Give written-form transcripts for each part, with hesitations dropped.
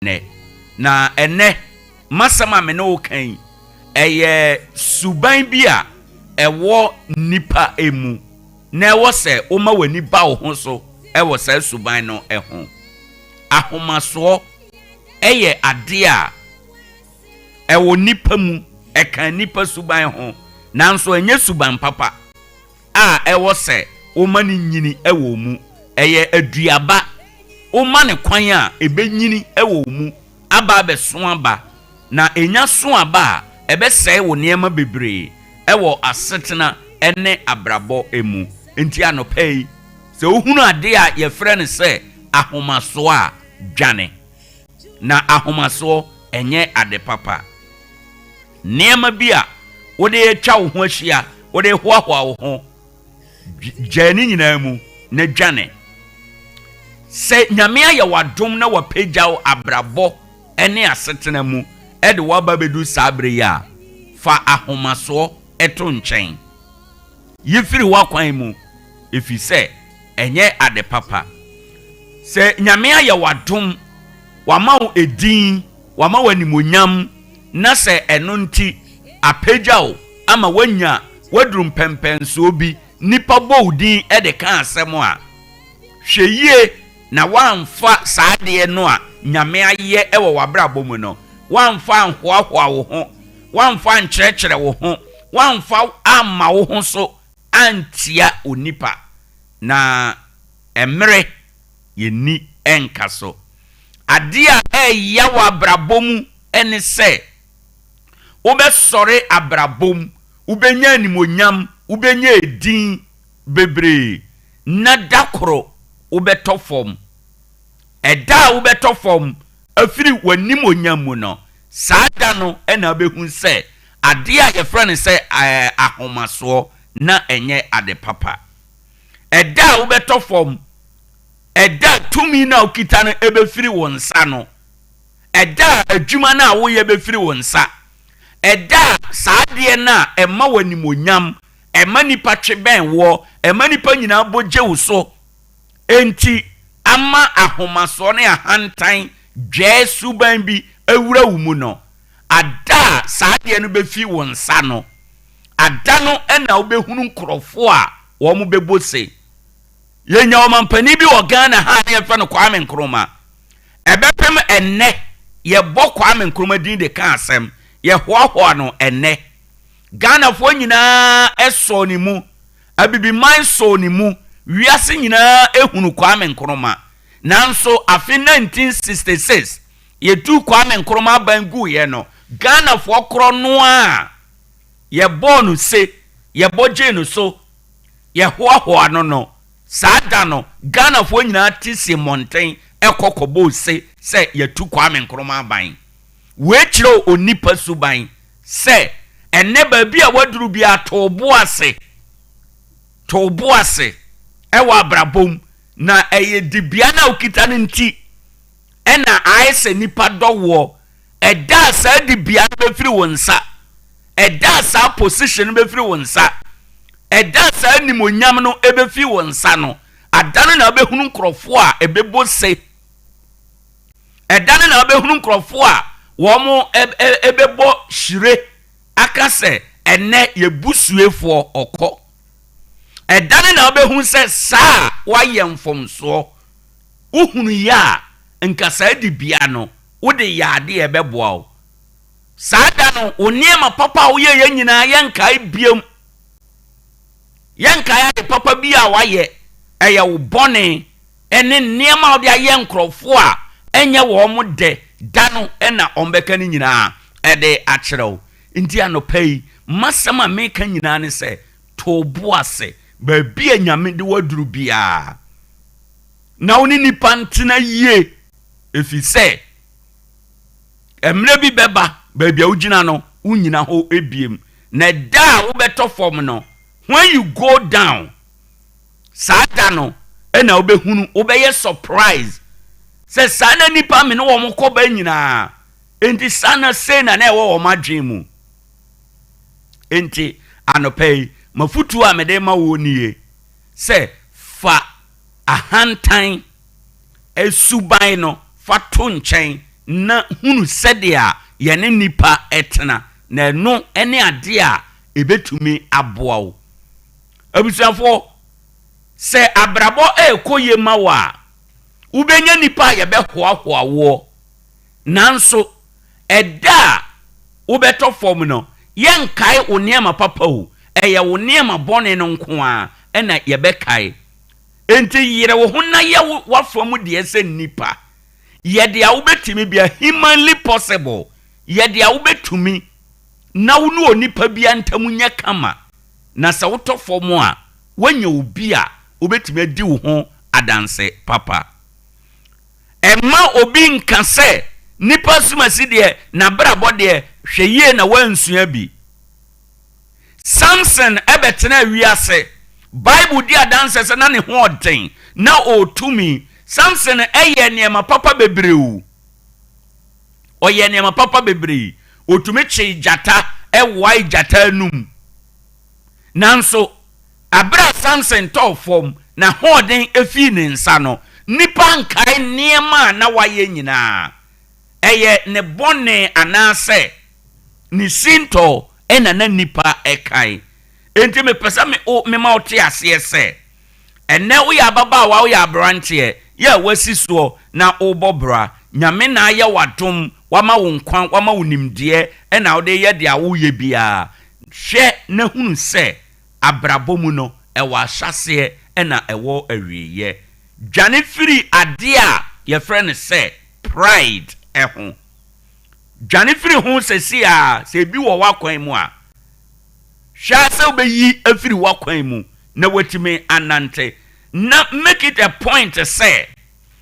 ne na ene masama me no kan eye suban bi a ewo nipa emu na ewo se o ma wani ba wo ho so ewo se suban no eho ahomaso eye ade a ewo nipa mu ekan nipa suban ho nanso enye suban papa a ewo se o ma ni nyini ewo mu eye aduaba o ma ne kwan a ebenyini ewo mu aba be so aba na enya so aba ebe sey wo niema bebre ewo asetena ene abrabo emu enti anopei se ohunu ade a ye frɛ ne sɛ ahomaso a dwane na ahomaso enye ade papa niema bi a wode etwa wo ho ahia wode hoahoa wo ho jani nyina mu na dwane se nyame aye wadom na wapagyaw abrabo ene asetena mu ede waba bedu sabre ya fa ahomaso eto nchen yifiri wakwan mu efi se enye ade papa se nyame aye wadom wama wo edin wama wanimonyam na se eno nti apagyaw ama wanya wadrum pempenso bi nipa bowdin ede kan asem a hweyie na wamfa saade no a nyame aye ewo wabrabo mu no wamfa nhoahoa wo ho wamfa nkyerɛkyerɛ wo ho wamfa ama wo ho so antia onipa na emre yeni enkaso ade a eya wabrabo mu ene se wobɛsɔre abrabom wobɛnya animonyam wobɛnya edin bebre na dakoro wobɛtɔfom ɛda wobɛtɔfom afiri wanimonyam mu no saada no ɛna behu sɛ ade a yɛfrɛ ne sɛ ahomaso na enye ade papa ɛda wobɛtɔfom ɛda tumi na okita no ebefiri wonsa no ɛda adwuma na woyɛ befiri wonsa ɛda saade na ɛma wanimonyam ɛma nipa tweben wo ɛma nipa nyina bogye wo so enti ama ahomaso ne ahantan dwe suban bi awura wo mu no ada saade no befi wonsa no ada no na wobehunu nkrofo a wo mu bebose yenya omampani bi wo Ghana ha na yefa no Kwame Nkrumah ebepem enne ye bɔ Kwame Nkrumah din de ka asem ye hoahoa no enne Ghana fo nyina eso ni mu abibi man so ni mu wiase nyina ehunu Kwame Nkrumah nanso afi 1966 ye tu Kwame Nkrumah bangu ye no Ghana fo kro no a ye bɔ no se ye bɔje no so ye hoahoa no saada no Ghana fo nyina tisi mountain ekokobo se ye tu Kwame Nkrumah ban we kiro onipa suban se enne ba bi a waduru bi atobo ase ewa abrabom na eye dibia na okita ne nti ena aise nipa dowo eda sa dibia be firi wonsa eda sa position be firi wonsa eda sa nimonyam no ebe firi wonsa no adane na be hunu nkrofo a ebebo se edane na be hunu nkrofo a wo mo ebebo shire akase enne yebusuefo okọ edane na obehu se saa waye mfomso uhunu ya nkasa di bia no wode yaade ebeboa o saada no oniema papa wo ye nyina yenkai biem yenkai de papa bia waye eye wo bone ene niema ode aye nkrofo a enye wo mo de dano ena ombeka ni nyina ede akyerɛw nti anopei masama meka nyina ne se tobo ase ba bia nyame de waduru bia na woni nipa ntena yie efi se emre bi beba ba bia ugina no unyina ho ebiem na da wo beto form no when you go down saada no ena obehunu obeye surprise se sana nipa me no wo mkoba nyina enti sana se na na wo madwen mu enti anopei mafutu a mede ma wo nie se fa ahantan esuban no fa to nchen na hunu sedia ye ne nipa etena na no ene ade a ebetumi aboa wo abusuafo se abrabo ekoye mawa ubenya nipa ye be hoahoa wo nanso eda ubeto form no yenkai oniema papa wo eye oniema bone no nko a ena ye be kai enti yire wo huna ye wafom de se nipa ye de a ubetimi bia humanly possible ye de a ubetumi na wo no onipa bia ntamunya kama na sa woto form a wanya obi a ubetimi adi wo ho adanse papa emma obi nka se nipa sumasi de na brabo de hweye na wansua bi Samson ebetena wiase Bible di adanse se na ne ho odin na otumi Samson eye niema papa bebreu oye niema papa bebreu otumi chi jata ewai jata num nanso abra Samson to form na ho odin efi ne nsa no nipa nkai niema na waye nyina eye ne bone anase ni sinto ena na nipa ekai enti me pesa me ma ote ase se ene wo ya baba wa wo ya branche ya wasi so na obobra nyame na aya wadom wama wo nkwan wama wo nimde ena wo de ye de awo ye bia hwe na hunu se abrabomu no ewa hyase ena ewo awieye dwane firi ade a ye friend se pride ehun dwane firi ho sesi a se bi wo wakwan mu a hwa se obeyi afiri wakwan mu na watime anante na make it a point to say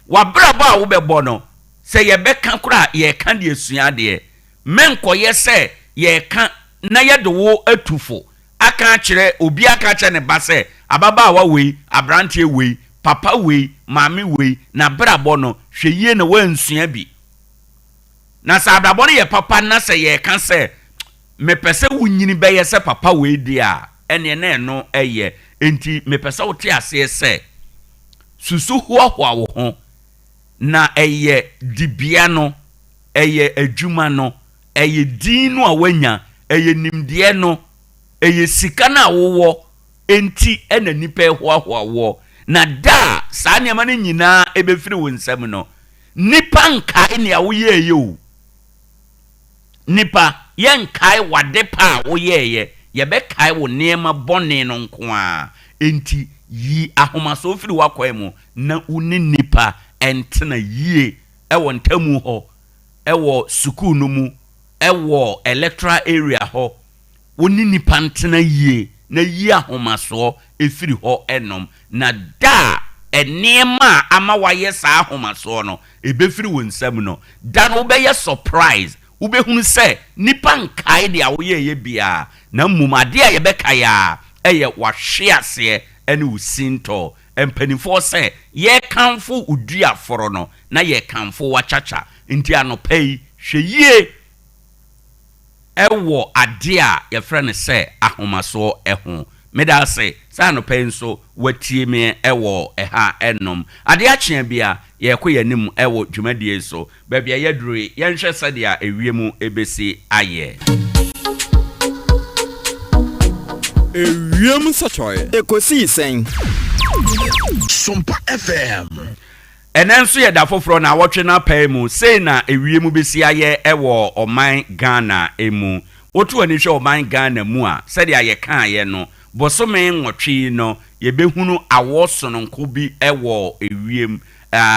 wabrabo a wo bebo no se ye beka kura ye ka de asua de menkoye se ye ka na ye de wo atufo aka kire obi aka kire ne ba se ababa wa wei abrante wei papa wei mami wei na brabo no hweye na wansua bi na sa brabo no ye papa na se ye ka se me pese wunyini be ye se papa wei dia ene na eno eye enti me pese wo te ase se susu hoahoa wo ho na eye dibia no eye adwuma no eye din no awanya eye nimde no eye sika na wo enti ena nipa hoahoa wo na da sa niam no nyina ebefiri wo nsam no nipa nkai ne awo ye o nipa yenkai wade pa wo ye ye be kai wo niema bone no nko a enti yi ahomaso firi wakwan mu na uni nipa entena yie ewo ntamu ho ewo school no mu ewo electoral area ho uni nipa ntena yie na yi ahomaso efiri ho enom na da enema ama waye sa ahomaso no ebefiri wonsam no da no be ye surprise ubehunu se nipa nkai de awoye ye bia na mumade a ye bekai a eye wahwe ase ene usinto empanifo se ye kanfo udua foro no na ye kanfo wachacha nti anopai hweye ewo ade a ye frɛ se ahomaso eho meda se sa anopai nso watie me ewo eha enom Ade Akye Abia ye kɔ yanim ewo dwumadie so ba bia ye dure ye nhwɛ sade a ewiemu ebesi aye Ewiem sachoy ekosi sen Sompa FM enenso ye da foforo na wotwe na pai mu sei na ewiemu besi aye ewo oman Ghana emu wotu ani hwe oman Ghana mu a sade aye kan ye no bosome nwotwe no ye behunu awoso no nko bi ewo ewiem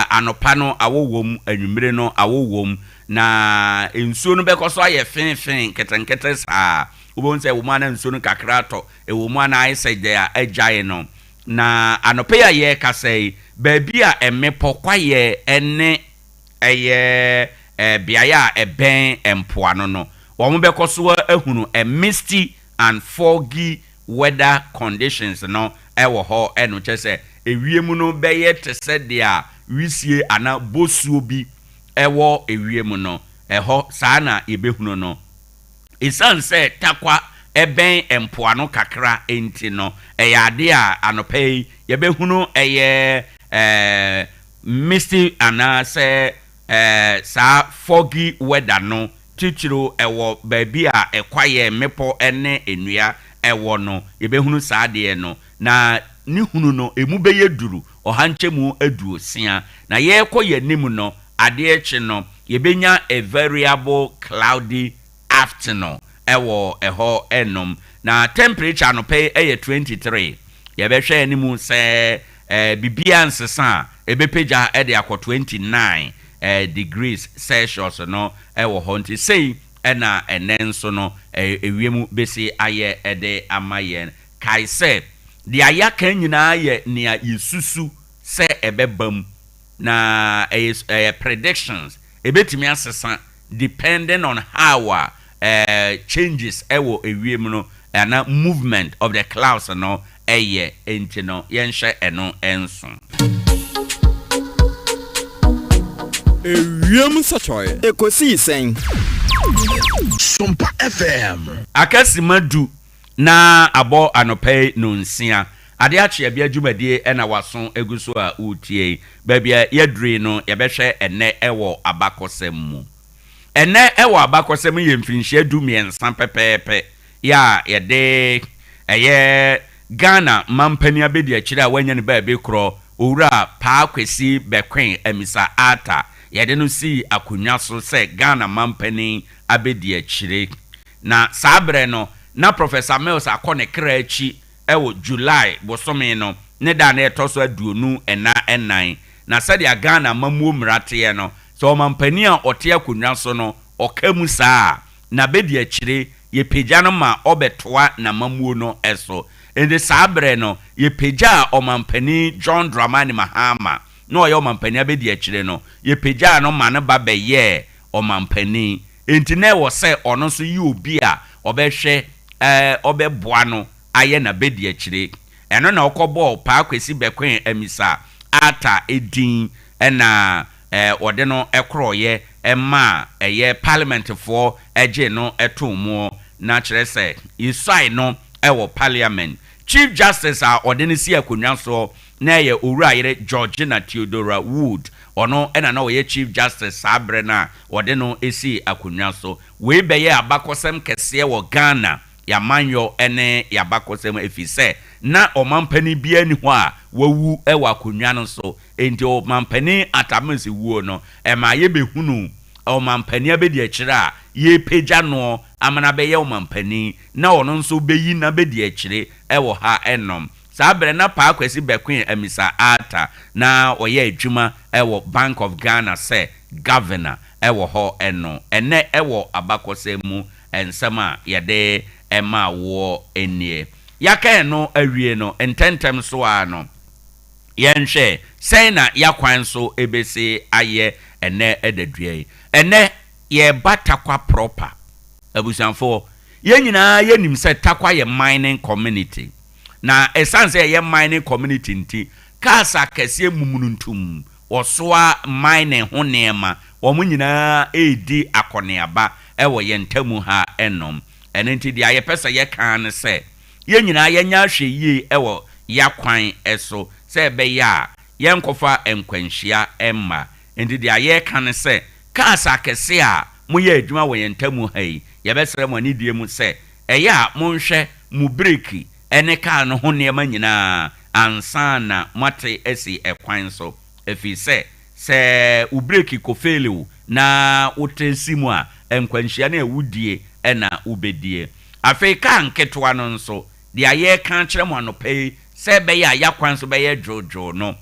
anopa no awowom anwumire no awowom na ensuo no bekoso aye finfin ketenkete saa ubonse wo mana nsuo no kakrato ewo mu ana aise de agyae no na anopa ya ye kasei baabi a emepo kwaye ene eye biaya eben empoano no wo mo bekoso ahunu a misty and foggy weather conditions no ewo ho eno chese ewiemu no beye tese de a wisie ana bosuo bi ewo ewiemu no eho saa na yebehunu no isan se Tarkwa eben empoano kakra enti no ade a anopai yebehunu misty ana se sa foggy weather no tichiro ewo baabi a ekwaye mepo ene enua ewo no yebehunu saa de no na ni hunu no emu beye duru ohanchemu aduosia na yekoye nim no ade echi no yebenya a variable cloudy afternoon ewo eho enom na temperature no pay 23 yebehwe animu se bibia nsesa ebepeja ede akọ 29 degrees Celsius no ewo ho nti sei ena enenso no ewiemu besi aye ede amayen kai se the ayaka nyina ye nia yesusu se ebebam na predictions ebetimi asesa depending on how changes ewo ewiemu no na movement of the clouds no eye enti no yenhye eno enso Ewiem sachoy. Ekosi sen. Sompa FM. Akasimadu na abo anope no nsia. Ade Akye Abia dwumadie ena waso eguso a utie. Babia yedre no yebehwe ene ewo abakosem mu. Ene ewo abakosem ye mfinhye du miensa pepepe. Ya yede eye Ghana mampani abedi akire a wanya ne ba be kro owura pa kwesi bekwen emisa ata yede no si akonya so se Ghana mampani abedi akire na sabre no na Professor Mills akone kra achi ewo July bosome no ne da na etoso aduonu enan na sadia Ghana mamuo mrate no so mampani a ote akonya so no okamu saa na bedi akire ye pagya no ma obetoa na mamuo no eso ende sabre no ye pagya omampani John Dramani Mahama no ye omampani abedi akire no ye pagya no ma ne ba beye omampani enti na wo se ono so yi obi a obehwe obeboa no aye na bedi akire eno na okobo pa kwesi bekwen emisa ata edin ena ode no ekroye ema eye parliament for eje no etomo na kire se isai no ewo parliament Chief Justice a odenisi akonwa so na ye owura yere Georgina Theodora Wood ono ena na ye Chief Justice sabre na ode no esi akonwa so we beye abakosem kese wo Ghana ya manyo ene ya bakosem efise na omampani bia ni ho a wawu ewa akonwa no so enti omampani atamesi wuo no ema ye behunu omampani abedi akire a ye pagya no amana beye omampani na ono nso beyi na bedi akire ewo ha enom sabre na pa kwesi bekwen emisa ata na oye adwuma ewo Bank of Ghana se governor ewo ho eno ene ewo abakosemu ensema yede ema wo enie yaka no awie no ententem so ano yenhwe sei na yakwan so ebese aye ene edadue ene ye batakwa proper abusanfo ye nyina ye nim se takwa ye mining community na esanse ye mining community nti kasa kese mumununtum osoa mining ho nema wo nyina edi akoneaba ewo ye ntamu ha enom ene nti dia ye pesa ye kan se ye nyina ye nya hwe yi ewo yakwan eso se be ya ye nkofa enkwanhia emma nti dia ye kan se kasa kese a moye adwuma wo ye ntamu ha yi ye besere mo ni die mu se eya monhwe mu breki ene ka no ho nema nyina ansana mate esi ekwan so efi se u breki ko felewu na utesimu a enkwanhia na ewudie ena ubedie afei ka nketwa no nso de aye ka kire mo anope se be ya yakwan so be ye jojo no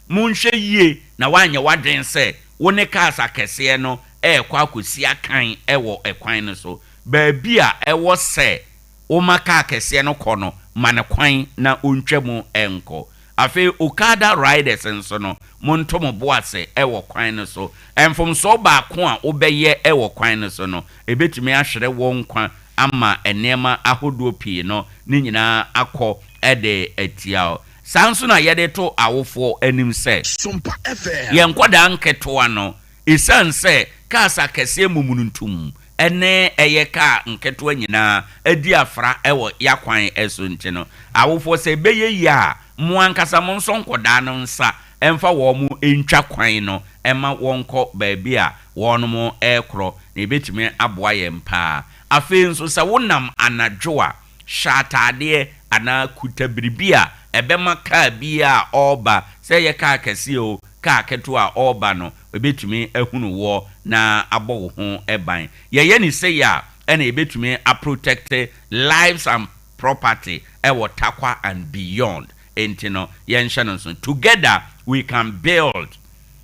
monhwe yie na wanye wadwen se wone ka asakese no ekwa akosi akan ewo ekwan no so baabi a ewo se o maka akese no kono manekwan na ontwemu enko afi Okada riders nso no montomo boase ewo kwan no so enfom so ba ko a obeye ewo kwan no so no ebetumi ahwere won kwa ama enema ahodo pii no ni nyina akọ ede atiao sanso na yede to awofo anim se Sompa FM yenkoda nketoa no isanse kasa kese mumununtum ene eyeka nketoa nyina adi afra ewo yakwan eso nti no awofo se beye ya mo ankasa mo nso nkoda no nsa emfa wo mu entwa kwan no ema wonko baabi a wono mo ekro na ebetumi aboa yempa afi nso sa wonam anadwo a shatade ana kutabiribia ebema ka bia oba se ye ka kase o ka keto a oba no ebetumi ehunu wo na abɔ wo ho eban ye ni se ya ena ebetumi a protect lives and property ewo Tarkwa and beyond entino yen shanonson together we can build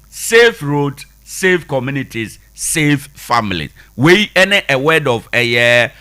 safe roads, safe communities, safe families. We any a word of a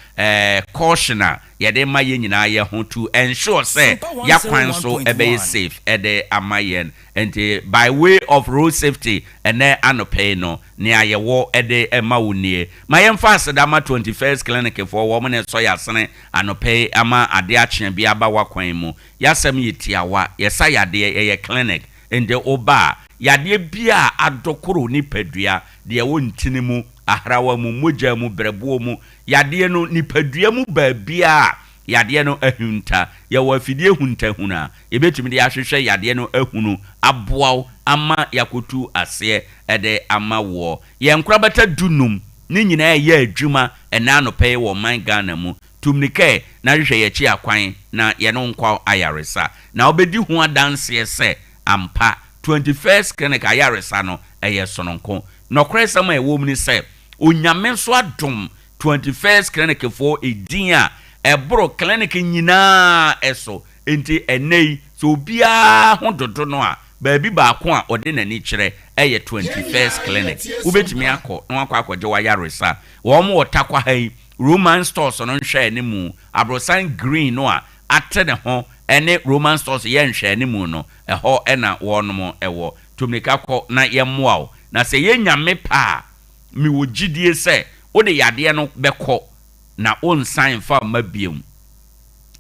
cautioner yede ma ye nyina ye ho to ensure say ya kwan so e be safe e de amayen and by way of road safety and anope no ne aye wo e de ema wonie ma ye fast da ma 21st clinic for wo ne so ya sene anope ama Ade Akye Abia ba wa kwan mu ya sam yetiawa ye sa yade ye clinic and oba yade bia adokoro ni padua de wo ntini mu ahrawa mu moja mu brebo mu yade no nipadua mu baabia yade no ahunta ya wa fidie hunta huna ebetumi de ahwehwe yade no ahunu aboaw ama yakotu ase ede ama wo ye nkrabata dunum ni nyina ye adwuma ena no pay wo man Ghana mu tumnike na hwehwe ye chi akwan na ye no nkwa ayaresa na obedi hu adanse se ampa 21st clinic ayaresa no eye sononko nokre sama e wo mu ni se onyame so adom 21st clinic for edin a ebro clinic nyina eso enti enei so bia ho dodo no a baabi baako a ode nani kire eye 21st clinic ubetimi akọ no akọ wa yaresa wo mo Tarkwa hai Roman stores no nhwe ne mu abrosan green no a ate ne ho ene Roman stores ye nhwe ne mu no eho ena wo no mo ewo tumika kọ na ye moa na se ye nyame pa mi wo gidie se o de yade no bekọ na onsan fa mabiem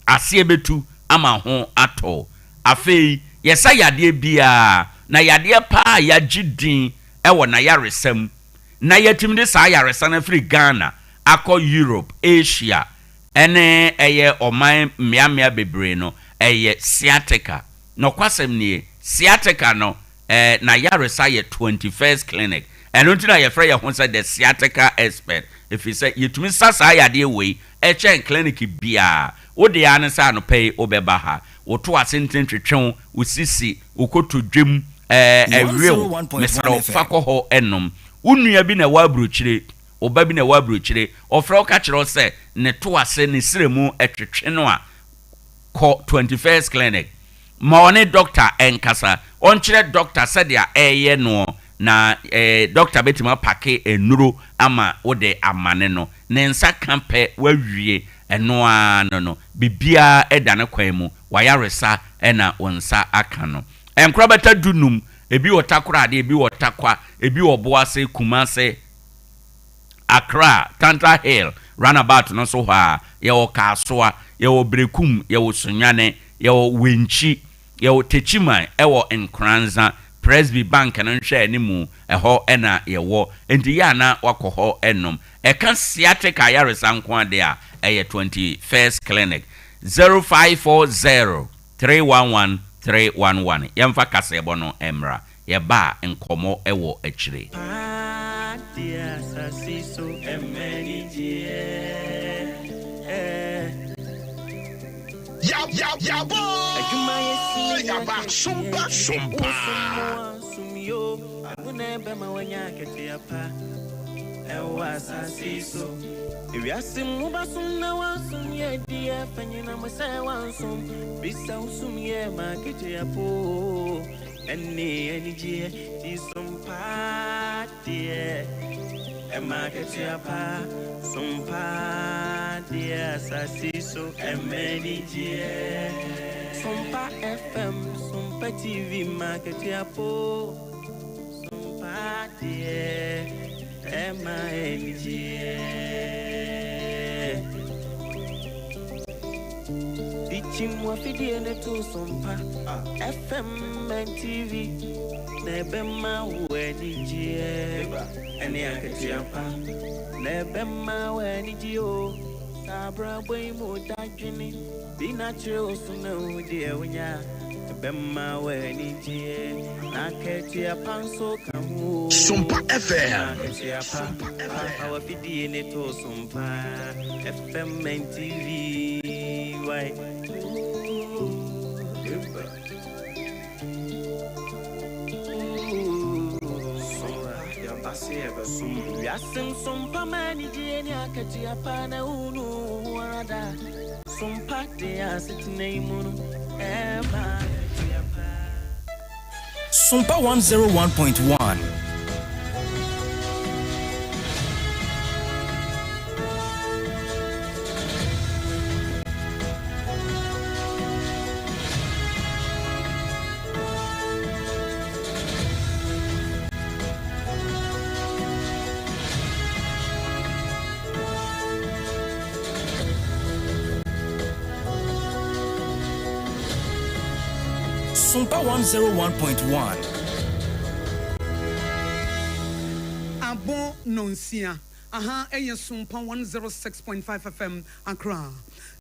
ase betu ama ho ato afei yesa yade bia na yade pa ya gidin ewo na yaresam na yatim de sa yaresa na free Ghana akọ Europe Asia ene eye oman miamia bebre no eye sciatica no kwasem nie sciatica no na yaresa ye 21st clinic and until I afraid you say the sciatica expert if you say you to me sasa yade we chen clinic bia wo de ansa no pay obeba ha wo to asenten twetwen wo sisi wo koto dwem real mesro fako ho enom unua bi na wa abrochire oba bi na wa abrochire ofra ka kire se ne to ase ne siremu etwetwe no a ko 21st clinic ma one doctor enkasa on kire doctor said ya eye no na doctor betima pake enuro ama wode amane no ne nsa kampe wawie eno no bibia edane kwan mu wayaresa ena onsa aka no enkrabata dunum ebi wotakora ade ebi wotakwa ebi oboase kumase Accra Tanta Hill runabout no so ha ye wo kasoa ye wo brekum ye wo sunwane ye wo wenchi ye wo techiman ewo Nkranza Presby Bank no nhwe animu eho ena yewo enti ya na wakoho enom eka sciatic ayaresa nko ade a eye 21st clinic 0540 311 311 yemfa kasebo no emra ye ba nkomo ewo akire Ya boy. Sompa. Sompa FM, Sompa TV, market ya po. Sompa dear, M-I-N-G. Bichim wa fidi ene to Sompa FM and TV. Nebema weniji, ene aketiapa. Nebema weniji o. Sabra boy mo dajini. Be natural, so no dear when ya Bema weni jie na keti apanso kamu Sompa FM. Our fidi neto Sompa FM TV why Yasin Sompa mani jie ni aketi apana unu warada Sompa de asitine munu ema Sompa 101.1. Sompa 101.1. Abo nonsia. Aha, Sompa 106.5 FM Accra.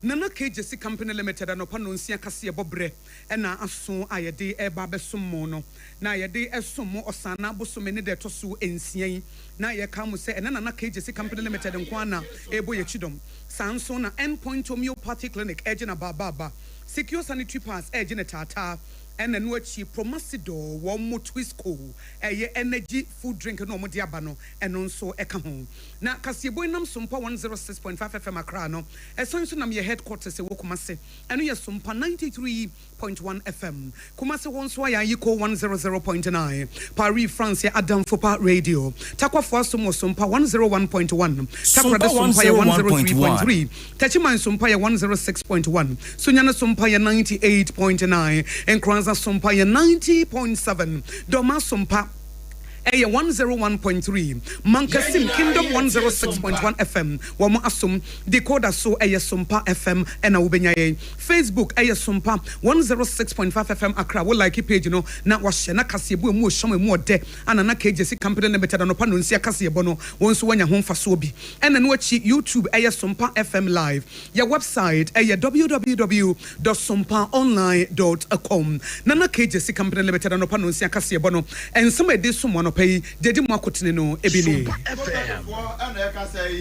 Nana KJC Company Limited and upon nonsia Cassia Bobre, and na aso ayade eba besumono. Na yade esumo osana busumeni de tosu ensien. Na ye kamu se, and nana KJC Company Limited and Kwana, Ebo Yechidom. Sansona endpoint homeopathic clinic, Ejina Baba. Secure sanitary pass, Ejina Tata. And then what she promasido, one more twisco, energy food drink no more diabano, and also ekahon. Now, Cassiboinam Sompa 106.5 FM Acrano, as soon as I'm your headquarters, a Wokumase, and we are Sompa 93.1 FM. Kumase once why you call 100.9, Paris, France, Adam Fopa Radio, Takwa Fosumo Sompa 101.1, Takwa Sompaya 103.3, Tachiman Sompaya 106.1, Sunyana Sompaya 98.9, and Kranza Sompaya 90.7, Doma Sompa 101.3, Mankasim Kingdom 106.1 FM, Wamo Asum, Decoder so Sompa FM, and Aubenyaye. Facebook Sompa 106.5 FM Accra. Will like page, you know, not was Shana Cassibu, more Shame more de, and an KJC Company Limited and Opanuncia Cassiabono, once when you're home for Sobi. And then watch YouTube Sompa FM Live. Your website www.sompaonline.com. Nana KJC Company Limited and Opanuncia Cassiabono, and some of this someone pay Dedi Makotine no Ebili.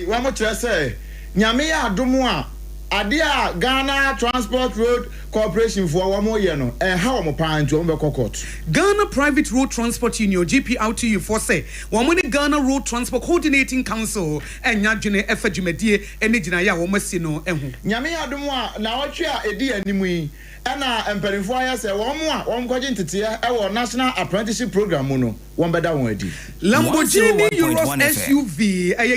One more say, Nyamia Dumua, Adia Ghana Transport Road Corporation for 1 more year no, and how am I paying to Court? Ghana Private Road Transport Union, GPRTU for say, one Ghana Road Transport Coordinating Council, and Yajune Efajimedie, and Nijinaya Womasino, and Nyamia Dumua, now Chia Edi and Nimui. Ena emperinfoya se won kwaje ntetia e wo national apprenticeship program no won beda won adi Lamborghini Urus SUV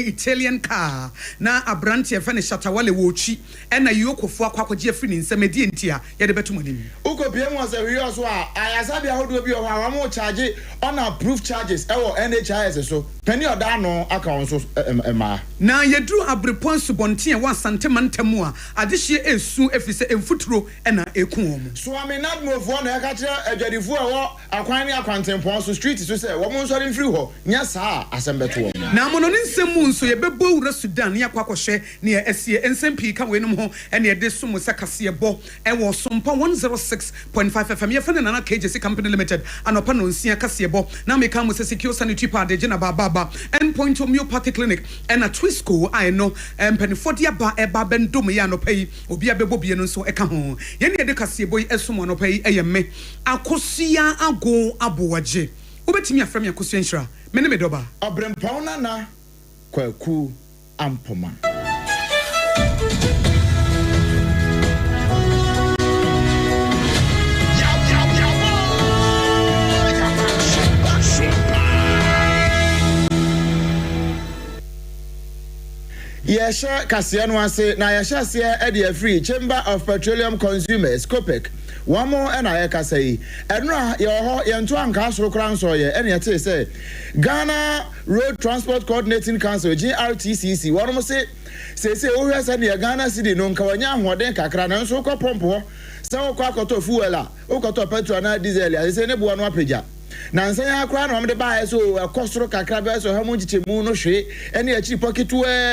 Italian car na abranti e fe ne Shatawale wochi ena yokofo akwakoje afri ni nsamedi ntia ye de betumani ukopie mo se wi so a ayasa bia hodo bi o ha mo charge on approved charges e wo NHIS so penny oda no aka won so ema na yedru abrepon subonten wa santemantamu a adehye esu efise emfuturo ena eku so I mean not move on e ka kire adwadifo e wo akwan ne akwantempon so street so say wo mo nso de free ho nya saa asembeto na mono ne nsemu nso ye bebo wura Sudan ne akwakwohwe ne esie ensempi ka wenum ho ene ye de sumu sakase bo e wo Sompa 106.5 FM ye fene na KJC Company Limited anopa no nsia kase bo na me ka mo se secure sanitary pad de na baba endpoint homeopathic clinic and a twisco I know penifo dia ba e ba bendom ya anopa yi obi abebo bie no nso e ka ho ye ne de kase boy esumo anopa yi eye me akosia ago abowaje obetimi afrem yakosua nshira me ne me doba obrempon na kwaku ampoma Yesha Kasiano ase na yesha se e de free Chamber of Petroleum Consumers COPEC one more and I say enra ye ho ye nto anka soro kran so ye ene yete say Ghana Road Transport Coordinating Council GRTCC one mo say o hwe say ne Ghana city no nka wanya ahoden kakra na nso ko pompo se wo kwa akoto fuel a wo koto petrol na diesel a se ne bo no apagya na nsan ya akra na omde ba so akosoro kakra be so ha mo gichemu no hwe ene ya chi pocket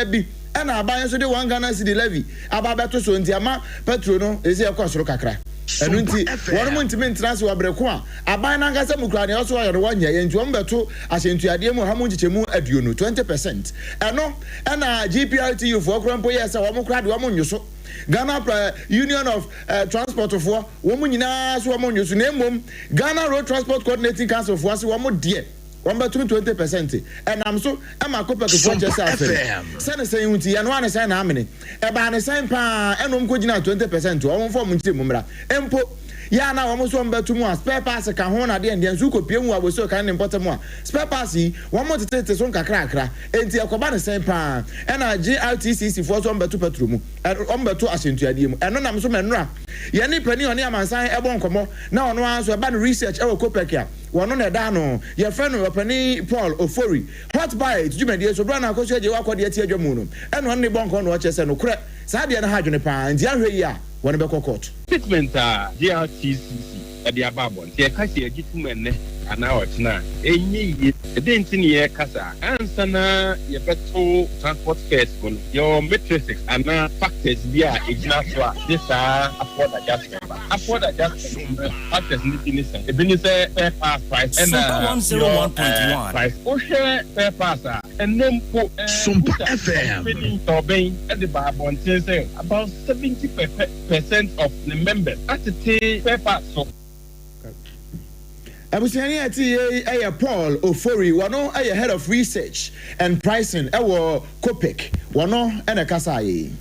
bi ana aban so de 1 Ghana city levy aba beto so ntiama petrol no ezi akosoro kakra enu nti wonu mu ntimi ntrase wa breko a aban na ngasa mu kra ne also ayo wo nya ye nti wo mbeto ahyentuade mu ha mu nchichemu aduonu 20%. Eno na GPRTU for krampo yes wo mu kra de wo mu nyoso Ghana Union of Transport for woman nyina so woman nyoso na emom Ghana Road Transport Coordinating Council for so woman de Wamba 20%. And I'm so I'm a copper to watch yourself. Send a saying with you and one sign how many. About the same pa and 20% to our form Mumra. Empo. Ya na almost one better more spare pass a kahona de and Zuko Pimu was so kind important more. Spare passy, one more to take the sonka cracker, and the Akobana same pa, and a GRTCC for one better petrum, and one better ascent to Adim, and no, I'm so manra. Yanni penny on Yaman sign a bon como, now no answer about research our Copeca. One on a dano, your friend of Penny Paul Ofori, hot bite, you may dear so brana Cosia Jawako de Tiajamunum, and one the bonk on watches and no crap, Sadia and Hajunipa, and Yahya. One of the court. Statement GRTCC at the Ababon. The Acacia Gitman an hour now. A need a dent in the Casa. Answer your better transport fares for your matrices and factors via Ignaswa. This are afford adjustment. Afford adjustment. Factors in the business fair pass price and 101.1 price. Osha fair passer and then put Sompa FM. At the Babon say about 70% of the members at the fair pass. Abusiani ati Paul Ofori wano head of research and pricing ewo Copec wano ene kasai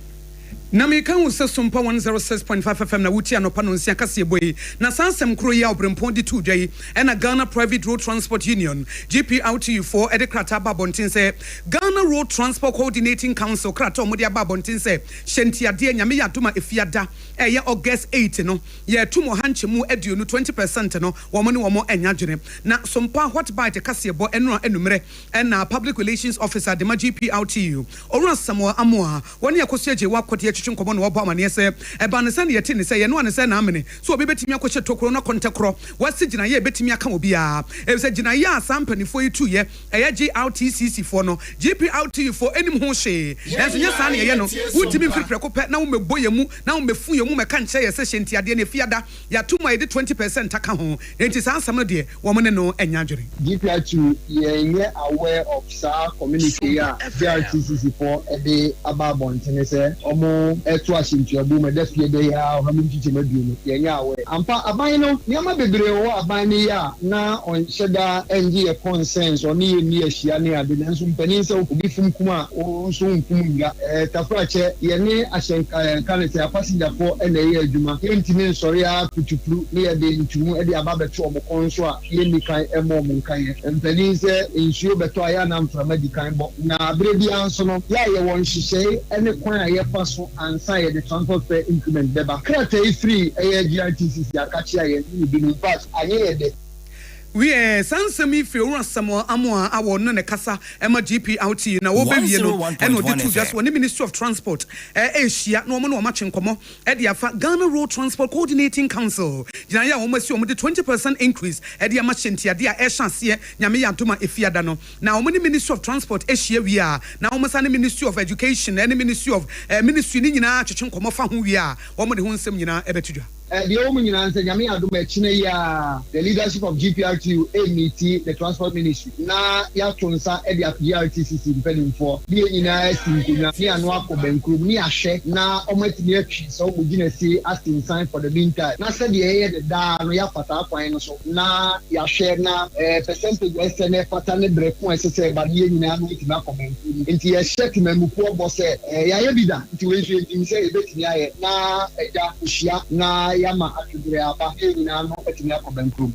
na me kan wo Sompa 106.5 FM na wuti anopa no nsia kase boy na sansem kro ya obrempon di tu dwai na Ghana Private Road Transport Union GPRTU for Edekrata Babontin say Ghana Road Transport Coordinating Council krata omodi ababontin say hentiade nyame yadoma efiada ye August 8 no ye tumo hanchemu aduonu 20% no womo ne womo anyadwene na Sompa what by the kase bo eno enumere na public relations officer de GPRTU owura samo amoa woni yakoso aje wakode chichunkomo no obo amane se eba ne se ne yeti ne se ye no ne se na amene so obi betimi akɔhye tokoro na kontekoro wasi gina ye betimi aka obi a e se gina ye asampanifo yi tu ye eye GRTCC for no GPRTU for enim ho hwe enso nya sa ne ye no wutimi mfirpreko pe na wo meboye mu na wo mefu ye mu meka nche ye se hentiade ne fiada ya tuma ye de 20% aka ho enti sa asam no de wo mo ne no anya dwere GPRTU ye aware of sa community ya GRTCC for ede ababonten se omo eto ashintuabu me defie de ya o hamu chiche maduo ye nya awe ampa aban no nyama bebre wo aban ne ya na on sheda engi e consensus oni ni ahia ne ade nanso mpanin se obi fum kuma o so nkum nga tafrache ye ne ahyenka kanete passenger for ene ye adwuma entini nsori a kutupuru ne ye de ntumu e de ababeto omo konso a ye ni kan emo mo kan ye mpanin se nsuo beto aya na mframa di kan bo na abrebi anso no ya ye won hihye ene kwan a ye paso ansa the transport fare increment beba krata is free GRTCC akachi aye ni bi in fact aye de we sansemi fe owura samo amoa awo no ne kasa ema GPRTU na wo bewie no e no de to just one Ministry of Transport ehia no mo no ma chenkomo e de afa Ghana Road Transport Coordinating Council gina ya wo masi wo de 20% increase e de ama hentiade a e hyanse nyame ya ntoma efiada no na wo ni Ministry of Transport ehia wi a na wo masa ni Ministry of Education and Ministry of Ministry ni nyina chenkomo fa ho wi a wo de ho nsem nyina e betudwa the woman answer Yami Aduma China, the leadership of GPRTU, MET, the transport ministry. Na ya Tonsa, Edia GRTCC, depending for the United States, near Nwako Benkru, near Shek, na Omet near Chi, so we didn't see asking sign for the meantime. Na said the air the da, no ya fata, so na ya share na percentage SNF, Fatane Breku, and say, but ye in Nwako Benkru. Into a check, Memupo boss, ya Yabida, to say, na Eja Ushia, na Yama Akudrea, na no Etina Kobenkrum.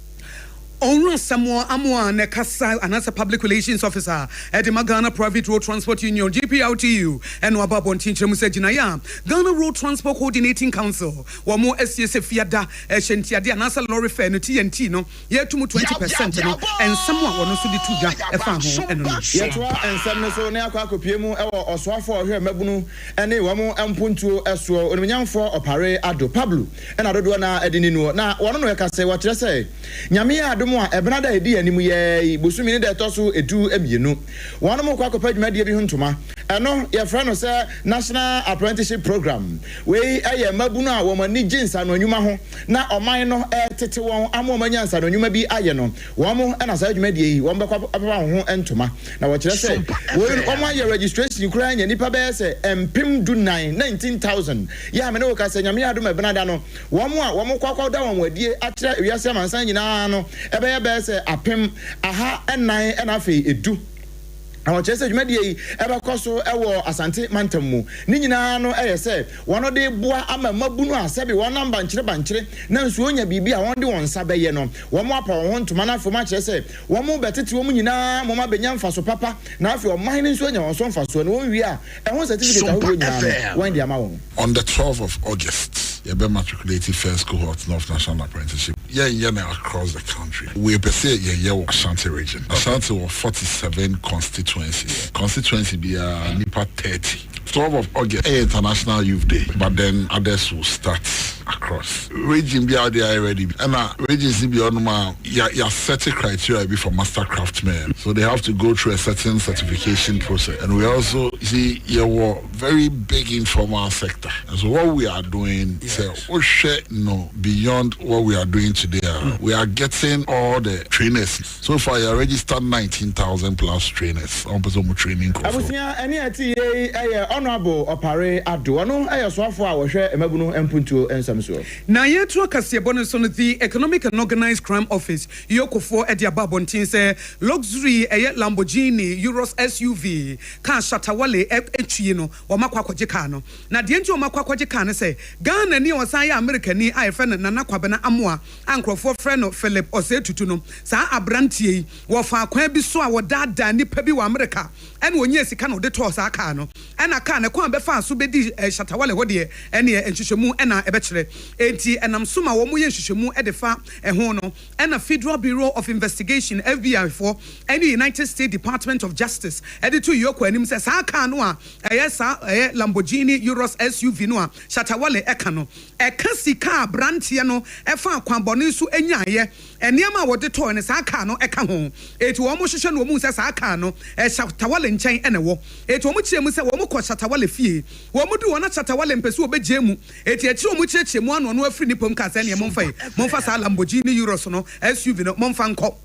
Onra Samoa Amoa ne kasa anasa public relations officer at the Ghana Private Road Transport Union GPRTU and Wababon Tinchemu Sejinaya Ghana Road Transport Coordinating Council wamo SCS fiada hentiade anasa lorry fare no TNT no ye tumu 20% no and someone wono so di tuja e fa ho eno no ye to ensem no so ne akwa kopiemu e wo osoafo ohwe mabunu ene wamo empuntuo eso onimnyamfo opare ado Pablo ena dodo na edini no na wono no ye kase wo kire se nyame adom mu a ebena da edi anim ye bosumi ne da toso edu emienu wono mo kwa kopa dwumadie bi huntuma eno ye frɛ no sɛ national apprenticeship program we eye mabunu a wo mani jinsa no anwuma ho na ɔman no tete won amo manya nsa no anwuma bi aye no wo mo na sa dwumadie yi wo mbekwa apapa ho entoma na wo kyerɛ sɛ wo ɔmo aye registration kura nya nipa bɛyɛ sɛ empim du 19,000 ya me ne wo ka sɛ nyame adom ebena da no wo mo a wo mo kwakwa da won wadie akyerɛ wiase amansan nyinaa no ɛbɛyɛ bɛyɛ sɛ apem aha ɛnan ɛna afei edu na wɔkyerɛ sɛ dwumadie yi ɛbɛkɔ so ɛwɔ asante mantam mu ne nyinaa no ɛyɛ sɛ wɔn de boa ama mabunu a sɛbi wɔn nam bankyere na nsuo nya biribi a wɔn de wɔn nsa bɛyɛ no wɔn apa wɔn ho ntoma na afei wɔakyerɛ sɛ wɔn bɛtete wɔn nyinaa wɔn abɛnya mfaso papa na afei ɔman ne nsuo nya wɔn so mfaso no wɔn wie a ɛho certificate ahodoɔ nyinaa no wɔn de ama wɔn. On the 12th of August, you matriculated first cohort of national apprenticeship. Yeah, across the country. We say Ashanti region. Ashanti was 47 constituencies. Constituency be Nipa 30. 12th of August, International Youth Day, but then others will start across. Region be out there already, and regions be on my certain criteria be for master craftsmen, so they have to go through a certain certification process. And we also see you very big informal sector. And so what we are doing is beyond what we are doing today. We are getting all the trainers. So far, you registered 19,000 plus trainers on personal training. Honorable Opare Aduano, Ayaswafo, our share, Emabunu, and Punto, and Samso. Na yetu akasi bonus on the Economic and Organized Crime Office. Yoko for Ade Akye Abia say luxury Lamborghini Euros SUV ka Shatawale Echino or Makwakoje Kano. Na dientu Makwakoje Kano say Ghana ni wasaya America ni I friend Nana Kwabena Amwa Uncle for friend of Philip Osetutuno Sa Abrantie wafa kwabi so a dada ni pebi wa America and when yes kano de to sa kano and aka na kwa befa so bedi Shatawale ho de ene enhwehwemu na ebekere enti enam soma wo mu ye nhwehwemu e de fa ho no and a Federal Bureau of Investigation FBI for any United States Department of Justice editu yoko anim se sa aka no a sa Lamborghini Euros SUV no a Shatawale eka no eka sika brantie no e fa kwanbone so enyaye eniama wo de to ne sa aka no eka ho eti wo mo hwehwe no wo mu se sa aka no Shatawale nchen ene wo eti wo mo kire mu se wo mo ko Shatawale fie wo mo du wona Shatawale mpese wo begye mu eti akire wo mo kire mu ano no afiri nipom ka se ne momfa sa Lamborghini Euros no SUV no momfa nko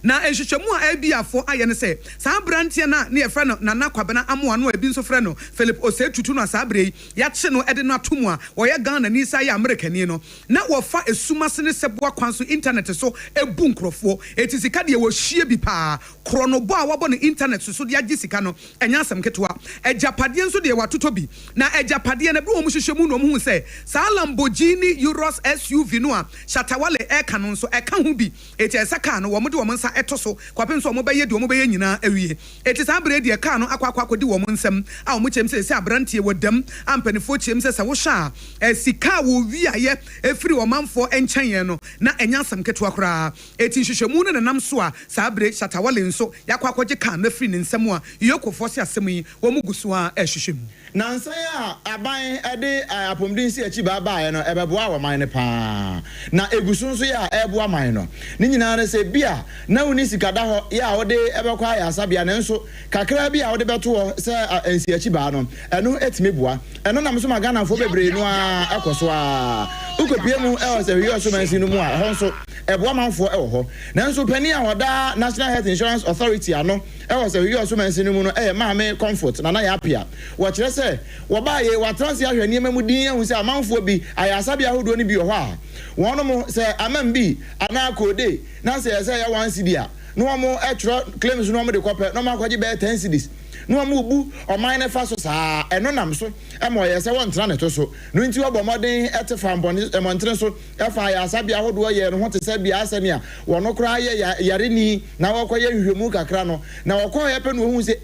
na ehwehwemu a abiafo aye ne se saa brantie na ne yefre no Nana Kwabena Amoa no abi nso frɛ no Philip Osetutu no asabre ya kye no ede no atomu a wɔyɛ Ghana ni sa ya Americani no na wɔfa esumase ne seboa kwan so internet so ebu nkrofo eti sika de wɔ hie bi pa kronobo a wɔbɔ no internet so de agye sika no enya asɛm ketewa ejapade nso de watoto bi na ejapade na bi wɔ mu hwehwemu no mu hu sɛ saa Lamborghini Euros SUV no a Shatawale eka no nso eka ho bi eti esaka no wɔn de wɔn nsa eto so kwapem so omobaye di omobaye nyina awie eti sa bredi e ka no akwakodi wo nsem a omo chem se abrantie wodam ampanifo chem se wo hwa sika wo wiaye efiri wo manfo enchen no na enya asam keto akora eti hwehwemu no nam so a sa bre Shatawale nso yakwakoje ka na firi ne nsem a yokofo se asem yi wo muguso a ehwehwem nansan a aban ede apomdin si achi baba no ebeboa wo man ne pa na eguso nso ya eboa man no ni nyina na se bia na uni sikada ho ya wode ebekwa ya asabia ne nso kakra bia wode beto ho se ensi achi ba no eno etime bua eno na mso magana fo bebre no a akoso a ukopie mu e o se wi oso mansi no mu a ho nso eboa manfo e wo ho na nso pani a woda National Health Insurance Authority ano e o se wi oso mansi no mu no e maame comfort na na ya apia wo kire se wo ba ye wa transi ahwe niam mu din ehu se amanfo bi ayasabia hodo ni bi ho a wono mo se amambi ana kode na se ya 1 cedi a no mo etro claims no mo de kope no ma kwaje be 10 cedis no mo bu o mine fa so saa eno nam so e mo ye se won tra ne to so no nti wo bomoden ete fambone e montre so e fa ya sabia hodo ye no ho te se bia asani a wono kra ye yare ni na wo koye hwehwemu kakra no na wo koye pe no hu se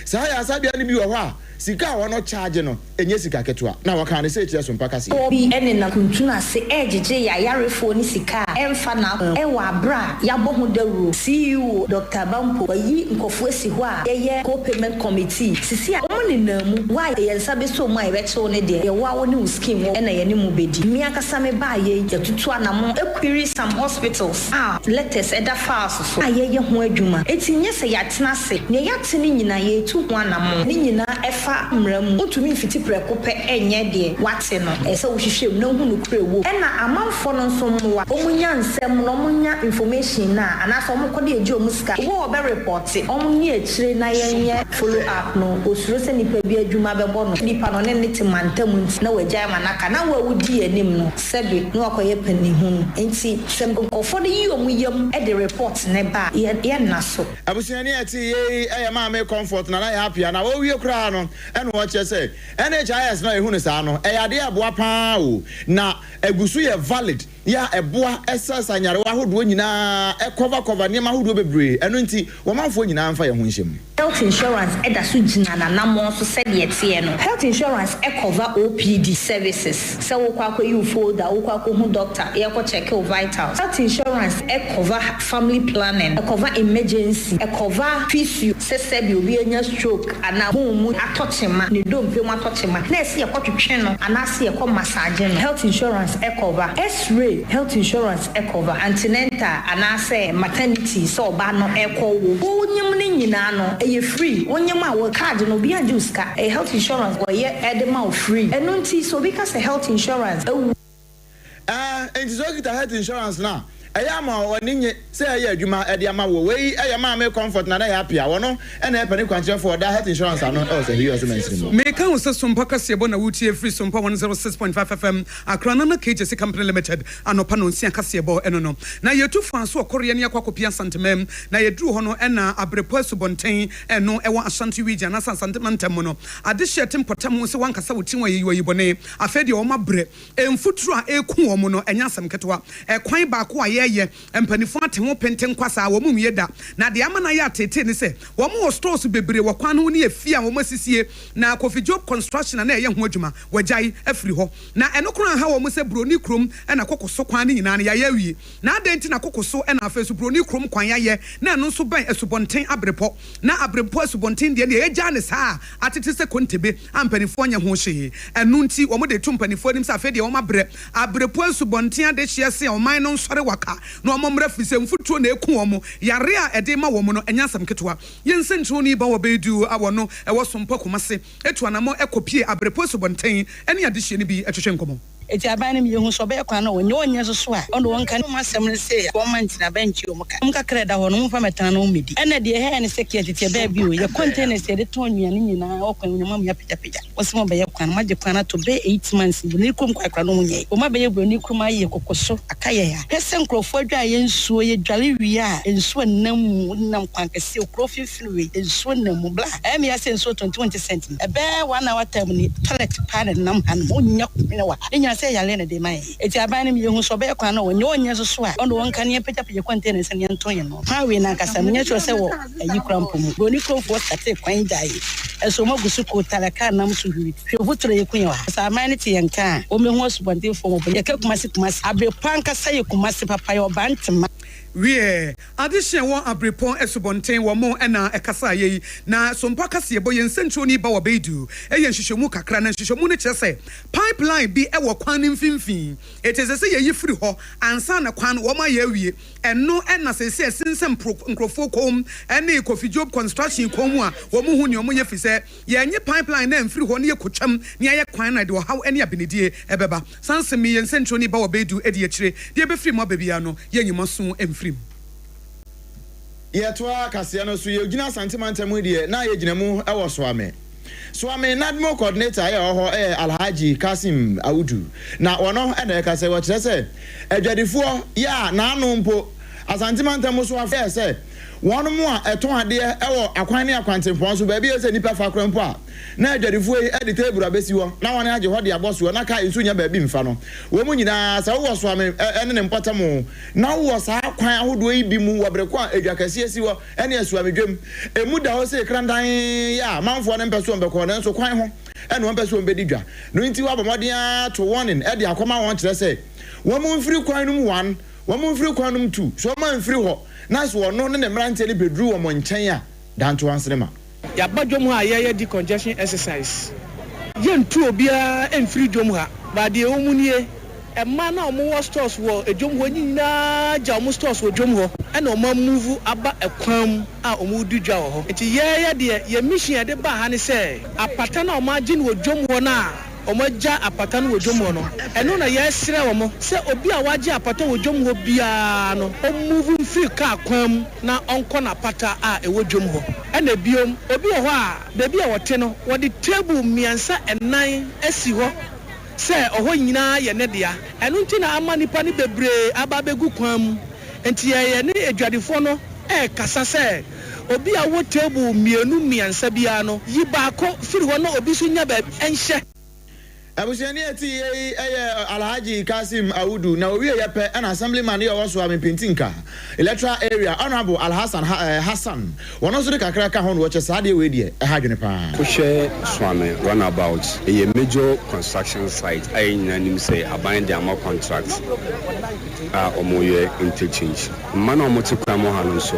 saa ya sabia ni bi wo ho a sika wono charge no enye sika ketua na waka ne se kire so mpaka se obi ene na kuntuna se ejeje ya yarefo ni sika emfa na ewa bra ya bohu daru CEO Dr. Bampo bayi nkofo esi ho a ye co-payment committee sisi a omo ni na mu why ye nsa be so mai be che ne de ye wa wo ni scheme wo na ye ni mu bedi mi akasa me ba ye tutu anamo query some hospitals letters eda fast so aye ho adwuma etinye se ya tena se ne ya tene nyina ye tu ho anamo ni nyina efa mram otumi mfiti preko pe enye de wate no ese wo hwehwem na hu no kurewo ena amanfo no nso mwa omunya nsem no omunya information na anasa omukode eji omuska wo be report omunye ekire na yenye follow up no osuro se nipa bi adwuma be bo no nipa no ne timantam na wagya manaka na wawudi anim no sebe no akoye pani hu enti semgo kofo de yi omuyam e de report ne ba ye na so abusiani ati ye ma me comfort na na happy na wo wie kra no ene wo che se NHIS na ehu ne sa no e yade aboa pa o na egusu ye valid ya eboa esasa nyare wa hodo nyina e cover ne ma hodo bebre eno nti wo manfo nyina mfa ye ho nhyem health insurance eda so jina na namo so se de tie no health insurance e cover OPD services se wo kwa you folder wo kwa hu doctor e ko check your vitals health insurance e cover family planning e cover emergency e cover physio se bi obi anya stroke ana hu mu atochema ne dompe mu atochema na se e ko twetwe no ana se e ko massage no health insurance e cover x-ray health insurance e cover antenatal ana se maternity so ba no e ko wo nyim ne nyina no e free onyem a wo card no bi anje uska e health insurance wo ye edema free eno nti so because health insurance enti so kita health insurance na ayama woninye say aye adwuma e de ama wo we ayama me comfort na happy a wono e na epani kwanche for that health insurance ano o say you also mention me kan wo se Sompa kase bo na wutie free Sompa 106.5 FM akra na KJC company limited anopa no nsia kase bo eno no na yetu fanso okore ne akwakopia santemem na yedru ho no e na abrepo asubonten eno e wo Ashanti region na santemantam no ade hyetem potam se wankasa wotin wayi bone afede o mabre emfuturu a eku wo mo no enya asem ketwa e kwan ba ko ye empanifo ate ho penten kwasa wo mu yeda na de amana ya tete ni se wo mu stores bebre wo kwan ho ne afia wo masisie na Kofi Job construction na ye ho adwuma wajai afiri ho na enokron ha wo mu se broni krom na kokoso kwan ne nyina ya yawie na adenti na kokoso na afesu broni krom kwan ya ye na eno so ban asubonten abrepo na abrepo asubonten de ne ye ja ne sa atete se kontebe ampanifo nya ho hye enu nti wo mu de tu mpanifo nim se afede wo mabre abrepo asubonten ade hye se o man no nsore waka no omomra fise mfutuo na eku omo yare a ede ma wo mo no enya asam ketwa yense ntro ni ba wo bedu awo no e wo Sompa komase etu anamo ekopie abrepo subonten ene ade hye ni bi etwetwe nkomo eti abane mi hu so be kwa na onye so a ono wonka no masem ne se ya comment na benchi o muka kreda ho no mfa metana no medi ene de he ne security te ba bi o ye containers de ton nua ne nyina okwan nyuma ya pija osimo be ye kwa na maje kwa na to be 8 months ni krom kwa no munye o ma be ye bro ni krom aye kokoso akaye ya pese nkrofo adwa ye nsuo ye dwale wi a nsuo nam kwankese okrofi fluwe nsuo nam bla em ya se nsuo 20 cent e be 1 hour time ni toilet pad nam han onya kumene wa enya se ya lene de mai eti abane mi hu so be kwa na onye so a ono wonka ne pija container se ne ntonye no ha we na kasa me nyacho se wo ayi krampo mu boni krofo state kwan dai eso magusu ko talaka nam so huri hwevutro ye kunya wa sa amane ti yanka o me hu subonte fo mo ye ka kumasi abe panka saye kumasi papa yo bantima wie addition won abrepon esubonten wo mo na ekasa yi na Sompa kase bo yen central ni ba wo bedu eye nhwehwemu kakra na nhwehwemu ne kyerese pipeline bi e wo kwan mfimfin etese ye yi free ho ansa na kwan wo ma ye wie eno na sese sinsem nkrofo kom ene Kofi Job construction kom a wo mu hu ne wo ye fise ye nye pipeline na mfiri ho ne ye kotwam ne ye kwan na de wo haw ene abenedie ebeba sansem yen central ni ba wo bedu edi akire de be free mo babia no ye nyimo so emfiri yetwa kase no so ye gina santimantam de na ye gina mu e wo Swame Nadmo coordinator ho Alhaji Kasim Audu na wono e na kase wo kire se adwadifo ya na anu mpo asantimantam so afa se wono mu a eton ade e wo akwan ne akwantempo so ba bi ese nipa fa krampo a na adwadifo e de table abesi wo na won age ho de aboso na ka isu nya ba bi mfa no wo mu nyina sa wo Swame ene ne mpotamo na wo sa kwan ahodo yi bi mu wabreko a adwakase esi wo ene Swame dwem emu da ho se krandan ya manfo ne mpeso mbeko na so kwan ho ene wo mpeso mbedi dwa no nti wa bomodin to warning e de akoma won kire se wo mu mfiri kwan num 1 wo mu mfiri kwan num 2 so ma mfiri ho na so no ne mrante ne bedru wo mo nchen a danto ansrema ya ba dwom ha ye decongestion exercise ye ntu obia emfiri dwom ha ba de omunie e ma na omo stores wo edwom ho nyina ja omo stores wo dwom ho e na omo move aba ekwam a omo du dwa ho enti ye de ye mission de ba ha ne se apata na omo agi ne wo dwom ho na omoja apata no wodwom ho no eno na ye sere wo mo se obi a waje apata wodwom ho bia no o move free car kwam na onko na apata a e wodwom ho ena biom obi ho a da bia wote no wode table miansa enan asi ho se oho nyina ye ne dia eno nti na ama nipa ni bebre aba begu kwam enti ye ne adwadefo no kasa se obi a wo table mienu miansa bia no yi baako firi ho no obi so nya ba enhye Abusiani eti Alhaji Kasim Audu na owie yepe an assemblyman ye also am Pintinka electoral area honorable Alhassan Hassan one also de kakra ka ho no che saade we die ha dwene pa ko hwe swame runabout a major construction site ay nyanim say aban de am contract omoye interchange man omote kwa mo ha no so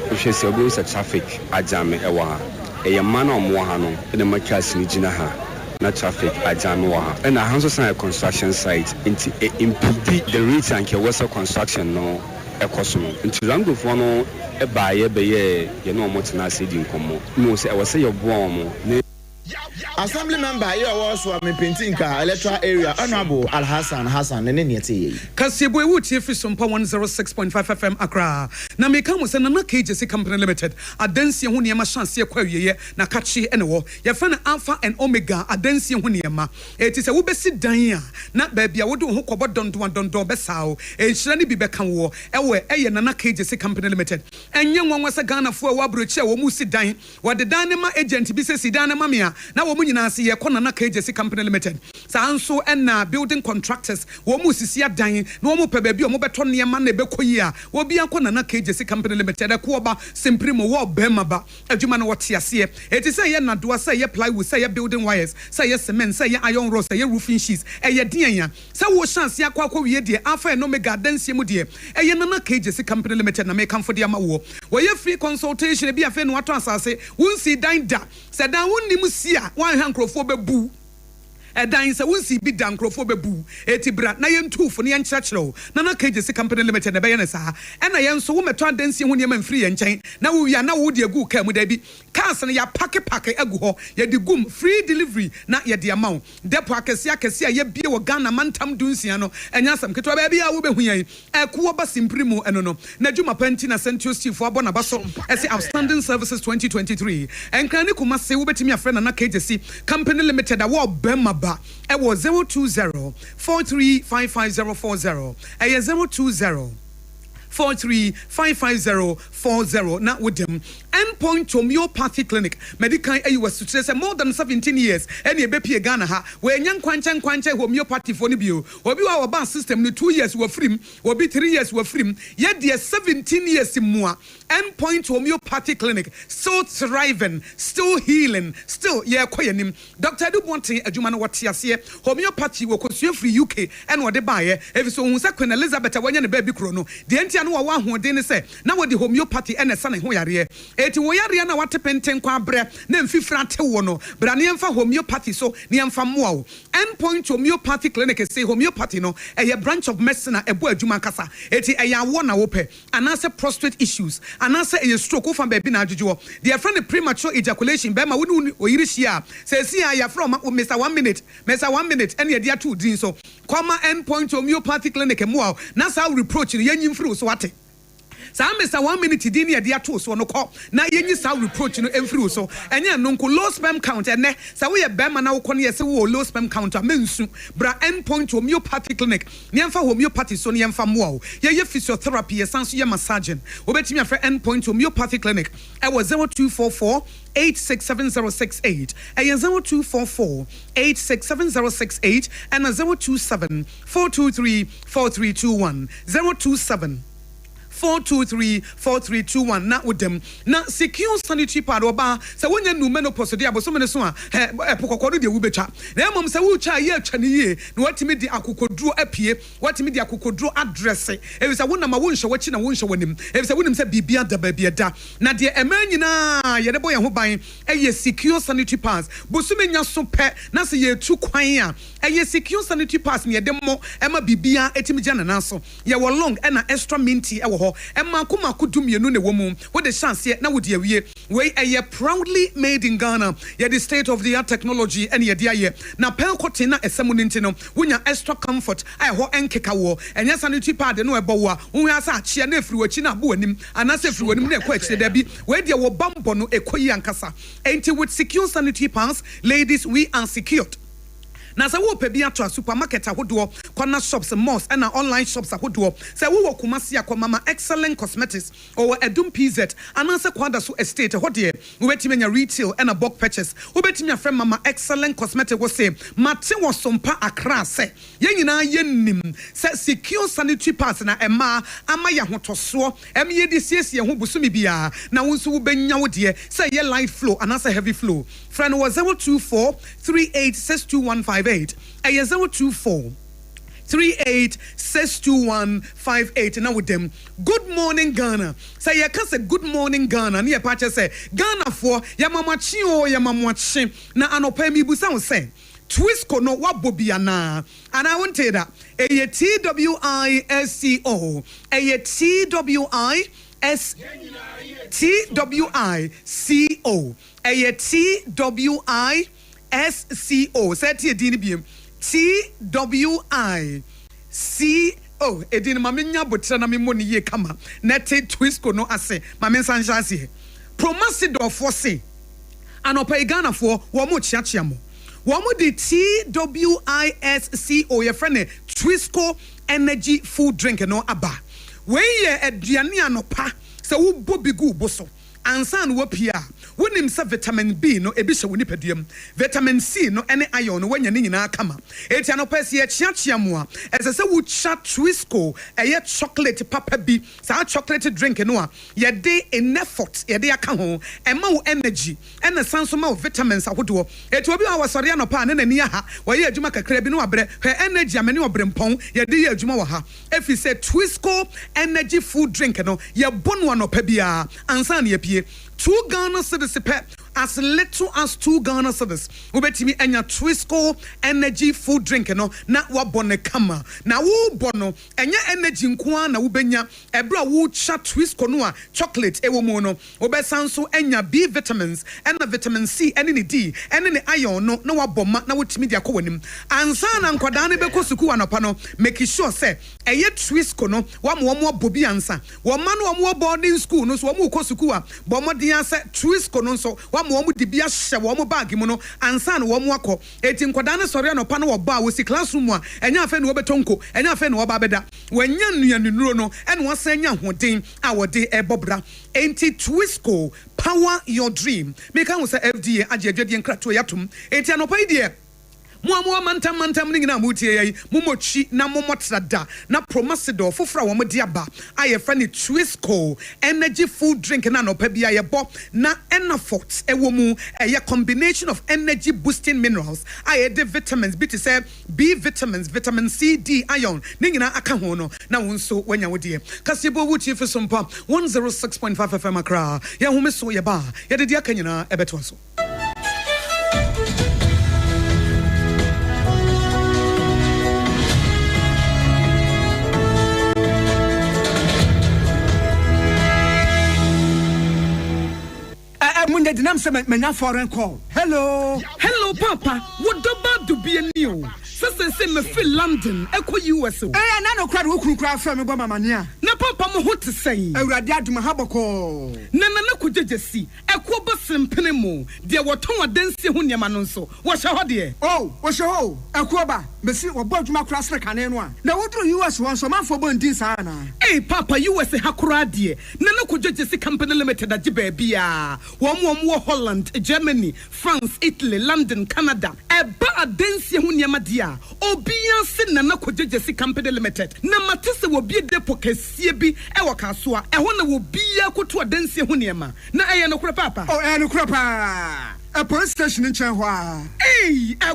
hwe se obi se traffic ajame e wa ha e man omo ha no e ma class ni gina ha na traffic ajanoa and a house a construction site into impede the rate and was a construction no ekosomo into langofo no e baaye be ye no motina sedi nkomo mo se e say your boom assembly member here also am Pintinka electoral area honorable Alhassan Hassan ne niete Kasebo ewu tie fi Sompa 106.5 FM Accra na me kan mo se na KJC company limited adansie ho niema chance kwa wieye na kachi ene wo ye fa na alpha and omega adansie ho niema eti se wo besi dan a na ba bia wo do ho kobo dondo besawo enhira ne bi be kan wo ewe eye na KJC company limited enye nwanwa se Ghana fo wo abrochi a wo mu si dan wo de dan ne ma agent bi se si dan ne ma me a na wo nyina se ye kona na KJC company limited sa anso na building contractors wo mu sisia dan na wo mu pe ba bi o mo beto ne ma na be koyi a wo bi akona na KJC company limited e ko ba simprimo wo bema ba adwuma na wo te ase eti se ye na doa se ye plywood se ye building wires se ye cement se ye iron rod se ye roofing sheets e ye den ya se wo chance akwa wie de alpha and omega dansie mu de e ye na KJC company limited na me kan fo de ama wo ye free consultation bi afa no wato asase won si dan da se dan won nim si a wan hankrofo bebu edan se wonsi bi dan krofo bebu etibra na yentufo ne yenkyerkyerɛw na KJC company limited na bɛyɛ ne saa ɛna yɛn so wo meto adansie ho ne ma mfiri yɛn nkyɛn na wo wia na wo de agu ka mu da bi cars ne ya pake agu hɔ yɛ de gum free delivery na yɛ de amount depo akɛse a yɛ bie wɔ Ghana mantam dunsia no ɛnya asɛm ketwa ba bia wo behu yɛn ɛko ba simprimo ɛno no na dwuma panti na Central Steel fo abɔ na ba so ɛse outstanding services 2023 ɛnkran ne kuma se wo betimi afrɛ na KJC company limited a wo bɛma it was 020-4355-040. 020-4355-040. Not with them. Endpoint homeopathy clinic. Medical was to say more than 17 years. Any baby Ghana ha. Where young kwanche homeopathy for Nibio. Or be our band system. The 2 years were free. Or be 3 years were free. Yet there 17 years in more. Endpoint homeopathy clinic. Still thriving. Still healing. Still kwayanim. Dr. Dubonte Ajumana Watiasie. Homeopathy will consume free UK. And what they buy. If so Queen Elizabeth when the baby chrono. The entiano wa who didn't say. Now what the homeopathy and a son who are eti wo yare na wate penten kwa bre na mfifra te wo no bra ne mfa homeopathy so ne mfa moa wo endpoint homeopathy clinic say homeopathy no a branch of medicine ebo adwuma kasa eti eya wo na wo pe anase prostate issues anase a stroke fa ba bi na adwujo the friend premature ejaculation be ma wo ni oyiri hia say see ya from Mr. 1 minute and ye dia 2 din so comma endpoint homeopathy clinic moa na sa reproach ye nyimfiri so ate sa Mr. 1 minute din ya dia to so no ko na yenyi sa reproach no emfiri so enye no nko low sperm count ene sa we ye bema na wo ko ne ye se wo low sperm count amensu bra endpoint homeopathy clinic ne emfa homeopathy so ne emfa moa wo ye physiotherapy ye sanso ye massaging obetimi afre endpoint homeopathy clinic e was 0244 867068 0244 867068 and 027 423 4321 027 423-4321 na with them na secure sanitary pad oba se wonya nu menopause de abosom ne so a epokokodo de wubecha na emom se wucha ye atwa ne ye na watimi di akokoduro apie watimi di akokoduro address e se wona ma wonhwe wachi na wonhwe wanim e se wonim se bibia da babia da na de emanyina ye de boye ho ban eye secure sanitary pads bosumenya so pe na se ye tu kwan a eye secure sanitary pads ne ye de mo ema bibia etimi gya na so ye wo long na extra minty e wo ho ema komako dumienu ne wo mu wo de chance na wo de awie we eye proudly made in Ghana ye the state of the art technology and ye de aye na pen kote na esemu nti no wonya extra comfort ai ho enkeka wo enya sanitary pad no ebo wo wo asa achie na efiri wachi na bo anim anase efiri wanim na ekọ achie da bi we de wo bambo no ekoyi ankasa enti with secure sanitary pads ladies we are secured. Na sa wo pe bia to supermarket ahodo corner shops malls and online shops ahodo say wo Kumasi akomama excellent cosmetics or Edum PZ ananse kwada so estate hodie wo betimi nya retail and a bulk purchase wo betimi afrem mama excellent cosmetics wo say mate wo Sompa Accra say ye nyina ye nim say secure sanitary pads na ema ama ya hotoso em ye di siesie ho busumi bia na wo nso wo benya wo de say ye light flow ananse heavy flow friend was 024386215 024386215 now with them. Good morning Ghana. Say ya can say good morning Ghana. Ni pacha say Ghana for ya mama chi o ya mama chi na anopa mi busa wo say Twisco no wa bobiana and I won't tell that a TWISCO a TWISCO set here DNBM TWICO edin mamenya botra na memoni ye kama nete Twisco no ase mamen sanjase promasidor for say anopa Ghana for wo mo chiachia mo wo mo di TWISCO ye friend Twisco energy food drink no aba we ye aduane anopa se wo bobigu boso ansan wo pia wonim se vitamin B no ebi hye woni paduam vitamin C no ene iron no wanya ne nyina kama eti anopese ye chiachia mo a esese wo cha Twisco eye chocolate papa bi sa chocolate drink no a ye de in effort ye de aka ho ema wo energy ene sanso ma wo vitamins ahodo eti obi wa wasori anopa ne nani ha wo ye adwuma kakra bi no abre he energy amene obrempon ye de ye adwuma wo ha efi se Twisco energy food drink no ye bonu anopa bia ansan ye pie 2 Ghana cedis as little as 2 Ghana cedis. Ubetimi enya Twisco energy food drink no na wabone kama. Na wo bono enya energy nkwa na ubenya ebra wo cha Twisco no a chocolate ewo mu no. Obesanso enya B vitamins and vitamin C and ni D and ni iron no na waboma na wotimi dia kowanim. Ansa na nkwadaa ne beko suku anapa no make sure say eye Twisco no wamo bobi ansa. Wo ma no wo boarding school no so wo ko suku a bomo dia say Twisco no so mo di bia hye wo mo bag mu no ansa na wo mo akọ eti nkoda ne sori anopa no wo ba wo si classroom a enya afa ne wo betonko enya afa ne wo ba beda wanya nuanunuro no ene wo san nya hoden a wo de ebobra enti Twisco power your dream me kan wo say FDA agedwede nkrato yatum eti anopa ide mo mantam ningi mutie yayi momochi na momotrada na promasidor fofra wo modi aba aye fra ne Twisco energy food drink na no pa bia ye bo na enafort ewo mu eye combination of energy boosting minerals aye de vitamins bi to say B vitamins vitamin C D iron ningi na aka ho no na wonso wanya wodie kasebo wuti fi Sompa 106.5 FM Accra ya hu me so ye ba ye de dia kanyina ebeto so Munde dinam se menya foreign call. Hello papa, what do be a new? Sese me feel London, eko US. Eh na no kwade wo kurukura fra me bo mamania. Na papa mo hote sei. Awurade aduma haboko. Na kujejesi, eko bo sempene mo. De woton adansi ho niam no nso. Wo hye ho de. Oh, wo hye ho. Eko ba, besi wo bo aduma kura sre kane no a. Na wodro US won so manfo bo ndin sa na. Eh papa US hakura de. Na kujejesi company limited agi ba bia. Wo mo Holland, Germany, France, Italy, London, Canada. Eba adansi ho niam de. Obia se na kujejesi company limited na matese wo bie depo kesi kɛseɛ bi ɛwɔ kasoa ɛhɔ na wo bia koto adansie ho nneɛma na ɛyɛ no kora papa ɛyɛ no kora paa a police station nkyɛn hɔ a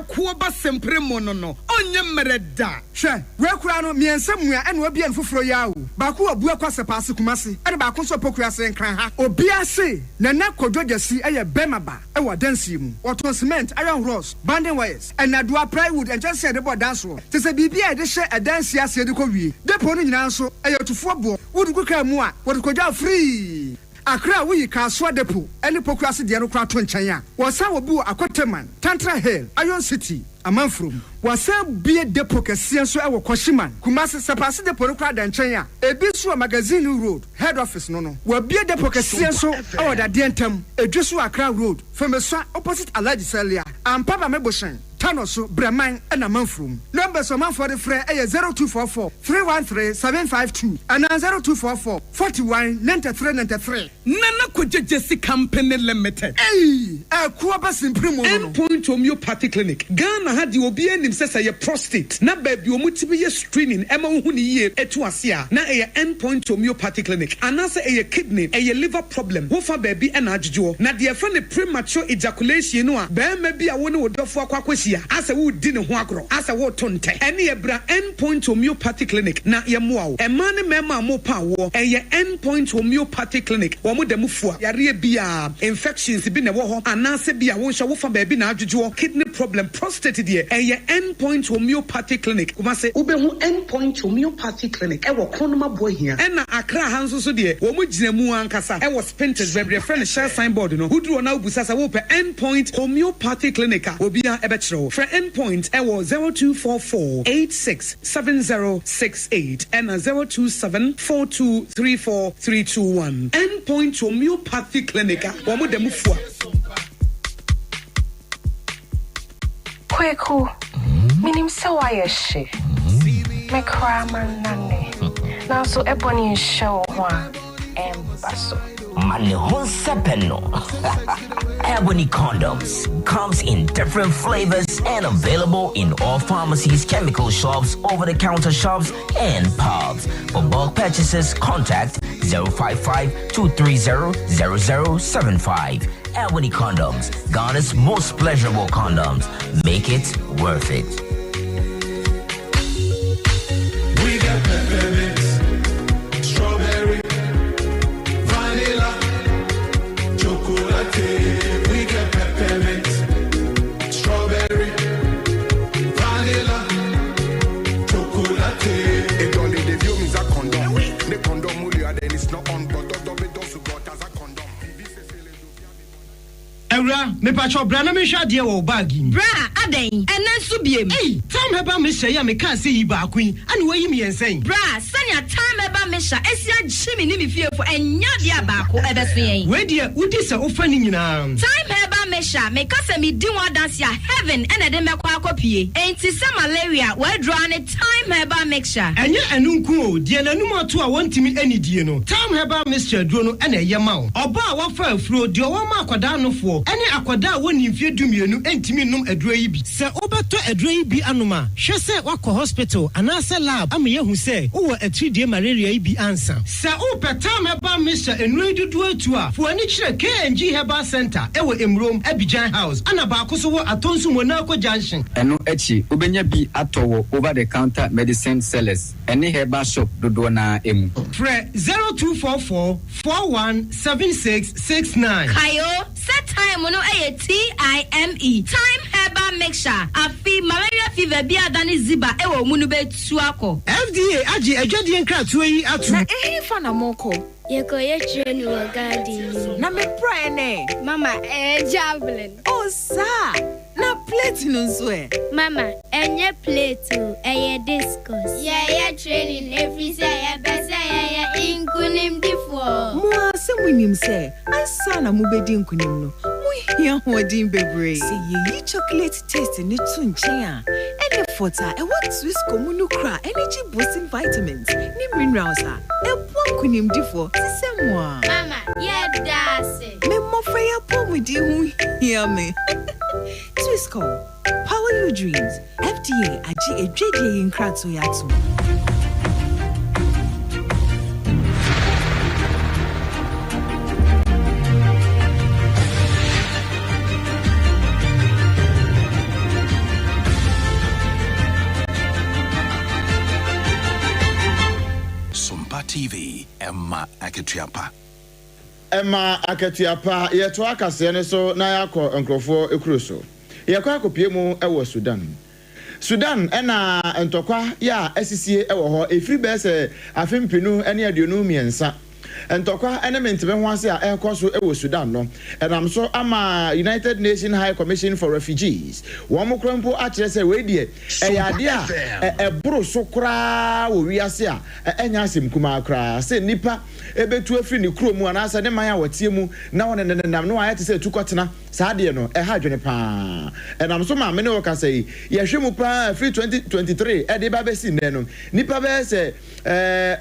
ɛkoɔ ba sempere mu no ɔnyɛ mmerɛ da hwɛ wɔakura no mmiɛnsa mua ɛna wabia no foforɔ yɛ awo baako wɔ bua kwasɛ paase kumase ɛne baako nso pokua se nkran ha obia se nana kodwo gyasi ɛyɛ bɛma ba ɛwɔ dansie mu wɔtɔn cement iron rods banding wires ɛnadoa plywood ɛnkyɛn sɛ de bɔ dansoɔ te sɛ biribi a yɛde hyɛ ɛdansie aseɛ de kɔ wie depo no nyinaa nso ɛyɛ tufoɔ boɔ wode kuka mu a wɔde kodwa free Akra wuyi Kaswa Depo, any Pokrasi Dianokra Tunchaya, was our boo Akoteman, Tantra Hill, Iron City, a month from, was a beer depo Kasianso our Koshiman, Kumasi Sapasi de Porokra Danchaya, a Biswa Magazine Road, head office no, were beer depo Kasianso, or the Dientum, a Joshua Accra Road, from a opposite Aladi Celia, and Papa Meboshan. Tanoso, Breman, and a month room. Numbers of man for the Frey 0244 313 752 and 0244 41 93 93. Nana Kojesi Company Limited. A Kuabas in Primo. Endpoint Homeopathy Clinic. Ghana had the OBN himself a prostate. Na baby, Omuti screening. Emma Huni Etuasia. Na a Endpoint Homeopathy Clinic. Anasa a kidney, a liver problem. Wofa baby and Ajjo. Na dear friend premature ejaculation. No, bear maybe I want to do for Quaquasia. As a wood dinner huagro, as a water tonte. Any ebra Endpoint Homeopathy Clinic. Na yamuao. A man mema mo power. A ye Endpoint Homeopathy Clinic. Wamu de mufua. Yari bia infections been a woho. Anase bia wonsha wofa baby na Ajjo. Kidney problem, prostate dear. A ye Endpoint Homeopathy Clinic. Kumase ubehu Endpoint Homeopathy Clinic. Ewa konoma boy here. Ena akra hanso so dear. Wamu jinemu ankasa. Ewa spinters baby. Friend share signboard no. Who na ubusasa wope Endpoint Homeopathy Clinic. Obia ebetro. For Endpoint, ewo 0244 867068 and 027 4234 321. Endpoint Homeopathy Clinic. Wamu demufua. Kweku, minim sawa yeshe. Me kraman nane. Now so ebony show one embasso. Manihon Sepeno. Ebony Condoms comes in different flavors and available in all pharmacies, chemical shops, over-the-counter shops, and pubs. For bulk purchases, contact 055-230-0075. Ebony Condoms, Ghana's most pleasurable condoms. Make it worth it. We got peppermint, strawberry, vanilla, chocolate. We got peppermint, strawberry, vanilla, chocolate. It only the view is a condom. The condom mulia then it's not on, but double dose got as a condom. Ewra, me pacho bra na me hwa de wo bag yi. Bra, adan, ena so biem. Time heba me hye ya me kan se yi ba akun, ane wayi me yensen. Bra, sanya time heba me hya, esia gyimi ni me fiefo, enya de abako ebeso yen. We de udi se ofa ni nyina. Time heba me hya, me kasa me di wa dance ya heaven ene de me kwa akopie. Enti se malaria, we draw ne time heba mixture. Enye enunku o, de nanum ato a wontimi anidie no. Time heba mixture duro no ene ye ma wo. Oba a wafa afuro de wo ma akwada nofo. Ene akwada woni mfie dumienu entimi num aduro yi bi. Se obato aduro yi bi anoma, hwe se wakọ hospital anase lab am ye hu se wo atridie malaria yi bi ansa. Se o petam heba mixture enu dudu atu a, fo ani kire KNG Herbal Center ewo Emrom Abidjan House. Ana ba ko so wo atonsu Monaco Junction. Eno echi obenya bi atowo over the counter medicine sellers. Ene herbal shop dodo na emu. Fre 0244 417669. Kayo set time no TIME time herbal mixture afi malaria fever bia dani ziba ewo mu no betu akọ. FDA agi adwade nkratoa yi atu. Na fa na moko yeko ye train wo garden na me pray ne mama javelin oh sa na plate no so mama enye plate o eye discus ye training every say ye bese ye inkunim difo mo asemunim se ansa na mo bedi inkunim no mo hia hodin bebre say ye chocolate taste ni tu nchen a ene fota e what Swiss comunu kra energy boosting vitamins ni minerals a e inkunim difo se mo mama ye dase me mo fa ya pomudi hu hia me Swisscom, power your dreams. FDA agi ejedi in kratso yatu. Emma Akye Emma Akye yeto akase ne so na yakọ nkrofo ekruso yakọ akopie mu ewo Sudan ena ntokwa ya asisie ewo ho efiri bese afempinu ene aduonu miensa ntokwa element be ho ase a ekoso ewo Sudan no enam so ama United Nations High Commission for Refugees wo mo krampo a kire se we die eyade a eboro so kra wo wiase a enya asem kuma kra se nipa ebetu afiri ne kromu anasa ne man a wotie mu na won ne nam no ayete se tukotena saade no ha adwene pa enam so ma me ne wo ka sei ye hwemu pa free 2023 e de ba be si ne no nipa be se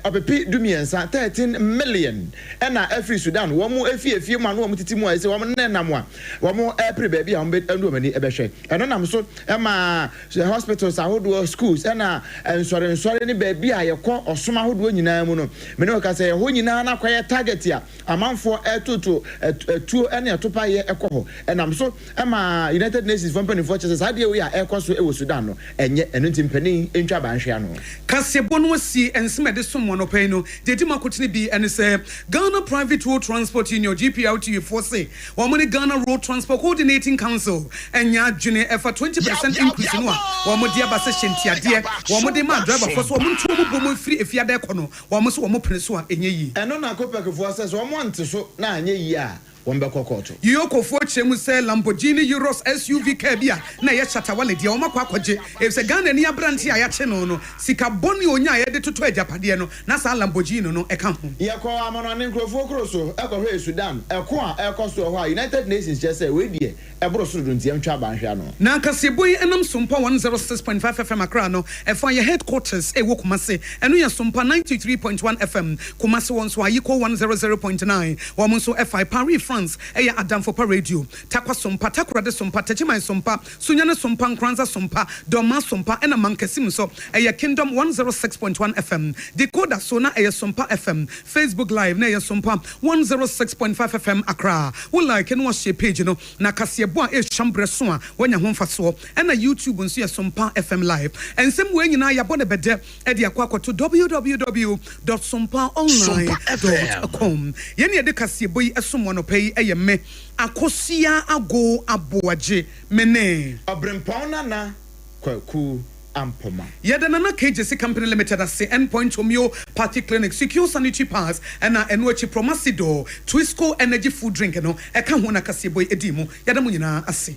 opepi dumiensa 13 million ena every Sudan wo mu efie ma no wo titi mu a se wo ne nam a wo mu pre baby a wo be ando mani e be hwe eno nam so e ma hospitals ahodo schools ena ensore ne baby a ye kọ osoma ahodo nyina mu no me ne wo ka sei ho nyina na kwaye target a amanfo etutu etuo ene etopa ye ekọ enam so ema United Nations company for churches ade we a ekoso ewo Sudan no enye eno ntimpani entwa banhwe ano kasebo no si ensemede somo no pay no dedi makotene bi ene se Ghana Private Road Transport Union GPRTU for say woman Ghana Road Transport Coordinating Council enya dwene efa 20% increase no a womo dia ba se hentiade womo de ma driver for so womo nto mo bomo free efiade kono womo so womo pene so a enye yi eno na kopek for say womo ante so na anye yi a Wombekokoto. Yoko for chemu say Lamborghini Euros SUV Kabia na ye chatawale dia omakwa kwaje e se Ghana ni abranti aya che no sika boni onya ye de toto ajapade no na sa Lamborghini no eka ho ye ko amono ne nkrofo kroso ekohwe Sudan eko a ekoso ho United Nations je say we die ebro so do ntiam twa banhwa no na kaseboy enam Sompa 106.5 FM Accra no e fa ye headquarters e wo Kumase eno ye Sompa 93.1 FM Kumase won so ayiko 100.9 wo mo so FI Paris France eya Adam for Radio Takwa Sompa Takura de Sompa Techima Sompa Sunyane Sompa Nkranza Sompa Doma Sompa ena mankesim so eya Kingdom 106.1 FM Decoder Sona eya Sompa FM Facebook Live na eya Sompa 106.5 FM Accra wo like no share page no na kasebo a e chambre so a wanya ho mfaso ena YouTube nso eya Sompa FM Live ensem we nyina ya bode bede e de akwa to www.sompaonline.com yene e de kasebo yi esomo no eyeme akosia ago aboaje mene obrempona na kwaku ampoma yeda nana KJC company limited as endpoint homeo party clinic secure sanitary pass and enuachi promasido Twisco energy food drink no eka ho na kaseboy edimu yeda mu nyina ase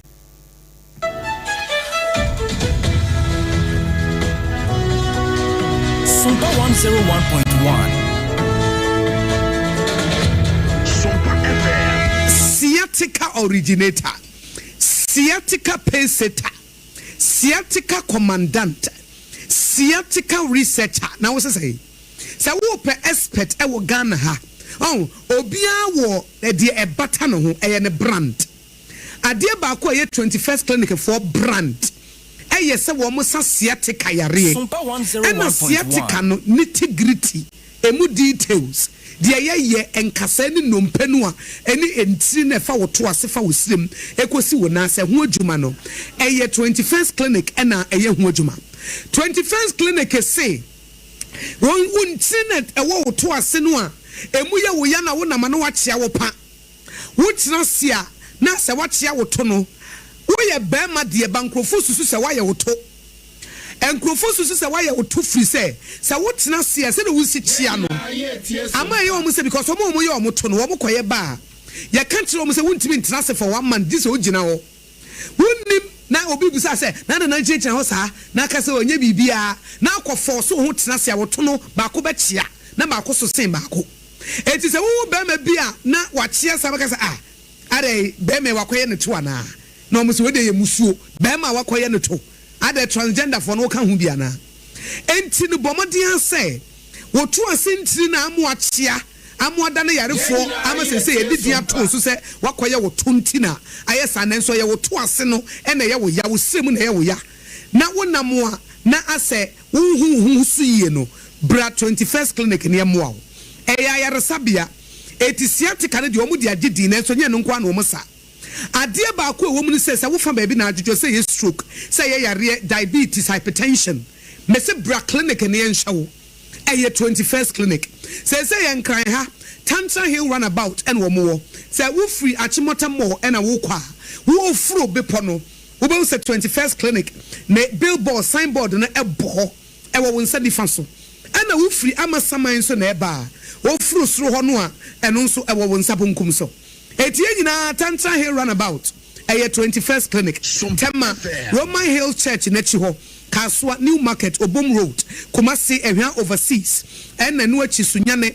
Sompa 101.1 Sciatica originator, sciatica paysetter, sciatica commandant, sciatica researcher. Now what's say? So we per expert e wo Ghana ha. Oh, obia wo de e bata no ho e ne brand. Ade ba ko ye 21st clinic for brand. Eye se wo mo sa sciatica yare. Sompa 101.1. Na sciatica no nitty-gritty, emu details. Dia ye enkasa ni nompenu a eni entiri na fa woto ase fa wosrem ekosi wona se ho adwuma no eye 21st clinic ena eye ho adwuma 21st clinic say won untinet ewo woto ase no a emu ye wo ya na wo na ma no wachia wo pa wo tira se a na se wachia woto no wo ye be ma de bankrofo susu se wa ye woto enkrofo susu se wa ye woto free se wotena se se de wo si chia no ama ye omo se because omo ye omo to no omo koye ba ya kan kire omo se wontimi ntena se for 1 month this o gina ho wonnim na obi busa se na nchechire ho sa na aka se onye bibia na akofo so ho tena se woto no ba ko ba chia na ba ko so sen ba ko enti se wo ba ma bia na wa chia sa ba ka se are be me wa koye ne to ana na omo se we de ye musuo be ma wa koye ne to ade transgender for no kan hu bia na enti no bomodian se wotu asentiri na amuachia amuada na yarefo amasese yedidia to so se wakoye wotu ntina ayesa na nso ye wotu ase no ena ye wo ya wo sremu na ye wo ya na wonamo a na ase hu suye no bra 21st clinic ne moa eya yaresabia etisiatika ne de omudi agidi na nso nye no nkwa na omusa ade ba ko ewo mu ni se wo fa ba bi na adwodwo se ye stroke se ye yare diabetes hypertension me se bra clinic ne nhwa wo eye 21st clinic say nkran ha Tantra Hill Runabout and Womo. Say wo free Achimota Mall and a wokwa. Wo fro bepono. Wo be say 21st clinic. Ne billboard signboard na ebo. E wo nsa difa so. Ana wo free amasaman so na eba. Wo fro sro ho no a eno nso e wo nsa bonkum so. Etie nyina Tantra Hill Runabout. Eye 21st clinic. Tema Roman Hill Church nechi ho. Kaswa New Market Obom Road Kumasi ehwan overseas and na no achi sunyane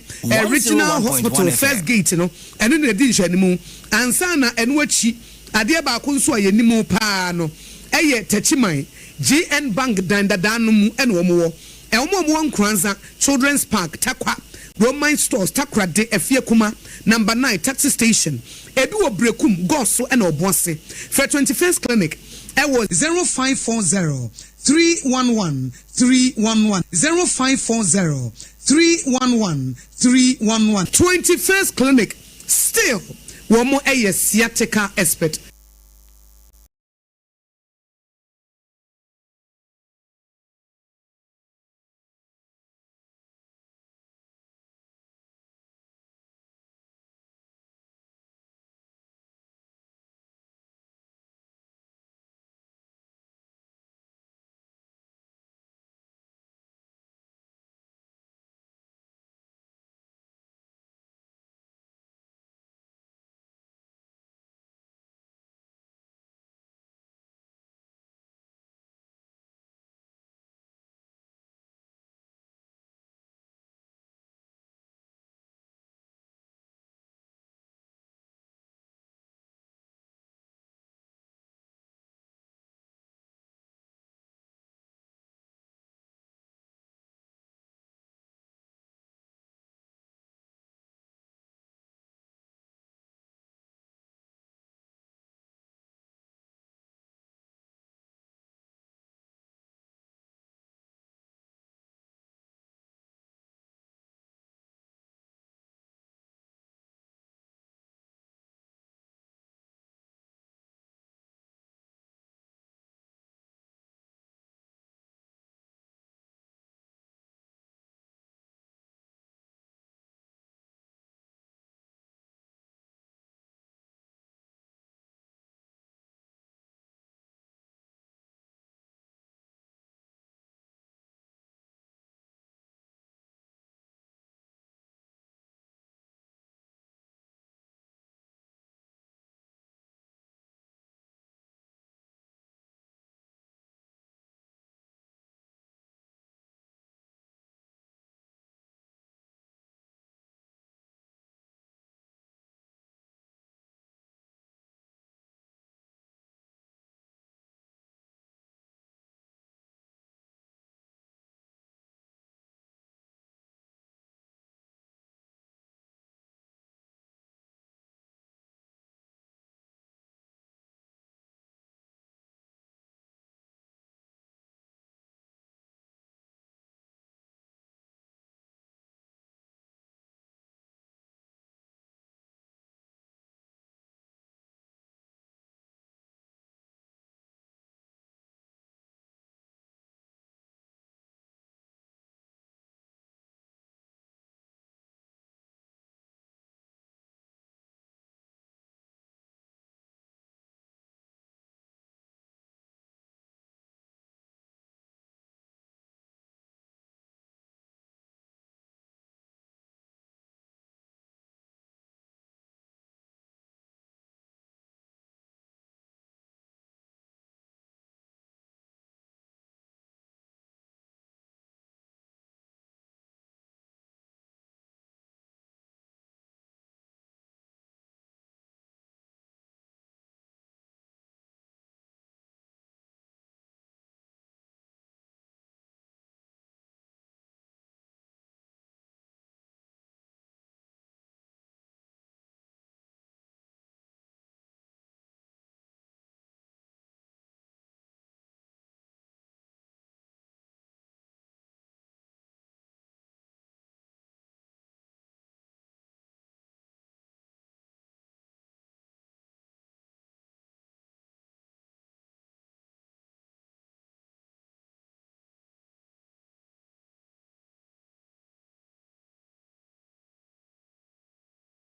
regional hospital first gate no eno na di nhwanimu ansa na eno achi ade ba ko nso ayenimu pa no eye tachiman GN Bank dandadan no mu eno wo wo nkranza Children's Park Tarkwa Roman Stores Tarkwa de efie kuma number 9 taxi station ebi wo brekum goso eno oboase for 21st clinic it was 0540 311 311 0540 311 311 21st clinic still one more a sciatica expert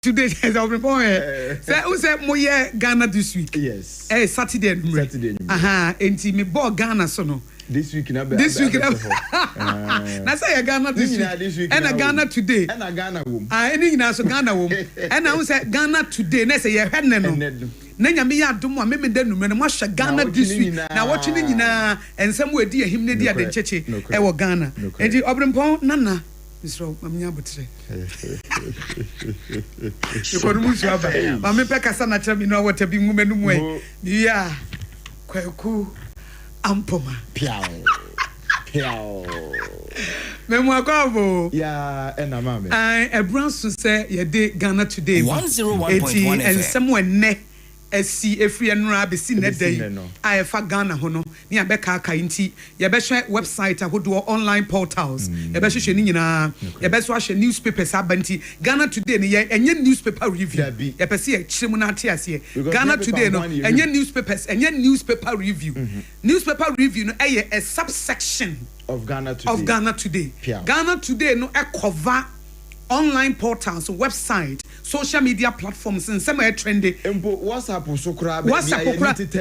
today is our report. Say who say mo ye Ghana this week? Yes. Saturday. Aha, enti me bo Ghana so no. This week na na say Ghana this week and Ghana today and Ghana wom any nyina so Ghana wom and I say Ghana today na say ye hwe ne no na nyame ya dom a me da nume no mo hwe Ghana this week na watch ni nyina ensem we di ahim ne di ade ncheche e wo Ghana enti obrempon nana Mr. Mamnya Butre. You can move to Abba. Mamma Pekasa Natam, know what to be woman way. Yeah, Kwaku Ampoma. Piao. Memoir Gabo. Yeah, and a mamma. A Bronson say, ye did Ghana today. 101.1 and somewhere ne. See a free and rabbi seen that day. I have Ghana hono near Becca Kainti. Your best website who do online portals. Your best your best watch newspapers abanti. Ghana today and your newspaper review. Your perceive Chimunatias here. Ghana today no and your newspapers and your newspaper review. Newspaper review no a subsection of Ghana today. Ghana today no a cover online portals, website, social media platforms, and some are trendy. WhatsApp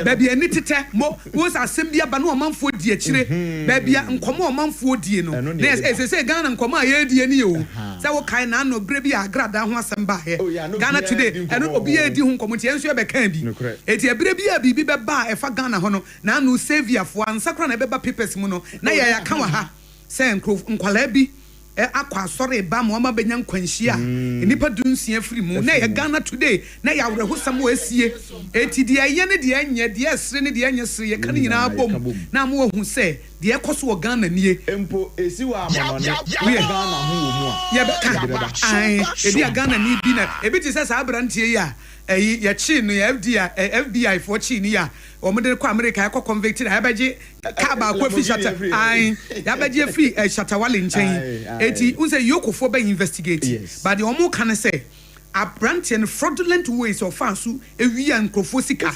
baby, I need to tell more. Was assembly banu man for dear chile, baby, and come on man for dear no. Yes, as I say, Ghana and come here, dear Neo. So kind of no gravy, I grab down one some by Ghana today, and not be a dear community, and so can be. It's a baby, a baby, bar, if a Ghana hono, now no savior for one sacran, a beba papers mono, na ya kama, say and Kwalebi. Akwa sorry ba mo ma benyan kwanhia nipa dunsia free mu na ye Ghana today na ya wreho sam wasie eti de ye ne de anya de esre ne de anya sre ye kan nyina bom na mo hu se de ekoso wo Ghana nie empo esi wa amonone we Ghana ho wo mu a ye be ai e de Ghana ni bi na e bi ti se sa abrantie ya ye chi no FBI for chi ni ya o mo de ko America ko convicted ha baje ka ba ko fi shata ai ya baje free shata wale nchen eti unse yokofo be investigate but the omo kan say abrantie and fraudulent ways of fansu ewi an krofo sika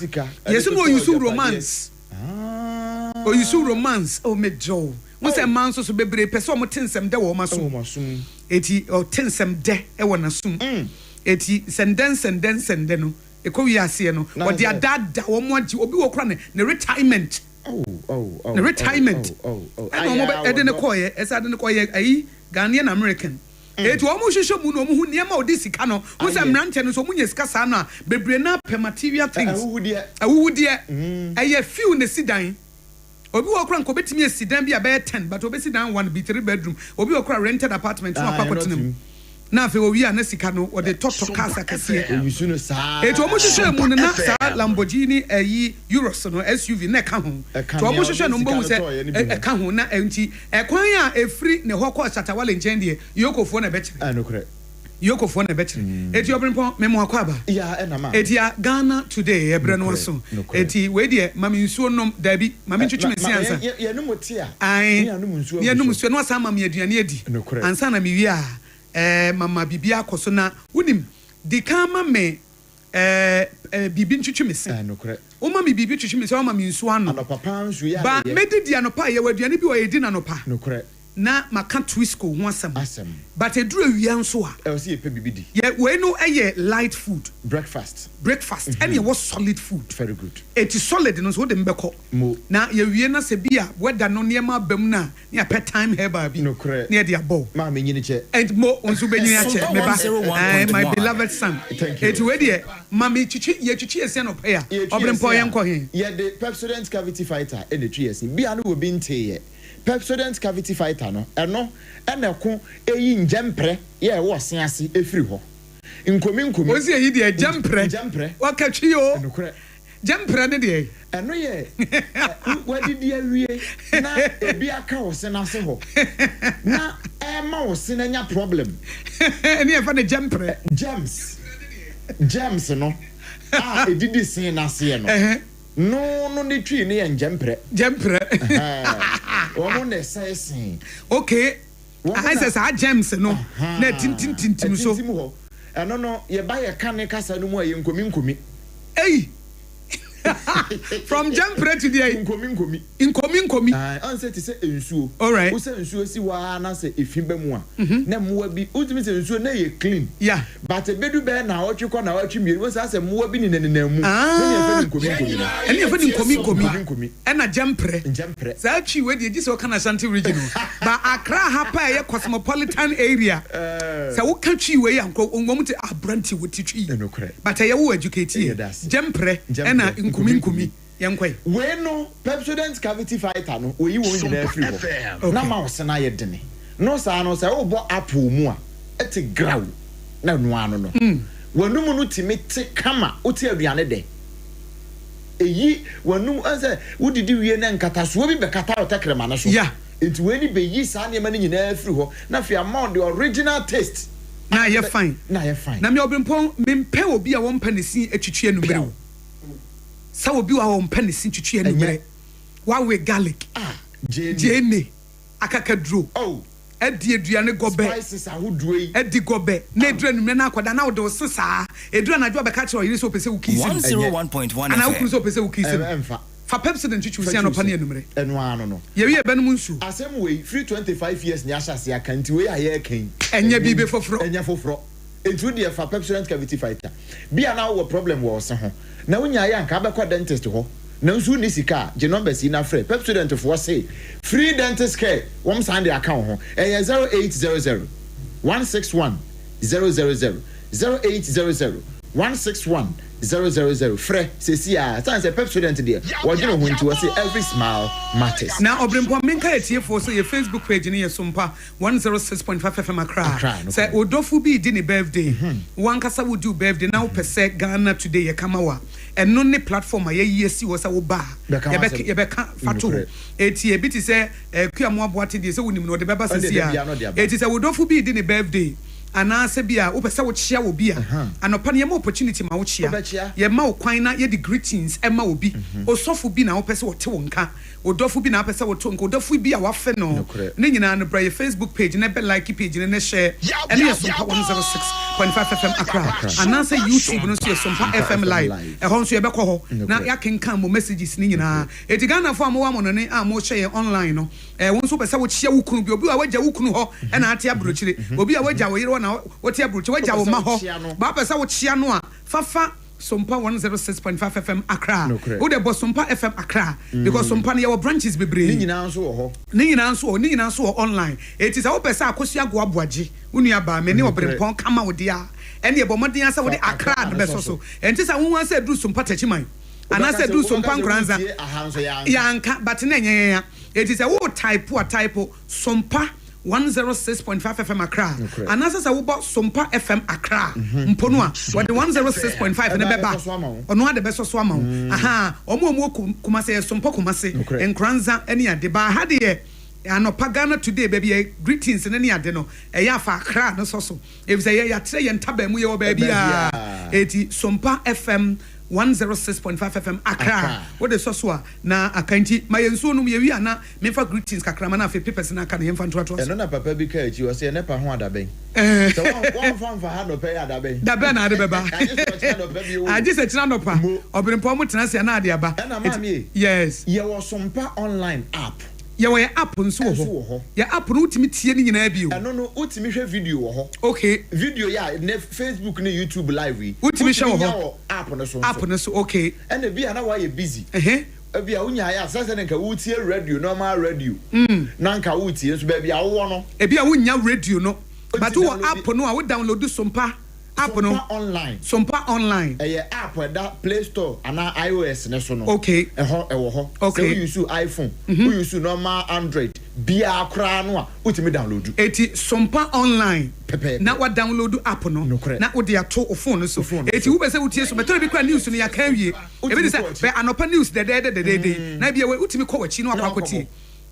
yes no use romance o use romance o me jo unse man so bebre pese o mo tensem de wo maso eti o tensem de e wona sum eti senden no eko wi ase no o de adada wo mo agi obi wo kra ne retirement the retirement and no be de ne koye esa de ne koye ayi Ghanaian American eti wo mo hwehwe mu no mo hu niam odi sika no wo se mrante no so mo nya sika sa na bebre na per material things awude aye few ne sidan obi wo kra nko betimi asidan bi abe 10 but obi sidan 1 be 3 bedroom obi wo kra rented apartment no akwakotenam na fe owi ana sika no o de toto casa kase yusu no sa eti o mo hwehwe mu na sa Lamborghini Euros no SUV na ka ho to o mo hwehwe no mbo se ka ho na enti kwan a efri ne hokọ Shatawale nchen de yokofo na bekire anokre yokofo na bekire eti obrimpo memo akwa ba ya na ma eti Ghana today ebre no so eti we de mami nsuo nom dabi mami ntwetwe mesiansa ye no mote a ai ye no nsuo no asa mami aduane adi ansa na mi wi a mama bibia koso na wunim de kama me bibi ntwetwe mesi o mama bibi twetwe mesi o mama nsuo ano papa nsuo ya ba medidi anopa ye waduane bi o yedi na anopa na maka twisco ho asem but eduru awia nso a e se ye pe bibi di ye we no eye light food breakfast and ye was solid food very good it is solid no so de mbeko na ye wie na se bia weda no niema bam na ya pet time herba bi na ye de abo ma me nyini che and mo onso be nyini che me ba my beloved son it we de mama chichi ye chichi ese no pa ya obrempo ye nko he ye de Pepsodent cavity fighter e de twi ese bia no wo bi nte ye Pepsodent cavity fighter no eno eneko eyi njempre ye wo sen ase efiri ho nkomi ozi eyi de jempre wakatwi yo jempre ne de eno ye wadidi awie na ebi aka wo sen ase ho na ma wo sen anya problem eni e fa ne jempre James no edidi sen ase no ne twi ne njempre wo ne say okay I says James no na tintin so no ye ba ye kan kasa no mu aye nkomi ei From Jempre to the Nkomi. I said to say ensuo. All right. Who say ensuo si wa na say efimbe mu a. Na muwa bi ultimate say ensuo na ye clean. Yeah. But bedu be na otwe kwa na otwe mienu wo say muwa bi ni nenenam mu. Na ye fe Nkomi. Na Jempre. Sa chi we dey just Okan Ashanti region. But Accra hapa ye cosmopolitan area. Sa wo ka chi we anko onwom te abranti wo ti twi. But ye wo educate Jempre na Nkomi. Yankwe. We no Pepsodent cavity fighter no oyi wo nyina free ho. Na ma wo se na ye dene. No sa no say wo bo apple mu a eti graw na no ano no. Wanum no timete kama oti aduane de. Eyi wanum anse wo didi wie na nkataso bi be kata otekrema na so. Yeah. Enti we ni be yi sa ne ma ni nyina free ho. Na fi amount the original taste. Na ye fine. Na me obimpon mempe obi a won panisi atwitwe numere. Sa obi wa won panisi twitwe numere. Wa we garlic. Jene. Akakadro. Oh. Edi aduane gobe. Spices ahodo yi. Edi gobe. Na edura numere na akwada na wo de sesa. Edura na adwo be ka kire oyiri so pese ukisi. 101.1 FM. Ana ukuru so pese ukisi. Emfa. Fa Pepsodent twitwe si anopa ne numere. Eno ano no. Ye wi ebenum nsu. Asem we free 25 years ni ashase akanti we aye kan. Enya bibe foforo. Enya foforo. Entu de fa Pepsodent cavity fighter. Bia na wo problem wo se ho. Na wonya ya nka abekwa dentist ho. Na nsu ni sika je number si na free Pepsodent for say free dentist care. Wom sand account ho. 0800 161 000 0800 161 000 Fre Cecia Sans a Pepsodent there. What you know when to say every smile matters. Now Obrimpo Menka etie for say your Facebook page ni Sompa 106.5 FM Accra. Say odofu bi di ni birthday. One kasa would do birthday now per se Ghana today ye kamawa. And no ne platform ye yesi was a ba. Ye beka fatu. Etie bi ti say kuamu aboate di say wonim no de beba Cecia. Etie say odofu bi di ni birthday. Ana se bia wo pese wo chia wo bia anopa ne mo opportunity ma wo chia ye ma wo kwan na ye the greetings e ma wo bi osofo bi na wo pese wo te wo nka odofo bi na pese wo to nka odofo bi a wa fe no ne nyina no bra ye Facebook page na be like page ne share and ye Sompa 106.5 FM Accra ana se YouTube no so ye Sompa FM live e ho so ye be ko ho na ya kenkan mo messages ne nyina eti Ghana fo mo wa mo no ne a mo share online no won so pese wo chia wo kunu bi obi a waja wo kunu ho e na ate abrochire obi a waja wo yire na what ya bruche waja wo ma ho ba pesa wo chia no a fafa Sompa 106.5 FM Accra wo de bo Sompa FM Accra because Sompa ne your branches bebre ni nyina nso wo ho ni nyina nso online it is a wo pesa akosia go aboaje unu aba me ne obrempon kama wo dia ene e bo modin asa wo de Accra de beso so enti sa wo asa du Sompa tachiman ana sa du Sompa ngranza yanka but na nyenya it is a wo type Sompa 106.5 FM Accra. And as I about Sompa FM Accra. Mponua. What the 106.5 ne beba. Ono the best swama. Aha. Omo kumase Sompa kumase. And Kranza any ade ba hade anopa Ghana today baby greetings in any ade no. Eya fa Accra no so. If say ya tire ntaba mu ye wo baby a. Eti Sompa FM 106.5 FM Accra. What the soswa na akanti mayenso no ye wi ana me fa greetings kakra ma na fe papers na aka na yemfa ntoato. Eno na papa bi ka echi o se nepa ho adaben. So one fan for ha no pay adaben. Da ben ade beba. I just say china no pa. Obirempo mo tena se na ade aba. Yes. Ye was Sompa online app. Ya we app nso ho. Ya app no utimi tie ni nyina bi o. Eno no utimi hwe video ho. Okay. Video ya ne Facebook ne YouTube live wi. Utimi hwe ho. App no so. App no so okay. Ene bi ana wa ye busy. Ebia unya ya sase nka wutie radio normal radio. Na nka wutie nso ba bia wo no. Ebia unya radio no. But wo app no a wo download Sompa app no Sompa online app that Play Store and iOS ne so no okay ewo ho okay we use iPhone we use normal Android bia akra no a utimi download eti Sompa online na wa download app no na wo de ato o phone so eti wo be say utie so better bi kwa news no ya kan wie e be say be anopa news de na bia we utimi ko wachi no akwakotie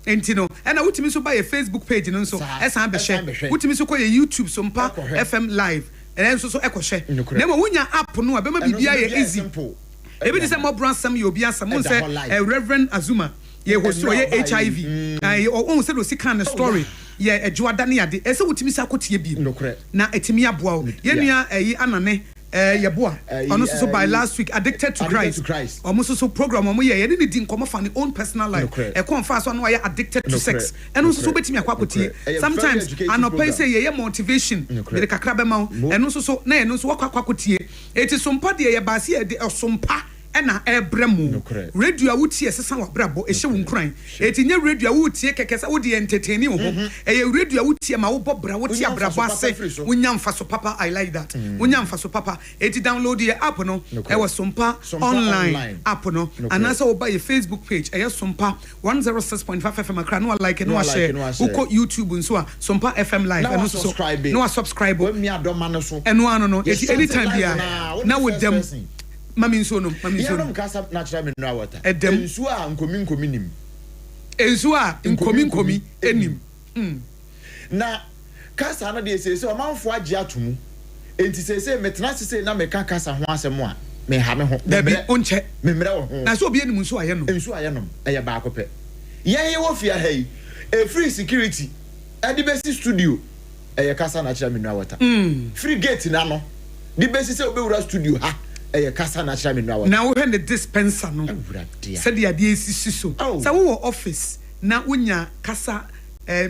enti no and utimi so buy a Facebook page no so esa be share utimi so ko YouTube Sompa FM live and then so ekoshe na mo wunya app no abema bibia ye easy e be say mo bransam ye obi asam mo say Reverend Azuma ye hosto ye HIV ai o say do sika na story ye adwoada na yade e say utimi sa kotie bi na etimi aboa o ye nua anane yeboa ono so by last week addicted to Christ omo so program omo ye ne di nkomo fa ne own personal life e kon fa so no ya addicted to sex eno so betimi akwakotie sometimes anopai say ye motivation de kakra be ma eno so na eno so wakwakotie eti sompa de ye ba se ye de sompa ena ebremu radio a wutie sesa wa brabo ehye wo nkran etinye radio a wutie kekesa wo de entertain wo ho radio a wutie ma wo bobra wo tie brabo ase wonya mfa so papa I like that wonya mfa so papa eti download your app no e was Sompa online app no anasa wo ba your Facebook page e Sompa 106.5 FM akra no like no share wo ko YouTube nso a Sompa FM live eno so no subscribe wo mi adoma no so eno ano no eti anytime bia na with them mami nso no yero mkasa natural mineral water ensu a nkomi nim ensu a nkomi enim na kasa na de sese o manfo age atomu enti sese metena sese na meka kasa ho asem a me ha me ho dabi onche me mre wo ho na so obi enim nso aye no ensu aye no eye ba akopɛ ye wo fia hai e free security adi besi studio eye kasa natural mineral water free gate na no di besi se obewura studio ha kasa natural mineral water. Now when the dispenser no. Said the idea is so. So we were office na unya kasa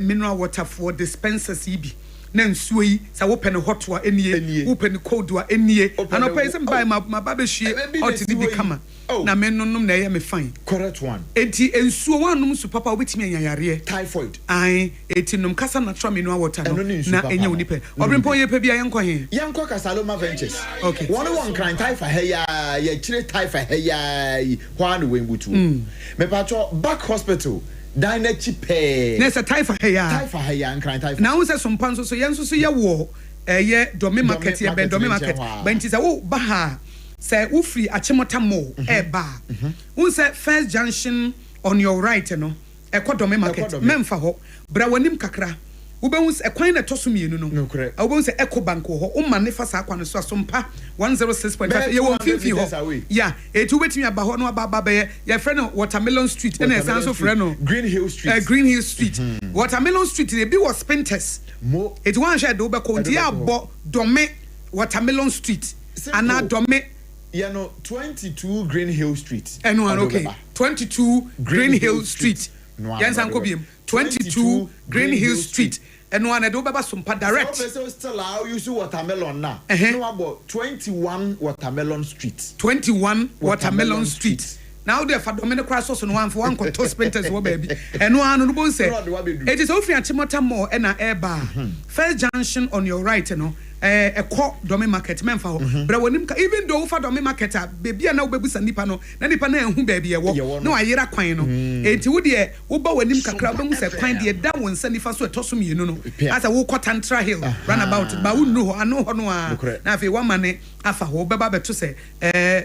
mineral water for dispensers ibi. Na nsuo sa wo pen hot wa enie, wo pen cold wa enie. And o person buy my baba hwie out ni bi kama. Na me nonum na ye me fine. Correct one. Enti ensuo wanum su papa obetimi anyayare. Typhoid. Ai eti num kasa natural mineral water no. Na enya woni pe. Obrempo ye pe bia yenko he. Yenko Kasaloma Ventures. Okay. One crime typhoid heya, ye chire typhoid heya, hwan we mbutu. Me pacho back hospital. Dine chipe. Nessa typhoid heya. Typhoid heya and crime typhoid. Now say some panso so yenso so ye wo ye domi market ye ben domi market. Ben ti say wo baha. Say ufri achimota mo eba un say first junction on your right no ekodome market memfa ho bra wanim kakra ubehun ekwan na toso mienu no ubehun say eco bank ho o ma ne fa sa akwa no so Sompa 106.5 ye won fifi ho yeah etu betimi aba ho no aba be ye friend no Watermelon Street and esanso friend no Green Hill Street Watermelon Street they be was Spinters mo etu wan share do be ko ndi abo dome Watermelon Street ana dome you know 22 Green Hill Street. Okay. 22 Green Hill Street. Yes, Uncle Bim. 22 Green Hill Street. And one do baba Sompa direct. So still allow you to watermelon now. No about 21 Watermelon Street. 21 Watermelon Street. Now there for domino cross on one for one to Spinters wo baby. And one no say. It is often Achimota more and a air bar. First junction on your right, you know. A co domi market memfa ho bra wonim ka even though fa domi market baby na obebusa nipa no na nipa na ehu baby e wo na ayira kwan no enti wo de wo ba wonim kakra obehu se kwan de da won sa nifa so etoso mienu no asa wo Tantra Hill runabout ba wo nu ho ano ho no a na afi wa mane afa ho beba beto se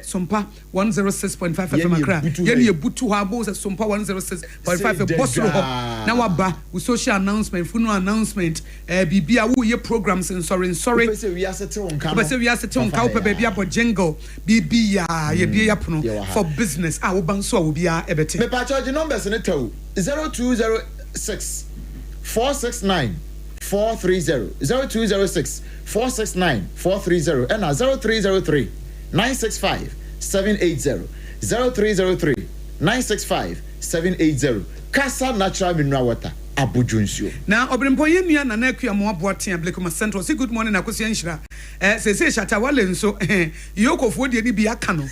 Sompa 106.5 FM akra ye ne ebutu ho abo se Sompa 106.5 bosro ho na wa ba wo social announcement funo announcement bibia wo ye programs in sorry we are setting on count baby up jingle BB ya ye be yapono for business wo ban so wo bia ebete me pa charge numbers ne tell 0206 469 430 0206 469 430 and 0303 965 780 0303 965 780 Kasa Natural Mineral Water Abujuncio. Now, Obrempo Yemia and Acheampong Boatin, Blacoma Central. Say good morning, Akusianshra. Say Shatawalen, so Yoko for the Biakano.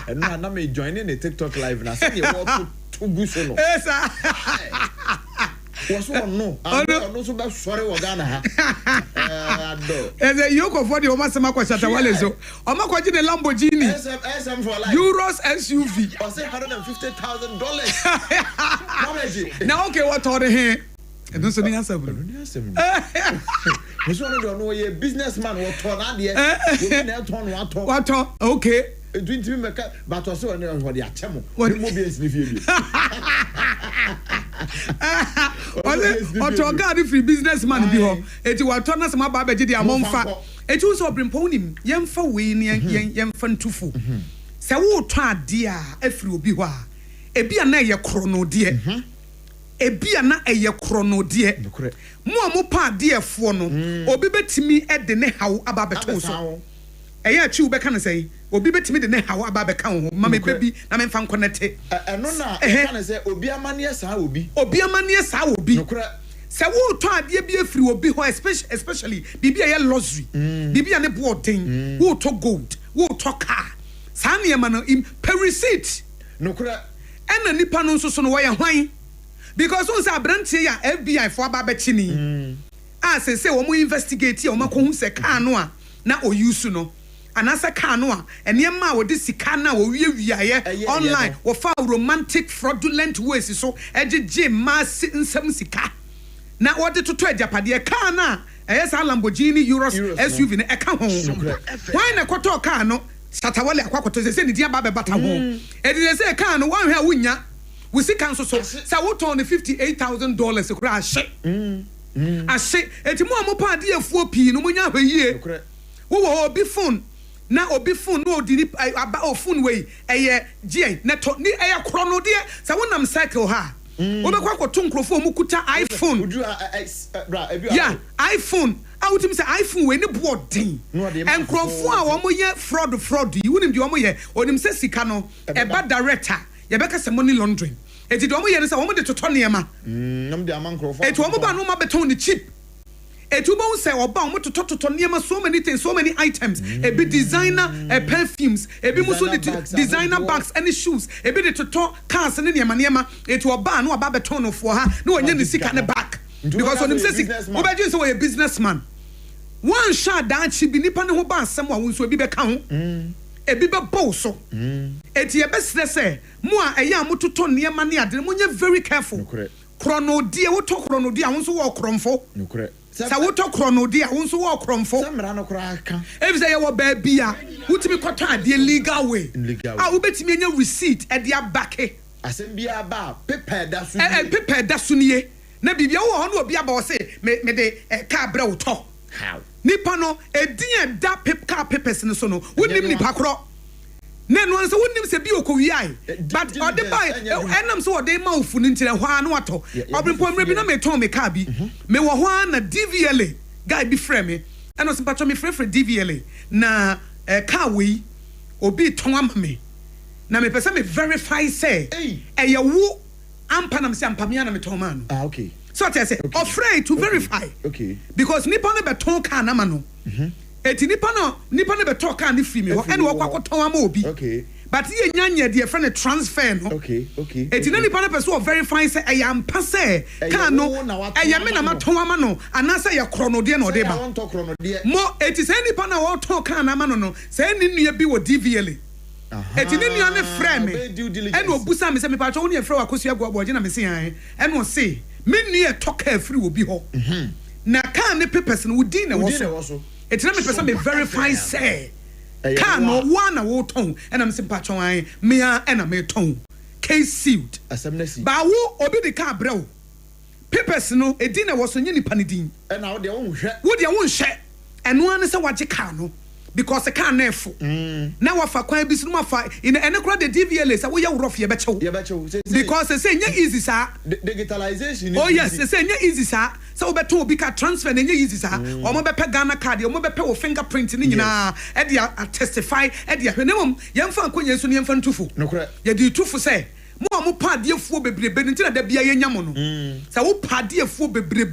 And now me joining the TikTok live now. Say you walk to Gusono. Was one no? I'm not so bad. Sorry, we're gonna and Yoko for the Omasama Shatawale, so Omakwaji the Lamborghini SM for life. Euros SUV. I say $150,000. Now, okay, what order here? And don't say answer. This one don't know a businessman what turn out there. What okay. Doing to me, but also on the Achemo. What mobiles if you Oto God free businessman bi ho eti wa tona sama ba beje dia monfa eti so bremponim yemfa we ne yemfa ntufu se wo to ade a afiri obi ho a ebi na ye kro no de ebia na eye krono de mo amopa de efo no obi betimi e de ne hawo aba beto so eye achi wo beka no say obi betimi de ne hawo aba beka ho mama bebi na me fan connect eno na e kan say obi amane sa obi se wo to ade bi afiri obi ho especially bibi aye luxury bibi ane boarding wo to gold wo to car sa ne ma no per receipt nokura ena nipa no nso so no wo ye hwan because on say abrantie ya FBI for aba bechini say wo mo investigate ya wo makohu se car no a na o use no anasa car no a enema wo de sika na wo wiawiaye online wo fa romantic fraudulent ways so ejeje mass nsam sika na wo de toto ajapade car na sa Lamborghini Urus SUV na eka ho why na koto car no satawale akwakoto se ne dia ba be bata ho e de se car no wan hwa wunya we see council so what on $58,000 kura ahye ahye etimo amopa de afuo pi no munya hweye wo obi phone na obi phone no odi aba o phone we eye gie na to ni eye krono de sa wonam cycle ha obekwa akoto nkrofo mu kuta iPhone yeah iPhone awutim say iPhone we ni boarding enkrofo a wo moye fraud yi wonim de wo moye onim say sika no eba director yebeka se money laundering eti do mo ye nsa wo mo de toto niema nam de amankrofo eti wo mo ba no ma beton ni cheap eti wo bo se oba mo toto niema so many things so many items e be designer perfumes e be muso designer bags and shoes e be de toto cars ne niema eti oba no aba beton no for ha na wonye ni sika ne back because onim say wo be jin say we a businessman one shot that chi bi nipa ne ho ba asem wa wonso bi be ka ho ebi be bow so eti e be say mo a eya mototo niema ne ade mo nye very careful chrono die wo to chrono die wonso wo kromfo sa wo to chrono die wonso wo kromfo samra no kra ka ebi say ye wo ba bia wutimi kwata ade legal way a wo betimi anya receipt e dia backe asem bia ba paper da so paper da so nie na bibia wo ho no obi aba wo say me de ka bra wo to how nipa no edin da car papers no so no wonim nipa kro na no anse wonim se bi okowi ai but ode buy enam so ode ma ofu no ntire hwa no ato obrimpo mre bi na me ton me car bi me wo hwa na DVLA guy bi frame me eno se pacho me frefre DVLA na car we obi ton ama me na me pese me verify say eye wo ampa na me se ampa me na me ton ma no okay so I say afraid to verify because nipa no beton car na ma no eti nipa no beton car ni free me and wo kwakoton ama obi but ye nyanya de friend transfer no eti na nipa no person verify say I am pass car no eye me na maton ama no anasa ye krono de na ode ba mo eti say nipa na wo ton car na ma no say ni nua bi wo DVLA eti ni nua ne frame me and obusa me say me pa cho woni e frɛ wakosu agbo na me say an and wo say me nua talk free will be ho na can ne papers no wudi na wo so it na me person me verify say can no one na wo ton and am simpa chon an me and am ton case sealed asemnesi ba wo obi de ka brɛ wo papers no edi na wo so nyini panidin and na wo de wo nhwe eno an se waje ka no because the car nefo now wafa kwan bi so no mafa in enekra the DVLA say wo ye rough ye bechew because say nya easy sa digitalization oh yes say nya easy sa so wo beto obi ka transfer nya easy sa o mo bepe Ghana card o mo bepe wo fingerprint ni nyina e dia testify e dia hwenem yemfa akonye so ne yemfa ntufo ye di tufo say mo padefuo bebrebe ntina da bia ye nyamo no say wo padefuo bebrebe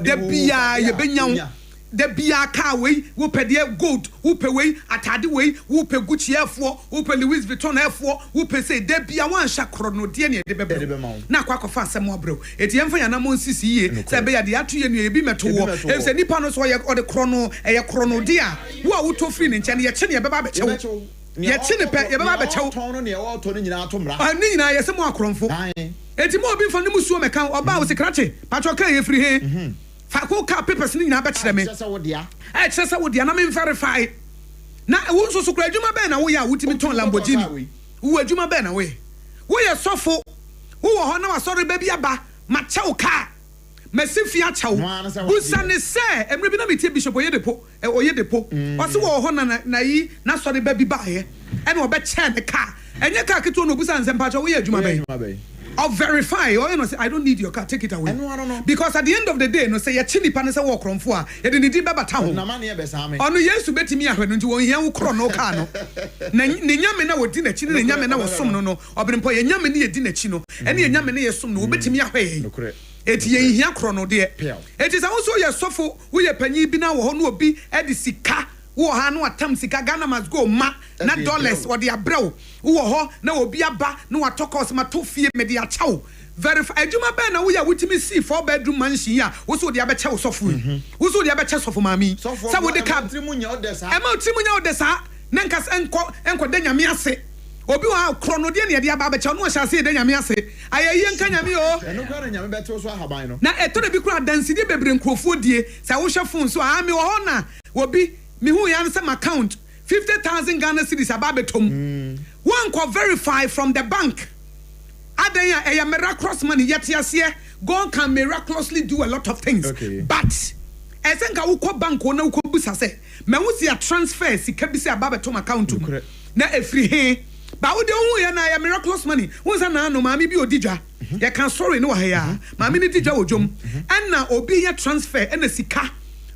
da bia ye benyam the bia car way wo pede gold wo pe way atade way wo pe Gucci F4 wo pe Louis Vuitton F4 wo pe say the bia wan sha krono de ne de bebe na kwa kofa asem obrew eti yemfa yana mo nsisi ye say be ya de ato ye no ebi meto wo e say nipa no so ye de krono e ye krono de a wo to free ne nche ne ye che ne beba be chewo ye che ne pe ye beba be chewo ton no ne wo to ne nyina to mra ani nyina ye se mo akromfo eti mo obi fa ne musuo meka oba wo se krache patro ka ye free he Fako car papers ni na be kire me. Chese wo dia na me verify. Na wo nso so kura adwuma be na wo ya wutimi ton Lamborghini. Wo adwuma be na we. Wo ye sofo. Wo wo ho na wasori ba bi aba. Ma chew car. Masifia chew. Busa ne se emre bi na metie bishop Oyedepo. Oyedepo. O se wo ho na yi na sori ba bi ba ye. E na obe che ne car. Enye car keto no busa nsem pa cho wo ye adwuma be. or verify, or you know, say, I don't need your car, take it away. Because at the end of the day, no say your chili pan is a walk from four, you didn't need Baba Town. On the yes to bet me when you hear chrono cano. Nyamena would dinner chino, Yamena was some no, or been pay Yamini dinner chino, and Yamini is some no bet me away. It ye here chrono dear. It is also your sofo, we a penny bina or no be at the sika. No attempt sika Ghana must go ma not dollars or their bro. No be a ba no atokos ma to fear media chow. Verify Juma Bana we are with me see 4-bedroom mansion here. Also the abecha sofu. Also the abecha sofu mami. So with the cab Trimunya Odessa. Emo Trimunya Odessa. Nankas enko denya miase. Obi wa chrono de ne dia ba becha no sha se denya miase. Aye yenka nyame o. Eno kwa nyame beto so ahaban no. Na eto de bi kura dansi de bebre nkrofo die. Sa wo hwe phone so a me wo ho na obi me who answer my account 50,000 Ghana cedis ababetom. One can verify from the bank. Adaya a miraculous money yet yes God can miraculously do a lot of things. But I think I will call bank or no busa say me wo see a transfer sika bi say ababetom account na every hey but we don't na miraculous money won say na no mami bi odija ya can sorry no ha ya mami ni dija odwom and na obi ya transfer and sika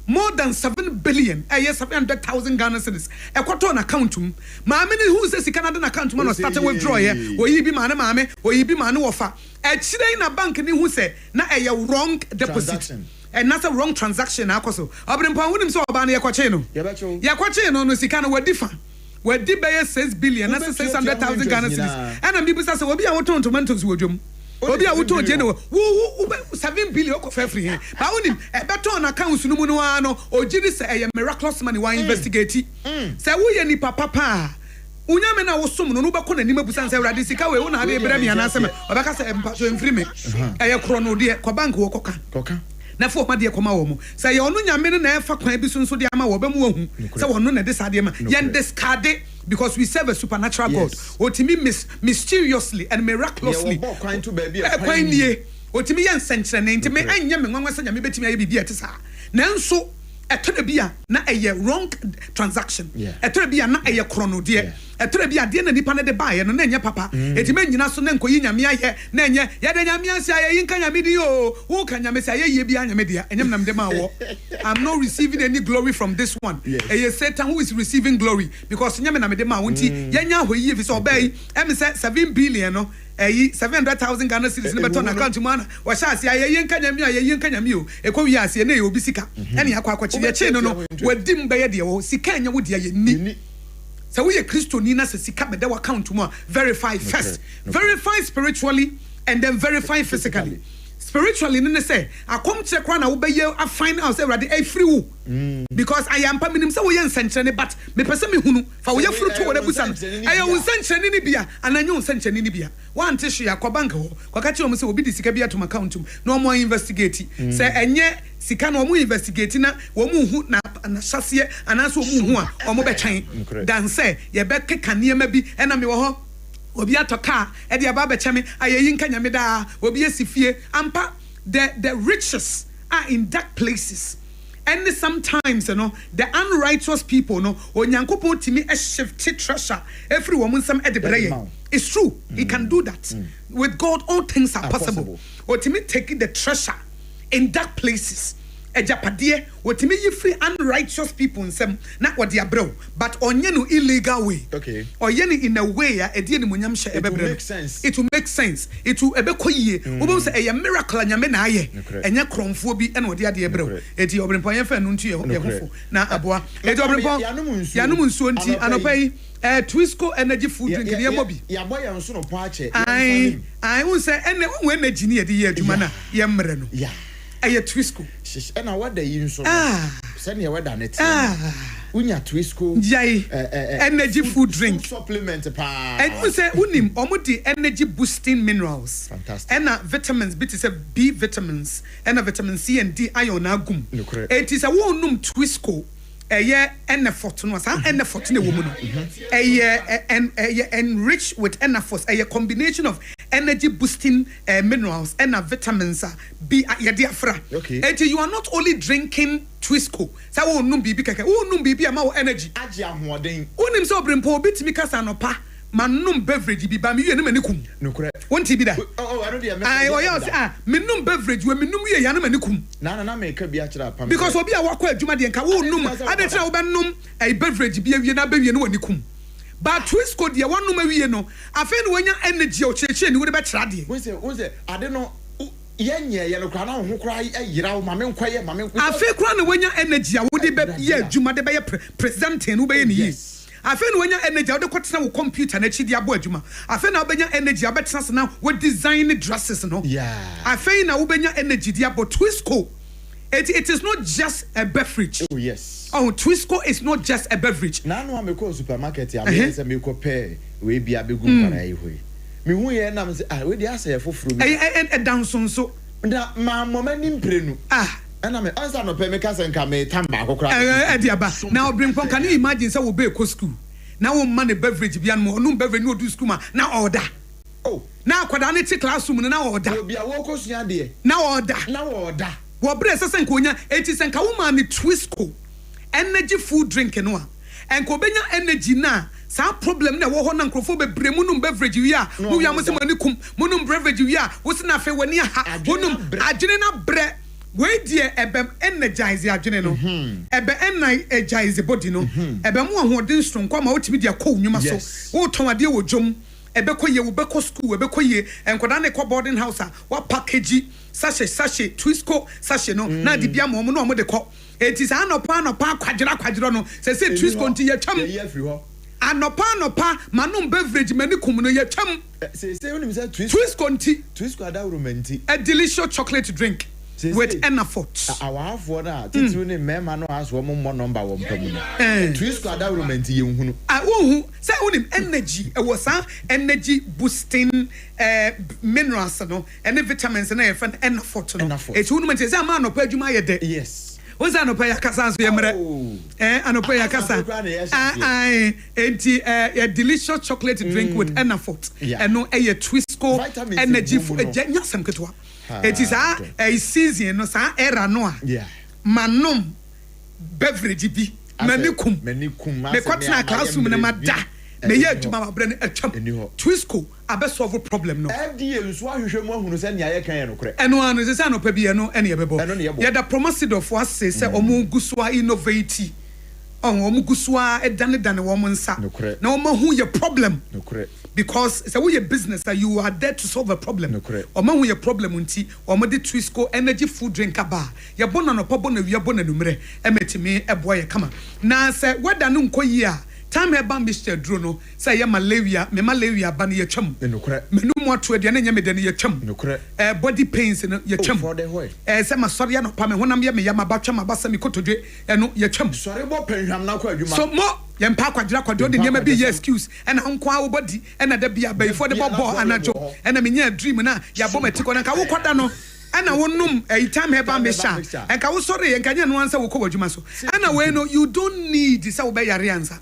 more than 7 billion, 700,000 Ghana cedis. A quarter on account. Mammy, who says he cannot account man started withdraw here, or ye be man, mammy, or ye be man offer. A chile in a bank who say, na a wrong deposit. And not a wrong transaction. Akoso. Abram Pound so about Yaquacheno. Yaquacheno no Sicano were different. Where Dibay 6 billion, that's 600,000 Ghana cedis. And people say, will be our turn to Mentos Wojum. Obi a wuto general wo 7 billion ko fa free ba wonim e beto on account no mu no ano ogiri say e miraculous money wa investigate say wo ye ni papa unyame na wo som no no beko na nim abusan say urade sika we wo na ade bra mi anase me obeka say empa so emfiri me e kro no de ko bank wo koka na fo ma de koma wo mu say ye onu nyame na e fa kwan bi so nso de ama wo ba mu wahu say wono na de sade ma yen discard because we serve a supernatural God. Otimi mysteriously and miraculously. Otimi yan sentre ne ntime anya me nwanwa sanya me betimi aye bibia tesa. Nanso etore bia na eye wrong transaction. Etore bia na eye chrono de. Etore bia de na nipa ne de bae no na nya papa. Etime nyina so na nkoyi nyame aye na enye ye de nyame ase aye yinka nyame di o. Wo ka nyame se aye ye bia nyame dia. Enyam nam de ma wo. I'm not receiving any glory from this one. Eye Satan who is receiving glory because nyame nam de ma wo nti ye nya hoyi fi so obey. Em say 7 billion no 700,000 Ghana cedis ne beton account mu ana wa sha ase aye yinka nyame o ekwa wi ase na ye obi sika ene akwa akwachi ye che no wadim be ye de wo sika anya wo de ye ni so we Christo ni na se sika be de account mu verify first verify spiritually and then verify physically. Spiritually, no say, I come check one, I will be here, I find out every day free. Because I am permitting so we are but me person me hunu, for we are fruit to whatever son. I will send any beer, and I know send any beer. One tissue, a cobanco, Cocacho will be the Sicabia to my account, no more investigating. Say, and yet, Sicano mu investigating, woman who nap and a chassis, and answer more or more chain. Dan say, ye bet can near maybe, and I'm your obi atoka e dia ba bechame ayeyinka nyame da obi asifie ampa the riches are in dark places and sometimes you know the unrighteous people no onyankopon timi e shift treasure every woman some e de breye it's true he can do that with God all things are possible or timi take the treasure in dark places ejapade wotimi yifri unrighteous people nsem na wode abrew but onye no illegal way onye no in a way a edie ni munyam hye ebebre it will make sense it will ebekoyie obom say a miracle nyame na aye enye kromfo bi na wode ade ebrew edi obrempo yen fa no ntu ye hofo na aboa edi obrempo yanum nsuo nti anopai Twisco energy food drink ye mobi ya boy nso no po ache I won say ene won energy ni ye de ye adwuma na ye mre no Aye Twisco. And I what the yin so. Send your weather net. Unya Twisco. Energy food drink. Supplement pa. And we say unim omuti energy boosting minerals. Fantastic. And vitamins, bit is a B vitamins, and vitamin C and D iron agum. It is a wonum Twisco. Enriched with a combination of energy boosting minerals and vitamins B okay. You are not only drinking Twisco so num bibi keke num bibi ama energy unim so brimpo bit mi kasa no pa manum beverage bi ba me wie na manikum nokure wonti bi da I don't dey ai o yo say menum beverage we menum wie ya na manikum na me ka bi a kira pam because obi a wakọ adwuma de nka wo num adetira wo benum ai beverage bi awie na ba wie na wanikum but Twisco de wonum awie no afen no wonya energy o cheche ni wo de be kira de wo say ade no yenye ye no kra na ho kra yira wo mame nkwaye afen kra na wonya energy a wo de be ye adwuma de be ye presenting wo be ye ni yi afen no wonya energy wo de kwetena wo computer na chi de abo adwuma afen na wo benya energy abetena se na wo design dresses no afen na wo benya energy de abo Twisco it is not just a beverage. Oh yes. Oh, Twisco is not just a beverage. Na no am go supermarket ya me say me ko pay we bia be gu para yi hoi. Me hu ye na me say we dey asa ye foforo bi. E danso so. Na ma mama ni mprenu. Na me answer no pay me ka say nka me tamba akokra. E dia ba. Na obrinpon can you imagine say we be ko school. Na wo man beverage bia no no beverage no do school ma na order. Oh. Na akwada ne ti classroom na order. Obi a wo ko sua de. Na order. Na order. Wo bre sese nkonya eti senka wo ma ni Twisco energy food drink no a enko benya energy na sa problem na wo ho na nkrofo bebre munum beverage wi a wo wi amose mani kum munum beverage wi a wo se na fe wani ha wonum adwene na bre we die ebem energize adwene no ebe energize body no ebe mu ahoden strong kwa ma wo timi dia ko nwuma so wo ton ade wo dwom ebe koye wo be ko school ebe koye enkoda ne ko boarding house a wa package sachet Twisco sachet no na di bia mo no mo de ko eti sa anopa kwadira no se Twisco nti ye twam ye free ho anopa manum beverage mani kum no ye twam se unim say Twisco nti Twisco adawro manti a delicious chocolate drink with effort our afọ na titru ne mema no aso mo number wo mpamu Twisco adawro manti ye nhunu wohu say unim energy e was energy boosting minerals no and vitamins na ye friend effort no eti unum say ma anopa adwuma ye de yes what's anopa yakasa so ye mere anopa yakasa enti a delicious chocolate drink with effort and no a Twisco energy for nyasem ketwa it is a season no sa era no manom beverage bi manikum me kwatna classroom na mada me ye adwuma ma bre no atwam Twisco abe solve problem no FDA nso ahwehwemu ahunu se nya ye kan ye no kore eno anu se anopa bi eno ene ye bebo ye da promoted for us say omo gusua innovate omo gusua edane wo mo nsa na omo hu ye problem because it's a business that you are there to solve a problem omo hu ye problem nti omo de Twisco energy food drink aba ye bona no pobo na wi bona numre emetimi ebo ye kama na se weda no nkoyi a time eba Mr. Drono say malaria me malaria ba ne ye twam menu mo ato aduane nya me de ne ye twam body pains no ye twam say masori ya no pa me honam ye me ya mabatwa mabasa me kotodwe eno ye twam sori bo panhwam na kwa adwuma so mo ye mpa kwadira de nyema bi ye excuse ena nko awo body ena da bia ba for the bobo anajo ena me nya dream na ya bo matiko na ka wo kwada no ana wonum time eba me sha enka wo sori enka nya no ansa wo ko adwuma so ana we no you don't need say wo be yare ansa.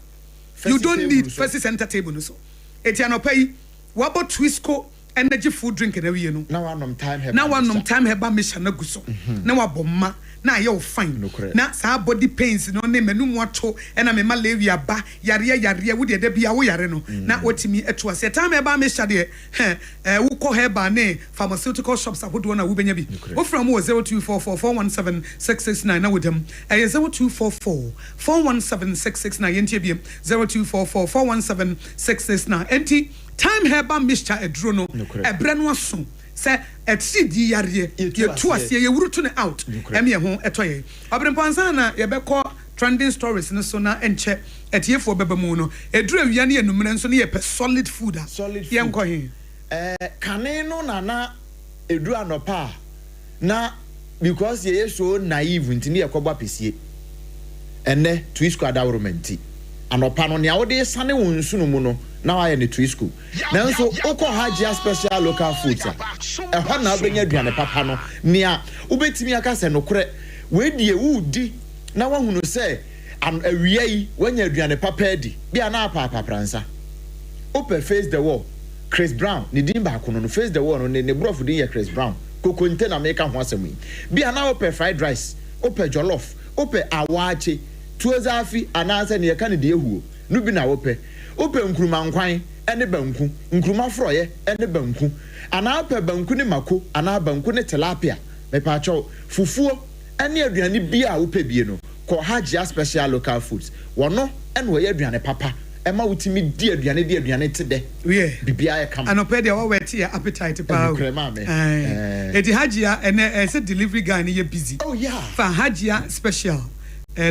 You don't need first center table no so. Etiano pay wabo Twisco energy food drink na we no. Na wanom time heba mission na guso. Na wabomma na ye fine. Na sa body pains no ne menu mu ato na me malaria ba yare wo de bia wo yare no. Na wotimi eto ase time heba mission de wo ko heba ne pharmaceutical shops abodo na wo benya bi. Wo from 0244417669 na wodem. 0244417669 yentie bi 0244417669 enti time heba Mr. Edrono ebre no aso se etidi yare ye to asie ye wuru to ne out em ye ho etoye obrempansa na ye beko trending stories no so na enche etiefo beba mu no edru awia ne enumre nso ne ye pe solid food ye nko he kane no na edu anopa na because ye so naive ntini ye kwaba pesie ene Twisco adawromenti anopa no ne awode sane wonsu no mu no na wa ye ne Twisco nanso oko hajia special local foods e ho na obenya aduane papa no nia ubetimi aka se no kore we die wudi na wa hunu se awia yi wanya aduane papa edi bia na papa pransa open face the wall Chris Brown ni din ba kono no face the wall no ne brofu din ye Chris Brown kokonte na make ho asem yi bia na open fried rice open jollof open awache tuozafi anase ne ye kan de ehuo no bi na open nkruma nkwan ene banku nkruma froye ene banku ana pe banku ne mako ana banku ne tilapia me pa cho fufuo ene aduane bia a wo pe bie no ko hajia special local foods wono ene wo ye aduane papa ema wutimi di aduane tede bibia e kam anope de wo weti appetite pa edi hajia ene say delivery guy ne ye busy for hajia special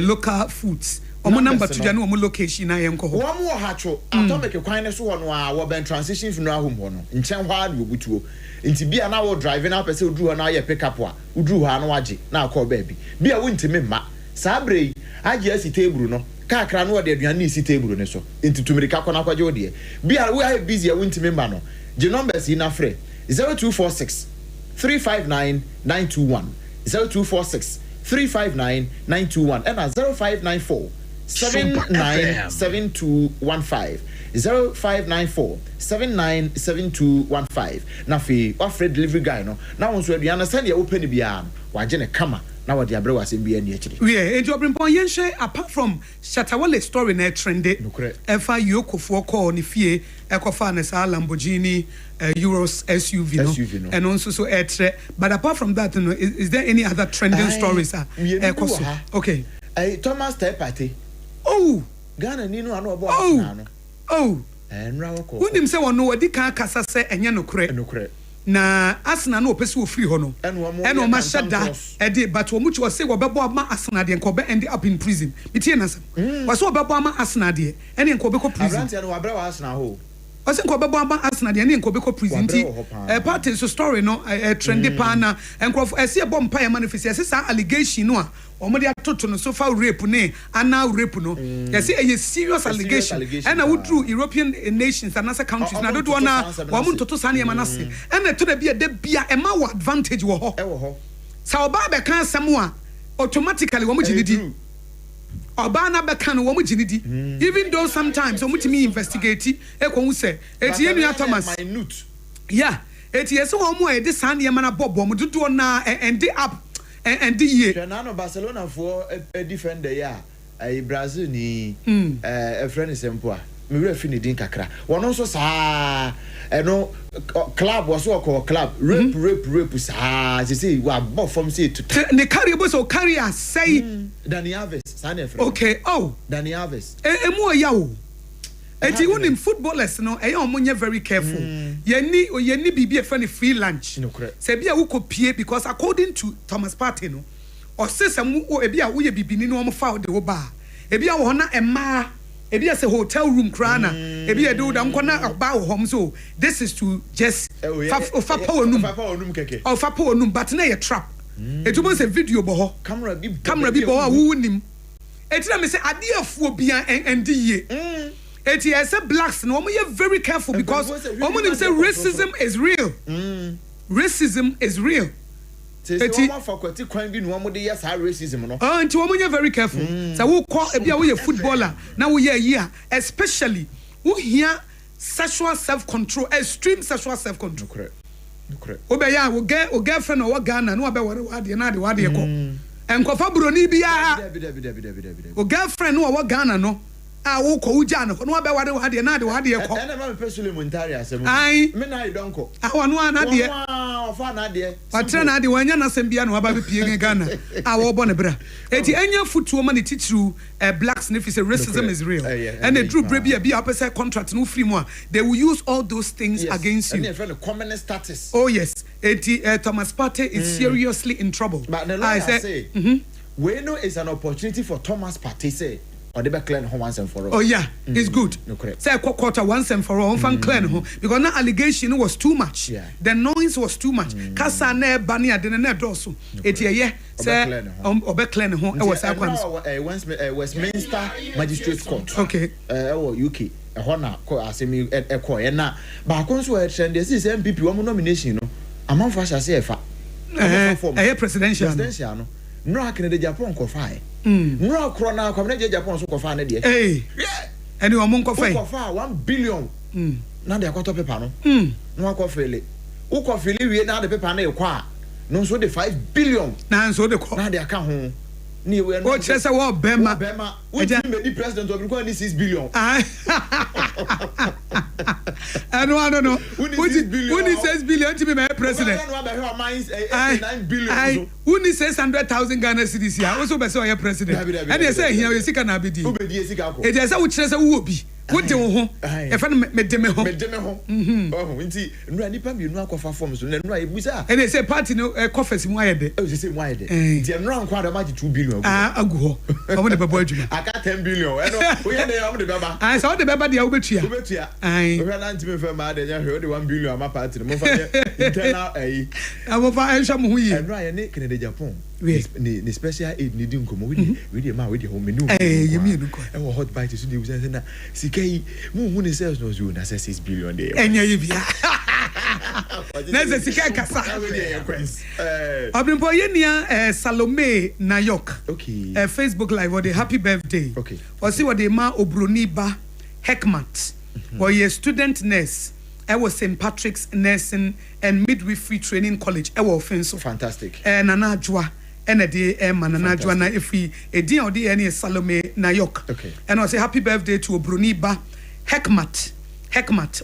local foods omo number 2 no omo location na yenko ho wo hacho atomic kwan ne so ho no a wo ben transition funeral home ho no nchen hwa na ogutuo nti bia na wo driving na pese oduru ho na ye pick up a oduru ho na waje na akọ baabi bia wo ntimi ma sabre aje asi table no kakra no de aduane isi table ne so nti tumirika kọ na kwaje odie bia we are busy a wo ntimi ma no je numbers ina frɛ 0246 359 921 0246 359 921 and 0594 797215 0594 797215 na fi offer delivery guy no na won so aduane send ya open bia no waje ne kama na wode abre wase bia ni akiri we obrimpon yen share apart from Shatawale story na trende efa yokofo call ni fie ekofa na sa Lamborghini Euros SUV no and also so etre but apart from that no is there any other trending stories okay Thomas Tepate Ghana ni no ano obo enra woko unim se wono wadi kan kasa se enye nokure na Arsenal no opese wo free ho no eno ma shada ede but wo muchi wo se wo bebo ma Arsenal de nko be end up in prison mitie na se wo se wo bebo ma Arsenal de ene nko be ko prison Abrante no wabra wa Arsenal ho Ose nko bebo aba Arsenal de ene nko be ko prison ti party so story no trendy pa na nko ese e bom pa e manifest ese sa allegation no a omode atoto no so fa rape ne ana rape no ese e serious allegation and I would through European nations and other countries na do na wo mo toto sa na na se and to da bia da bia e ma wo advantage wo ho sa oba be kan asem a automatically wo mo ginidi oba na be kan wo mo ginidi even though sometimes wo mo timi investigate e ko hu se eti enu Thomas yeah eti ese wo mo e de san ye mana bobo mo do na end up and the year na no Barcelona for a defender ya Brazil ni a friend sempo a me we fi ni din kakra wono so saa no club was so called club rape saa say we above from say to the carry bo so carry as say Dani Alves sana friend okay Dani Alves emu ya o eti unim footballers no omonye very careful yeni bibi e fa free lunch se bia wo kopie because according to Thomas Partey no o sesam wo e bia wo ye bibini no fa de wo ba e bia wo na ema e bia se hotel room krana e bia do da nkona ba wo hom so this is to just fa power num keke fa power num but na ye trap etumo se video bo ho camera bi bo ho wo nim etina me se ade afuo bia endi ye eti ese blacks no omo ye very careful because omo nim say racism is real racism is real eti omo fakwati kwan bi no omo de yes racism no enti omo ye very careful say wo ko e bia wo ye footballer na wo ye here especially wo here sexual self control extreme sexual self control wo be ya wo girlfriend o Ghana no be wo de na de wo de ko enkofa broni bia wo girlfriend no wo Ghana no wo ko uja no no be wade na de wade ko na ma pesule montari asem ai me na idonko no ana de fa na de patra na de wanya na sem bia no aba be pie Ghana wo bo ne bra eti enya futuo ma ne titru blacks ne fi say racism is real and the true brebia bia pese contract no free mo they will use all those things against you and the common status oh yes eti Thomas Partey is seriously in trouble but the lawyer say we know is an opportunity for Thomas Partey say or they be clean home once and for all. Oh yeah, it's good. Say quarter once and for all, fan clean home because that allegation was too much. Yeah. The noise was too much. Kasa ne bani adene ne dosu. Eti ye say obe clean home. It was Westminster Magistrates Court. Okay. UK. Hona ko asemi e na ba kon so e trend dey say MPP wo nomination no. Amanfo sha say e fa. Presidential no. No akene de Japan ko fa no krona kwamne je Japan so ko fa na de eni o mon ko fa 1 billion na de akoto paper no no akofele wo ko fele wie na de paper na e kwa no so de 5 billion na so de ko na de aka ho ni we no o chese wo bema wo di me di president of ko ni 6 billion I don't know. Who needs 6 billion to be my president? Who needs 600,000 Ghana cedis here? Also, by your president. And they say here, you see, can I be deal? It is a which is a whoopee. What do you want? If I met them home. And they say, party no coffers in wide. Oh, they say wide. The round quite a mighty 2 billion. I go. I want to budget. I got 10 billion. I saw the baby, the Obetia. I ran to me from my day. I heard 1 billion on my party. I will find some who and Ryan Nick in the Japan. The special aid needing come with the man with the home menu. You mean, I will hot bite to see the CK Moon sales was you, and 6 billion day. And you, there's a CK Cassa. I've been poignant Salome Nayok. Okay, Facebook Live or the happy birthday. Okay, or see what the ma Obroniba Heckmat or your student nurse. I was St. Patrick's Nursing and Midwifery Training College. I was offensive. Fantastic. And Anajwa. And a day, Mananajwa na ifi a day or the any Salome Nayok. Okay. And I say happy birthday to Bruniba Heckmat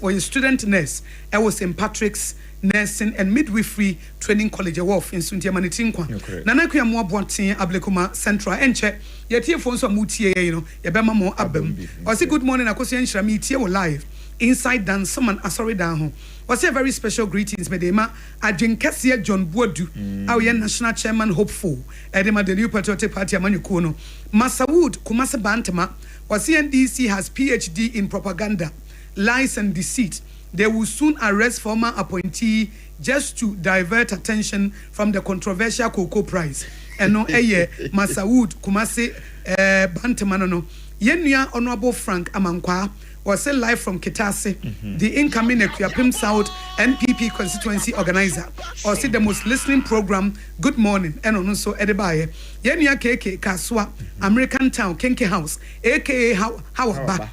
or a student nurse. I was St. Patrick's Nursing and Midwifery Training College of in Suntia Manitinkwa. Nanakuya more Bontin Ablekuma Central Enche. Yet here for some mutie, Yabama more Abem. I say good morning, Akosian Shami here live. Inside dance, someone sorry down. Was a very special greetings, Medema. Adjinkesia John Bodu, our national chairman hopeful. Edema the new patriotic party Amanukono. Masawood Kumasa Bantama was CNDC has PhD in propaganda, lies and deceit. They will soon arrest former appointee just to divert attention from the controversial Cocoa Prize. And no Masawood Kumase Bantamano. Yenya Honorable Frank Amankwa was a live from Kitase, the incoming Equiapim South NPP constituency organizer, or see the most listening program, Good Morning, and also Edebaye, Yenya KK Kaswa, American Town, Kenke House, aka Hawaba.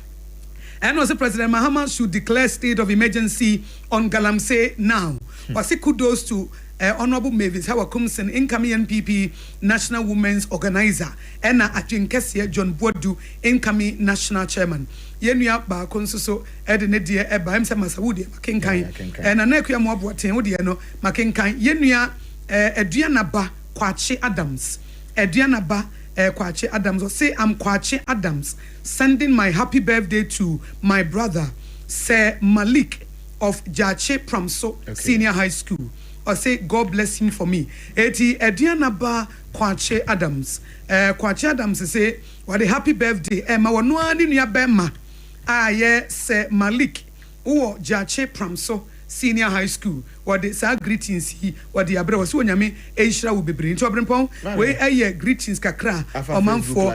And also President Mahama should declare state of emergency on Galamsey now. Was it kudos to Honorable Mavis Hawa Kumsen, incoming NPP National Women's Organizer, and Ajinkesia John Bodu, incoming National Chairman. Yenuya ba konsoso edene de eba emse Masawudi makenkan na nakuya mo aboten wo de no makenkan yenuya aduana ba Kwache Adams Kwache Adams or say I'm Kwache Adams sending my happy birthday to my brother Sir Malik of Jache Pramso Senior High School or say God bless him for me eti aduana ba Kwache Adams say what a happy birthday ma wono ani nua bema Sir Malik Uwo Jache Pramso Senior High School what the sa greetings he what the abra was onyame enhira wo bebre nti obrempon we greetings kakra oman for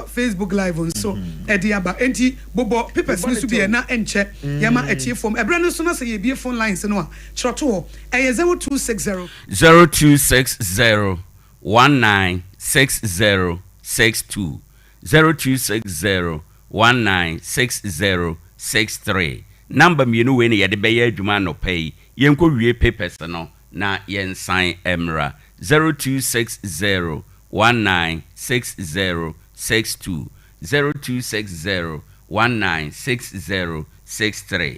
Facebook live on so aba enti bobo papers ni so be na enche yama etie form ebra no so na say ye phone lines no a chroto 0260 196062 0260196063 number me no we na yede be adwuma no pay yenko wie papers no na yen sign emra 0260196062 0260196063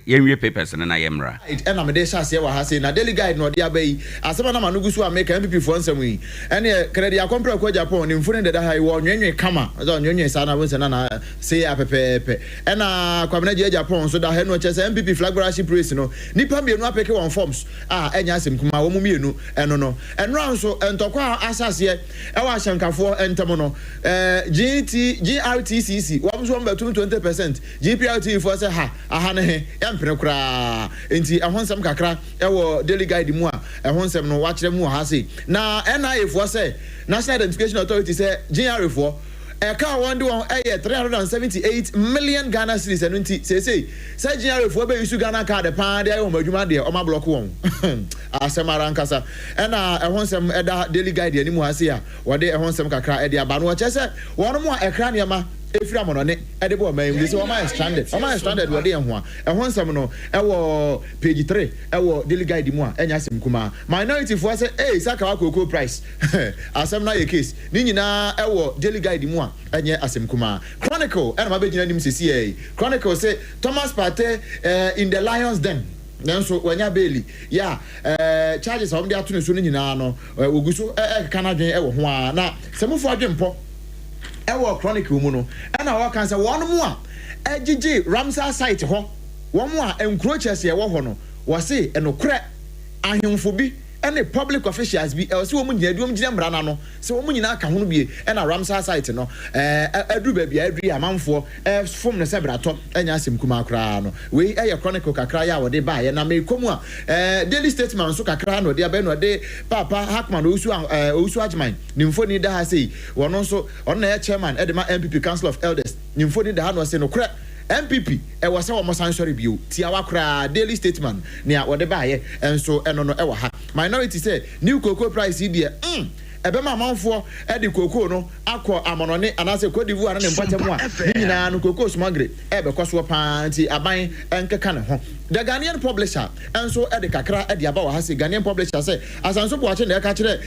yenwie papers no na yemra and am dey share wa ha say na daily guide no dey abai asema na manugu so make MPP for nsem yi ene credit akompre kwa Japan ni mfune dey ha wo nwenwe kama so nwenwe sa na wonse na say apepepe ena kwamna je Japan so da he no chese MPP flag bearership race no nipa mienu apeke one forms enya asem kuma wo mu mienu eno no enro so entokwa asase e wa ahyankafo entemo no GRTCC wo so mbetum 20% GPRT for say ha ahane yampere kura enti ehonsem kakra ewo daily guide mu a ehonsem no wachire mu ha sei na NIA for say National Identification Authority say GRA for eka wonde won 378 million Ghana cedis enti say GRA for be use Ghana card pa de ayo madwuma de o ma block won asemara nkasa na ehonsem eda daily guide ani mu ha sei a wode ehonsem kakra e de aba no che say won mo a ekra ne ma efiri amonone e de bo man we say Oma stranded we dey ho a ehon sam no e wo page 3 e wo daily guide mu a enya asem kuma minority for say saka wa cocoa price asem na ye case ni nyina e wo daily guide mu a enya asem kuma chronicle e na ma be gina nim sesi chronicle say Thomas Partey in the Lions Den nanso wanya Bailey charges of the atunu so ni nyina no oguso kanadwen e wo ho a na semufo adwempo e wo chronicle mu no e na wo kan say won mu a ejiji Ramsar site ho won mu a encroaches ye wo ho no wo say enokre ahemfo bi any public officials be say wo mu nyina duom gina mra na no say wo mu nyina ka ho no bi e na Ramsar site no adu ba bia adri amanfo fom ne se brato enya asem kuma akra no we chronicle kakra ya wo de ba ye na me komu a daily statement so kakra no de aba no de papa Hackman osu ajman nimfo ni da ha sei wono so on na chairman edema MPP Council of Elders nimfo ni da ha no se no kra MPP was our sanctuary view tiawakra daily statement near what the buyer and so and no ever ha minority say new cocoa price here ebema manfo e de cocoa no akọ amonone anase Cote d'Ivoire na mpatemu a nyina no cocoa smagre e be kwaso panti aban enkeka ne ho the Ghanaian publisher and so e de kakra e de aba wa ha se Ghanaian publisher say asanso bo ache na e ka kire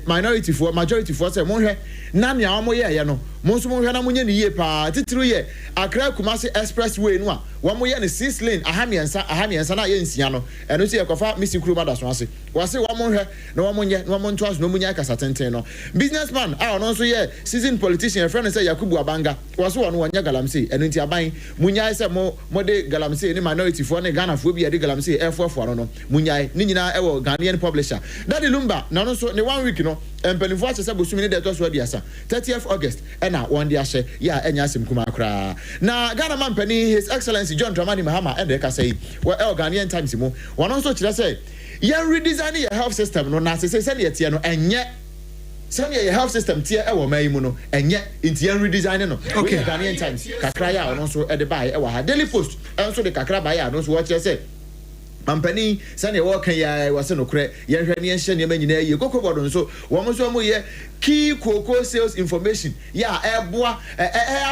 minority for majority for say monhwe na nea omo ye no monso monhwe na monye ne yie pa titiru ye Accra Kumasi expressway no a wo mo ye ne 6 lane ahamiensa na ye nsia no eno se ye kofa misi kuruma da so ase wase wo monhwe na wo monye no mo nto aso no munya kasa tenten no businessman ono so ye seasoned politician friend say Yakubu Abanga wase wo no wonya galamsey eno nti aban munya se mo de galamsey ni minority for ne Ghana fo bi de galamsey F4 no munya ni nyina e wo Ghanaian publisher Daddy Lumba na no so ne 1 week no empelifo ache se bosumi ne de to so adiasa 30th August na one dia she ya enya asem kuma kra na Ghana man pani His Excellency John Dramani Mahama and ka say well Ghanaian Times mo one also kire say yan redesign your health system no na say say tie no enye say your health system tie e wo man mu no enye inti yan redesign no okay Ghanaian Times kakra ya ono so e de buy e wa ha Daily Post enso de kakra buy ya no so wo kire say Mampani sane wo kan ya wase no kre ye hwe ne hye ne manyina ye kokobodo nso wo mo so mo ye key cocoa sales information ya eboa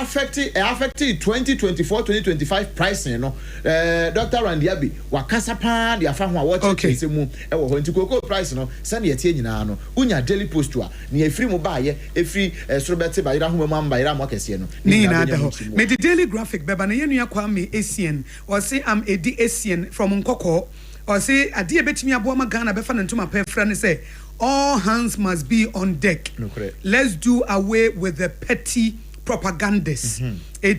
affect 2024-2025 pricing no Dr. Randy Abi wakasa pa de afa ho a wo chekese mu e wo nti cocoa price no sane ye tie nyina no unya Daily Post a ne efiri mu ba ye efiri sorobete ba ira ho mu amba ira mo kese no ni na da ho me the Daily Graphic beba na yenu yakwa me Asian or say am Ade Asian from Nkoko or say Ade betimi abo ma Ghana befa na ntoma pefra ne say all hands must be on deck. No, let's do away with the petty propagandists.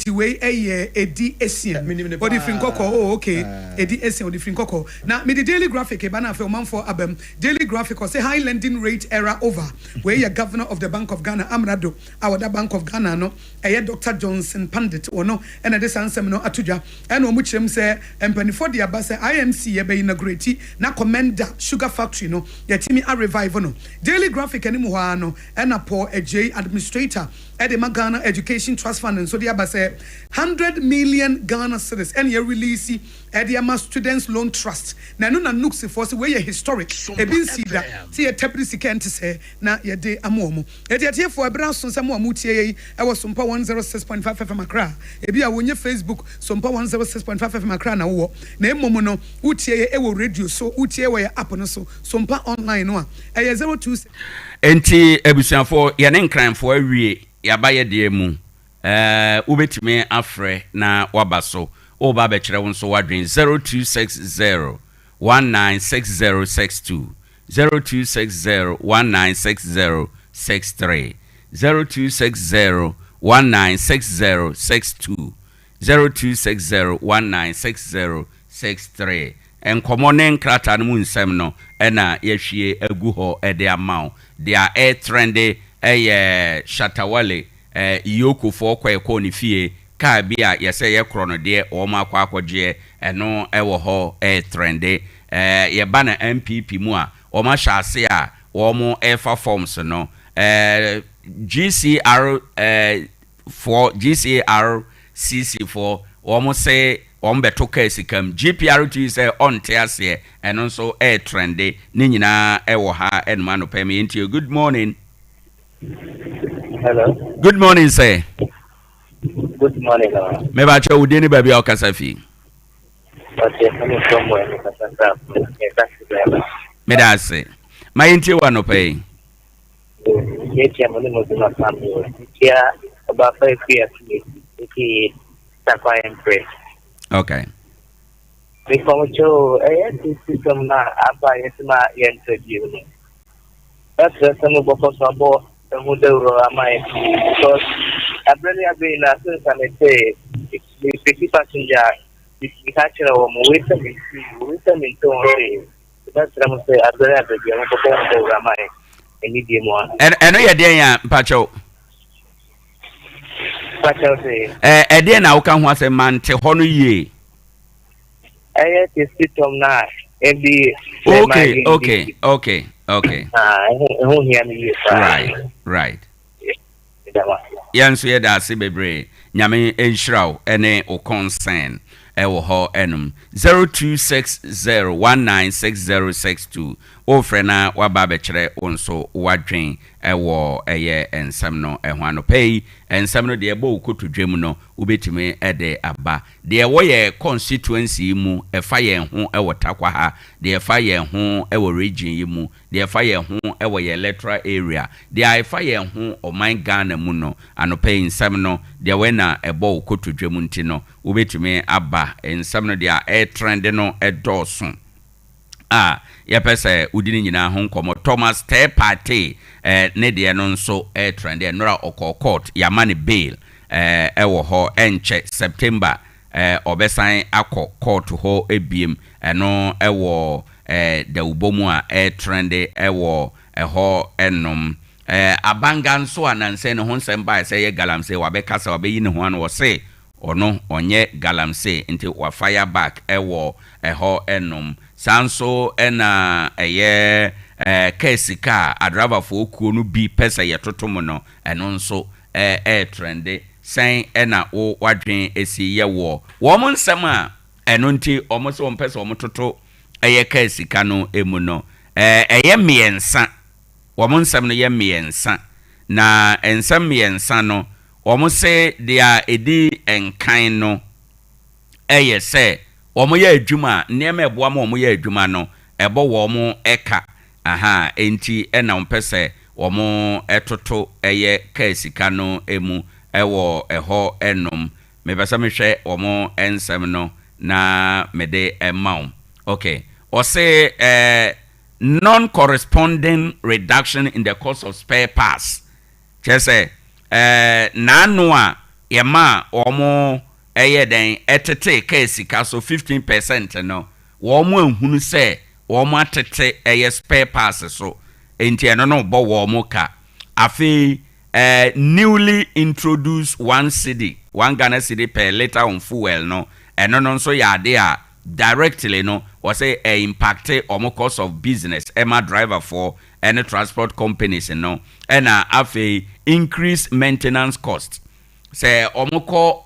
Way Ade Asian. Or the Finkoko. Oh, okay. Ade Asian or the Finkoko. Now, me the Daily Graphic. Ebana for man for Abem. Daily Graphic or say high lending rate era over. Where your governor of the Bank of Ghana, Amrado, our Bank of Ghana, no, Dr. Johnson Pandit or no, and this answer no Atuja. And Omuchem say, and penny for the Abasa IMC be inaugurate. Na commend sugar factory no. Yatimi a revival no. Daily Graphic any muano and a poor J administrator. Edema Ghana Education Trust Fund and so the Abasa 100 million Ghana cedis and you release Ediama Students Loan Trust. Na no na nuksi for say we historic. E bin see that see a tepri sika nti say na ye de amomo. E de tie for ebra so sam amutie yi e wo Sompa 106.5 FM Accra. E bi a wonye Facebook Sompa 106.5 FM Accra na wo. Na emomo no utie yi e wo radio so utie wo app no so Sompa online no a e 02 enti ebusuafo ye ne nkranfo awie yabaye de mu ubetime afre na wabaso oba be kire won so wadwen 0260 196062 0260 196063 0260 196062 0260 196063 enkomo ne nkrata no mu nsem no na yehwie agu ho de amao dia air trend Shatawale Yoko for kwa ni fie ka bia yese ye kro no de o ma kwa akwaje eno ewo ho trende ye ba na MPP mu a o ma hyase a o mo efa forms no GCR for GCR CC4 o mo say o mbeto ka sikam GPR2 say on tease eno so trende ni nyina ewo ha enma no pem yenti. Good morning. Hello. Good morning, sir. Good morning. Me ba che udini ba bia okasa fi. But yes, I'm from where Me da se. Ma yinti wa no pay. Yes, I'm only moving my family. Yeah, about 5 years. It's Tarkwa and pray. Okay. Before Joe, I system now. I my interview. That's some of us are both the Mudo because I really have been a since I say, the 50 passenger. We catch our wisdom in tone. That's what I'm saying. I don't have to be able to program my medium one. And I know you're there, Pacho. Pacho say, then I can was a man to honor ye. I had to sit on now and be okay. Won't hear me. Right. Yansu yeda se bebre. Nyame enshraw ene o concern. Ewo ho enum 0260196062 ofrena waba bekere onso wadwen ewo eye ensem no ehwa no pay ensem no de ebo okotodwem no ubetime ede aba de wo ye constituency mu efa ye ho ewo Tarkwa ha de efa ye ho ewo region yi mu de efa ye ho ewo ye electoral area de efa ye ho oman Ghana mu no anope ensem no de we na ebo okotodwem nti no ubetime aba ensem no de trend no edoso yepese udini nyina ho nkomo Thomas Te Party ne de no nso trend nora okokot yamane bail ewo ho enche September obesan akọ court ho ebiem eno ewo da ubomu a trend ewo ho enom abanga nso ananse ne ho nsem ba se ye galamse wabekasa wabeyi ne ho an wo se ono onye galamse nti wa fire back ewo ho enom sanso ena eye kesika adrava fo okuo no bi pesa ye totomo no eno nso trend sen ena wo wadwen esi ye wo mo nsem a eno nti omo so pesa omo toto eye kesika no emu no eye miensa mo nsem no ye miensa na ensem miensa no omo se dia edi enkan no eye se omo ye adwuma niam eboa ma omo ye adwuma no ebo wo mo eka enti ena mpese omo etoto eye kasika no emu ewo eho enom me besa me hwe omo ensem no na mede emaw okay o say non corresponding reduction in the cost of spare parts chese nanu a yema omo eye den etete kasika so 15% no wo mo ahunu se wo mo atete eye spare parts so enti eno no bo wo mo ka afi newly introduced 1 Ghana cedi per liter on fuel no eno no so ya de a directly no was say impact omo cost of business ema driver for any transport companies no and afi increase maintenance cost say omo ko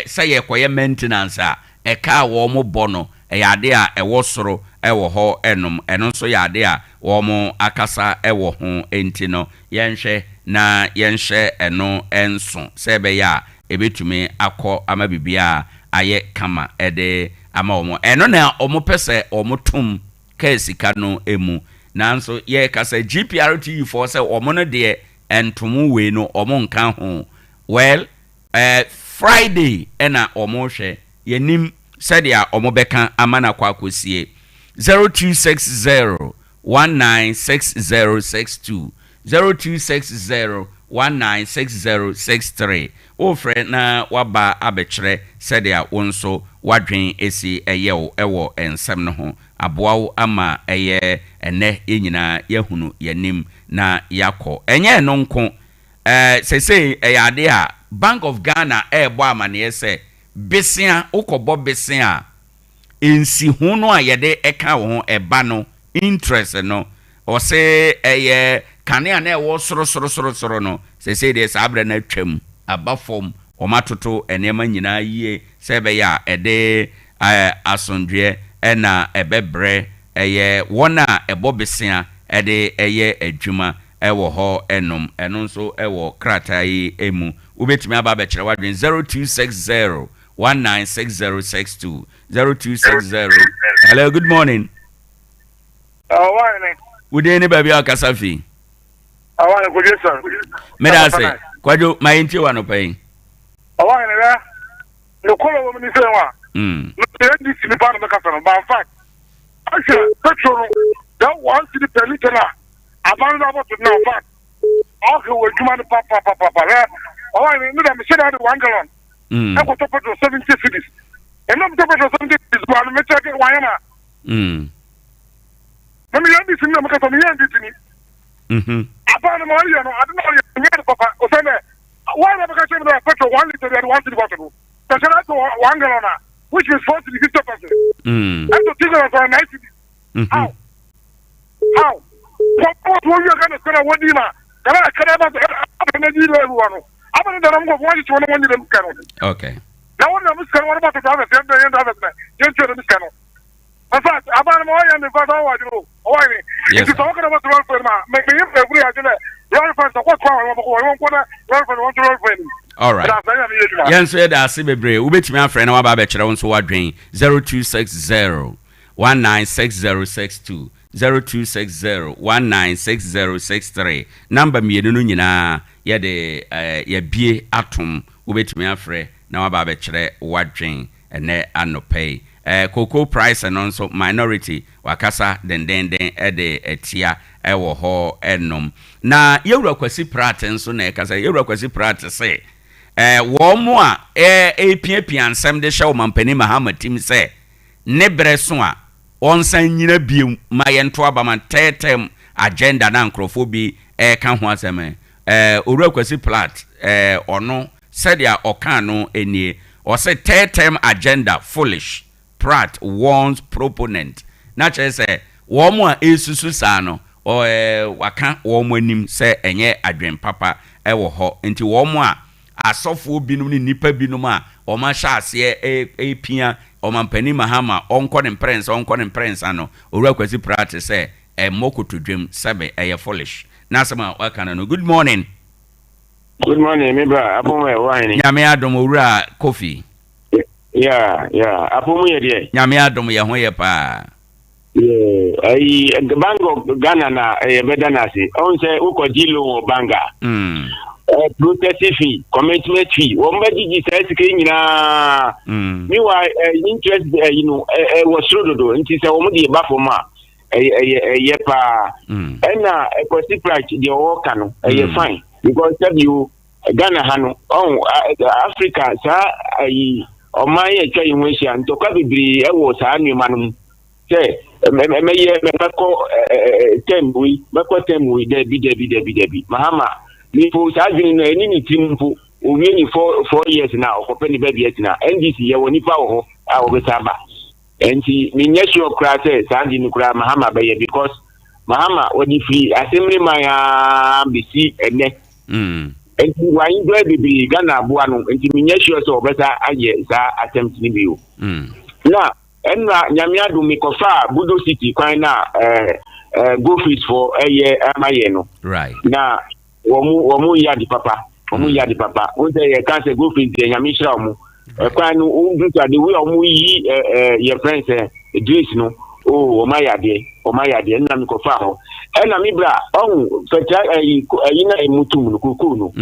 say yekoye maintenance a eka wo mo bono yade a ewo soro ewo ho enom eno so yade a wo mo akasa ewo ho enti no yenhwe na yenhwe eno enso sebe ya ebetumi akọ ama bibia aye kama ede ama omo eno na omo pese omo tum kasika no emu nanso ye kasa GPRT for say omo no de entomu we no omo nka ho well Friday ena omo hwe yenim sadia omo beka amana kwa kosie 0260196062 0260196063 ofre na waba abekere sadia wonso wadwen esi eyewo ewo ensem no ho aboawo ama eye ene yenyina yahunu yanim na yakọ enye no nko sese eyade a Bank of Ghana ebo amane se besia ukobo besia ensi hu no ayede eka wo eba no interest no o se eye kane na ewo soro no se de sabre na twam abafom o matoto enema nyina yie se be ya ede asondwe ena ebebre eye wona ebo besia ede eye adwuma ewo ho enom eno nso ewo kratai emu wobetumi aba bɛkyerɛ wadwen 0260 196062 0260. Hello, good morning. Owoahene. Wode ne baby akasa fi. Owoahene ko Jason. Meda say, kwajo my ntie wa no pay. Owoahene la. No kolo wo mi se wa. No dey dis mi ba no kasa no, but in fact, actually petrol that one city per liter na. Aban na about now fact. Okay, we juma no papa. Owoahene no dem say that 1 gallon. I go to petrol 70 cedis. And no petrol 70 cedis, but me check it why na. Let me this in because I'm here this. Upon the money, I don't know papa. Why am I saying that petrol 1 liter and 1 city bottle? That's not 1 gallon, which is 40 to 50%. And to think of 90. How? What will you going to say? What do you know? Can I have energy level? I'm going to want to one of them. Okay. Now, what about the other? Just in fact, about my and the father, I do. If you're talking about the road, make me agree. I did all right. Yes, I see bebre. Ubet me friend wa ba be kire won so wadwen 0260 196062 0260 196063 number mienu no nyina ye de ye bie atom ubet me afre na wa ba be kire wadwen ene anopay cocoa price and also minority wakasa den ede etia ewo ho enom na yewura kwasi prat nso na ekasa yewura kwasi prat se wo mo a epiapia ansem de hye mampani Muhammad tim se ne breso a onsan nyina biem ma yento abama tetem agenda na nkrofo bi ka ho asem owura kwasi prat ono said ya okano enie o say tetem agenda foolish. Pratt warns proponent. Na che say wo mo a esusu sa no o waka wo mo anim say enye adwen papa wo ho nti wo mo a asofo binum ni nipa binum a o ma sha ase epia o mampani Mahama onko ne prince ano owura kwasi Pratt say mokoto dwem sebe foolish. Na sama waka no good morning. Good morning, me bra abon we wine. Nyame adom owura coffee. Yeah. Apomu ye de. Nyame adom ye ho ye pa. Ai bango Ghana na beda na si. On say uko banga. Processing fee, commitment fee. Wo mbadi say sike nyina. Me wa interest was rodo nti say wo mo de ba for ma. Ye pa. Na cost price de wo ka no fine because you Ghana hano Africa sa Omaye twa yinwehia ntoka bibiri ewo saa nnumanum se meko temui debi Mahama ni fo saa dwin no eni ni timpu owie ni 4 years na okopeni baby yet na NDC ye woni pa wo a wo betaba enti minye sure kra se saa di ni kra Mahama be because Mahama wodi free assembly man ya bisi ene enti wani do bibi Ghana aboa no enti minye sure so obesa aye sa attempt ni biu na enna nyame adu mikofa Budo City kwan na go fees for amaye no right na womu ya di papa won say ye can say go fees de nyame hira omu kwan no undu to the way omu yi ye friends Idris no omayade enna mikofa ho enna mi bra on fetra yina emutum no kuku no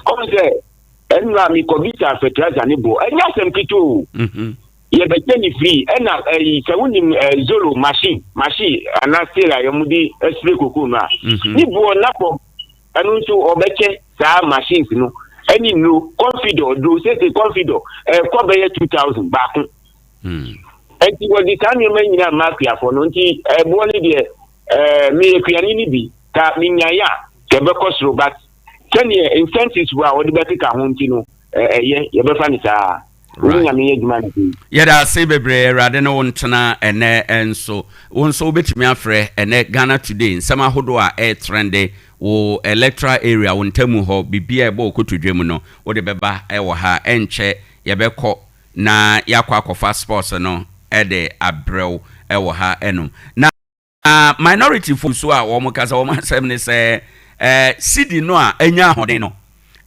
come say enna mi kobita fetra ni bo enya sempitu ye beteni free enna sewunim zolo machine anastela yomudi spray kuku no ni bo napo anu nso obeche sa machines no any no confidor do say confidor ko be 2000 back enti wodi kan me nyina makia for no nti ebo ni de me ekuani ni bi ka minyaya ke be kosro but kani incentives wa wodi be ka ho nti no ye be fa ni saa nya me yeduma ni ye da say bebre rade no wontena ene enso wonso betimi afre ene Ghana Today nsama hodo a trend wo electoral area wontamu ho bibia ebo okotodwem no wode beba wo ha enche ye be ko na yakwa kofa sports no ede abrew wo ha enum na minority fu so a wo mo kasa wo masem ne se city no a enya hoden no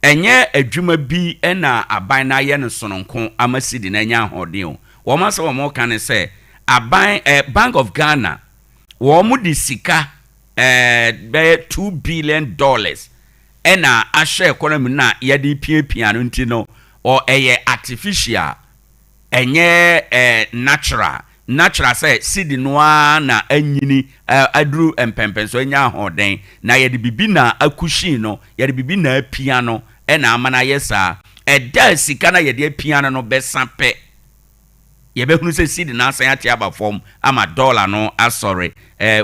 enye adwuma bi na aban na ye no sononko amasidi na nya ahoden o wo ma se wo mo kan se aban Bank of Ghana wo mo di sika be $2 billion na ahye economy na ye di piapia no ntino o eye artificial enye natural say seed noa na anyini aduru empempenso anya ahoden na ye de bibi na akushi no ye de bibi na apia no na amana yesa eda sika na ye de apia no besape ye behunu say seed na asan ate aba form ama dollar no asore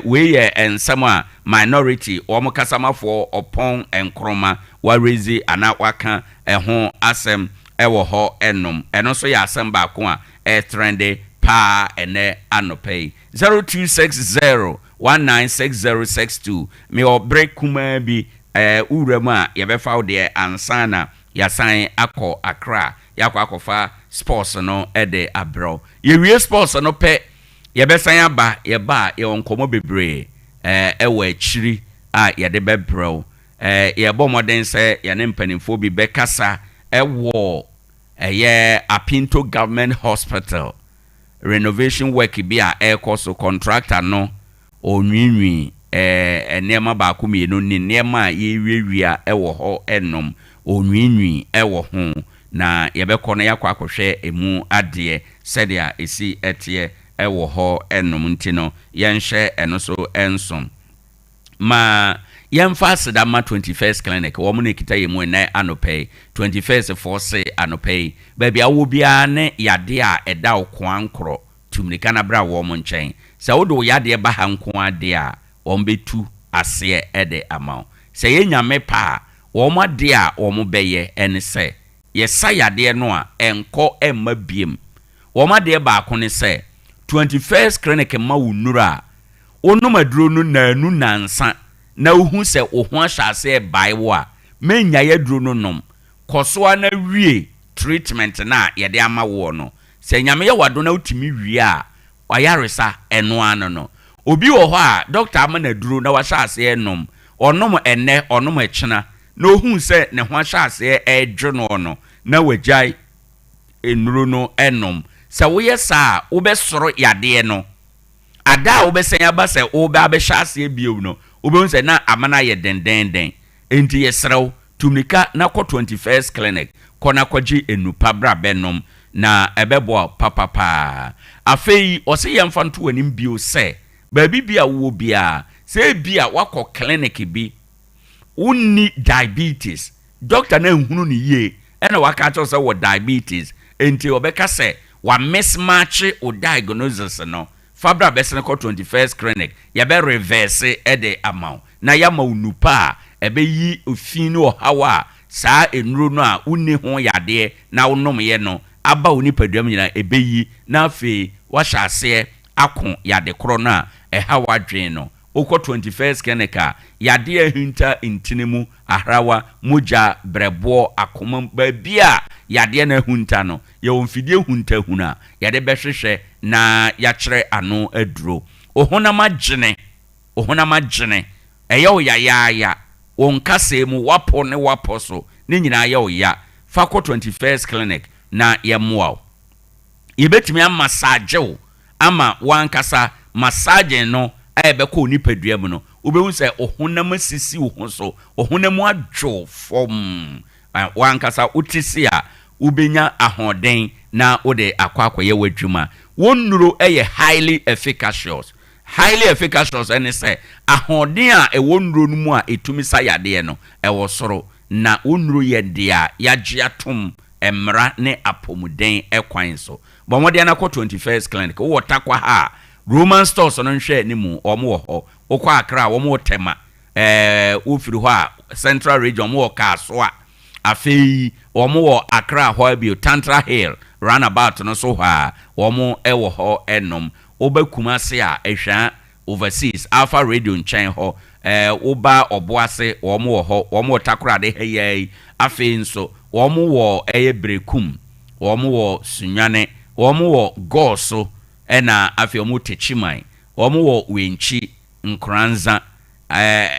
we ye ensam a minority o mo kasamafo opon enkroma wa raise ana waka ho asem ewo ho enom eno so ya asem ba ko a trendy pa ene anopay 0260196062 me o break kuma bi urema ye be fa de ansana ya san akọ Accra yakọ akọfa sports no ede abro ye wie sports no pe ye be san aba ye ba ye onkomo bebre ewa chiri a ye de be bro ye bo moden se ye ne mpanimfo bi be kasa ewo ye Apinto Government Hospital renovation work bi a aircourse contractor no onwinwi enema ba ko mienu ni nema ye wiewia ewo ho enom onwinwi ewo ho na yebekọ na yakọ akọhwe emu ade sedia esi etie ewo ho enom ntino yenhye eno so ensom ma yemfa sedama 21st clinic wo mo ne kita yemu na anopay 21st force anopay baby awo bia ne yade a eda okwankro tumnika na bra wo mo nchen se wodo yade ba ha nko ade a wo mbetu ase ede amao se yenyame pa wo mo ade a wo mo beye ene se yesa yade no a enko emma biem wo mo ade ba ko ne se 21st clinic ma wunura onum aduro no nanu nansa na uhu se ohu ahase baiwo a menya yaduro no nom kosoa na wie treatment na yede ama wo no se nyame ye wado na utimi wie a oyaresa eno ano no obi wo ho a doctor ama na duro na wahase enom onom enne onom echena na ohu se ne ho ahase edwo no na wajai enuro no enom se wo yesa wo be soro yade no ada wo be senya ba se wo be abehase biu no ubonse na amana ye dendenden enti yesrew tumnika na ko 21st clinic kona kwaji enupa bra benom na ebebo papa afei ose yemfa nto anim bio se baabi bia wo bia se bia wakọ clinic bi unni diabetes doctor na nhunu ni ye ena waka cho se wo diabetes enti obeka se wa mismatch o diagnosis no fabra besene ko 21st clinic ya be reverse ede amount na ya ma unupa ebe yi ofin no hawa saa enuro no a unni ho yade na wonom ye no aba oni paduam nyina ebe yi na afi wa hyase akon yade kro na hawa dwen no okọ 21st clinic yade ahinta intinemu ahrawa moja brebo akoma babia yade na hunta no ye onfidie hunta huna yade behwehwe na yakere ano aduro ohonama gyene eye oyaya wonkase mu wapo ne wapo so ne nyina ye oya fakọ 21st clinic na yemoa yebetimi amassage ama wankasa massage no ebe ko ni paduam no obehu se ohonam sisi wo so ohonam adwo fom wankasa utisi a ubenya ahoden na ode akwakoye wadwuma wonnuro eye highly efficacious ene se ahoden a ewonnuro no mu a etumi sayade no ewo soro na wonnuro ye dia yagiatom emra ne apomuden ekwan so bomode na ko 21st clinic wo takwa ha Roman stores no nhwe ni mu omo ho okwa Accra omo tema ufiri ho a Central Region omo ka so a afei omo wo Accra ho bi Tantra Hill runabout no so ha omo ewo ho enom obakuma se a ehwa overseas Alpha Radio nchen ho oba oboase omo ho omo takora de heye afei nso omo wo eye brekum omo wo sunwane omo wo goso ena afi omo techimai omo wo wenchi nkranza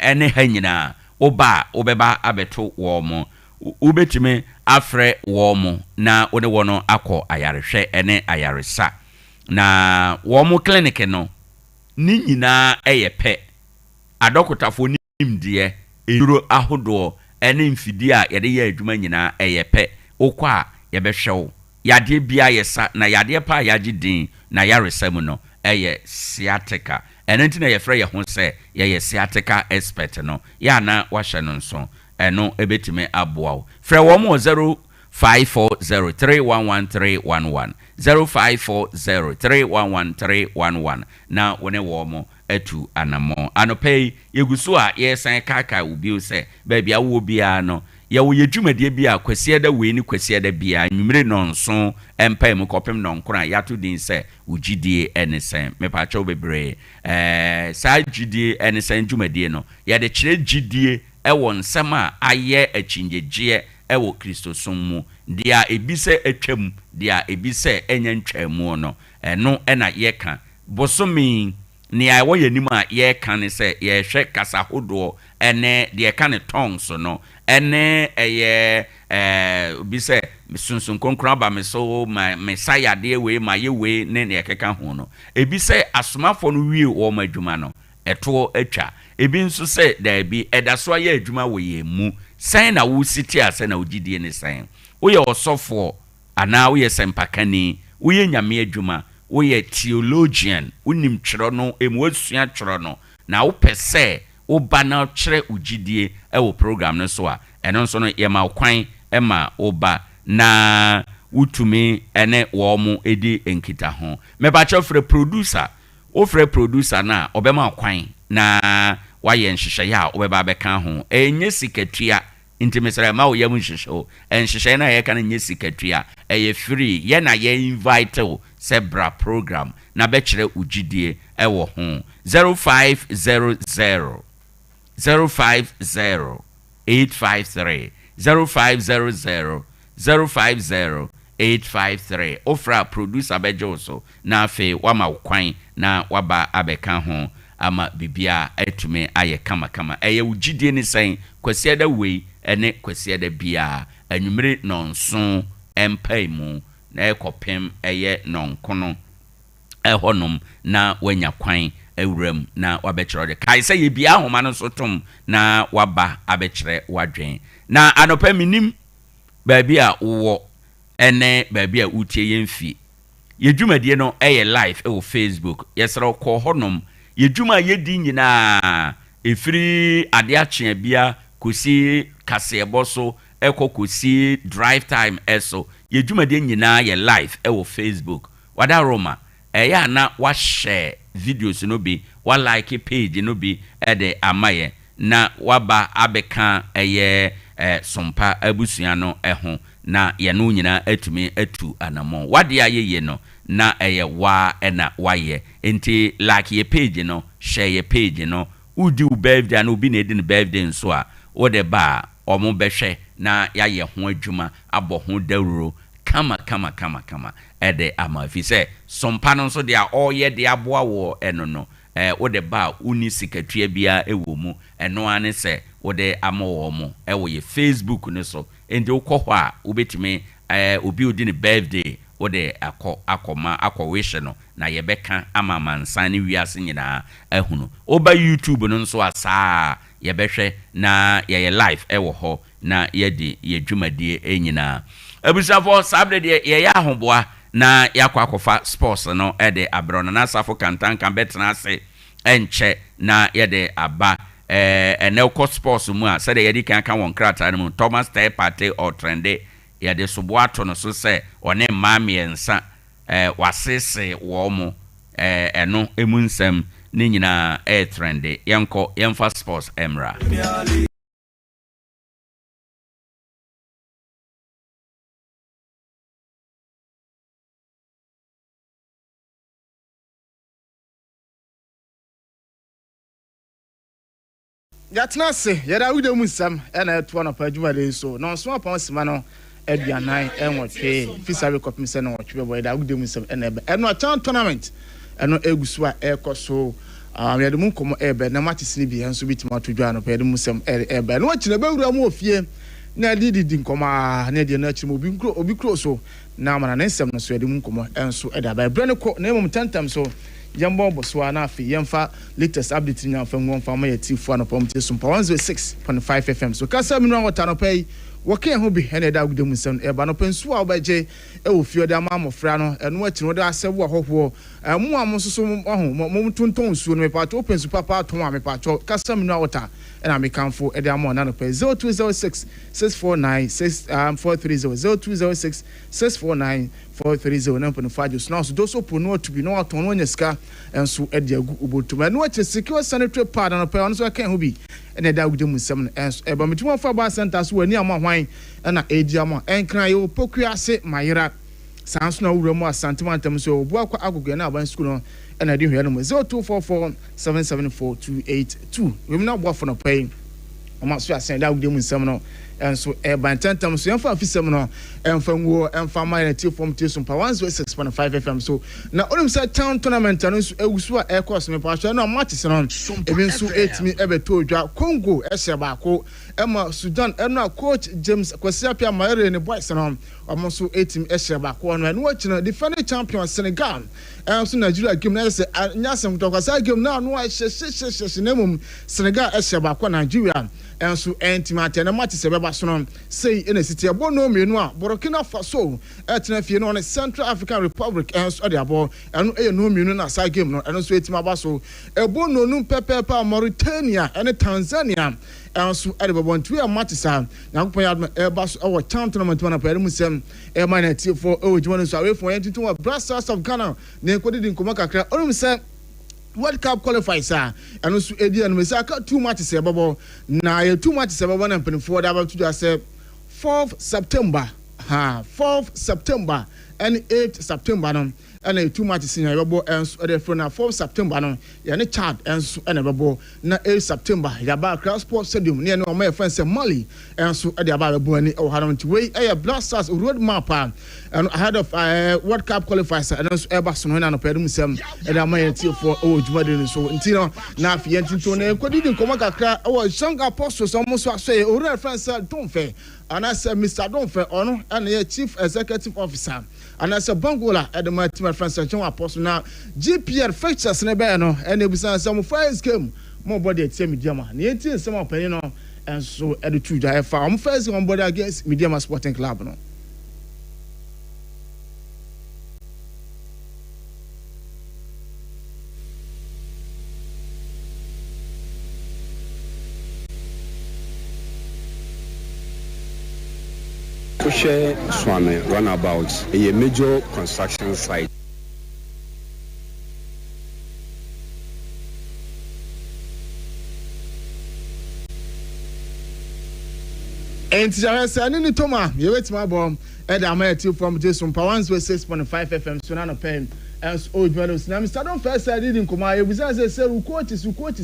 ene ha nyina oba obeba abeto wo mo ubetime afre womo na one wono akọ ayarehwe ene ayaresa na womo clinic no ni nyina eyepe adokotafo nimdie eduro ahodo ene mfidi a yede ye adwuma nyina eyepe okwa yebehwew yade bia yesa na yade pa yaje din na yaresa mu no eye sciatica ene ntina yefre ye ho se ye sciatica expert no ya na wahye no nso eno ebetime aboa frɛ wo mo 0540311311 0540311311 na wone wo mo atu anamo anopei yeguso a yesan kaka ubi se ba bia wo bia no ye wo yedwumadie bia kwase da we ni kwase da bia nwumire nonso empai mu kopem nonkora yato din se ugidie enesen mepa cho bebre sa gidie enesen dwumadie no ye de kire gidie ewo nsem a aye achinjeje ewo Kristo som dia ebise atwam dia ebise enya ntwamu no eno ena yeka bosomi ni awo yanim a yeka ne se ye hwe kasa hodo ene de ka ne tongues no ene eye bise sunsun konkra ba me so mesaya de we ma ye we ne ne keka ho no ebise asomafo no wie wo ma adwuma no eto atwa ebi nso se da bi edaso ya adwuma wo ye mu san na wo siti ase na ogidie ne san wo ye osofo ana wo ye sempakani wo ye nyame adwuma wo ye theologian unim twero no emu asua twero no na wo pese wo bana twere ogidie wo program no so a eno nso no ye ma kwan ma oba na utumi ene wo mu edi enkita ho me ba chofre producer o frɛ producer na obema kwan na waye nhyehyɛ ya obeba beka ho enye sikatua intimesere ma wo yam nhyehyɛ nhyehyɛ na ye kan enye sikatua eye free ye na ye invite sebra program na be kyerɛ ugidie ewo ho 0500 853 0500 853 ofra producer bejoso na afi wama kwan na waba abeka ho ama bibia etume aye kama eye ugidie ni sen kwase da wei ene kwase da bia anwumire nonso empai mu na ekopem eye nonkono ehonum na wanya kwan ewuram na wabekere de kai se ye bia homa no so tom na waba abekere wadwen na anopa minim baabia wo ene baabia utie yemfi yedwumadie no eye live e wo Facebook yesere ko honum yedwuma yedi nyina efiri Ade Akye Abia kosi kasebo so ekokosi drive time eso yedwumadie nyina ye live e wo Facebook wada Roma eya na wa share videos no bi wa like page no bi e de amaye na waba abeka eye Sompa abusua no eho na ye no nyina atumi atu anamo wade ayeye no na eye wa ena waye enti like ye page no share ye page no udi u birthday na obi na edi ne birthday nso a wo de ba omo behwe na ya ye ho adwuma abo ho dawuro kama ede ama fi se Sompa no nso de a oye de aboa wo eno no wo de ba uni sikatua bia ewo mu eno ane se wo de amawo mo ewo ye Facebook ne so enti wo kɔ a obetime obi odi ne birthday wo de akɔ wish no na ye beka ama mansan ne wiase nyina ehunu oba YouTube no nso asa ye behwe na ye live ewo ho na ye di ye dwumadie enyina abusafo sabre de ye ya ahoboa na yakwakofa sports no ede abrono na safo kantan kan betena ase enche na ye de aba enelco sports mu a sede ye di kan won krata no mu Thomas Tay Party or Trende ye de soboato no so se one mamiensa wasese wo mu eno emunsem ni nyina Trende yenko yemfa sports emra Yatna se yada wude musam ena eto na pa adwumade so no so apon sima no aduanan enwotwe fisari kopim se no wotwe boy da wude musam ena ebe eno chan tournament eno egusu a ekoso yade mun komo ebe na match sini bi enso bitima to dwa no pa yade musam ebe no wachina bewura mu ofie na di nkoma na de na chimo obi kro so na mana na nsem no so de mu nkoma enso e da ba bre ne ko na emom tantam so yambo boswa na afi yemfa latest update nya fa ngom fa ma yati fu anopom te Sompa 106.5 FM so kasa mi no wata no pay woke ho bi ene da gudem nsem e ba no pensu a obaje e wo fio da ma mofra no eno achi no da asebu ahoho mu am so mo tonton su no me pa to pensu papa to ma me pa to kasa mi no wata and I canfo e da mo na no pay 0206 649 430 0206 649 430 na mpano fajo so so do so pono to bi no aton no nyeska enso e de agu ubotuma no ache secure sanitary pad no pay ono so kan ho bi ene da gudem nsem enso e ba metuma fa ba center so ani ama hwan na edi ama enkran yo pokuase mayira sanso na wura mu asantemantam so obu akwa agogo na aban school no ena di hwe no 0244 774282 we na bo afo no pay o ma so asen da gudem nsem no enso e bantantam so yemfa afisem no emfa nwo emfa minute form te Sompa 106.5 FM so na onim sa town tournament no so ewusu a course me pa so na matches no ebi nso etimi ebeto odwa Congo ehye baako ema Sudan eno coach James Kwasiapia Mayere ne boys no omo so etimi ehye baako no eno wachina defending champion Senegal so Nigeria game na say nyasem to kwasa game na no ahye na mum Senegal ehye baako Nigeria enso entimate na match se beba so no sei ene city abo no menu a Burkina Faso etena fie no Central African Republic enso de abo eno eye no menu na sa game no eno so etima ba so ebo no num pepepa Mauritania ene Tanzania enso ade bebo ntu e match sa na kopon ya eba so o town tournament na pa mu sem e man na tie for o juma no so away for entitu wa Blasters of Ghana na ko didi nkoma kakra onum se World Cup qualifiers and also edi and me say aka 2 matches e babo na ye 2 matches e babo na mpenfo da ba to do say 4th September 4th September and 8th September no and 2 matches in babo and the for na 4th September no ye ne Chad and so and babo na 8th September ya ba Cross Sports Stadium ne no my friend say Mali and so e ba babo ni o haram to way e Blasters road map and ahead of World Cup qualifiers and also eba so na no pedum sem e da ma yeti for o jumade so ntino na afie ntinto na ko didi nkoma kakra o young apostles almost so e o reference don't fair and I said Mr. Donfe ono and the chief executive officer and I said Bangola at the my team friends young apostle now GPL fixtures na be no and e bisa some first game more body at Mediama na yeti some opinion no and so at the two da fa first game body against Mediama Sporting Club no Kushe Swame runabout a major construction site. And Tijaresa, any Toma, you wait my bomb, and I'm at you from Sompa 106.5 FM, Sonana Pen, as old brothers. Now, Mr. Don't first I didn't come out, it was as I said, who quotes,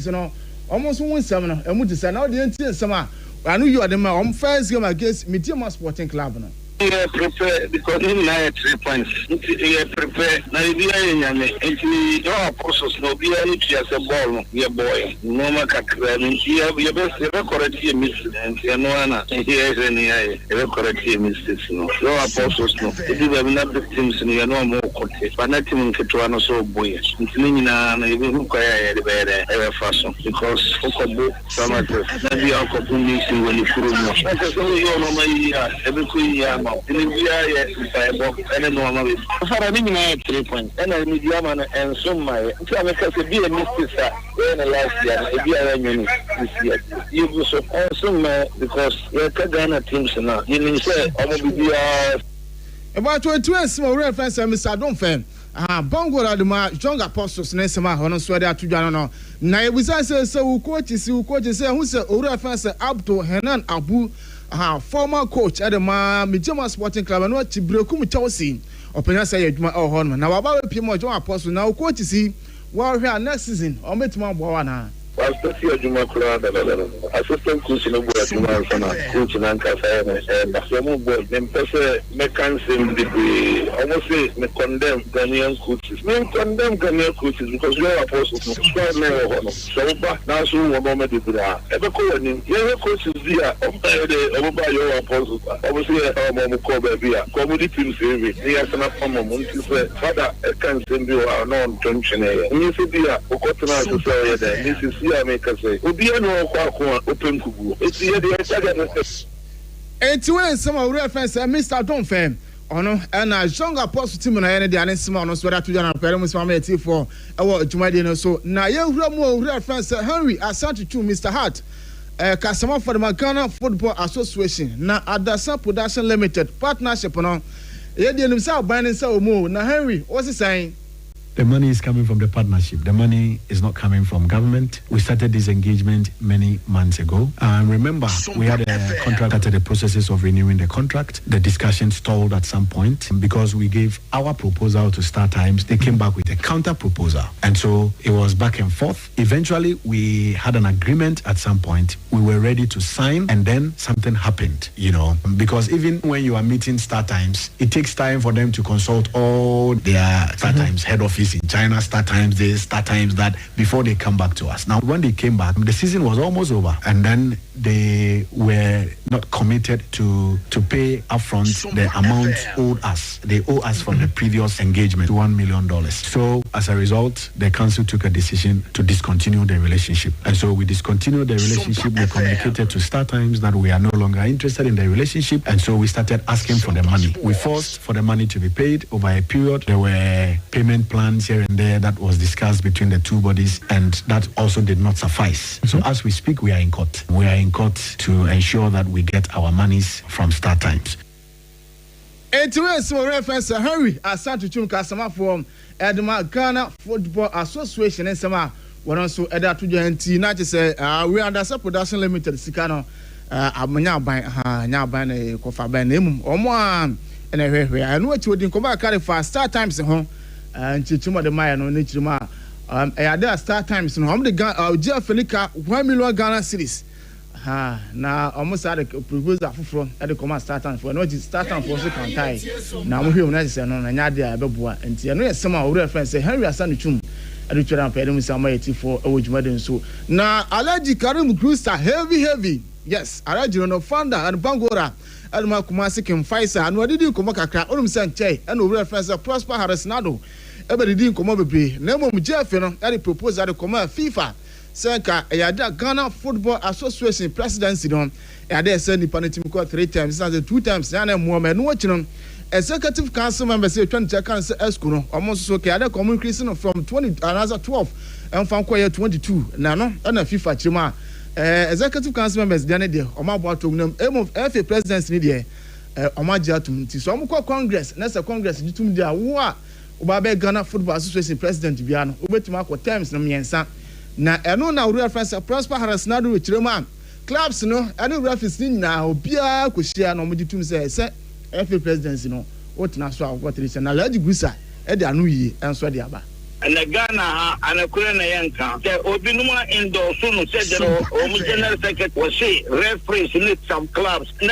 and all almost 1 7, and what is an audience in summer. I know you are the man first game against Mediama Sporting Club. Yeah, prepare because in 3 points. Yeah, prepare. Now, if you are in your apostles, no be any as a ball, your boy. No matter, I mean, you best record here, miss, and you know, here is any record here, mistakes. No, your apostles, no. If you have not victims, you know more, but not even to so boy. It's meaning, even who care the fashion because some of the maybe I'll continue when you put it. That's all you know, my every queen. In India, and then no, for a minute, 3 points, and I need Yaman and some my because it be a mystery in the last year, a year this year. You go so some because you're Ghana teams now. You need to say, I'm going to be about 22 small reference, Mr. Donfen. Bangola de ma young apostles Nesama, on Swada to Jano. Now, we say, so coaches, who say, reference up to Henan Abu. Former coach at the Mediama Sporting Club and what Chibrokum Chelsea. Opinion say Juma or Horman. Now about Pimo John Apostle now coach see while here next season or met my Bowana. Pastor Juma Kura, assistant coach in the Juma coach in Ankasa, and Samu board, then Pesa mechanism degree. Almost say me condemn Ghanaian coaches. Me condemn Ghanaian coaches because we are apostles. Sompa, now so one moment is there. Ever calling, yeah, coaches here, over your apostles. Obviously, our mom call baby, comedy team saving. He has an appointment. Father, I can't send you our non-junction. You see, dear, Okotana to say that this is here, make us say, Ubiano, open Kubu. It's here, the and to win some of reference, Mr. Don Fam. Ono and a young apostle team na ene dia ne sima ono so that to jana pere musima meti for ewo adwumade no so na ye hura mu reference Henry Asante to Mr. Hart customer for the Ghana Football Association na Adasa Production Limited partnership no ye dia nim say ban ne say omo na Henry what's he saying? The money is coming from the partnership. The money is not coming from government. We started this engagement many months ago. Remember, we had a contract after the processes of renewing the contract. The discussion stalled at some point because we gave our proposal to Star Times. They came back with a counter proposal. And so it was back and forth. Eventually, we had an agreement at some point. We were ready to sign and then something happened, because even when you are meeting Star Times, it takes time for them to consult all their Star Times head office in China, Star Times this, Star Times that, before they come back to us. Now, when they came back, the season was almost over, and then they were not committed to pay upfront the amount owed us. They owe us from the previous engagement, $1 million. So, as a result, the council took a decision to discontinue the relationship. And so we discontinued the relationship. We communicated to Star Times that we are no longer interested in the relationship, and so we started asking for the money. We forced for the money to be paid over a period. There were payment plans here and there that was discussed between the two bodies, and that also did not suffice. So as we speak, we are in court. We are in court to ensure that we get our monies from Star Times. So reference Henry Asante Chum customer from Edma Ghana Football Association and Sama one also Eda to Janti not to say we are under Production Limited Sikano Amanya by Nyaban Kofa by name or more and I know what you didn't come back carry for Star Times home. And Chichuma the Maya no Nichima. There Star Times no. I'm the Jeff Felika 1 million Ghana series. Now almost had a proposal from at the command Star Times for no Star Times for second time. Now I'm here when I say no Nyadia Bebua and I know some of reference Henry Asante Chum. I do try and pay them some money for Ojumade so. Now Alaji Karim Cruiser heavy. Yes, Alaji no founder and Bangora. Alma Kumasi Kim Faisa and what did you come back Sanche and reference Prosper Harrisnado. Everybody didn't come over be. Nemo Jeff, and he proposed that the command FIFA. Senka, a Ghana Football Association presidency don. And they send the Panatim 3 times, 2 times, and woman watching executive council members say 20 council escuno, almost so okay, common increasing from 20 another 12 and from 22. Nano and a FIFA chima. Executive council members done there Oma Boato nam aim of FA presidency there Oma Jatum ti so amko congress next congress jitum dia wo a oba Ghana Football Association president bia no obetima akọ terms no miensa na eno na reference Prosper Harrisnado chirema clubs no eno reference ni na obia koshia no mojitum say FA presidency no otina so akọ na Laji Gusa e de anu yi enso de aba. And the Ghana and a Kurana Yanka, the Obinuma indoor soon said the general secretary was say referees in some clubs, and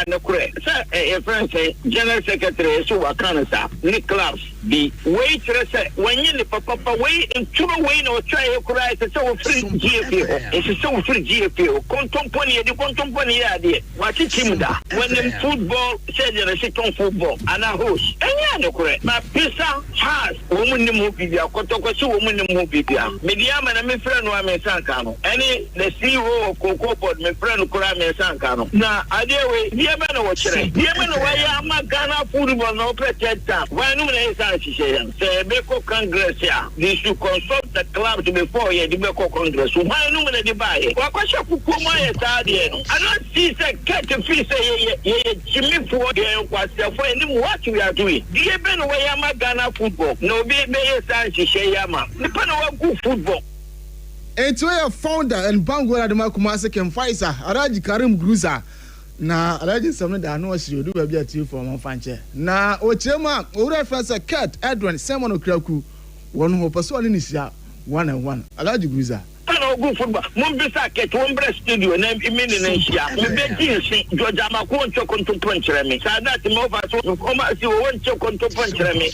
the Kure. Sir, a friend say general secretary, so I can't say, Nick clubs be waitress when you papa wait and two way no try to cry, it's so free GFO, it's so free GFO, contemporary, the contemporary idea. What is him that? When the football said the second football and a host, and yeah, correct. My pizza has woman movie. Kotoko woman movie bia media man me friend no me sanka no any the CEO of Cocoa Pod me friend kura me sanka no na ade we dia me no wo kire dia me no waya ama Ghana football no protect why no na isa shishe say beko congress ya they should consult the club to before ye the beko congress why no na dey buy wa kwasha kukuma ye stade no I don't see say get fee say ye Jimmy for ye kwase for any what we are doing dia me no waya ama Ghana football no be ye isa football. It's where founder and Bangora de Makumasa can fight Araji Karim Gruza. Na Araji something that I know she do a bit for my fanche. Na Ochema, reference a cat, Edwin, Simon Kraku, one who pursued in his 101. Araji Gruza. no go football mum bisa ke to umbre studio na imini na hia me be jinsi George Amako ncho konto ponchre me sa that me over so koma si wo ncho konto ponchre me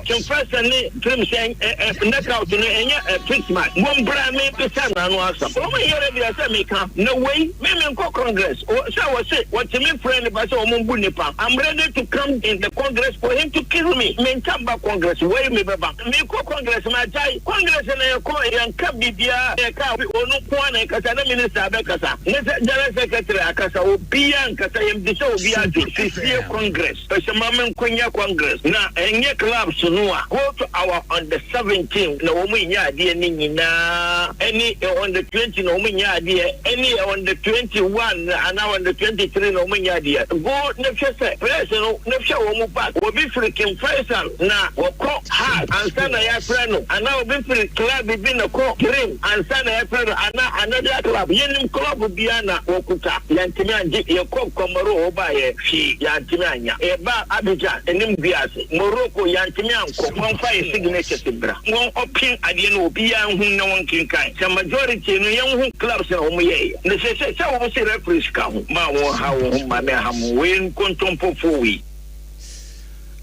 confess ni trim say knockout no enya Christmas mum bra me bisa na no asa o me here bi asa me ka no way me ko Congress o say what me friend ba say o mum bu nipa I'm ready to come in the Congress for him to kill me me ntamba Congress way me baba me ko Congress ma jai Congress na ko yanka bibia e ka onu ko na kasa na minister be kasa ne general secretary akasa obia nkasa yem di so obia to see Congress so mamen konya Congress na enye club sunua go to our on the 17th na omu nya ade ni nyina any on the 20 na omu nya ade any on the 21 and now on the 23 na omu nya ade go ne fese press no ne fse omu back obi freaking Faisal na woko hard ansa na ya freno ana obi free club bi na ko green ansa na ya freno ana another club yenim club biana wokuta yantimi anje ye ko komoro obaye fi yantimi anya e ba Abidjan enim biase Morocco yantimi anko konfa signature tibra won opin ade no obi an hu na won kinkan the majority no yan hu clubs na omo ye ne se wo se referee ka hu ma won ha wo ma me ha mo wen kontompo fowi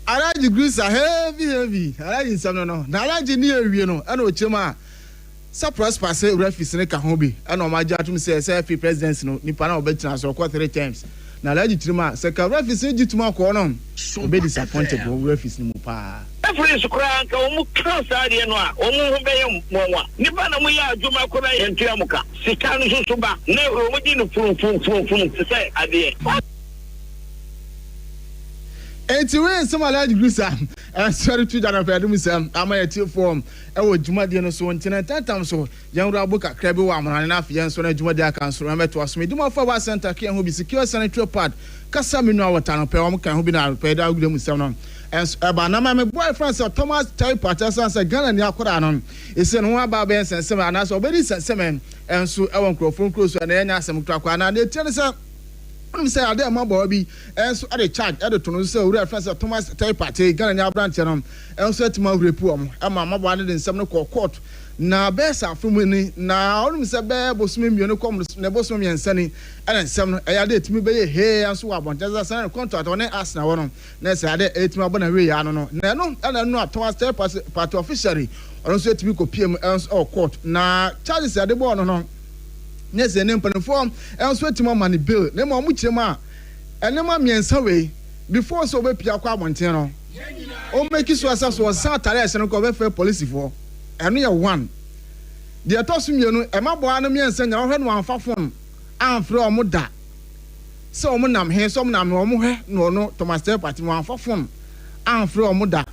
Alaji Grisa heavy. Alaji Samno no. Na Alaji ni ewie no. Ana ochema. Sa prosper say referee ne ka ho bi. Ana o ma ja tum say president no. Nipa na obetina so ko 3 times. Na Alaji Trima say ka referee jituma ko no. Obe disappointed go referee ni mu pa. Referee sukura ka o mu kansa de no a. O mu ho be ye monwa. Nipa na mu ya adwuma ko na ye ntua muka. Sika no so ba. Na o mu di no fun say ade. Enti we some Alaji Grisa sorry to that after Sam amayeti form e wo dwumade no so ntina tantam so yanwura boka krabe wa amana na afiyan so na dwumade aka so meto aso medimo fa wa center ke ho bi secure sanitary pad kasa menu awota no pe wo kan ho bi na pe da agudem Sam no eba na my boyfriend say Thomas type patasa say Ghana ni akora no ese no aba be sensem ana so obedi sensem enso e won krofon kroso na enya asem twakwa na de tiene say say Ade Amabo bi enso ade charge ade to no say uri friends Thomas type party Ghana nya branch no enso atima repu am ama Amabo ade nsem no court na besa from ni na onum say be bosome mio no kom na bosome yensani ade nsem no ade etimi be ye he enso wa bontaza san contract on Arsenal wono na say ade etimi abona we ya no na no ade no Thomas type party officially onso etimi ko PM enso court na charges ade bo no yes ene mpanfo enso etima mani bill na ma mu kirema ene ma miensa we before so be pia kwa abonten no o make so asa so tare ese no ko be fe police for eno ye one de atosu mienu e ma bo anu miensa nya ohwe no anfa fon anfre o mu da so o mu nam he so o mu nam no mu hwe no no Thomas Tell party mo anfa fon anfre o mu da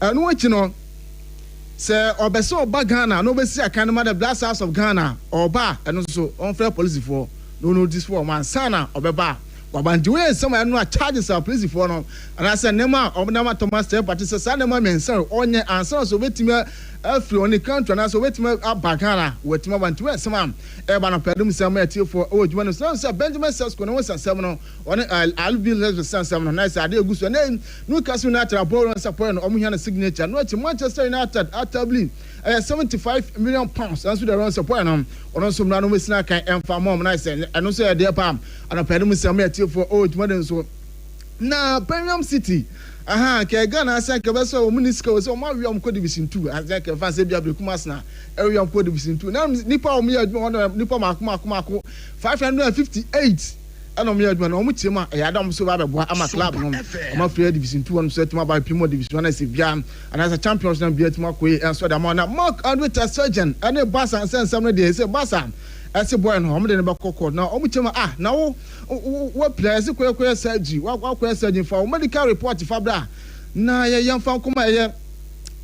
eno achi no say obeso oba Ghana no be see akanema the Blast House of Ghana oba eno so on fair police for no this for man sana obeba wabandi we some eno a charges our police for no and I say nema obnama Thomas Tell party say sa nema mensan onye answer so betime afri on the country na so betime abagana wetima bantu we some e ba no pedum sem e tie for ojuma no say Benjamin Sesko no say sem no on albi les say sem no na say Ade Agusu na Newcastle United aboro support no omu hia na signature no chi Manchester United atabli 75 million pounds and so the run support no ono so no mesina kan emfa mom na say eno so e dey pam ana pedum sem e tie for ojuma no so na Premium City ke Ghana asa ke be so munisika so ma wi am ko division 2 asa ke fa se bia Brekumas na e wi am ko division 2 na nipa o mi adwuma nipa makoma 558 ana mi adwuma na o mu tiema e adam so ba beboa ama club no o ma free division 2 on so tima ba Premier division 1 se bia ana asa champions na bia tima ko e so da ma na Mark Andrew Surgeon ane Basa nsem no de se Basa ase boy no o de ne ba kokko na o mu tiema na wo players kwekwe surgery wa surgery for medical report fabra na ye yamfa kuma ye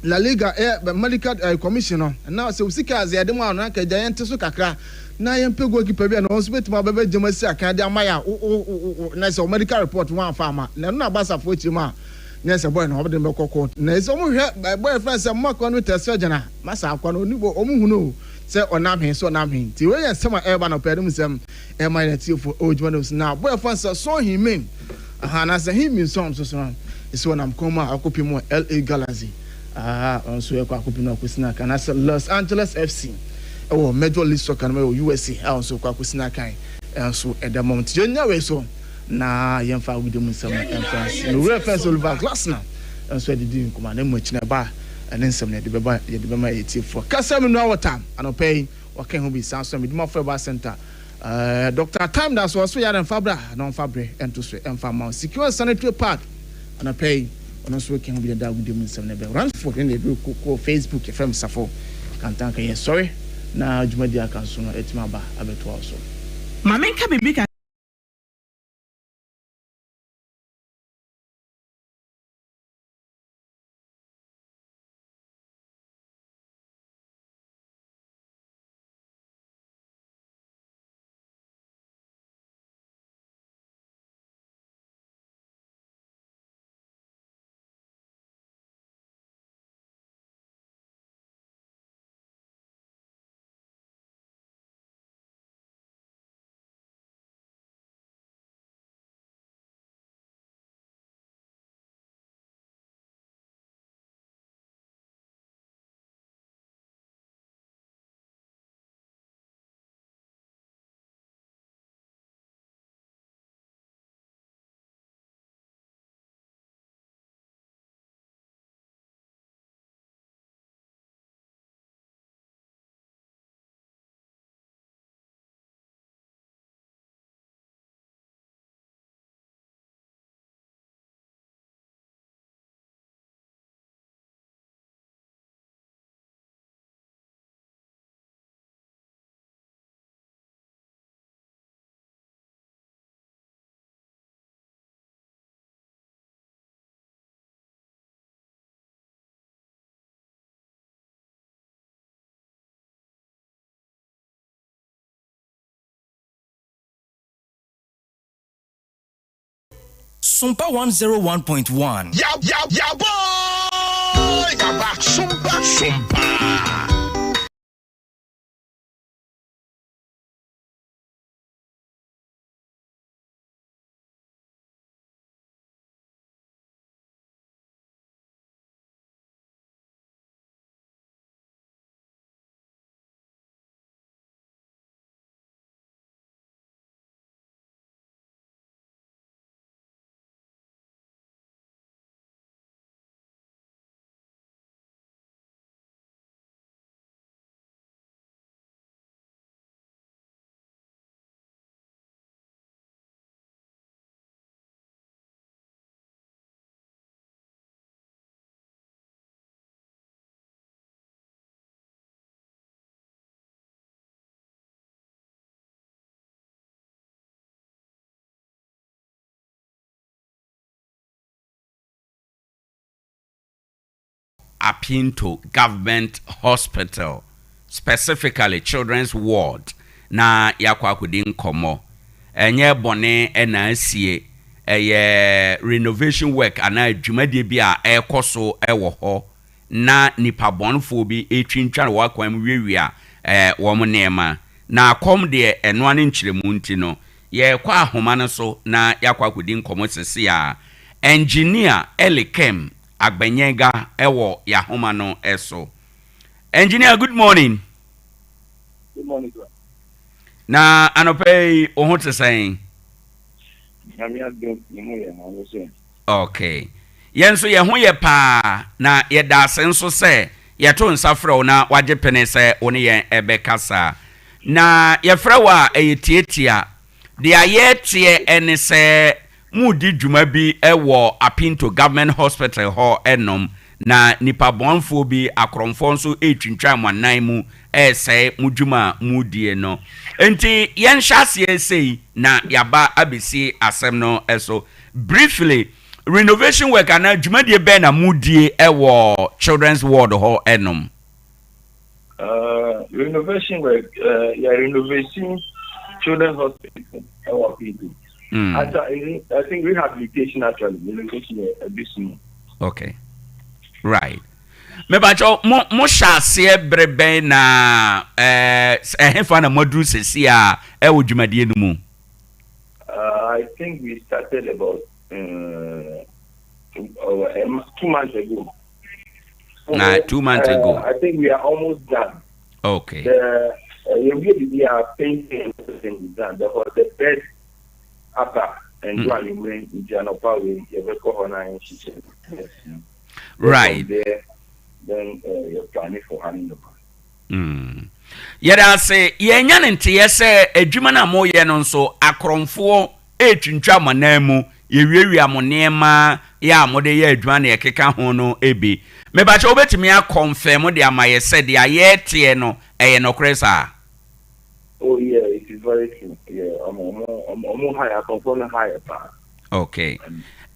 La Liga medical commissioner na se usika az yade mu anu ka giant so kakra na ye mpego kipa bia na on so betima baba jemasi aka de amaya na se medical report one farmer na no abasa fo chima na se boy no obde mbekoko na se omu hwe boy friend se makọ no test surgeon na masa akwa no nibo omu hunu se onam he so onam he ti we yensema eba no pedum sem e ma na ti for ojuma no na boy friend se so he mean aha na se he mean so so so onam koma akopi mo LA Galaxy on so e kwa akopi no kwesina kana se Los Angeles FC oh Major League Soccer no USA also kwa kusina kan so at the moment jenya we so na yemfa wudem nsem entrance no reference Oliver Glasner so didi nkoma na mo chine ba ene nsem na de beba ye de bema etifo kasa me no awota anopai wakan ho bi sanso me dima for ba center Dr. Time that's also ya fabra non fabre ento so emfa ma secure sanitary park anopai ono so wakan ho bi da wudem nsem na be Ransford ne do ko Facebook FM safo kantanka ye sorry na jumadi aka so no etima ba abeto also Mamenka bibi ka Sompa 101.1. Ya boy! Ya back Sompa. Apinto Government Hospital, specifically Children's Ward, na yakwa kudi nkomo. Enye bone ena asie renovation work ana adwumade bi a ekoso ewo ho na nipa bonfo bi etwintwa wakwan wiewia wo mo nema na kom de eno ane nkyeremu nti no ye kwa ahoma no so na yakwa kudi nkomo sese a engineer Elikem Agbenyega ewo yahoma no eso. Engineer, good morning. Good morning, sir. Na anopei ohote saying. Okay. Yenso ye ho ye pa na ye da senso se ye to nsafrɛ na waje pene se one ye ebekasa. Na ye frɛ wa eyetietia de ayetie ene se mudi dwuma bi ewo Apinto Government Hospital ho enom na nipa bonfo bi akromfo nso etwintwa manan mu say mudwuma mudie no enti yen hyase sei na yaba abesi asem no eso briefly renovation work ana dwumadie be na mudie ewo Children's Ward ho enom renovation work renovating Children's Hospital ewo Apinto. I think rehabilitation actually renovation a bit small. Okay. Right. Me bacho mo hyase brebe na hefa na modru sesi a ewo dwumadie no mu. I think we started about 2 months ago. Nah, 2 months ago. I think we are almost done. Okay. You really are painting everything done. The bed upper and one way in Jano Power, you have a corner right. There, then you're planning for having the Yada say, Yanyan and Tiese, a Jumana Moyen so, a cromfo, a chincha manemu, Yeria Monema, ya mode ye Juani, a kekahono, ebi. Me batch over to me, I confirm what my said, the ayetieno, a no cresa. Oh, yeah, it is very true. Yeah, I'm more higher, I'm higher. Okay.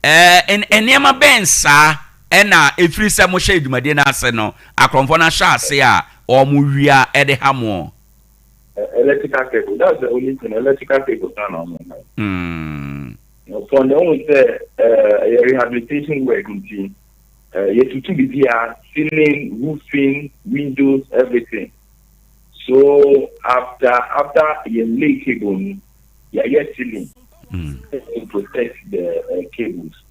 And Yama Ben, sir, and if you say Moshe Madina Seno, a cromfona sha say, or Muria Ede Hamo. Electrical cable, that's the only thing. Electrical cable done on for the only rehabilitation work, you have to be there, ceiling, roofing, windows, everything. So after you lay cable, you ceiling to protect the cables.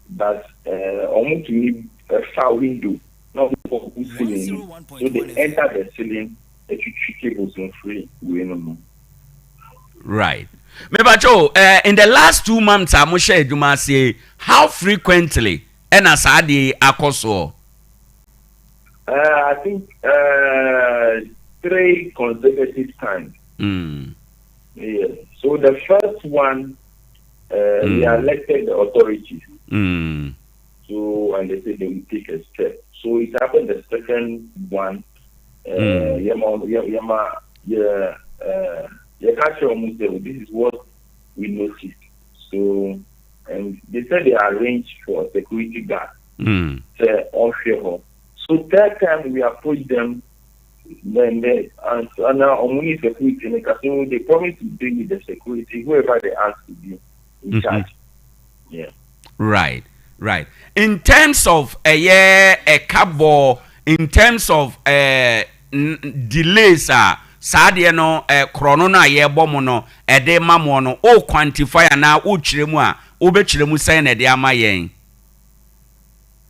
But almost you need a far window, not for ceiling. So they enter the ceiling. Cables on free. Right. Mebacho, in the last 2 months, I must share Juma say how frequently and as Ade Akoso. I think 3 consecutive times. Yeah. So the first one, we elected the authorities. So and they said they will take a step. So it happened the second one. This is what we noticed. So, and they said they arranged for a security guard offshore. So that time we approached them, then and now only security, they promised to deal with the security, whoever they asked to be in charge. Yeah. Right. In terms of a cabo, in terms of delays, Sadia no chrono na ye bomono, de mamono, o quantify na o chiremua, obechiremu saying a dear my yen.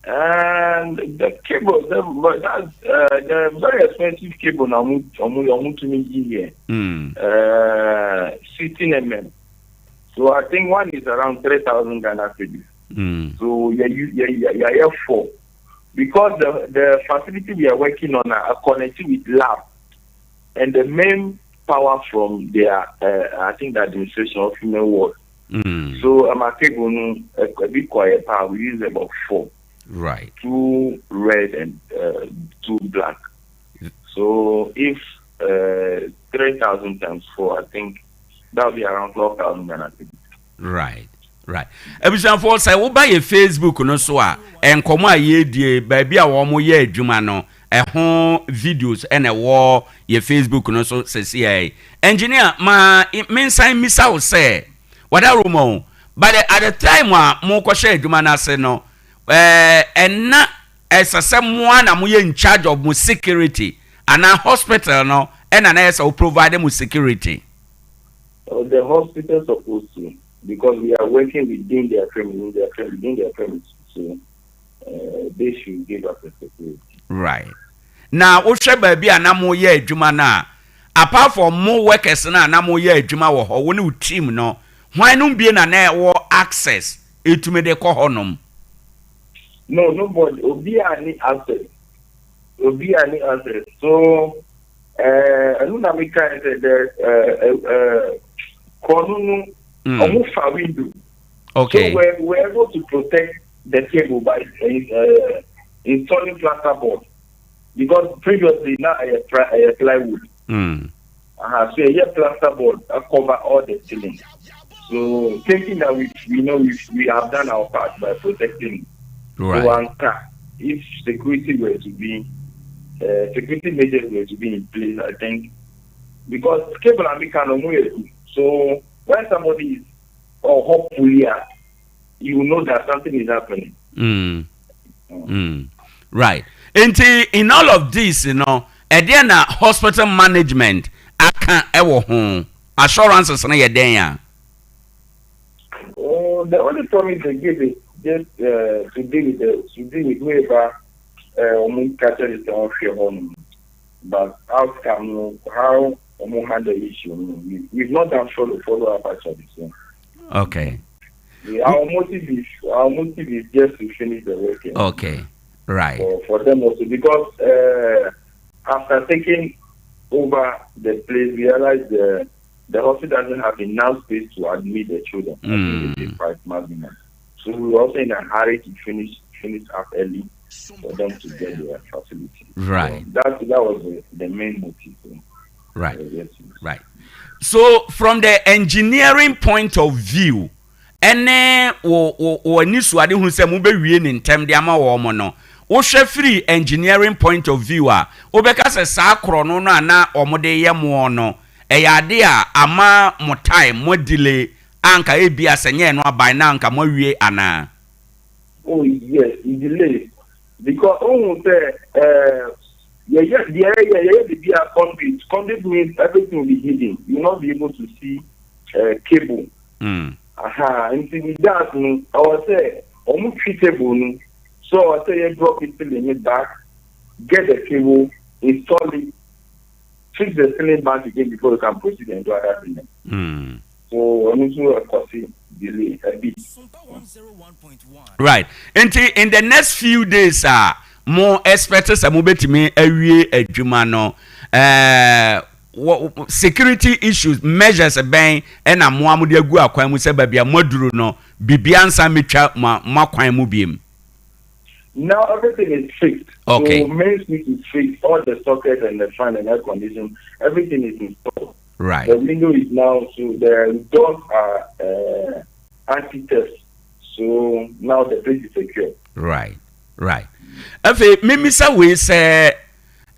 And the cable, that's the very expensive cable now, to me here. 16 mm. So I think one is around 3,000 Ghana cedis. So yeah, 4. Because the facility we are working on are connected with lab, and the main power from their I think the administration of human work. So I'm a cable a bit quiet power. We use about 4. Right. 2 red and 2 black. So if 3,000 times 4, I think that will be around 12,000 Ghana cedis. Right. Everyone for say we buy a Facebook no so a enkomo aye die ba bia wo mo ye adwuma no ho videos and wo ye Facebook no so say engineer ma mensan misa wo say wada romo but at the time mo ko share adwuma na se no enna esasem na mo ye in charge of mo security and a hospital no and na esa provide mo security. The hospital supposed to, because we are working within their premises, so they should give us a security. Right. Now, Osha baby and Namo ye Juma na. Apart from more workers na Namo ye Juma wo when team no, why no be na access it me de honum? No, nobody. Obi any access. So, I don't know window. Okay. So we're able to protect the cable by installing plasterboard, because previously now I plywood. So a plasterboard cover all the ceilings. So thinking that we have done our part by protecting. Right. So if security measures were to be in place, I think, because cable and we can so when somebody is, or hopefully, you know that something is happening. Right. And in all of this, again, hospital management, I can't ever home assurances na yedenya. Oh, the only promise they give is just to deal with whoever catches the home. but outcome, how we handle the issue, we've not done follow up actually. So. Okay. Our motive is just to finish the work. Okay, right. For them also, because after taking over the place, we realized the hospital doesn't have enough space to admit the children. I think it's quite maximum. So we were also in a hurry to finish up early for them to get their facility. Right. So that was the main motive. Right. Right. So from the engineering point of view, ene wo ni suade hu se mo be wie ni ntem de ama wo mo no wo hwe free engineering point of view a wo be ka se sa akro no no ana omo de ye mo no e ya de a ama mo time mo delay anka e bia se nye no aban na anka mo wie ana. Oh yes, it delay because the bia conduit means everything will be hidden. You will not be able to see cable. Until that, I was say, almost treatable. So I say, you drop it in it back, get the cable, install it, fix the ceiling back again before you can proceed and do other things. So I'm also delay a bit. Right. In the next few days, more expected some betimi awie adwuma no security issues measures ben na mo amude agu akwan mu se babia moduru no bibiansa metwa makwan mu biem. Now everything is fixed. Okay. So main switch is fixed, all the sockets and the fan and air conditioning, everything is installed. Right. The window is now, so the doors are anti-theft. So now the place is secure. Right. Right. Afi mimisa we say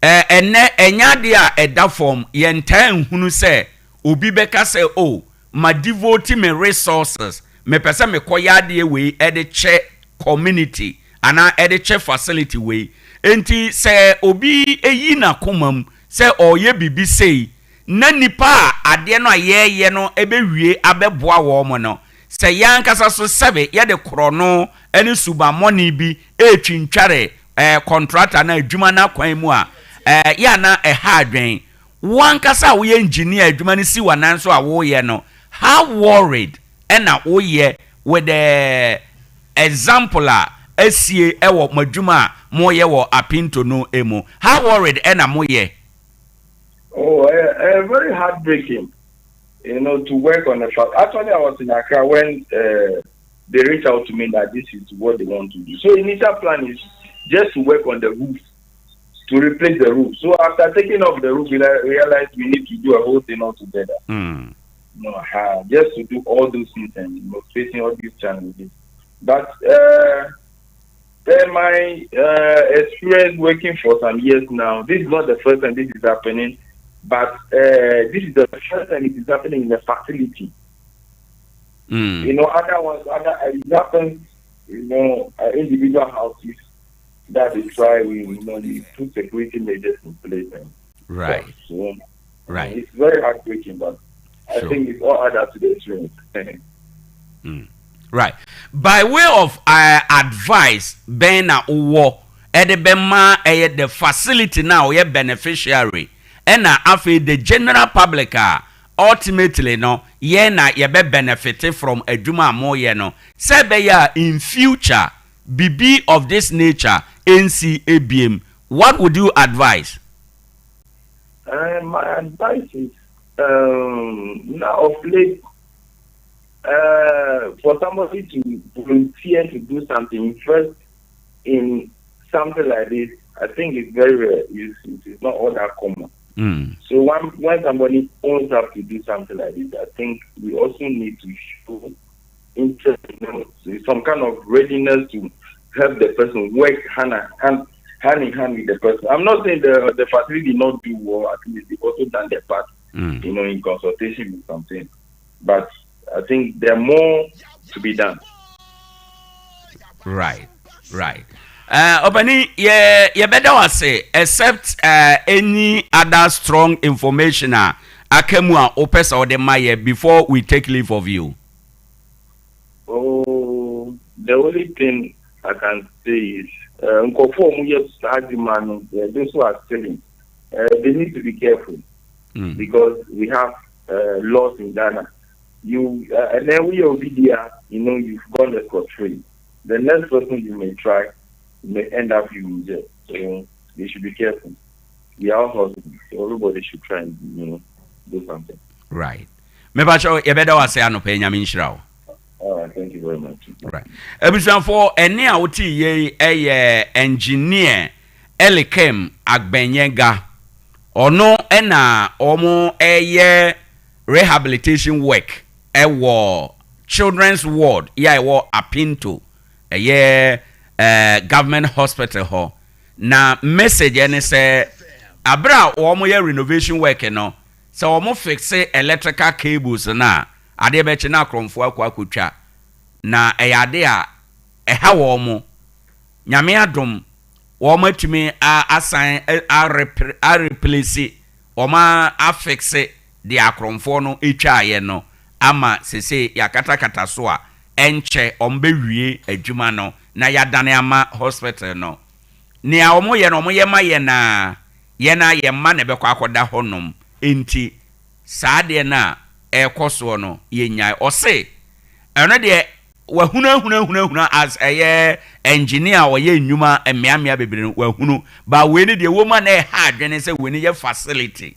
enya dia eda form yentan hunu say obi beka say oh ma devote me resources me pese me koya de we e che community ana e che facility we enti say obi eyi na komam say oye bibi say na nipa ade no ayeye no ebewie abeboa wo mo no se yankasa so sebe ye de krono ene suba money bi twintware contractor na adwuma na kwan mu a ya na ha adwen wankasa wo ye engineer adwuma ni si wanan so a wo ye no how worried na wo ye with the example a esie ewo madwuma mo ye wo apinto no emu how worried na mo ye. Very heartbreaking. To work on the fact. Actually, I was in Accra when they reached out to me that this is what they want to do. So initial plan is just to work on the roof, to replace the roof. So after taking off the roof, we realized we need to do a whole thing all together. Just to do all those things and facing all these challenges. But my experience working for some years now, this is not the first time this is happening. But this is the first time it is happening in the facility. It happens, individual houses that they try, we put security measures in place. Right. So, right. It's very heartbreaking, but I think it's all added to the experience. Right. By way of advice, Ben Uwo, Edebema, the facility now, you're beneficiary. Ena afi the general public ultimately no ye na ye be benefit from adwuma mo ye no sebe ya in future bibi of this nature NCABM what would you advise? My advice is now of late for somebody to volunteer to do something first in something like this. I think it's very rare. It's not all that common. So when somebody owns up to do something like this, I think we also need to show interest, some kind of readiness to help the person work hand in hand with the person. I'm not saying the facility did not do well. I think they also done their part, in consultation with something. But I think there are more to be done. Right. Obani, ye better was say, except any other strong information akemua opes or the maye before we take leave of you. Oh, the only thing I can say is those who are selling, they need to be careful because we have laws in Ghana. And then we will be there, you've gone the scot-free. The next person you may try may end up in jail. So they should be careful. We are all husbands, so everybody should try and do something. Right. Maybe you better say no pay nyame nhyira. All right, thank you very much. Right. Ebisan for ene a woti ye engineer Elikem Agbenyega. Ono ena omo rehabilitation work children's ward Apinto government hospital ho. Na message ene say abra omo renovation work no so omo fix electrical cables na ade be chi na kromfo akwa na eyade a eha wo mo nyame adom wo matumi assign replace wo ma affixe de akromfo no etwa ye no ama sese yakata so a enche ombe wie adwuma no na yadane ama hospital no nia omo ye no omo ye ma ye na ye ma na be kwa akoda honom enti saade na ekoso no ye nyai ose eno de wahuna as engineer or ye nyuma emiamia bebre wahunu ba we ne de woman na ha adwene se we ne ye facility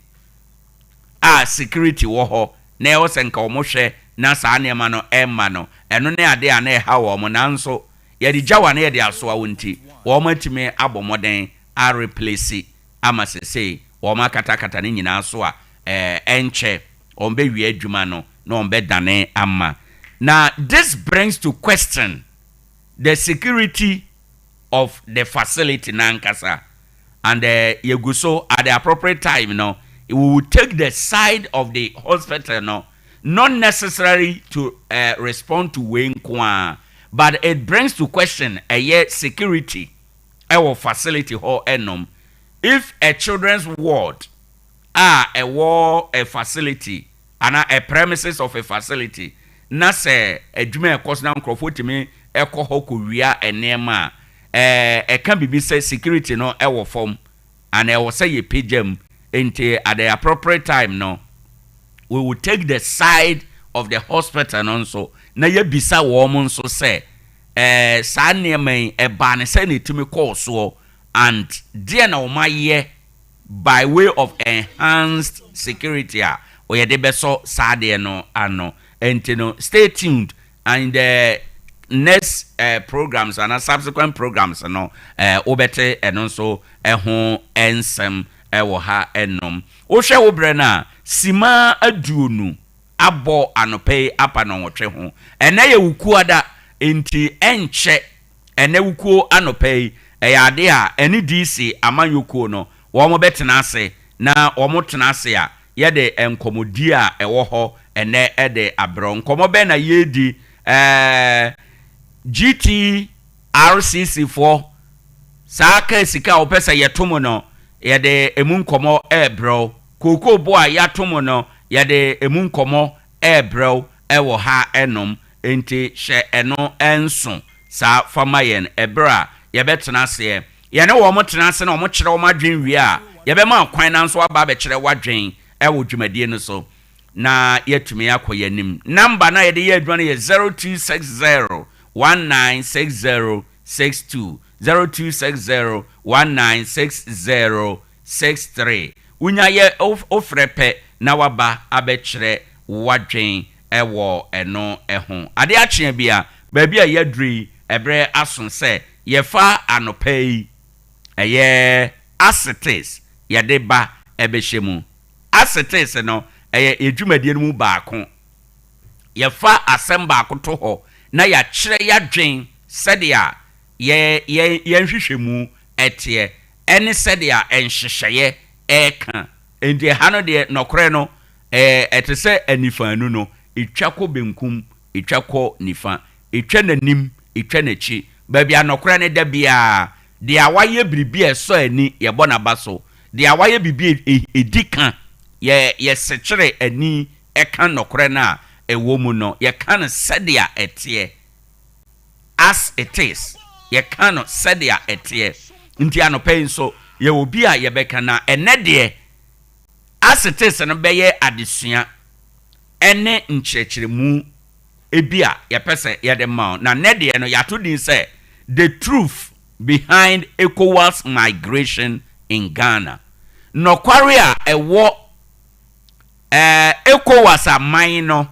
security wo ho na e o senka omo hwe na saa ne ma no emma no eno ne ade a na ha wo mo nanso ye de jawa na ye de aso awonti wo matime abomoden a replace amasese wo makata ne nyina so a enche ombe wi adwuma no na ombe dane amma. Now, this brings to question the security of the facility Nankasa. And Yeguso, at the appropriate time, we will take the side of the hospital, not necessary to respond to Wayne Kwan, but it brings to question security our facility or enum. If a children's ward a facility and a premises of a facility, na se adwuma ekos na nkrofotimi ekoho kowia enema can be say security no ewo form and e wo say ye pagem enti at the appropriate time we will take the side of the hospital nso na ye bisa wo mo nso say sa nema ba ne say ne timi call so and there na wo maye by way of enhanced security o ye de beso sa de no ano. And stay tuned and the next programs and subsequent programs obete and also ho ensem ewo ha enom o hwe wo bre na sima aduonu abo anope apa no wotwe ho ene ye wukuada enti enche ene wukuo anope eyade a ene DC amanyukuo no wo mo betena ase na wo mo tena ase a ye de enkomodi a ewo ho ene ede abron komo be na yedi GTRCC4 saka sika opesa yetomo no yede emun komo ebro koko bo a yatomo no yede emun komo ebro ewo ha enom enti hye eno enso sa famayen ebra yebetena se ye ne wo mo tena se na wo kire wo madwen wi a yebe ma kwan na nso aba be kire wadwen ewo dwumadie no so na yetumi akoyanim number na yede ye adwane ye 0260 196062 0260196063 unya ye ofrepe na waba abekire wadwen ewo eno eho Ade Akye Abia baabi a yadri ebre asonse ye fa anopei eye acetes yede ba ebehemu acetes no edwumadie no mu baako ye fa asem baako to ho na ya kire yadwen sedia ye nhwehwemu etie ene sedia enhyehyeye eka enti hano de nokore no etese anifanu no etwako benkum etwako nifa etwa nanim etwa nachi baabi anokore ne da bia de awaye bribi eso ani ye bona baso de awaye bibi edika ye sechere ani eka nokore na ewo mu no ye kan sedia etie as it is ye kan sedia etie nti anope nso ye obi a ye beka na ene de asete no beye adesua ene nkyerɛkyerɛmu ebia ye pese ye de ma na ne de no yato din say the truth behind ECOWAS migration in Ghana. No kwaria ewo ECOWAS aman no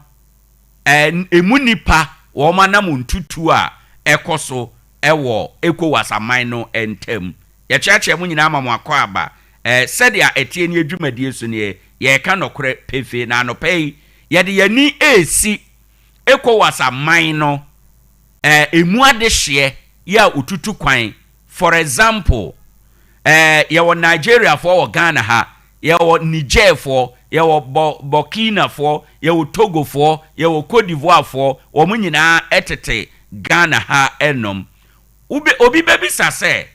emu nipa wo manam ntutu a ekoso ewo ECOWAS aman no entem ye cheche mu nyina amamo akwa aba sede a etie ni adwumadie so ne ye ka nokore pefe na anopei ye de yani esi ECOWAS aman no emu adehye ya ututu kwan. For example, ye wo Nigeria for wo Ghana ha, ye wo Niger for, ye wo Burkina for, ye wo Togo for, ye wo Cote d'Ivoire for, wo mu nyina etete Ghana ha enom. Obi bebi sa se,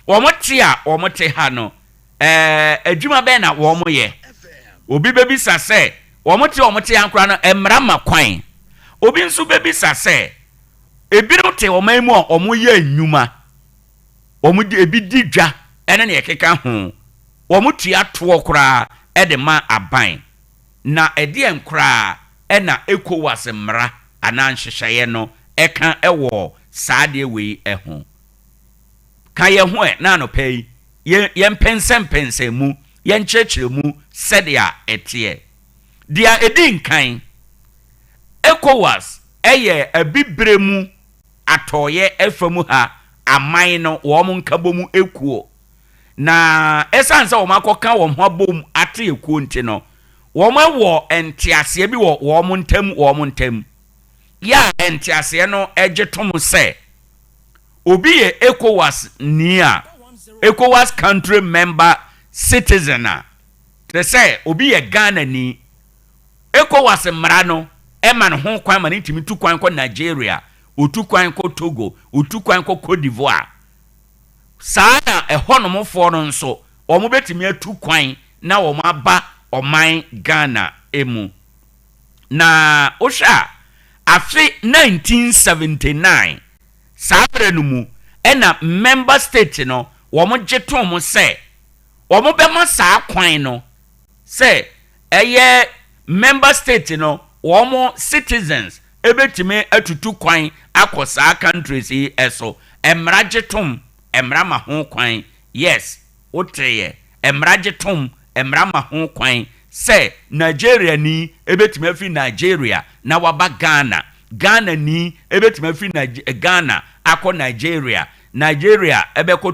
wo mo te a wo mo te ha no, adwuma be na wo mo ye. Obi bebi sa se, wo mo te ankra no emra makwan. Obi nso bebi sa se, ebiru te wo man mu a wo mo ye annwuma. Omu ebi didwa ene ne ekeka ho omutua to kra ede ma aban na ede enkra ena ECOWAS mra anan hyehyeye no eka ewo saade we eho ka ye ho na no pei ye mpense mu ye nkyekire mu sede a etie dia edi nkan ECOWAS eye abibre mu atoye efamu ha amai no wo mo nkabo mu ekuo na esanse wo makoka wo ho abom ate ekuo nti no wo mo wo entiase bi wo mo ntam ya entiase no egetom se obi ye ECOWAS ni a ECOWAS country member citizen a te say obi ye Ghana ni ECOWAS mra no e man ho kwan man ntimi tu kwan ko Nigeria otu kwan ko Togo otu kwan ko Cote d'Ivoire sana ehonomfo no nso omo betimi atu kwan na omo aba oman Ghana emu na osha afi 1979 sabre no mu ena member state no omo jeto mo se omo be ma sa kwan no se eye member state no omo citizens ebetime atutu kwan akosa countries eso emragetom emra ma ho kwan yes otreye emragetom emra ma ho kwan se Nigeria ni ebetime afi Nigeria na waba Ghana ni ebetime afi Ghana akọ Nigeria ebeko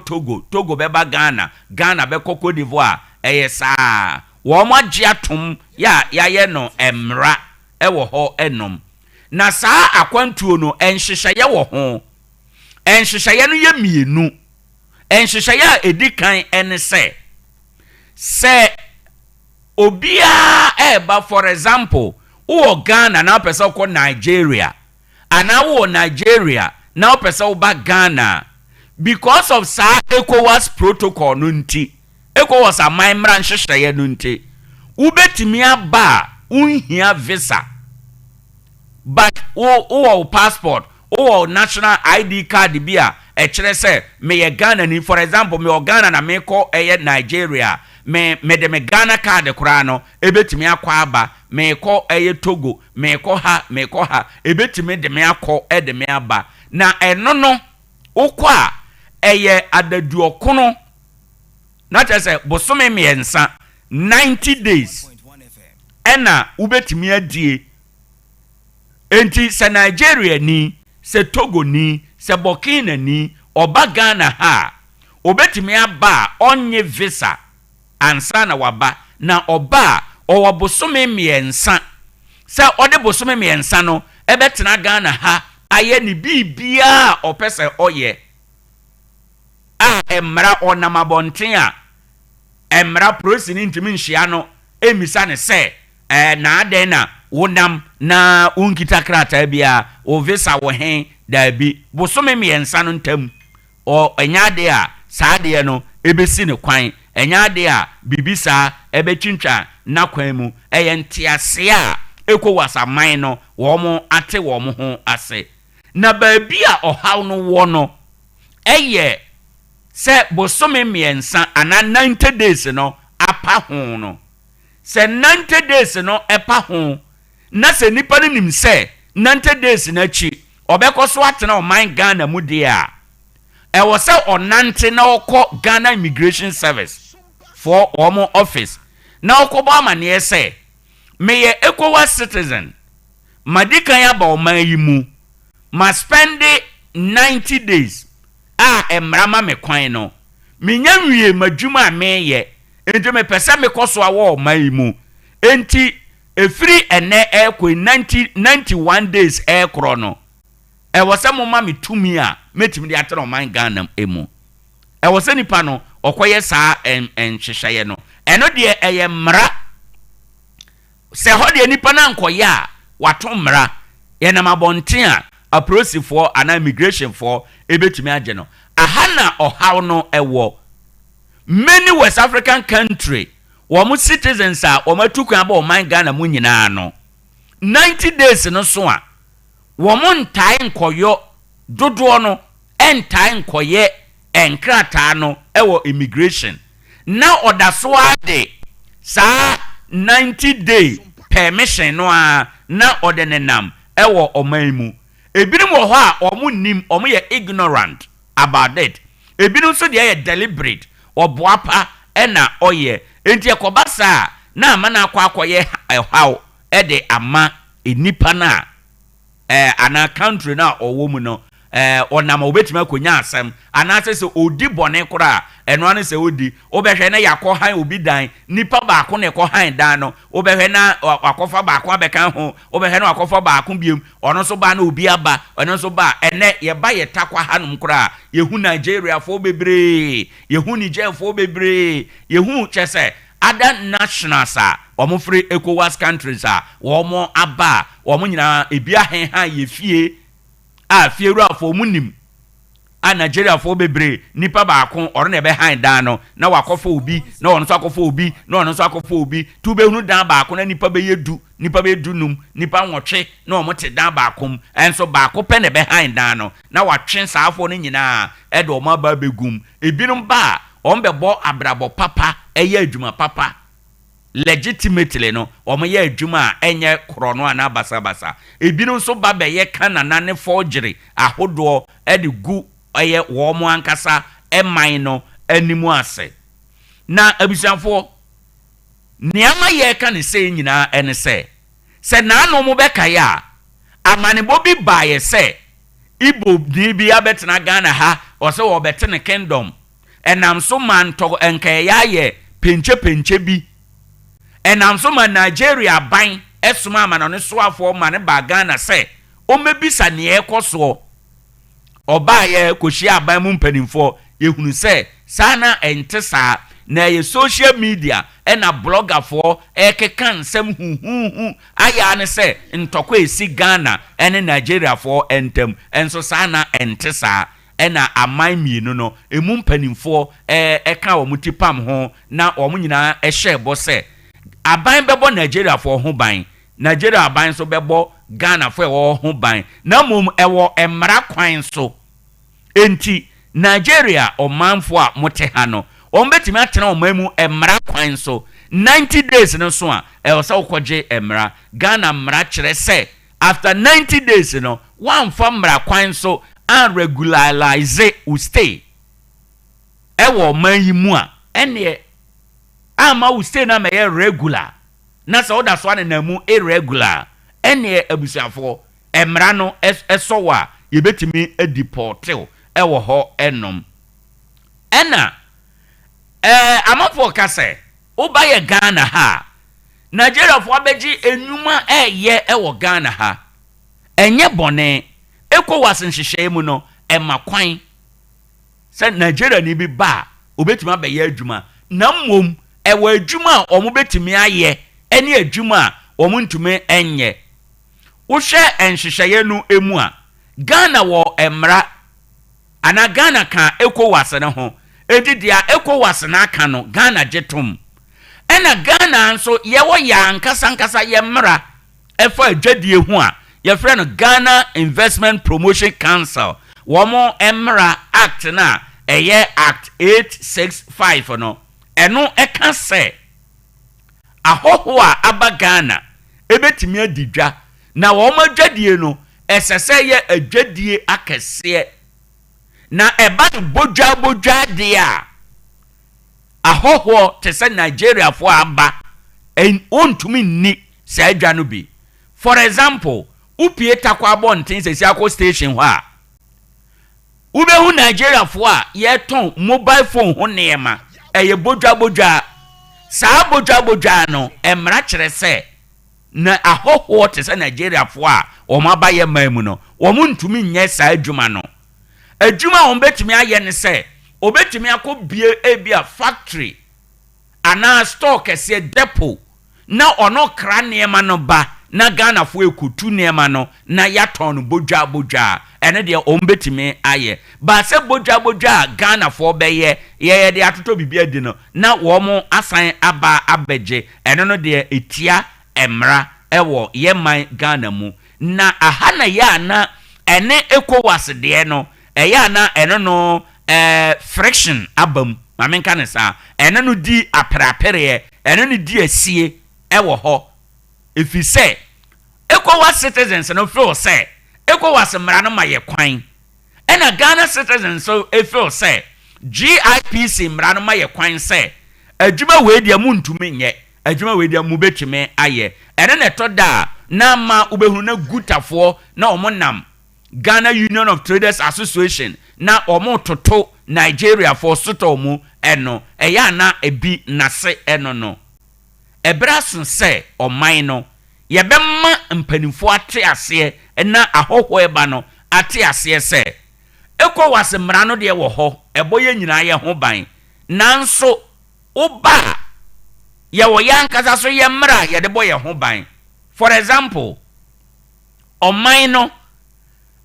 Togo beba Ghana beko Cote d'Ivoire eyesa wo mo agiatom ya ye no emra ewo ho enom na saa akwantuo no enhyehyeye wo ho enhyehyeye no ye mienu enhyehyeye a edikan ene se obia eba for example wo Ghana na pesa ko Nigeria ana wo Nigeria na pesa wo ba Ghana because of saa ECOWAS protocol no nti ECOWAS aman mra nhyehyeye no nti ubetimi aba unhia visa but o passport o national ID card bia e kire se me ye Ghana ni for example me o Ghana na me ko eye Nigeria me de me Ghana card kura no ebetimi akwa aba me ko eye Togo me ko ha ebetimi de me akọ de me aba na eno no ukwa eye adaduokono na tese bosome miensa 90 days ena ubetimi adie enti se Nigeria ni se Togo ni se Burkina ni oba Ghana ha obetimi aba onye visa ansa na waba na oba owo bosome miensa se ode bosome miensa no ebetena Ghana ha aye ni bibia opese oye a emra onamabonten a emra prosini ntimi nhia no emisa ne se na ade na wonam na unkita krata bia o visa wo hen da bi bosome miensa no ntam o enyade a saade no ebesi ne kwan enyade a bibisa ebetwintwa na kwan mu eyentiase a ECOWAS aman no wo mo ate wo mo ho ase na ba bia ohaw no wo no eye se bosome miensa ana 90 days no apa ho no se 90 days no epa ho na se nipa no nim se 90 days na chi obekoso atena o man Ghana mu de a e wo se onante na okọ Ghana Immigration Service for omo office na okọ ba amane se meye ECOWAS citizen madikan ya ba o man yi mu ma spend 90 days emrama me kwan no menya wie madwuma meye enti me pese me koso awo o man yi mu enti efiri ene ekwe 91 days ekro no e wose mo ma me tumi a metimi de atero man Ghana emu e wose nipa no okoye saa hwehweye no eno de eye mra se ho de nipa na nkoye a wato mra ye na mabonten a approach for an immigration for ebetumi age no ahana ohaw no ewo many West African country womu citizens a womatukun aba oman Ghana mu nyina no 90 days no so a womu ntai nkoyo dodo no entai nkoye enkrata no ewo immigration na odaso ade sa 90 day permission no a na odenenam ewo oman mu ebinim wo ho a omu nim omu ye ignorant about it ebinim so de ye deliberate oboapa ena oye enti ekobasa na amana akwakoye how ede ama enipa na ana country na owo mu no onam obetima konya asem ana se odi bone kora eno ane se odi obehwe na yakọ han obi dan nipa baako na ekọ han dan no obehwe na akofa baako abeka ho obehwe na akofa baako biem ono so ba na obi aba ono so ba ene ye ba ye takwa hanum kora yehu Nigeria fo bebre yehu Niger fo bebre yehu chese other nationals a omo free ECOWAS countries a omo aba omo nyina ebia hen han ye fie a fieru afọ munim a Nigeria fo bebre nipa baako oro na ebe han dan no na wakofa obi na ono so akofa obi na ono so akofa obi tu be hunu dan baako na nipa be yedu nipa be dunum nipa nwotwe na omo te dan baako enso baako pe na ebe han dan no na watwe saafo no nyina edo omo aba begum ebinum ba ombe bo abrabo papa eye adwuma papa legitimately no omoye adwuma enye krono ana basabasa ebinu so ba be ye kanana ne forgery ahodo e de gu eye wo mo ankasa eman no animu ase na abusanfo niama ye ka ne se nyina ene se na no mo be kaya amane bobi ba ye se ibo ni bi abetena Ghana ha o se wo betene kingdom enam so man to enkaya ye penche bi enam so man Nigeria ban esuma man no so afo man ba Ghana se o mebisa ne ekoso oba ye koshi aban mu mpanimfo yehunu se sana entesa na ye social media ena blogger for ekekan sem hu aya ne se ntokwa esi Ghana ene Nigeria for entem enso sana entesa ena aman mienu no emu mpanimfo eka wo mutipam ho na wo nyina ehye bo se aban bebo Nigeria for ho ban Nigeria aban so bebo Ghana for wo ho ban na mum ewo emra kwan so enti Nigeria omanfo a mote ha no ombetimi atena omamu emra kwan so 90 days no so a ewsa ukoje emra Ghana mra kire se after 90 days no one from mra kwan so and regularize u stay ewo man yi mu a ene ama u stay na me regular na so da so na mu irregular ene abusuafo emra no eso wa yebetimi ediportel ewo ho enom ena amafo kase oba ye Ghana ha Nigeria fo abeji enuma eye ewo Ghana ha enye bone ECOWAS nhihye mu no emakwan se Nigeria ni bi ba obetumi abaye adwuma na mmom ewo adwuma omo betumi aye ene adwuma omo ntumi enye wo hwe nhihye nu emu a Ghana wo emra ana Ghana ka ECOWAS ne ho edidia ECOWAS na aka no Ghana jetom ena Ghana nso yewo ya nkasa ye mra efa adwadie ho a ye frɛ no Ghana Investment Promotion Council womo emra act na eye act 865 no eno eka se ahoho a abagana ebetimi adidwa na wo madwadie no esese ye adwadie akese na eba bojwa de a ahoho te se Nigeria fo aba en ontumi ni se adwa no bi. For example, upie Tarkwa bontin se siako station ho a ubehu Nigeria fo a ye ton mobile phone ho neema eye bojwa saa bojwa no emra kire se na ahoho te se Nigeria fo a o maba ye mamu no wo muntumi nye saa adwuma no adwuma on betumi aye ne se obetumi akobie ebia factory ana store kese depot na ono kra neema no ba na Ghana fo ekutu neema no na yaton bojwa ene de ombetimi aye ba se bojwa Ghana fo beye ye de atoto bibia di no na wo mo asan aba abeje ene no de etia emra ewo ye man Ghana mu na aha na ya na ene ECOWAS de no ya na ene no friction abam mamenka ne sa ene no di aprapere ene no di asie ewo ho efise ECOWAS citizens no feel say ECOWAS mra no maye kwan ena Ghana citizens so feel say GIPC mra no maye kwan say adwuma we dia muntumi nye adwuma we dia mu betime aye ene ne toda na ma ubehunu na gutafo na omonam Ghana Union of Traders Association na omo toto Nigeria for soto mu eno eya na ebi nase eno no ebrasun se oman no yebemma mpanimfo ate ase na ahoho eba no ate ase se ECOWAS mra no de wo ho eboye nyina ye ho ban nanso oba ye wo yankasa so ye mra ye de boye ho ban. For example, oman no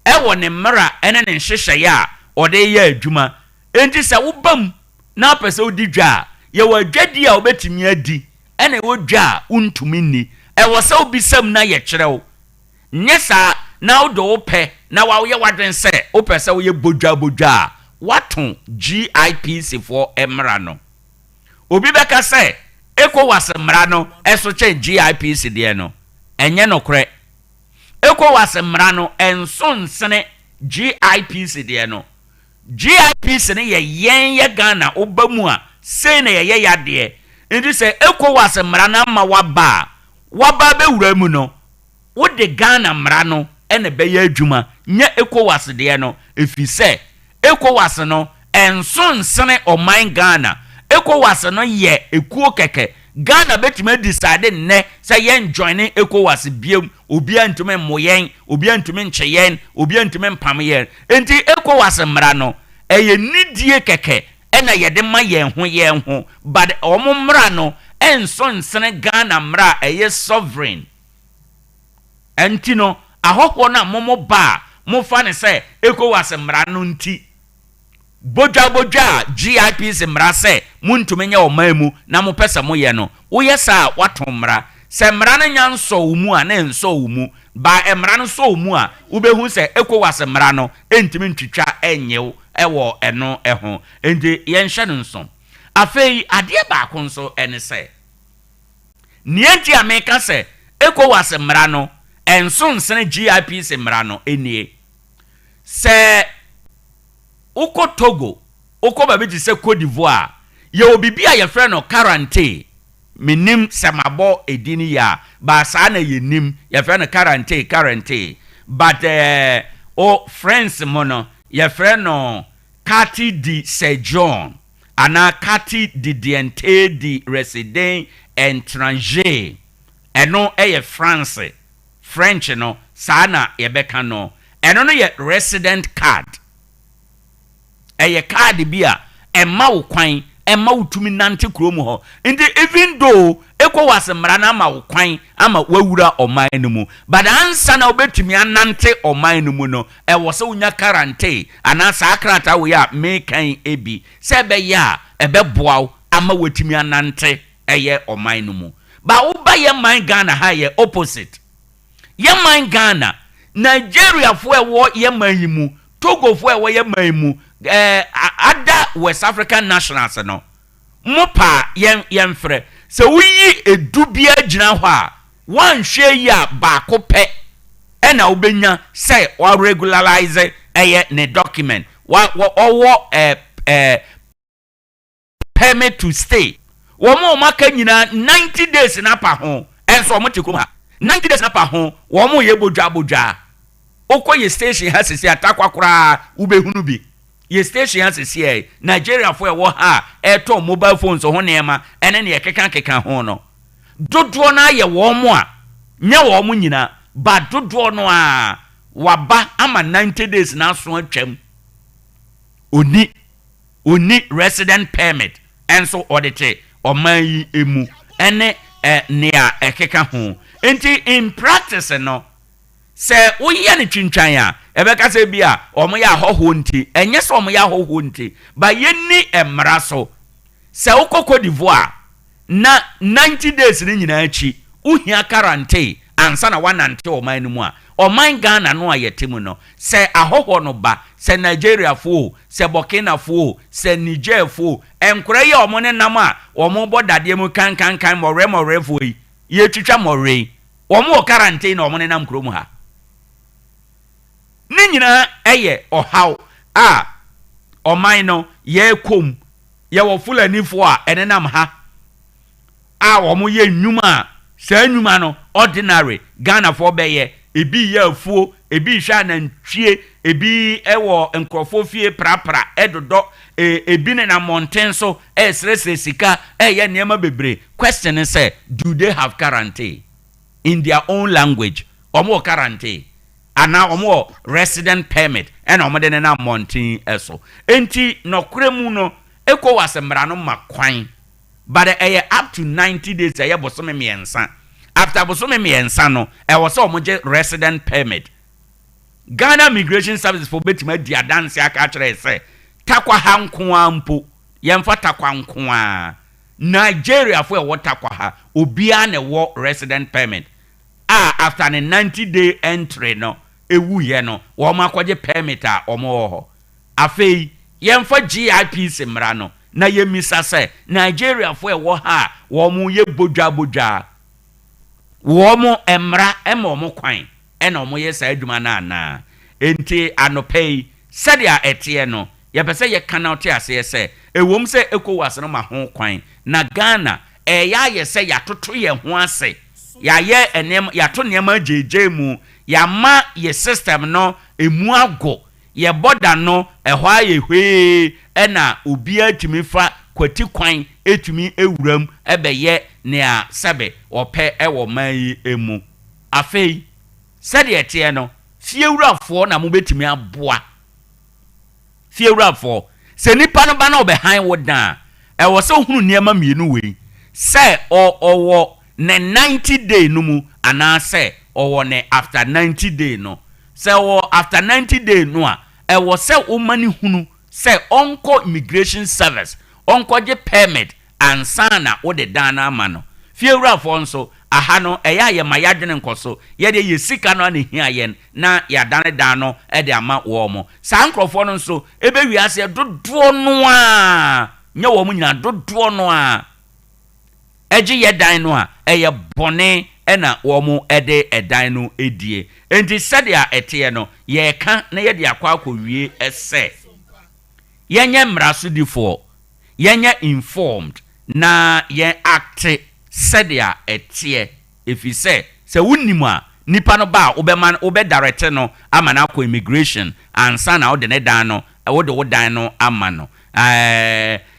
ewo ne mra ene ne nhyehyɛ ya ode ye adwuma enti se wobam na pese odi dwa ye wo adwadi a obetimi adi ene wo dwa untumi ni ewo se obisam na ye kyerɛw nyesa na wodo wope na wa ye wadwen se opese wo ye bojwa waton GIPC for emra no obi beka se ECOWAS mra no eso che GIPC de no enye no kre ECOWAS mra no enso nsene GIPC de no GIPC ne ye Ghana obamu a sei na ye yade ndi se ECOWAS mra na ma waba be wura mu no wo de Ghana mra no ene be ye adwuma nye ECOWAS de no efise ECOWAS no enso nsene oman Ghana ECOWAS no ye ekuo keke Ghana betime decide ne say yen joining ECOWAS biem obi antume moyen obi antume ncheyen obi antume mpam yen enti ECOWAS mra no eye nidie keke ena ye de ma yen ho but omo mra no enso nsene Ghana mra eye sovereign enti no ahoho na momo ba mo fa ne say ECOWAS mra no nti bojwa GIPC mra se muntumenye omamu na mo pesa mo ye no wo yesa watomra se mra na nyanso umu a na enso umu ba emra no so umu a ubehu se ECOWAS mra no entimi ntwitwa enyew ewo eno eho ende yenhye no nso afei ade ba konso ene se nienti ameka se ECOWAS mra no enso nsene GIPC mra no enie se uko Togo uko babiji se Cote d'Ivoire ye obibi a ye frɛ no quarantine menim semabo edini ya ba sa na ye nim ye frɛ no quarantine but o friends mono ye frɛ no carte de séjour ana carte de d'identité de résident étranger eno ye France French no sa na ye beka no eno no ye resident card eye card bia emma wo kwan emma wutumi nante kromu ho ndi even though ECOWAS mra na ma wo kwan ama wawura oman no mu but ansa na obetumi anante oman no mu no e wo se unya quarantine ana sa akrata wo ya mekan ebi se be ya ebe boaw ama wetumi anante eye oman no mu ba wo ba ye man Ghana ha ye opposite ye man Ghana Nigeria fo e wo ye man yi mu Togo fo e wo ye man mu other West African nationals no mopa yemfre se wuyi edubia gyina ho a wan hwe ya ba ko pe ena obenya say wa regularize ne document wa permit to stay wo mo maka nyina 90 days na pa ho enso mo te kuma 90 days na pa ho wo mo ye bodwa okoye station ha sisi atakwa kura ubehunu bi ye station ha sisi Nigeria for wo ha to mobile phones ho nema ene ne keka ho no dodo na ye wo mo a nya wo mo nyina ba dodo no a waba ama 90 days na so atwam oni resident permit enso audit oman yi emu ene nea ekeka ho enti in practice no se woyɛ ne twintwan a ebeka se bia omo ya hoho nti enye se omo ya hoho nti ba yenni emra so se ukoko d'Ivoire na 90 days ni nyina achi uhia quarantine ansa na wanante oman mu a oman Ghana no ayetemu no se ahoho no ba se Nigeria fo se Burkina fo se Niger fo enkora ye omo ne nam a omo bodade mu kan more fo yi ye twitwa more omo quarantine na omo ne nam krom ha ni nyina eye ohaw a oman no ye kom ye wo fulani fo a enenam ha a omo ye nnuma sa nnuma no ordinary Ghana fo be ye ebi ye afuo ebi hwa na ntwie ebi ewo nkrofo fie prapra edodo ebi ne na mountain so esrese sika ye niema bebre question is say do they have quarantine in their own language omo quarantine ana omo resident permit and omo de na mountain eso enti nokremu no ECOWAS mra no makwan but up to 90 days bosome miensa after bosome miensa no was so much resident permit Ghana Immigration Service for betima dia dance aka kire say takwa ha nko ampo yemfa takwa nko a Nigeria for what takwa ha obia na wo resident permit after the 90-day entry no ewu ye no wo makwaje permit a omo ho afei yemfa GIP semra no na yemisa se Nigeria for wo ha wo mu ye bodwa wo mu emra emo kwan ena omo ye sa adwuma na enti anopei sadia etie no ye pese ye kanauti ase se ewom se ECOWAS no ma ho kwan na Ghana ya ye se ya toto ye ho ase ya ye enem ya to nema jeje mu ya ma ye system no emu ago ye border no ehwa ye hwe ena obi atumi fa kwati kwan etumi ewuram ebeye ne a sebe ope ewo man yi emu afei sede etie no fiewurafo na mo betumi aboa fiewurafo se nipa no ba na obehan wodan ewo se hunu niema mienu we se owo ne 90 day no mu ana se owo ne after 90 day no se wo after 90 day no a ewo se o mani hunu se onko immigration service onko je permit ansana wo de dana ama no fiewurafo nso aha no eya ye mayadwene nkoso ye de ye sika no na hia yen na ya dane dan no e de ama wo mo sa nkrofo no nso ebe wiase dodo no a nya wo mu nyina dodo no a eji ye dan no a eye bone ena wo mu ede edan no edie enti sade a ete no ye ka na ye de akwa akowie ese yenye mrasudifo yenye informed na ye act sadia etie efi se wunnimu a nipa no ba obeman obe direct no ama na akọ immigration ansa na ode ne dan no wode wo dan no ama no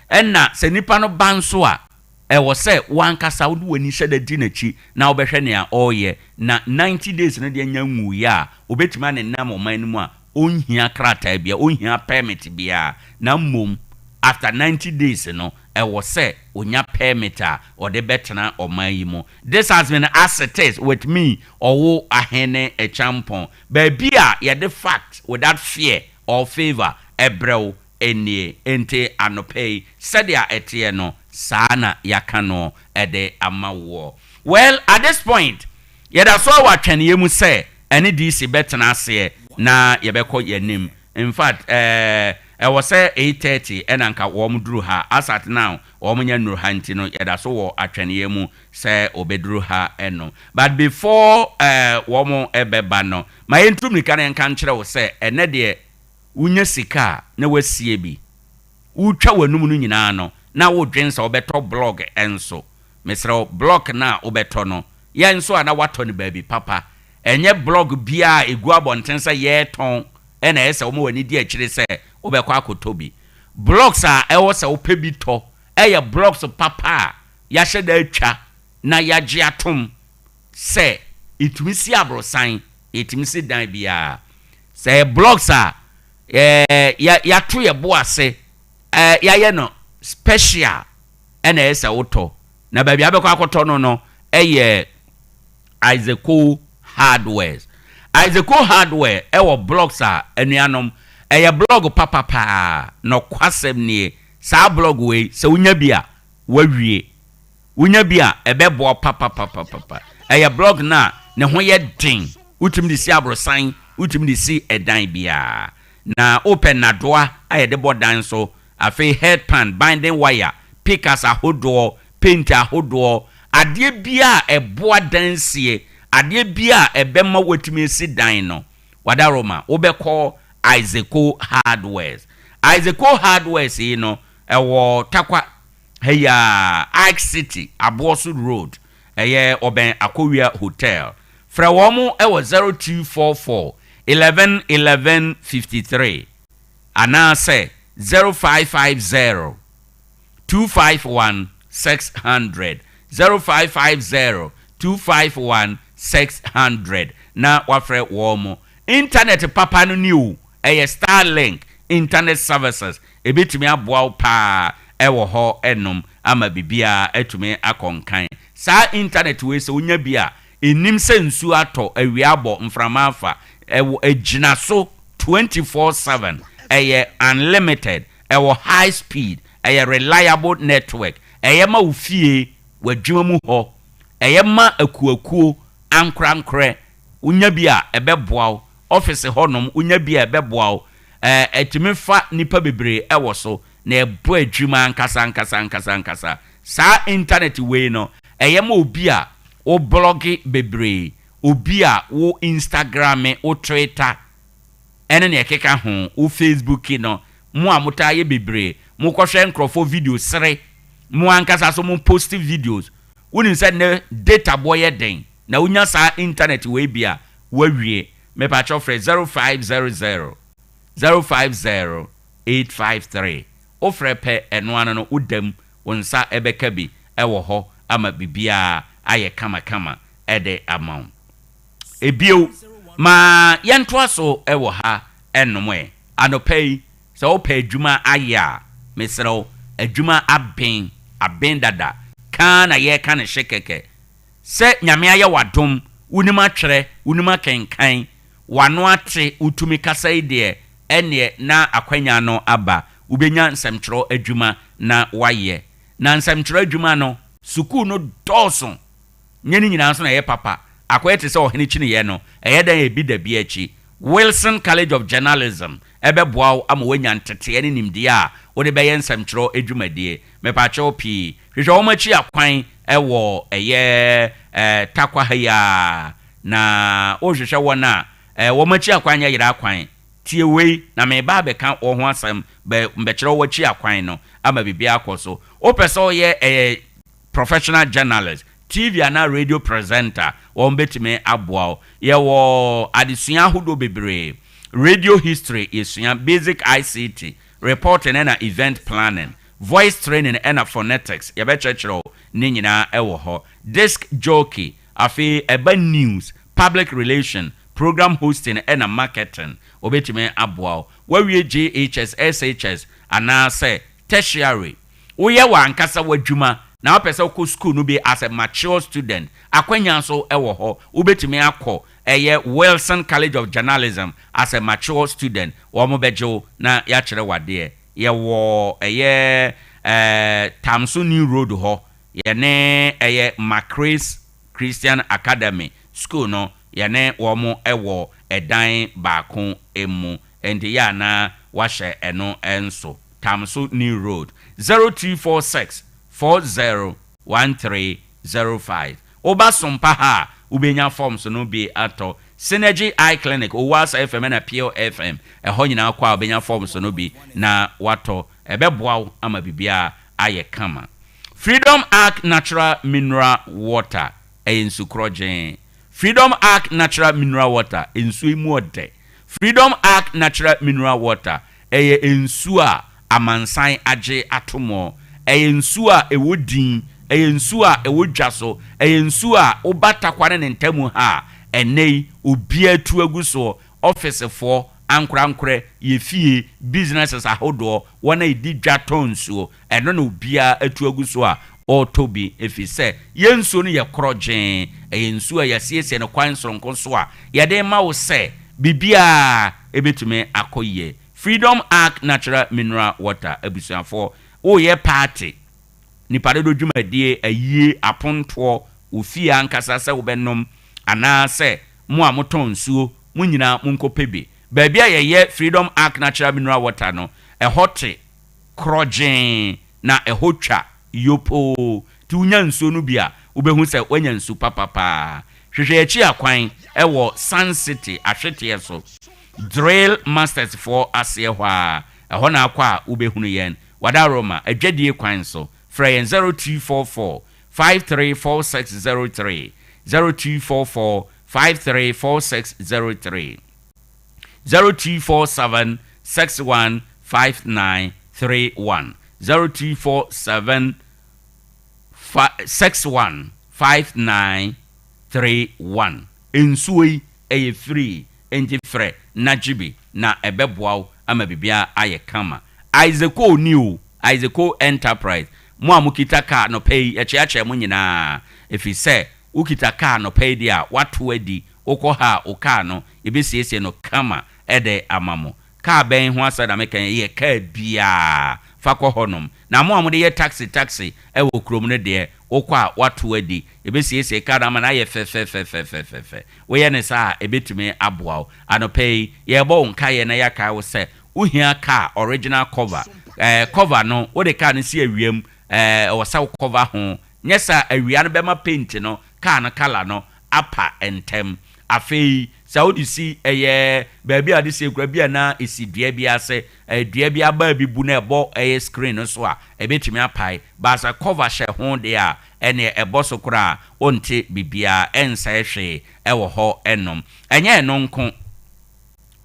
enna se nipa no banso a wo se wankasa wode wani hyeda di nachi na obehwe ne a oye na 90 days no de nya nwu ya obetima ne nam oman mu a onhia krata bia onhia permit bia na mmom after 90 days no was say onya permitter or the betena or my this has been ascertained with me Owoahene Acheampong babia ya the fact without fear or favor ebrel enie ente anopei sadia etie no sana yakano ede amawo. Well, at this point yada so watwen yemu say any DC betena ase na yebekọ yanim. In fact was say 8:30 and anka warm drew her as at now woman no hantino yada so wo atwene mu say obedru ha eno but before womo ebeba no ma yentum nika na nka nkyere wo say ene de unya sika na wasie bi utwa wanum no nyina no na wo dwensa obeto blog enso mesro blog na obeto no ye nso ana wato ne baabi papa enye blog bia egu abontensa ye ton ena ese wo wani di akire se obekwa akotobi blogs a ewo se wo pebi to eye blogs papa ya hyeda atwa na ya gye atom se itumisi abrosan itumisi dan bia se blogs a ya to ye bo ase ya ye no special ena ese wo to na baabi abekwa akoto no eye Isaac Hardware ewo blogs a enuanom eye blog papa no kwasem nie sa blog we se unya bia wawie unya bia ebebo papa eye blog na ne ho ye den utim di si abrosan utim di si edan bia na open na doa aye de bodan so afi headpan binding wire pickers ahodo paint ahodo ade bia eboa dansie ade bia ebema watumi si dan no wadaroma obekọ Isaac Hardware you know ewo Tarkwa heya Ike City Abosu Road eye oben Akowia Hotel fra womu ewo 0244 11 53 ana say 0550 251 600 0550 251 600 na wafre womu internet papa no new Starlink internet services ebetumi aboa pa ewo ho enom ama bibia etumi akonkan sa internet we se onya bia enim se nsu ato awiabo mframafa ewo ejina so 24/7 unlimited ewo high speed reliable network ma ufie wadwuma mu ho ma akuakuo ankrankre onya bia ebeboa office honom unya bia beboa etimi fa nipa bebre ewo so na ebo adwuma nkasa sa internet we no ma obi a o blog bebre obi a wo Instagram o Twitter ene ne ekeka ho o Facebook no mu amuta ye bebre mu kohwe nkrofo video sere mu ankasa so mu post videos unin said ne data boy den na unya sa internet we bia wawie me pa chofre 0500 050 853 ofre pe eno no udam wonsa ebeka bi ewo ho ama bibia aye kama ede amount ebio ma yentwa so ewo ha enomwe anopei se opa adwuma aya mesro adwuma aben dada kana ye kana shekeke se nyame aye wadom unima twere unima kenkan wano ate utumi kasa ide ene na akwanya no aba ubenya nsemtro adwuma na waye na nsemtro adwuma no suku no doson nyeni nyina so na ye papa akwete se ohene chine ye no dan ebi da bi achi Wilson College of Journalism ebeboa ama wanya ntete ene nimdi a wo de beye nsemtro adwumadie mepacho pi hwehwe wo machi akwan ewo Tarkwa haya na ohwehwe wona wo machi akwan yira akwan tie wei na me ba be kan wo ho asem be mbekere wo chi akwan no ama bibia akoso o person ye professional journalist TV and radio presenter on betime aboa ye wo adesua hodo bebre radio history is basic ICT reporting and event planning voice training and phonetics ye be chechero ni nyina ewo ho disc jockey afi eba news public relation program hosting and marketing obetime aboa wawie JHS SHS ana say tertiary uye wa ankasa wadwuma na opese ko school no be as a mature student akwanya so ewo ho ubetimi akọ Wilson College of Journalism as a mature student wo mo bejo na ya kire wade ye wo Tamsu New Road ho ye ne Macrace Christian Academy school no ye ne wo mo ewo edan baako emu enti ya na wahye eno enso Tamso New Road 0246 401305 Oba Sompa ha ubenya forms no bi ato Synergy Eye Clinic Owoahene FM na Pure FM eho nyina kwa ubenya forms no bi na wato ebeboa ama bibia aye kama Freedom Arc Natural Mineral Water ensu krojen Freedom Arc Natural Mineral Water ensu imu ode Freedom Arc Natural Mineral Water ensu a amansan age atomo ensu a ewodin ensu a ewodwaso ensu a obata kware ne ntamu ha enei obia tu aguso office for ankra yefie businesses ahodo wona edi dwato nsuo eno na obia atu aguso a otobi efise yensuo no ye krogen yensuo a yasiesie no kwan soronko so a yede ma wo se bibia ebetume akoye Freedom Arc Natural Mineral Water abusuafo o ye party ni pare do dwumadie ayie aponto ofia ankasa se wo benom ana se mo a moton nsuo mo nyina mo nkopebe baabia ye Freedom Arc Natural Mineral Water no ehote krogen na ehotwa yopo ti unya nsuo no bia ubehu se wanya nsu papapa hwehwe achi akwan ewo Sun City ahwete so Drill Masters for asehwa eho na akwa ubehunu yen wada Roma adwadie kwan so frey 0244 534603 0244 534603 0247 615931 0247 615931 ensuoi eye free enti frɛ najibi na ebeboa ama bibia aye kama Isaaco new Isaaco Enterprise mo amukita car no pay echiache mo nyina efi se ukita car no pay dia watu adi ukọ ha uka no ebesiesie no kama ede amamo car ben ho asada mekan ye car bia fakọ honom na mo amude ye taxi ewo krom ne de ukọ a watu adi ebesiesie car ama na ye fe we ye ne sa ebetumi aboa anopay ye bo nka ye na yaka wo se uhia car original cover cover no wo de car no si awiem wo sa cover ho nyesa awia no bema paint no car no color no apa entem afei saudi si baby ade se kura bia na esi dua bia se dua bia ba bibu na ebo screen no so a ebetumi apai ba sa cover she ho de a ene ebo so kura onte bibia ensa ehwe ewo ho enom enye no nko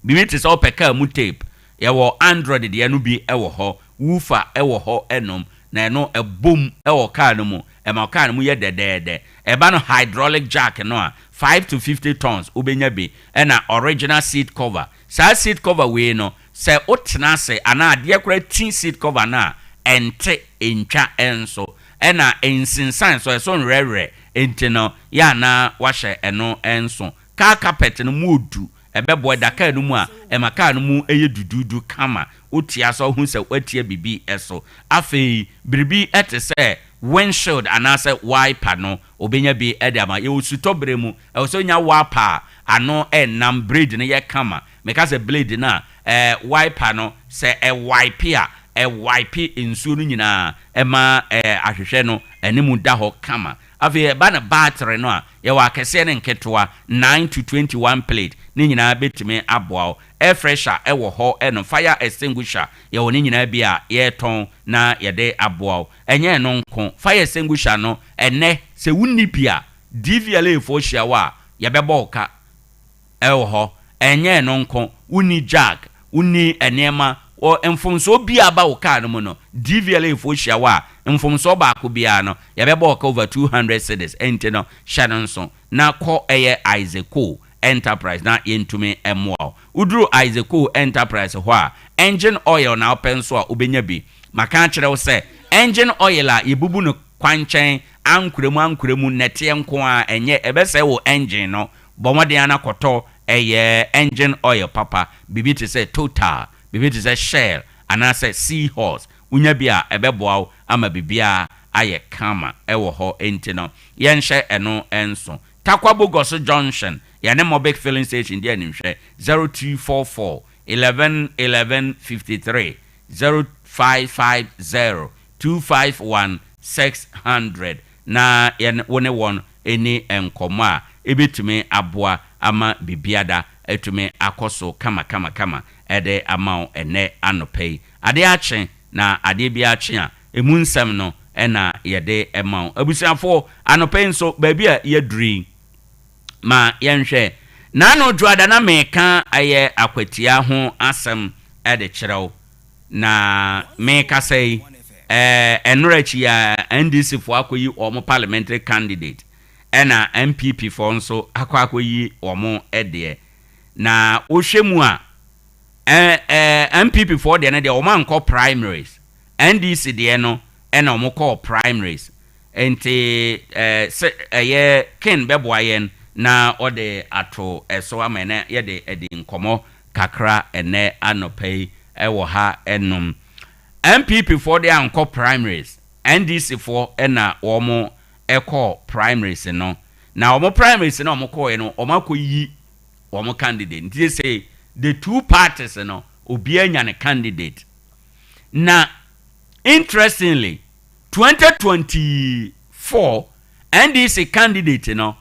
bimiti so peka mu tape yewo Android de no bi ewo ho woofer ewo ho enom na eno ebom ewo car no mu ema car no mu ye dedede eba no hydraulic jack no a 5 to 50 tons ubenya bi ena original seat cover sa seat cover we no se otena se ana ade kura tin seat cover na ente entwa enso ena ensinsan so eso nrere enti no ya na wahye eno enso car carpet no modu ebebo daka no mu a emaka no mu eye dududu kama otia so hu se watia bibi eso afei biribi etese windshield anase wiper no obenya bi edama ye osutobre mu so nya wiper ano enam blade ne ye kama meka se blade na wiper no se wipe a wipe insuo no nyina ema ahwehwe no animu da ho kama afei ba na battery no a ye wa kese ne nketoa 9 to 21 plate ni nyina betime aboa air fresher ewo ho eno fire extinguisher ye woni nyina bia ye ton na ye de aboa enye no nko fire extinguisher no ene se wunni bia DVLA fo hia wa ye bebo ka ewo ho enye no nko wunni jack wunni enema o mfomso bia ba wo car no mu no DVLA fo hia wa mfomso ba ko bia no ye bebo ka over 200 cedis enti no shanonso na ko eye Isaaco Enterprise na yentume emwa udru Isaaco Enterprise ho a engine oil na openso a obenya bi maka kire wo se engine oil a yebubu no kwanchen ankuremu nete nko a enye ebese wo engine no bomode ana koto eye engine oil papa bibi te se Total bibi te se Shell ana se Seahorse unya bia ebeboa ama bibia aye kama ewo ho enti no yenhye eno enso Tarkwa Bogoso Junction yane Mobic filling station dia nimhwe 0244 1153 0550 251 600 na yen wone won eni enkomo a ebetumi aboa ama bibiada etume akoso kama ede amao ene anopei ade ache na ade bi ache a emu nsem no ena yede emao abusiafo anopei nso baabi a yedri ma yenhwe na no dwada na meka aye akwatia ho asem ede kyerɛw na meka sei enurachi ya NDC fo akoyi omo parliamentary candidate ena MPP fo nso akoyi omo ede na ohwemu a MPP fo de na de omo anko primaries NDC de no ena omo call primaries enti ken beboayen na ode ato eso amene ye de edi nkomo kakra ene anopei ewo ha enum MPP for the anko primaries NDC for ena omo eko primaries no na omo primaries no omo ko no omo akoyi omo candidate they say the two parties no obi anya ne candidate na interestingly 2024 NDC candidate no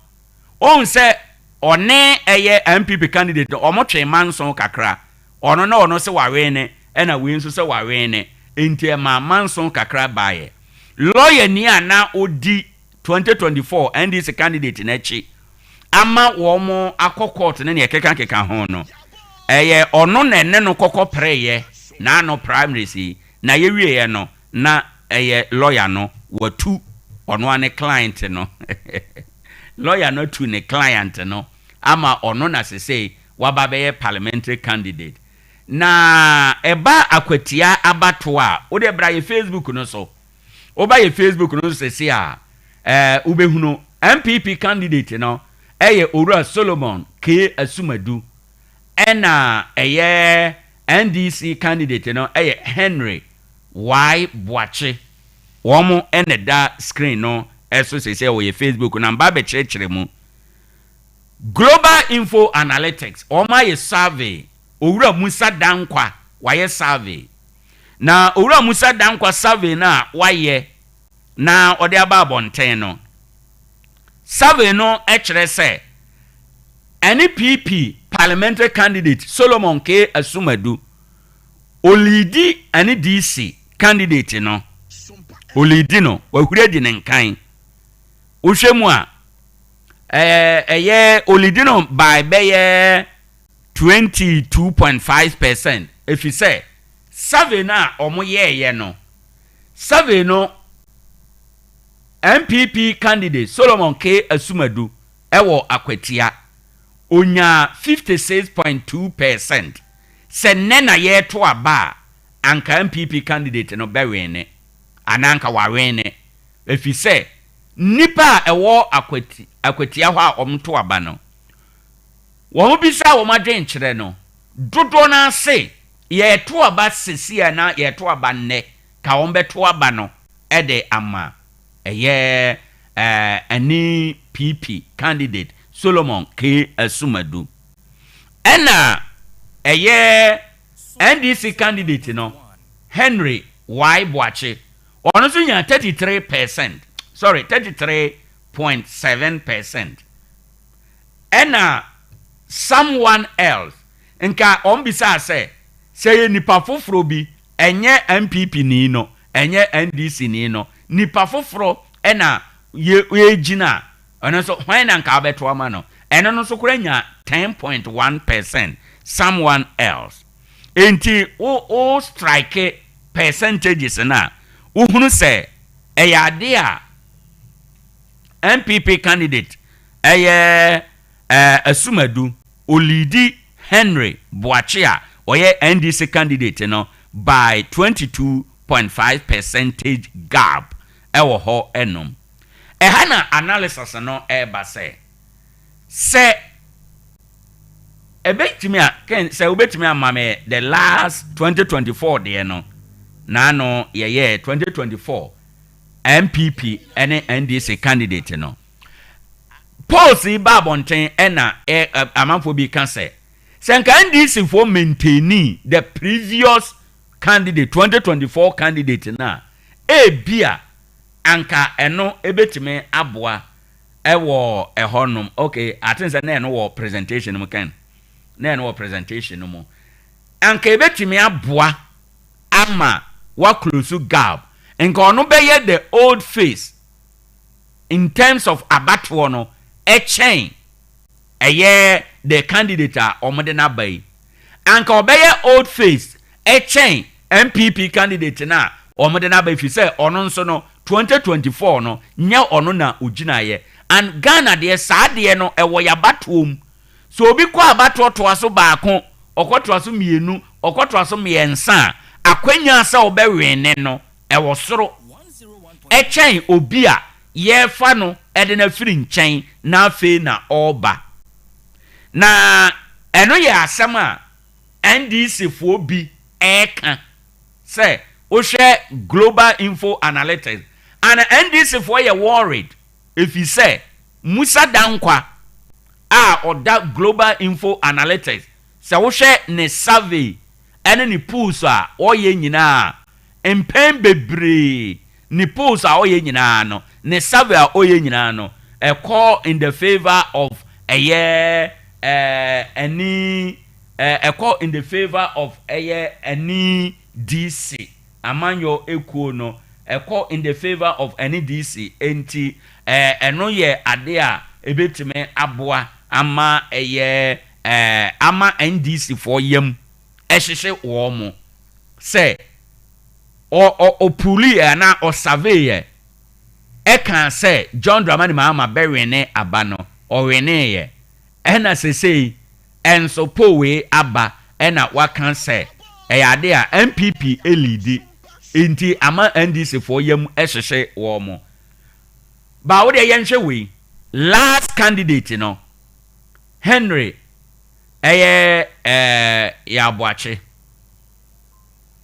on say one eye MPP candidate omo twe manson kakra ono na ono se wawene ena we nso se wawene enti ma manson kakra baye lawyer ni ana odi 2024 NDC candidate na chi ama wo mo akokot ne ekeka ho no eye ono na ene no kokko preye na no primaries na ye wie no na eye lawyer no watu ono ane client no lawyer no tu ne client no ama ono na se wababe parliamentary candidate na eba akwatia abato a wo de bra ye Facebook no so oba ye Facebook no se a ubehunu MPP candidate no eye Owura Solomon K Asumadu ena eye NDC candidate no eye Henry Y Boache womo ene da screen no eso se wo ye Facebook na mba be chirechire mu Global Info Analytics oma ye survey Owura Musa Dankwa waye survey na Owura Musa Dankwa survey na waye na ode aba abonten no survey no ekire se NPP parliamentary candidate Solomon K Asumadu olidi ani DC candidate no olidi no wahura di nenkan ohwemu a olidi no by beye 22.5% if you say survey na omo ye no survey no MPP candidate Solomon K Asumadu ewo akwatia onya 56.2% se nena ye to aba anka MPP candidate no bewene ananka wawene if you say nipa ewo akwatia ho a omto aba no wo bisa wo madwen kire no dodo na se ye to aba sesia na ye to aba nne ka wo beto aba no ede ama eye ani PP candidate Solomon K Asumadu ena eye NDC candidate no Henry Y Boache ono so nya 33%, sorry 33.7%. ena someone else nka ombisa say nipa foforo bi enye MPP ni no enye NDC ni no nipa foforo ena ye gina ono so when nka abeto ama no eno no so kuranya 10.1% someone else enti o strike percentages na uhunu se eyade a MPP candidate Asumadu olidi Henry Boachia oye NDC candidate no by 22.5% gap ewo ho enom ehana analysis no eba se ebetimi a ken se obetimi amame the last 2024 de no na no ye 2024 MPP ene NDC candidate no Paul si babonten ena amanfo bi kan se Senka NDC for maintaining the previous candidate 2024 candidate na bia anka eno ebetime aboa ewo ehonum. Okay, I think say na no presentation mu kan na no presentation mu anka ebetime aboa ama wa close gap nka ono beye the old face in terms of abattoir no chain the candidate omode na bai anka obeye old face chain MPP candidate na omode na bai fi say ono nso no 2024 no nya ono na ugina ye and Ghana de saade no ewo ya batwom so obi kwa abattoir to aso baako okoto aso mienu okoto aso miensa akwanya asa obewene no ewo soro chain obi a ye fa no ede na firi nchen na afe na oba na eno ye asema NDC fo bi eka say o share global info analytics and NDC fo ye worried if he say Musa Dankwa oda global info analytics say o share ne survey ene ni polls a o ye nyina empen bebre ni polls a o ye nyina no ne survey a o ye nyina no a call in the favor of a year a call in the favor of any DC amanyo ekuo no a call in the favor of any DC enti eno ye ade a ebetime aboa ama ama NDC for yam ehhehye wo mo say o puli na o survey can say John Dramani Mahama berene abano o wene ye ena say enso powe aba ena wa kan say ade a MPP elidi inti ama NDC for yam ehhehye wo mo ba wo de yenhwe we last candidate no Henry ya boache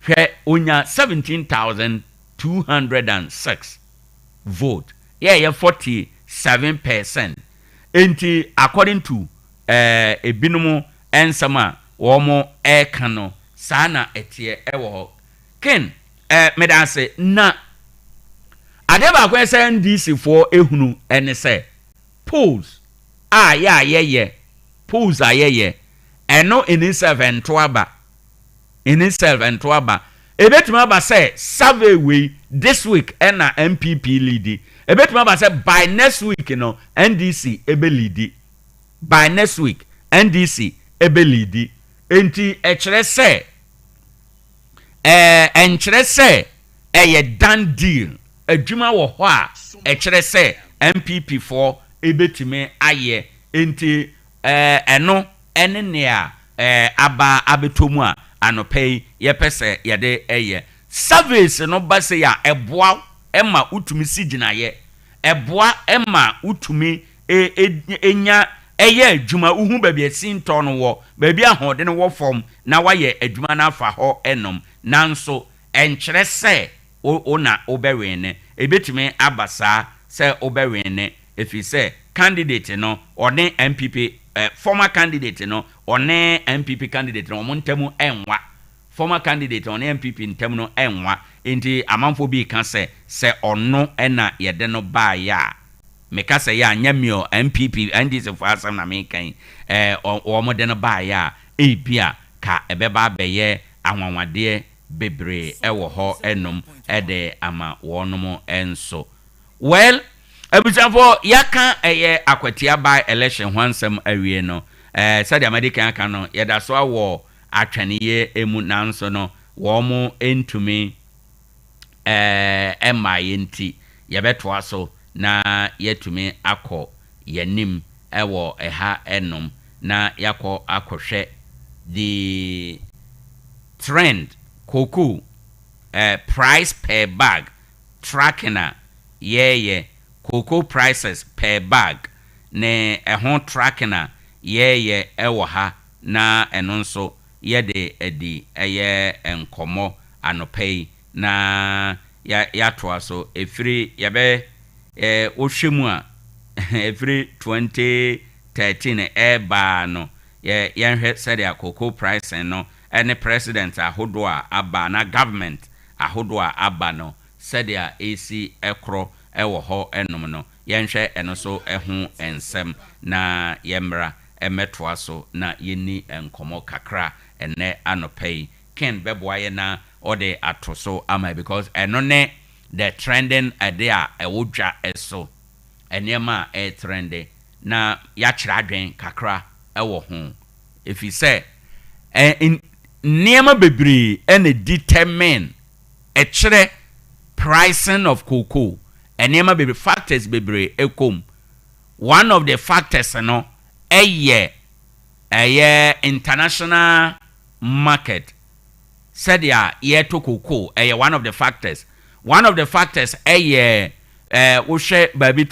hwe onya 17,206 vote yeah 47% enti according to ebinum ensama womo ekano sana etie ewo ken medase na adeba kwese NDC for ehunu ene se polls polls eno in itself and twaba ebetuma ba say survey we this week na MPP lead ebetuma ba say by next week no NDC ebe lead by next week NDC ebe lead enti ekere say enkere say eye done deal adwuma wo ho a ekere say MPP for ebetime aye enti eno ene ne a aba abetomu a anopei yepese yede eye service no base ya eboa ema utumi sigina ye eboa ema utumi enya eye adwuma uhu baabi asinto no wo baabi ahode no wo form na waye adwuma na afa ho enom nanso enkyere se ona obewene ebetumi abasa se obewene efi se candidate no one MPP former candidate no one MPP candidate no montemu enwa former candidate on MPP ntemu no enwa enti amanfo bi kan se ono ena yede no ba ya meka se ya nyamio MPP NDC for asam na mekan o mo de no ba ya ebia ka ebeba beye anwanwade bebre ewo ho enom ede ama wonom enso well ebuchafo yaka Akwati Abia election hwansem awie no sadia medican kan no yeda so awo atwaniye emu nanso no wo mo entumi emayenti yebetoa so na yetumi akọ yanim ewo eha enom na yakọ akohwe the trend cocoa price per bag tracking cocoa prices per bag ne ehon tracking ewo ha na enonso yede edi enkomo anopei na ya toa so efiri yabe ohwemu a efiri 2013 eba no yɛnhwɛ sɛdeɛ cocoa price no ɛne president ahodoɔ a aba na government ahodoɔ a aba no sɛdeɛ ɛsi ɛkorɔ ɛwɔ hɔ ɛnom no yɛnhwɛ ɛno so ɛho nsɛm na yɛmmra ɛmɛtoa so na yɛni nkɔmmɔ kakra ɛnɛ anɔpɛ yi ken bɛboa yɛ na ɔde ato so ama because ɛno ne the trending ade a ɛwɔ dwa ɛso ɛnneɛma a ɛtrende na yɛakyerɛ adwen kakra ɛwɔ ho ɛfiri sɛ nneɛma bebree ɛna determine ɛkyerɛ pricing of cocoa nneɛma bebree factors bebree ɛkɔm one of the factors no ɛyɛ international market sɛdeɛ yɛto cocoa ɛyɛ one of the factors ɛyɛ wohwɛ baabi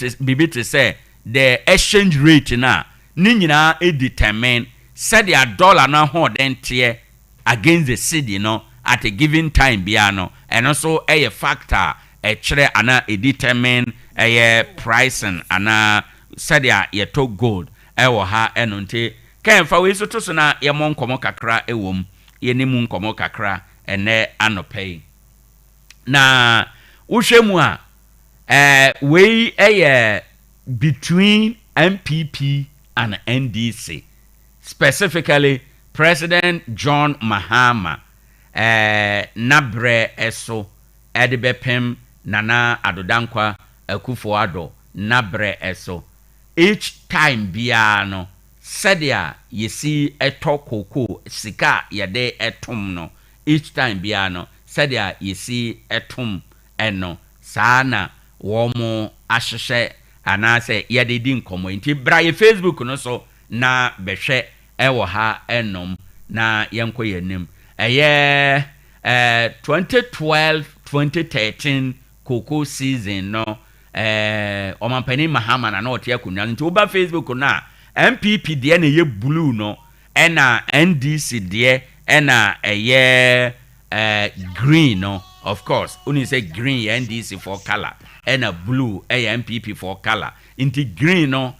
te sɛ the exchange rate na ne nyinaa determine sɛdeɛ dollar no ahoɔden teɛ against the cedi no at a given time bia no ɛno so ɛyɛ factor ɛkyerɛ ana determine ɛyɛ pricing ana sɛdeɛ yɛtɔ gold ɛwɔ ha ɛno nti kɛmfa wei so to so na yɛmmɔ nkɔmmɔ kakra ɛwom yɛnimu nkɔmmɔ kakra ɛnɛ anɔpɛ yi na wohwɛ mu a wei ɛyɛ between MPP and NDC specifically President John Mahama nabre eso edibepem Nana Adodankwa Akufo-Addo nabre eso each time biano sedia yesi eto koko sika yade etom no each time biano sedia yesi etom eno sana womo ahyehyɛ anase yade di nkomo nti bra ye Facebook no so na behwe ɛwɔ ha ɛnom na yɛnkɔ yɛnim 2012-2013 cocoa season no Omampani Mahama na ɔte akunwa nti woba Facebook na MPP deɛ na yɛ blue no ɛna NDC deɛ ɛna green no of course uni say green yɛ NDC for color ɛna blue ɛyɛ MPP for color nti green no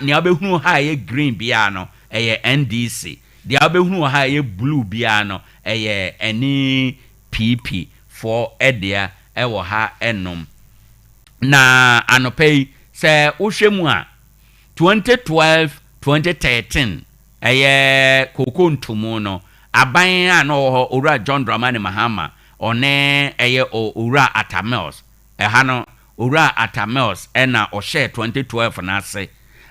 nea wobɛhunu ha yɛ green bia no ɛyɛ NDC deɛ wobɛhunu ha yɛ blue bia no ɛyɛ any PP for ɛdea ɛwɔ ha ɛnom na anɔpɛ sɛ wohwɛ mu a 2012-2013 ɛyɛ cocoa ntomu no aban a no wɔ owura John Dramani Mahama ɔne ɛyɛ owura Atamels ɛha no owura Atamels ɛna ɔhyɛ 2012 na ase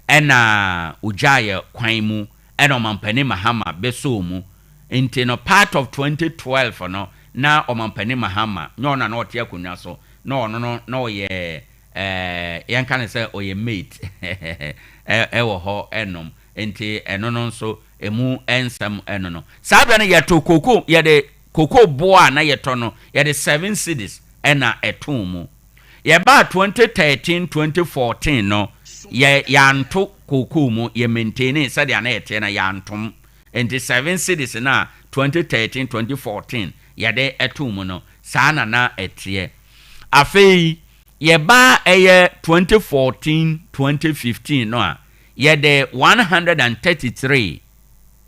ɛna ugyaye kwan mu ɛna Omampani Mahama beso mu nti no part of 2012 no na Omampani Mahama no na ɔte akonwa so no ɔyɛ yɛnka ne sɛ ɔyɛ mate ɛwɔ hɔ ɛnom nti ɛno no nso emu ensam ɛno no saa bɛ no yɛto cocoa yɛde cocoa boa na yɛtɔ no yɛde 7 cedis ɛna ɛto mu yɛba 2013-2014 no yanto cocoa mu yɛ maintain sɛdeɛ na yɛte na yantom nti 7 cedis na 2013-2014 yɛde ɛto mu no saa na ɛteɛ afei yɛba ɛyɛ 2014-2015 no a yɛde 133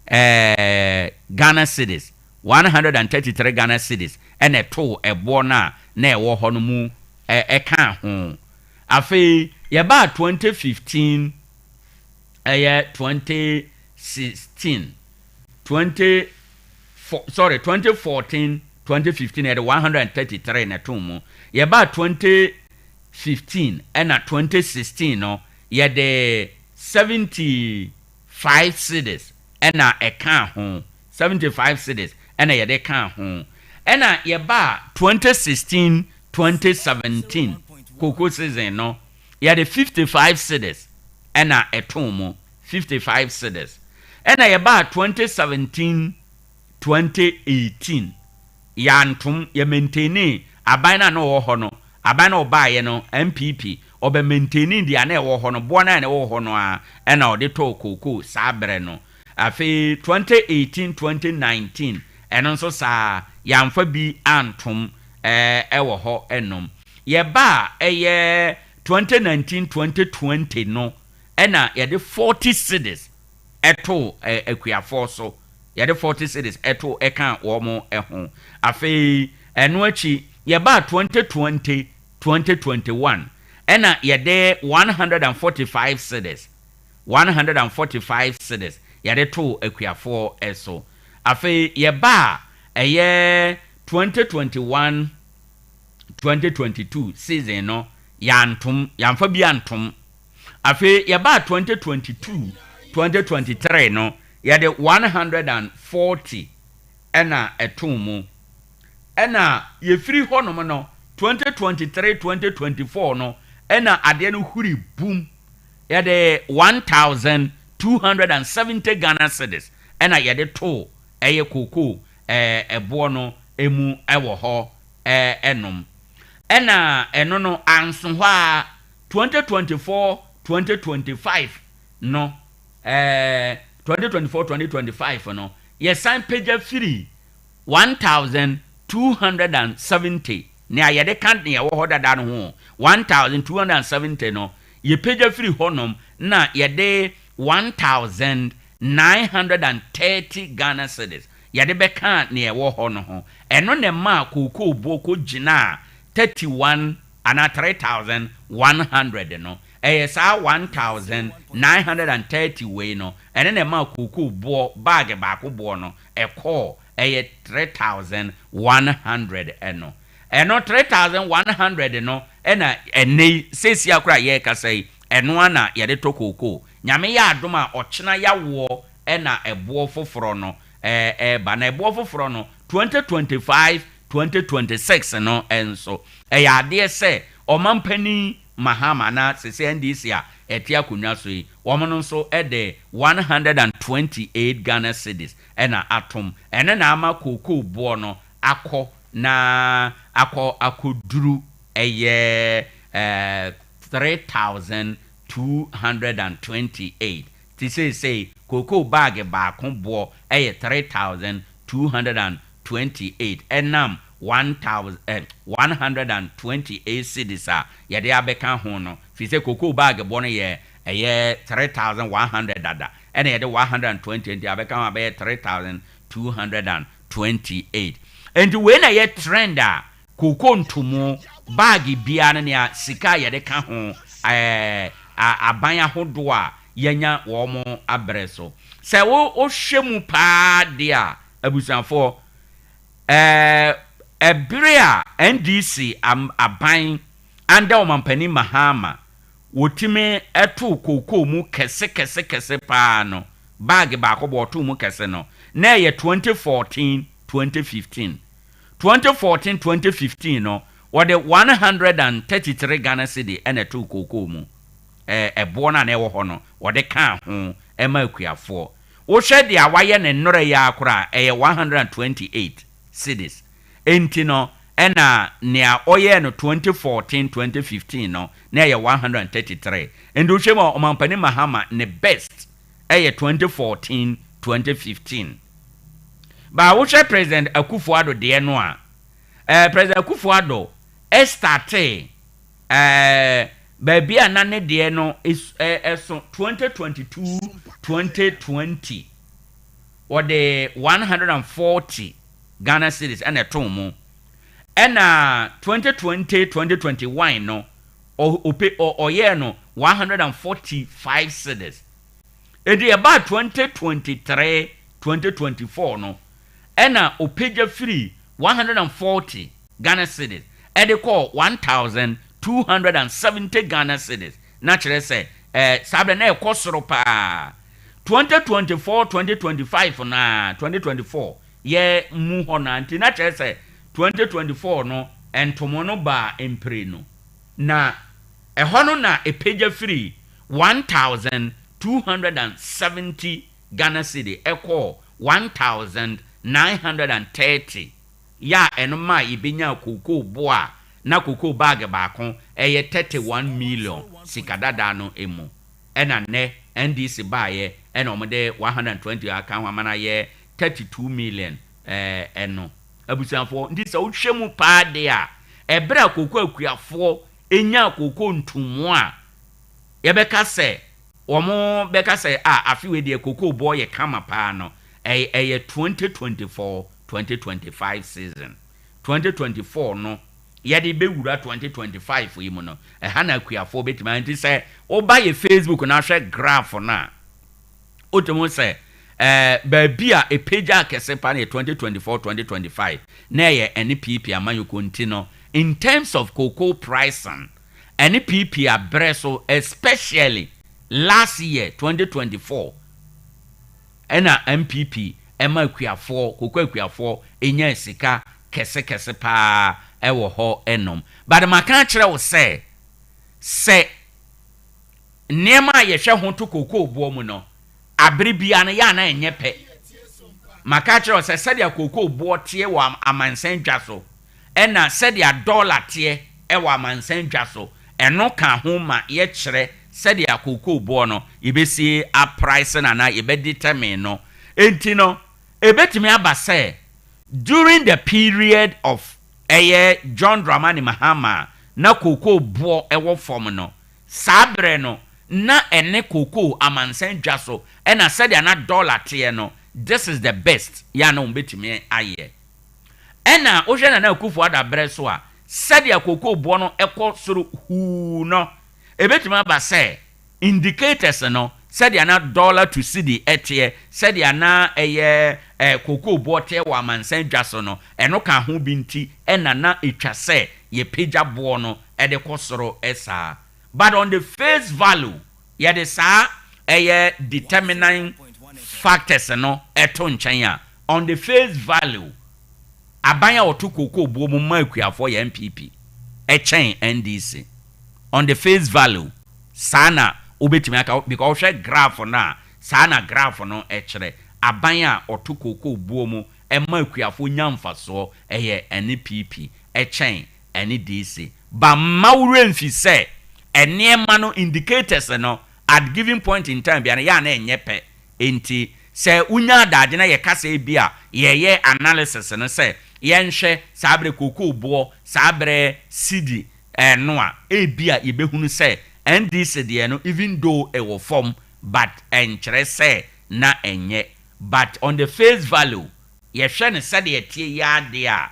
Ghana cedis 133 Ghana cedis ɛna ɛto ɛboɔ na ɛwɔ hɔ no mu ɛka ho afei yɛba 2015 ɛyɛ 2016 2014-2015 yɛde 133 na ɛto mu yɛba 2015 ɛna 2016 no yɛde 75 cedis ɛna ɛka ho 75 cedis ɛna yɛde ka ho ɛna yɛba 2016-2017 cocoa season no yɛde 55 cedis ɛna ɛto mu 55 cedis ɛna yɛba 2017-2018 yantom yɛ maintain aban na no wɔ hɔ no aban na ɔbaayɛ no MPP ɔbɛ maintain dia na ɛwɔ hɔ no boɔ na ɛwɔ hɔ no a ɛna ɔde to cocoa saa brɛ no afei 2018-2019 ɛno nso saa yamfa bi antom ɛwɔ hɔ ɛnom yɛba ɛyɛ 2019-2020 no ɛna yɛde 40 cedis eto akuafo so yɛde 40 cedis eto eka wo mo ho afei eno achi yɛba 2020 2021 ɛna yɛde 145 cedis 145 cedis yɛde to akuafo eso afei yɛba ɛyɛ 2021 2022 season no yantum yamfa bi antum afei yɛba 2022 2023 no yɛde 140 ɛna ɛto mu ɛna yɛfiri hɔ nom no 2023 2024 no ɛna adeɛ no huri boom yɛde 1270 Ghana cedis ɛna yɛde to ɛyɛ koko ɛboɔ no emu ɛwɔ hɔ ɛnom ɛna ɛno no anso hɔ a 2024 2025 no 2024 2025 no yɛsan pagya firi 1270 ne ayɛde kan ne ɛwɔ hɔ dada no ho 1270 no yɛpagya firi hɔnom na yɛde 1930 Ghana cedis yɛde bɛka ne ɛwɔ hɔ no ho ɛno ne ma koko boko gyina 31 ana 3100 no ɛyɛ saa 1930 wei no ɛne ne ma koko bo bag baako bo no ɛkɔ ɛyɛ 3100 ɛno 3100 no ɛna ɛnei sesi akora yɛ kasa yi ɛno ana yɛde to koko nyame yɛ adom a ɔkyena yawo ɛna ɛboɔ foforo no ba na ɛboɔ foforo no 2025 2026 no enso ɛyɛ adeɛ sɛ ɔmampani mahama na sese NDC a ɛte akonwa so yi wɔn no nso ɛde 128 Ghana cedis ɛna atom ɛne na ama koko boɔ no akɔ na akoduru ɛyɛ 3228 ti say koko bag baako boɔ ɛyɛ 3228 ɛnam 128 cedis a yɛde abɛka ho no fi sɛ koko bag boɔ no yɛ ɛyɛ 3100 dada ɛna yɛde 120 abɛka ho abɛyɛ 3228 enti we na yɛ trend a koko ntomo bag bia no nea sika yɛde ka ho aban ahodo a yɛnya wɔ mo abrɛ so sɛ wo hwɛ mu paa de a abusanfo ebere a NDC aban anda omampani mahama wotime eto koko mu kese paa no bag baako bo to mu kese no na ye 2014 2015 2014 2015 no wode 133 Ghana cedi ene to koko mu ebo na ewo ho no wode ka ho ema akuafo wo hwe de awaye ne nnore ya akora 128 cedis enti no ena nea oye no 2014 2015 no na ye 133 enti wo hwe ma omampani mahama ne best 2014 2015 ba wo hwe president Akufo-Addo de no a president Akufo-Addo starte baby na ne de no so 2022 2020 or the 140 Ghana cedis and a tomu and 2020 2021 no or year no 145 cedis and the about 2023 2024 no and opeja free 140 Ghana cedis and they call 1270 Ghana cedis naturally say sabe na ekosoro pa 2024 2025 na 2024 ye mu hona nti na kyerɛ sɛ 2024 no entomo no ba empre no na ɛhɔ no na epagya free 1270 Ghana cedi ɛkɔ 1930 ya enoma ibenya koko boa na koko bag baako ɛyɛ 31 million sikadada no emu ɛna ne NDC baaye ɛna omde 120 aka ho amana ye 32 million ɛno abusanfo ndi sɛ wohwemu paa de a ɛbra koko akuafo enya koko ntumo a yɛbɛka sɛ omo beka say afi we de cocoa boy ye kama pa no 2024-2025 season 2024 no yede be wura 2025 yi mu no hana akuafo betima anti say oba ye Facebook na hwe graph na otomo say baabia e page akese pa na 2024-2025 na ye NPP amanyo kontino in terms of cocoa pricing NPP abreso especially last year 2024 ena MPP ema akuafo cocoa akuafo enya sika kese pa ewo ho enom but maka kire wo se nema ye hwe ho to cocoa buo mu no abere bia na ya na enye pe maka kire wo se dia cocoa buo tie wa amansan dwa so ena dia dollar tie ewa amansan dwa so eno ka ho ma ye kire dia cocoa buo no yebesi a price na yebe determine no enti no ebetimi aba se during the period of John Dramani Mahama na cocoa buo ewo form no sabre no na ene cocoa amansen dwaso ena said na dollar tie no this is the best ya na umbetimi aye ena ohwe na akufu ada breso a said ya cocoa buo no ekọ soro hu no ebetimi aba se indicators no said na dollar to cedi etie said na cocoa buo tie wa amansen dwaso no eno ka ho binti ena na etwa se ye pagya buo no ede kosoro esa but on the face value ye de sa determining factors no eto nchen ya on the face value abanya otu cocoa buo mu makuafo ye MPP echen NDC on the face value sana obetimi aka because share graph na sana graph no ekire abanya otu cocoa buo mu makuafo nyamfaso NPP echen NDC ba mawure mfi se enema no indicators no at given point in time bia na ya na enyepe enti se unya adaje na ye kasa bia ye analysis no se yenhwe sabre cocoa buo sabre cd noa bia ye behunu se NDC de no even though e wo form but enkere se na enye but on the face value ye hwe ne se de tie ya de a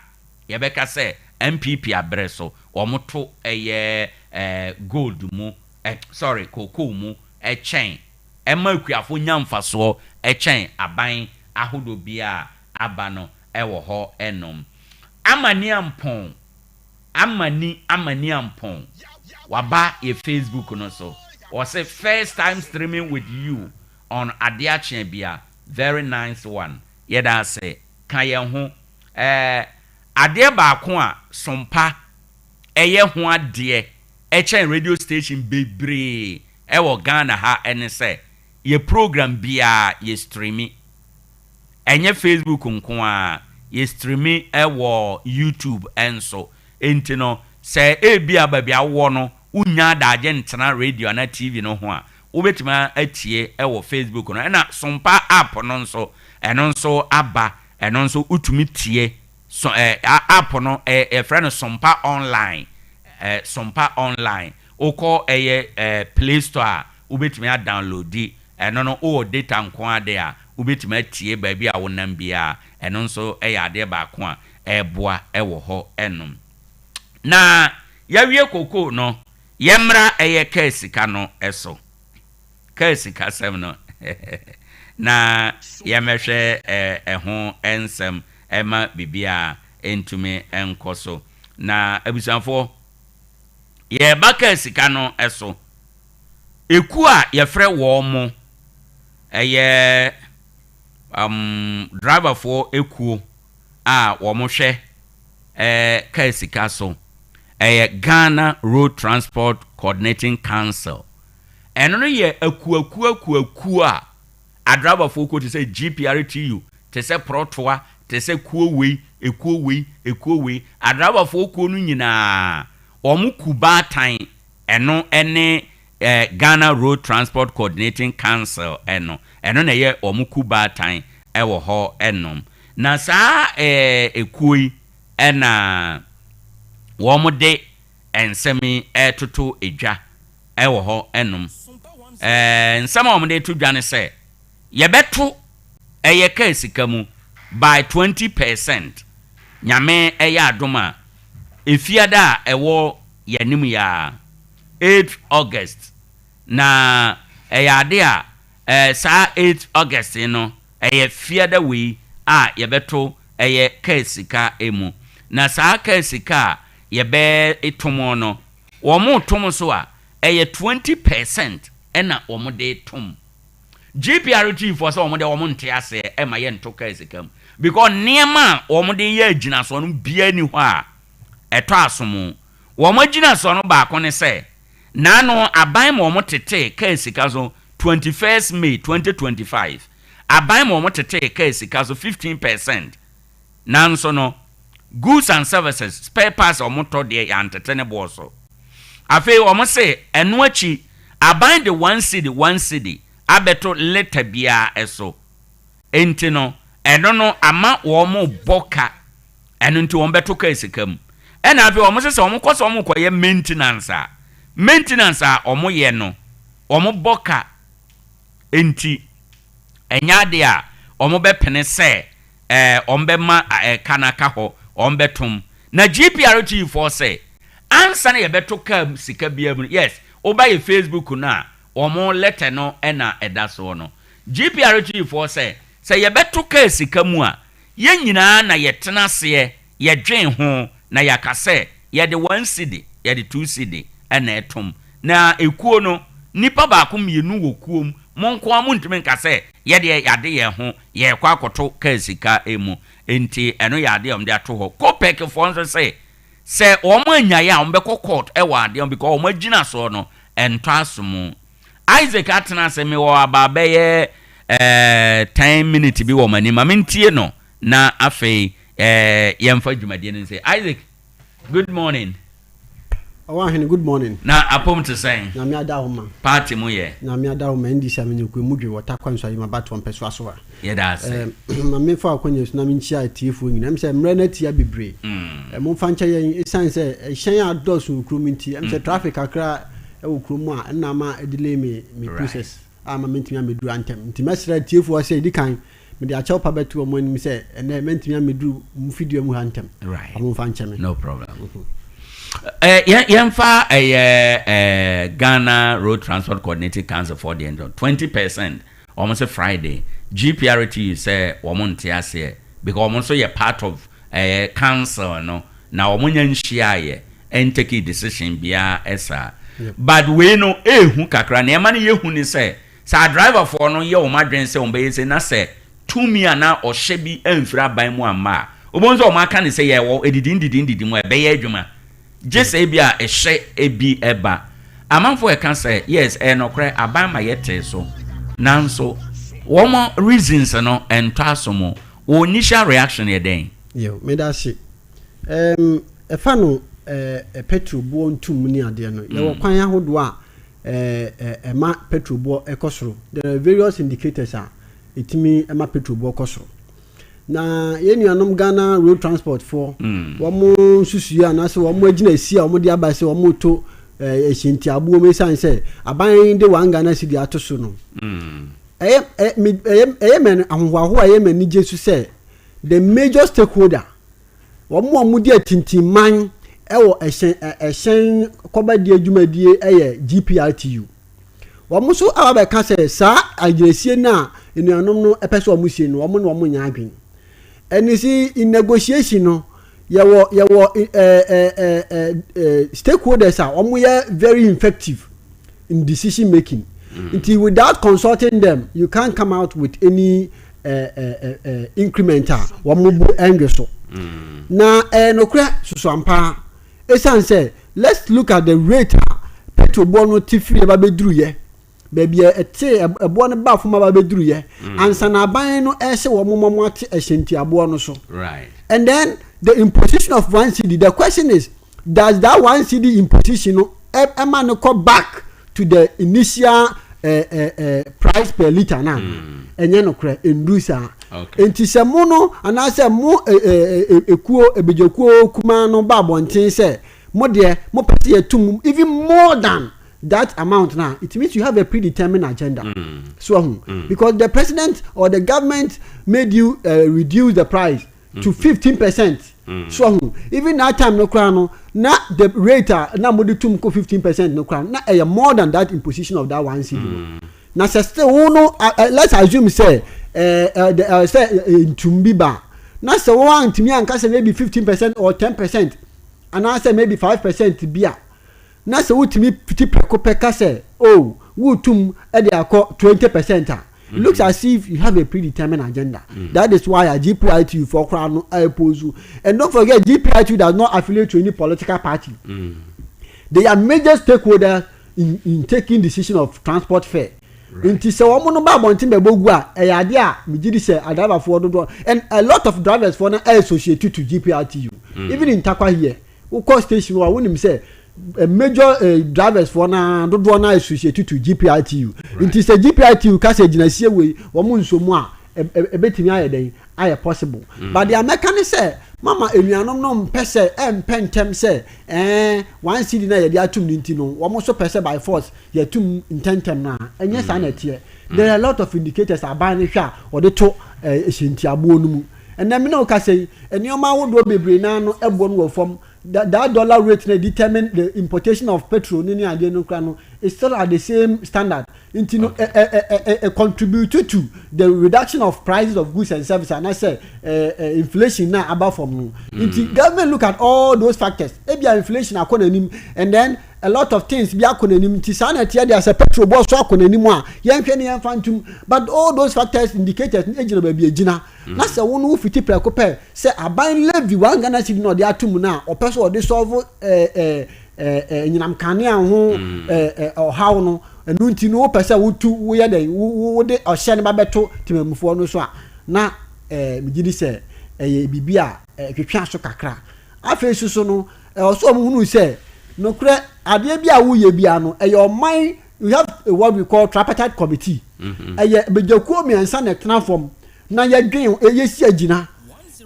ye beka se MPP abreso omoto gold mu cocoa mu echen emakuafo nyamfaso echen aban ahodo bia abano ewo ho enom amani ampon waba ye Facebook no so or say first time streaming with you on Ade Akye Abia very nice one yeda say kan ye ho ade ba ko a Sompa eye ho ade echen radio station bebre ewo Ghana ha ene say ye program bia ye streaming enye Facebook nko a ye streaming ewo YouTube enso enti no say bia ba bia wo no unya da age ntena radio na TV no ho a obetima atie ewo Facebook no na Sompa app no nso eno nso aba eno nso utumi tie so app no friend Sompa online Sompa online oko Play Store ubetimi a download di eno no o data nko ade a ubetimi atie ba bia wonam bia eno nso ade ba ko a eboa ewo ho enom na yawie koko no yemra kasika no eso kasika sem no na yemehwe ho ensem ema bibia entumi enkoso na abusanfo ye bakasika no eso eku a yefre wo mo driver for eku a wo mo hwe kasika so Ghana Road Transport Coordinating Council eno no ye aku a driver for ko to say GPRTU to say protoa to say kuowei a driver for ko no nyina omukuba tan eno ene Ghana Road Transport Coordinating Council eno na ye omukuba tan ewo ho enom na saa ekui ena womo de ensemi toto edwa ewo ho enom nsama omo de to dwane se ye beto eye ka sika mu by 20%. Nyame eye adoma efiada ewo yanim ya 8 August na eye ade a sa 8 August no eye fiada we a ye beto eye ka sika emu na sa ka sika ye be etomo no wo mo tomo so a eye 20% ena wo mo de tom GPRT for so wo de wo mo nte ase e ma ye ntoka esikam because niema wo mo de ye agina so no bia ni ho a eto asomo wo mo agina so no ba ko ne se na no aban mo mo tete ka esika so 21st May 2025 aban mo mo tete ka esika so 15% nanso no goods and services spare parts o mo to de ya ntete bo so afi wo mo se eno achi aban de one city abeto letter bia eso enti no eno no ama wo mo boka eno nti wo beto ka esikam ena afi wo mo se wo mo koso wo mo koye maintenance a omo ye no omo boka enti enya de a omo be pene se ombe ma kanaka ho ombe tom na GPRT for say ansa na ye beto ka sika bia mu yes oba ye Facebook na omo letter no ena edaso no GPRT for say ye beto ka sika mu a ye nyina na ye tena se ye dwen ho na yakase ye de 1 cedi ye de 2 cedi ena etom na ekuo no nipa ba ko mienu wo kuom monko amuntime nkase ye de yade ye ho ye kwa akoto ka sika emu enti eno yade om de ato ho kopek for say omo anyaye a ombe court e wa ade because omo agina so no ento asomo Isaac atena se me wo ababe ye 10 minutes bi wo mani ma mentie no na afei yemfa dwumade ne say Isaac good morning. Owoahene good morning. Na apom to say na me ada homa party mu ye na me ada homa ndi sha me nku mudwe wota kwanso ayi mabato mpeso aso a ye da say ma me fa akwanya su na me nchia atiefo nyina me say mre na tia bebre mo fa ncha ye isan say hyen adosu ukrum nti me say traffic akra e ukrum a na ma edile me process ama mentimi amedu antem nti mesra atiefo say di kan me de acha pa betu mo ni say ene mentimi amedu mu video mu hantem right mo fa ncha me no problem. Yemfa Ghana Road Transport Coordinating Council for the end of 20% almost a Friday. GPRT say woman tiase because almost so you're part of council no now woman share and take a decision bia esa but we know hu kakra na man ye hu ni say sa driver for no ye o madwen say ombe say na say to me ana o shebi emfira ban mu ama obonzo o maka ni say ye wo edidin mu ebe ye adwuma just ebia ebi eba amanfo e kan say yes nokre aban ma yete so nanso one reasons no ento asomo wo initial reaction ye den yo me da se e fa no petrol bo ntum ni ade no ye wo kwan ahodo a ma petrol bo ekosoro there are various indicators a etimi ma petrol bo ekosoro na yenuanom Ghana Road Transport for womo susu na se womo agina si a womo de aba se womo to ehenti abuo me san se aban de wan Ghana si de atoso no men ahwaho a men ni Jesu se the major stakeholder womo de atintiman ewo ehyen koba de adwumadie eye GPRTU womo so aba ka se sa agiresie na enuanom no epese womo sie no womo nya adwen and you see in negotiation no your stakeholders are very effective in decision making until without consulting them you can't come out with any incremental wamubu engeso na no kra susampa esan say let's look at the rate petrol bono tifri ba bedru ye baby ete ebo ne ba fuma ba bedru ye ansa na ban no ehye wo momomo ate ehenti abo no so right and then the imposition of 1 cedi the question is does that 1 cedi imposition no man go back to the initial price per liter na enye no kra endusa enti se mo no anase mo ekuo ebejokuo kuma no ba bonten se mo de mo pese etum even more than that amount now, it means you have a predetermined agenda. So, because the president or the government made you reduce the price to 15%. So, even that time, no crown, not the rate, now more than 15%, no crown, not more than that imposition of that one city. Now, let's assume, say, in Tumbiba, now, so one to me, and can say maybe 15% or 10%, and I say maybe 5% to be. Now, so what to me, pretty peka say, oh, would at the 20%. It looks as if you have a predetermined agenda. That is why I GPITU for crown I oppose you. And don't forget, GPITU does not affiliate to any political party. They are major stakeholders in taking decision of transport fare. Inti se wo no ba bontin be bogua e yade a me gidi se driver for do and a lot of drivers for na associated to GPRTU. Even in Tarkwa here, we call station wa wonim say major drivers for na do na associated to GPRTU. Inti se GPRTU ka se ginasie we wo mu nsomu a e betimi ayeden aye possible. But the American say mama enuanom no mpese empentem say one city na ye dia tum ninti no wo mo so pese by force ye tum intentem na enye sa na tie. There are a lot of indicators aban ne hwa o de to ehenti abo no mu. And then me no ka say enioma wo do bebre na no ebo no from that dollar rate na determine the importation of petrol ni ade no kra no is still at the same standard. Into contribute to the reduction of prices of goods and services, and I say inflation now above from into government look at all those factors. Ebia inflation akonanim, and then a lot of things be akonanim. Tisanity there as a petrol boss so akonanim a yenhwe ne yenfantum, but all those factors indicators ejina ba bi ejina. Na se wonu wo fiti prekope say aban levy wan Ghana cedi no de atum na opeso o de solve nyinam kane ho how no enu nti no pese wotu wo ye den wo de ohye ne ba beto timamufo no so a na me gidi se bibia twetwa so kakra afi so no so mo hunu se no kure ade bia wo ye bia no your mind we have what we call tripartite committee bejakuo mi ansa na transform na ye dwen ye si agina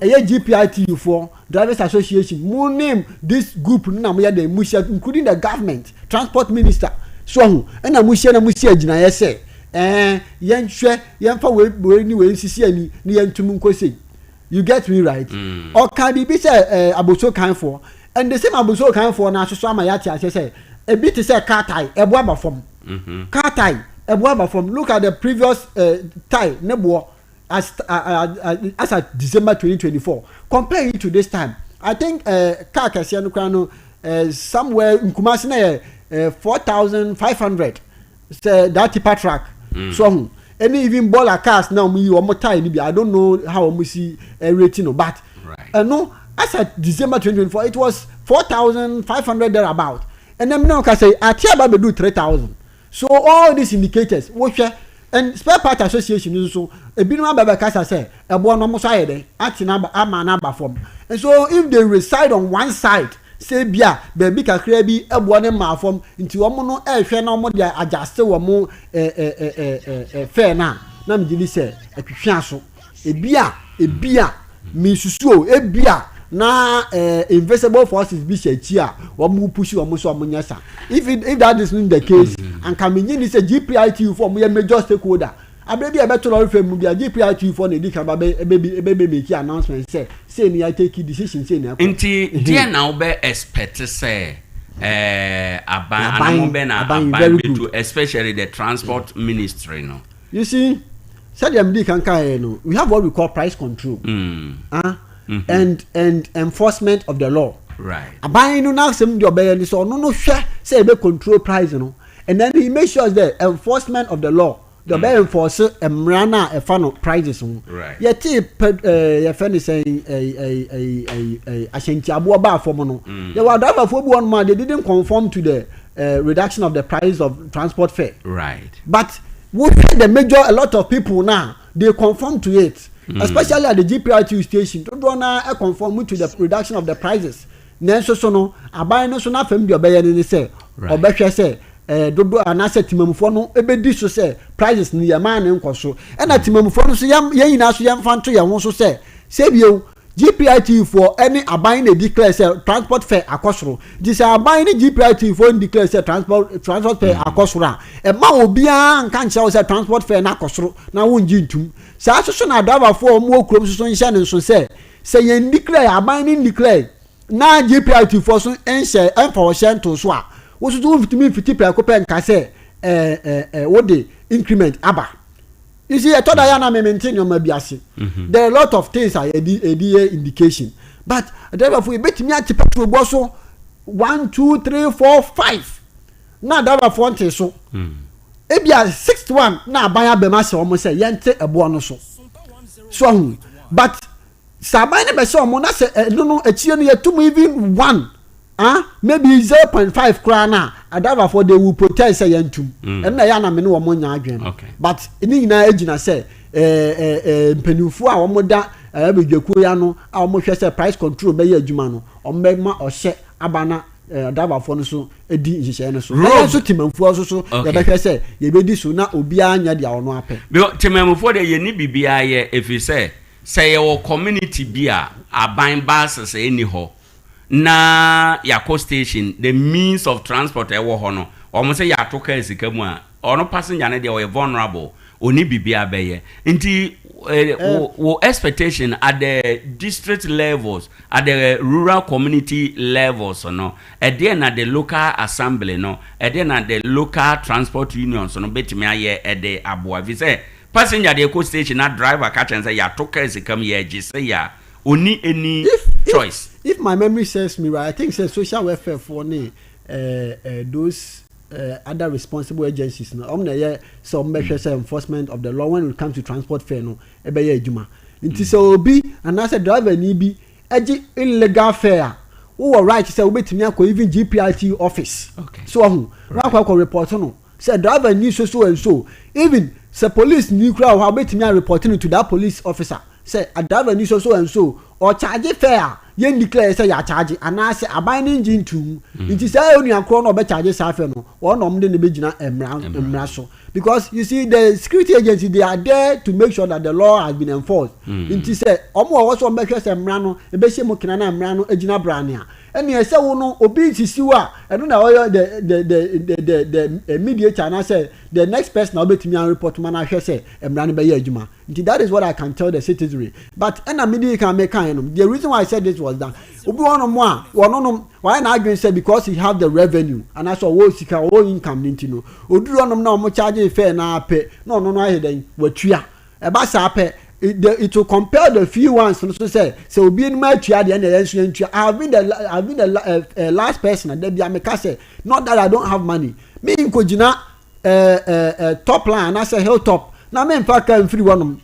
GPITU for Drivers Association. More name this group na mo the musha including the government, transport minister. So and na musha agina ye say yenhwe yenfa we ni we sisi ani ni yentum nkosi. You get me right? Or can be say aboso kan for and the same aboso kan for na so ama ya ti say a bit say car tie ebo aba from car tie ebo aba from. Look at the previous tie nebo as at December 2024, compare it to this time. I think car kasiano krano somewhere in Kumasi na 4,500 that type of track. So any even baller cars now me or more time I don't know how we see rating but no as at December 2024 it was 4,500 thereabout, and then now can say Ade Akye Abia do 3,000. So all these indicators which and spare part association is so a bit more by Casa say a born almost side atina ama form. And so if they reside on one side, say bia baby ka krebi e born ma form into omo no hwe na omo dia adjust wo mo fair na me gidi say atwhwa so e bia me susuo e bia na invisible forces be share wo mu push wo so wo nyasa. If that is not the case and can mean this a GPITU for me major stakeholder abebi abeto no fam bi GPITU for na di kan ba be make announcement say ni I take decision say na nti dia na we expect say aban be to especially the transport ministry no. You see said them di kan no we have what we call price control and enforcement of the law. Right. Aban no now sem the obey so no hwe say be control price no, and then he make sure the enforcement of the law the obey enforce emrana e fa no prices no. Right. Yet ye friend say Ashanti abo ba for no. They were driver for one man they didn't conform to the reduction of the price of transport fare. Right. But we the major a lot of people now they conform to it. Especially at the GPRTU station, don't na conform to the reduction of the prices. Nenso so no aban no so na fam bi obeye ni say obehwe say dodo anase timamfo no ebedi so say prices ni ya man nko so e na timamfo no so ye nyina so ye mfanto ye ho so say bio GPIT for any aban na declare say transport fare akosoro this aban ni GPIT for declare say transport fare akosoro e ma obia nka nche say transport fare na akosoro na wonji ntum sa so na driver for mo okrom so nhya ne so say yen declare aban ni declare na GPIT for so enhye enfa wo hye nto so a wo so 50 per kopen ka say what the increment aba. You see, I thought I am maintain your mabiasi. There are a lot of things I indication, but therefore we bet me at the petrol bosso 1, 2, 3, 4, 5. Now that for so. Ebia 6th one now buy a bemasa almost say yente a bonus. So, but Sabine Besso Mona say no a cheer near 2 even 1. Maybe 0.5 krana adava for they will protest say yentum and na ya na me no wo nya adwen but ni na agina say mpenufu a wo moda abedwaku ya no a wo hwe say price control be ya adwuma no o ma o hye abana adava for no so edi nhye no so na so timamfu so ya be hwe say ye be di so na obi anya dia wo no ape be timamfu de ye ni bibia ye efi say ye wo community bia aban bas say ni ho na yako station the means of transport ewo ho no omo say ya to car sika mu a ono passenger ne de we vulnerable oni bibia beye nti wo expectation at the district levels at the rural community levels no and then at the local assembly no and then at the local transport unions no betimi aye e de aboa vi say passenger de ko station na driver catch and say ya to car sika mu ye gi say ya oni any choice. If my memory serves me right, I think it's social welfare for those other responsible agencies. No, some measures enforcement of the law when it comes to transport fare. No, ebeye ejuma. Inti se obi and as a driver ni bi eji illegal fare. Who right say obi timi akọ even GPIT office. Okay. So na akọ report no. Say driver ni so and so. Even say police ni kura how betimi reporting to that police officer. Say a driver ni so and so or charge fare yen declare say ya charge and I say aban engine to it is say only akro no be charge safe no one of them be gina emra so because you see the security agency they are there to make sure that the law has been enforced it is say omo wo be hwe say emra no e be hye mo kina na emra no agina brania and you say wo no obi sisiwa and na oyo the media channel say the next person na obetimi an report man ahwe say emra no be ye adwuma. That is what I can tell the citizenry. But and media can make kind. The reason why I said this was that obi one more why na arguing say because he have the revenue and that's all sika all income ninti no oduru onom na omo charge fair na pay no ahe den watua e ba sa pay it will compare the few ones so say obi enu ma tua de na yensu ntua. I've been the last person that be ameka say not that I don't have money me nkojina top line I say hilltop na me mfa kan free one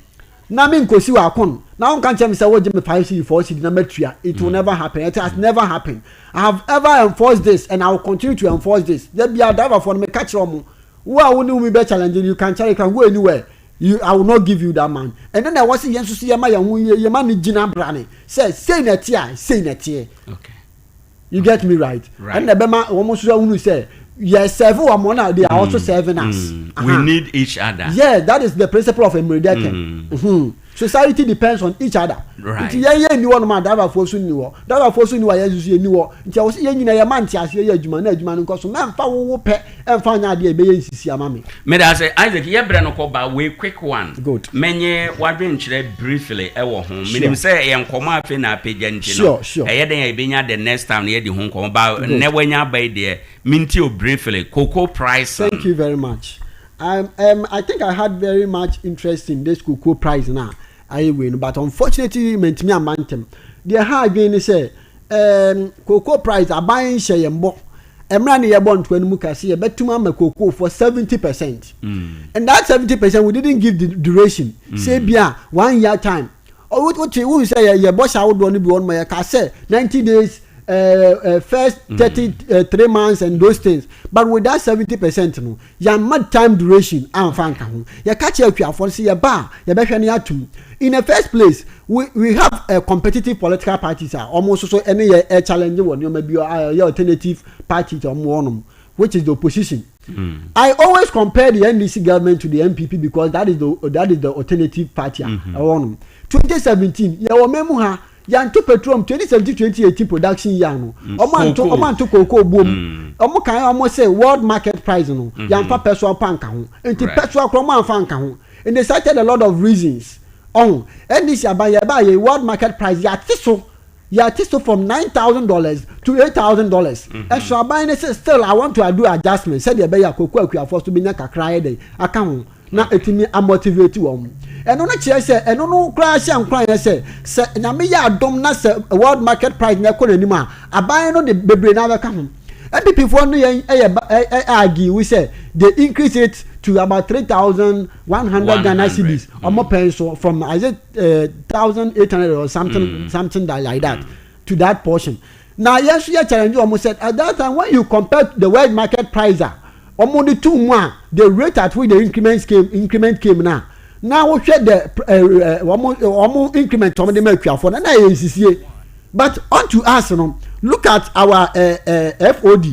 na me nkosi wa akon na on kan chem say wo me 5 cedi 4 cedi na matua. It will never happen. It has never happened. I have ever enforced this and I will continue to enforce this. There be a driver for me catch you who are only me be challenge you can carry can go anywhere. I will not give you that man. And then I was saying to see your man Gina Brani say net here. Okay. You get me right. And the Bema almost say yes, several among they are also serving us. We need each other. Yeah, that is the principle of Emredeke. Society depends on each other. Right. Ni one man driver for so ni wo. Driver for so ni wa yesu ni wo. Nti wo se nyina ye man ti ase ye adwuma na adwuma nko so na mfa wo pe emfa nya de be ye nsisi amame. Me da say Isaac ye bre no ko ba we quick one. Good. Menye wadwen kire briefly e wo ho. Minim say ye nkoma afi na apagya nti no. Sure. E ye den ye benya the next time ye de ho nkoma ba ne wanya ba de minti o briefly cocoa price. Thank you very much. I think I had very much interest in this cocoa price now. I win, but unfortunately, meant me a mantem. The high again say, cocoa price are buying share and book. And running a bond when Mukasi, bet to mama cocoa for 70%. And that 70% we didn't give the duration. Say, bia 1 year time. Or what you will say, your boss, I would want to be on my car, 90 days. First 33 months and those things, but with that 70% no, your mad time duration and fanka ho. You catch you for see your bar, you be hwani atum. In the first place, we have a competitive political parties are almost so any challenge one you maybe your alternative party to one, which is the opposition. I always compare the NDC government to the MPP because that is the alternative party. 2017, you remember yanto petroleum 2017-2018 production year no omanto cocoa boom omo kan omo say world market price no yamfa petrol panka ho enti petrol kro mo amfa nka ho and they cited a lot of reasons and this abaye world market price ya tiso from $9,000 to $8,000 and so abaye say still I want to do adjustment said the abaye cocoa akua force to be na kakra dey aka ho na etimi amotivate wom eno na kire say eno no kra sha nkran ye say nyame ya adom na say world market price na ko nanim a aban no de bebre na beka ho MPP for no ye argue we say they increase it to about 3,100 Ghana cedis or more peso from I said 1,800 or something like that to that portion. Now yes we challenge almost said at that time when you compare the world market price almost the 2 months the rate at which the increment came now we share the almost increment some of the mercury for na but unto us look at our FOB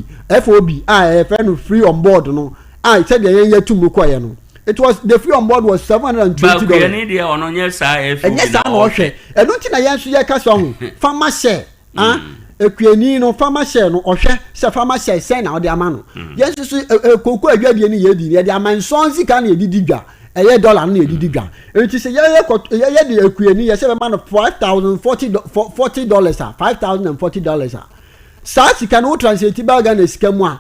free on board no I said the year to mukoya no it was the free on board was $720 but any day on yes I and yes I know and don't na yansu ya ka so farmer share ekueni no farmer share no ohwe se farmer share say na o de ama no yansu so koko adwadie ni ye di ye de ama nsonzi ka na ye di dwa eye dollar na ye di dwa enti se ye de ekueni ye se be man $5,040 $5,040 sa sika no translate ba Ghana sika mu a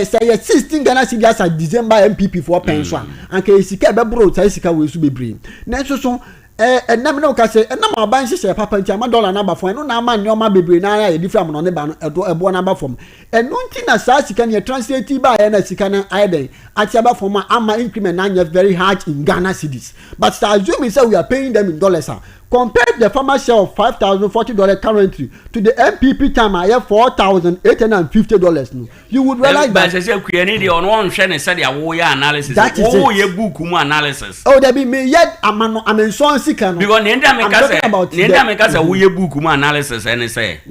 say 16 Ghana cedis as December MPP for pension and ke sika be bro say sika we su bebre na so enam na ka say enam aban hye papa nti ama dollar na ba fon no na ama nyoma bebre na ya di from no ne ba no ebo na ba fom enu nti na sa sika ne translate ba ya na sika na aiden ati aba fom ama increment na very hard in Ghana cedis but assume say we are paying them in dollars. Compare the farmer share of $5,040 currently to the MPP time I have $4,850 no. You would realize that say kuani dey on one share said ya wo ya analysis wo ye book mu analysis oh there be me yet amano amenson sika no because nenda me ka say wo ye book mu analysis and say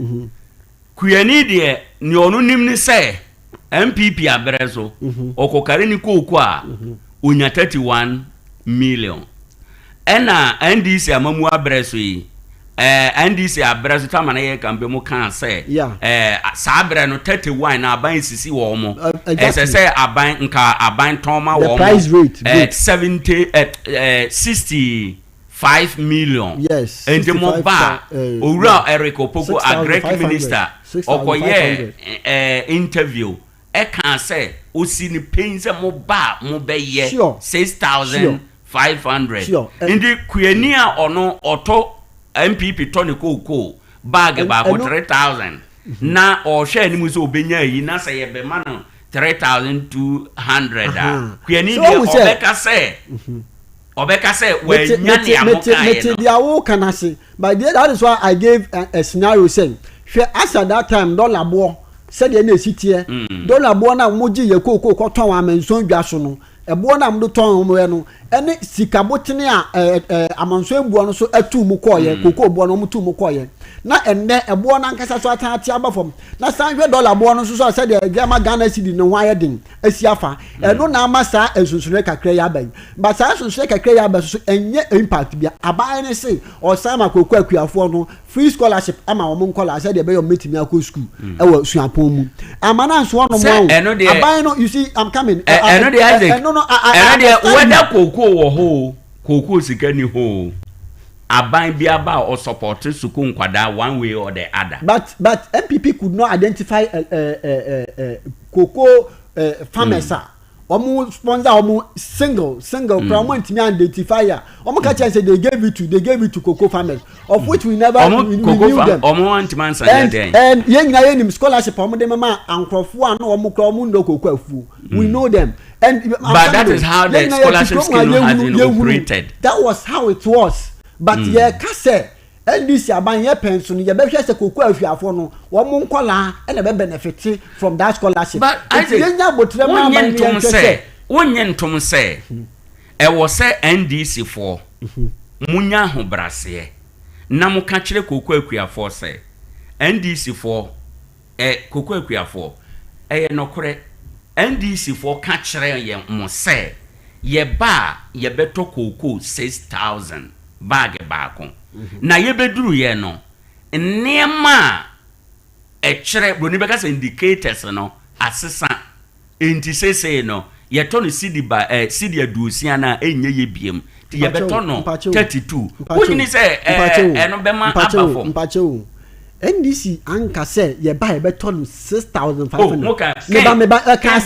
kuani dey ni onu nim ni say MPP abreso okokare ni koku a onya 31 million ena NDC amamu abreso yi NDC abreso tamana ye kambe mu kan say sa abre no 31 na aban sisi wo mo say aban nka aban toma wo mo 65 million yes and the mo ba owura Eric Opoku agric minister okoye interview can say osi ni pains mo ba mo be ye 6,500 in the kuenia ono auto MPP tony ko bag about 3,000 na o share ni muso obenya yi na say ye be man 3,200 kueni de obeka say we nyane amoka dia wo kanase but that is why I gave a scenario saying as at that time dollar bo said ye na sitie dollar bo na moji ye ko ton amenson dwa so no ebo na mdo ton mo no ene sikabotene a amanso ebuo no so atu mu koye koko obuo no mutu mu koye na enne ebo na nkasa so atati abafom na sanhwe dollar bo no so said the gama Ghana cedi no hwa yedin asiafa eno na amasa esunsure kakra ya ban but sa esunsure kakra ya ba so enye impact bia aban ne say o sama koko akuafo no free scholarship ama wo nkola said the be your metimi akọ school e wo suapon mu amana nso no mo aban no you see I'm coming eno dey Isaac whether koko wo ho koko sika ni ho aban bi aba or support suku nkwada one way or the other but MPP could not identify cocoa farmers omu sponsor omu single promote me identifier omu ka chance they gave it to cocoa farmers of which we never we knew them omu want man say and yenya yenim scholarship omu dem ma ankrofo an omu kra omu ndo cocoa afu we know them and but that is how the scholarship scheme has been operated. That was how it was but ye ka say NDC aban ye pension ye be hwe se koku afiafo no wo mo nkola e na be benefit from that scholarship but yenya botre ma aban ye say wonye ntom say e wo say NDC for munya ho brase na mo ka kire koku akuafo say NDC for koku akuafo ye nokore NDC for ka kire ye mo say ye ba ye beto koku 6,000 bag baako na ye beduru ye no nneɛma a ɛkyerɛ broni bɛka sɛ indicators no asesa enti sese no yɛtɔ no sidi aduosia na ɛnyɛ yɛ biem ti yɛbɛtɔ no 32 wonyini sɛ ɛno bɛma abafo mpakyɛw NDC anka sɛ yɛba yɛbɛtɔ no 6,500 meba yɛka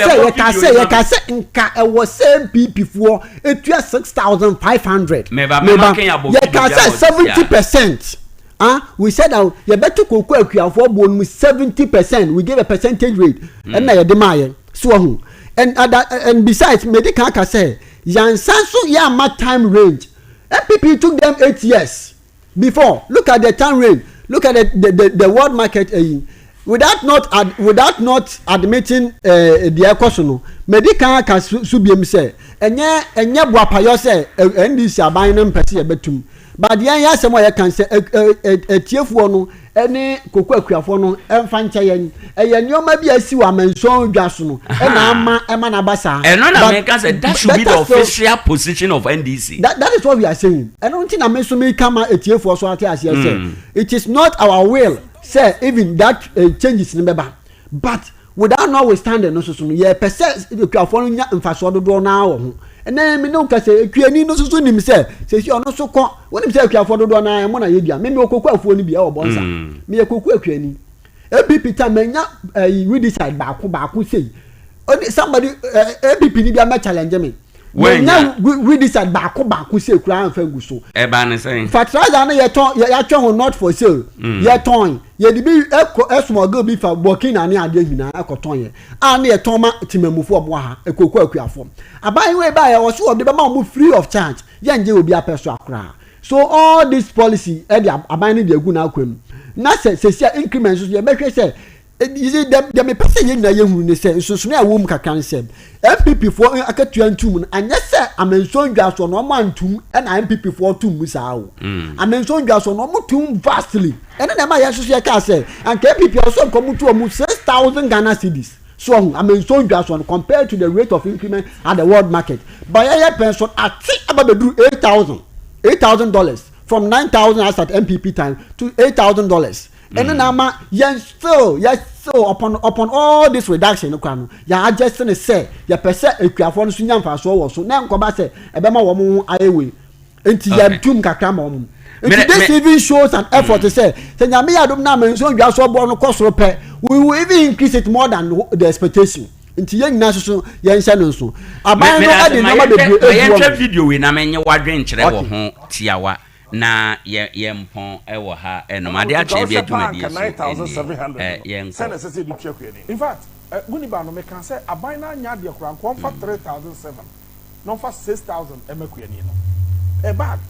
sɛ nka ɛwɔ sɛ MPP foɔ etua 6,500 meba yɛka sɛ 70%. We said that you better go quick for 70%. We gave a percentage rate. And na yedemaye so and besides medical can say yansanso ya ma time range. MPP took them 8 years before. Look at the time range. Look at the world market without not admitting the question. Medical can subiem say enye boapayo say NDC aban no mpese ye betum. But the young someone you can say a tearful no any cocoa no and fancy a young maybe I see what men so just no and Emma Nabasa. And none Americans said that should be the official position of NDC. That is what we are saying. I don't think I mean so many come a tearful so as you say. It is not our will, say even that changes remember. But without notwithstanding, no so yeah, percent the following in fast order door now. And then me no ka say akuani no so nim say you no so ko woni say akuafo do na mo na yedua me okoko afuo ni bia obonsa me okoko akuani APP ta menya we decide baako say somebody APP ni bia me challenge me now we decide baako say kura anfa gu so e ba ne say fertilizer na ya twon not for sale ya ton ye di bi small go bi fa burkina ne ade hina ekoton ye an ye ton ma timamufo obo ha ekoko akuafo aban we ba ya wo so de ba ma mo free of charge ye nje obi apeso akra. So all this policy e dey aban ne dey gu na akwam na se increments ye be hwe say you see them me person ye na ye hunu ne say so na wo mu kakran say MPP for akatua ntum anya say amenso ndwa so no mantum e na MPP for tum sa wo amenso ndwa so no mutum vastly ene na ma ye so ye ka say and MPP also come to 6,000 Ghana cedis. So amenso ndwa so compared to the rate of increment at the world market but ye pension at about $8,000 from $9,000 as at MPP time to $8,000. And then ama yes so upon all this reduction no ya just say ya pese ekuafo no so nyamfa so wo so na nkoba say ebema wo mo ayewe enti ya tum kakra ma mo this even shows an effort to say nyame ya dom na menso ndwa so bo no kosoro pe we will even increase it more than the expectation enti yen na so yen hye no so aban no ade no ma bebre yen video we na menye wadwen kire wo ho tiawa na ye mpon ewo ha enom Ade Akye Abia dwumadi in fact guniba no me kan say aban na nya de kura nko fa 3,007 no fa 6,000 emakuani no a bag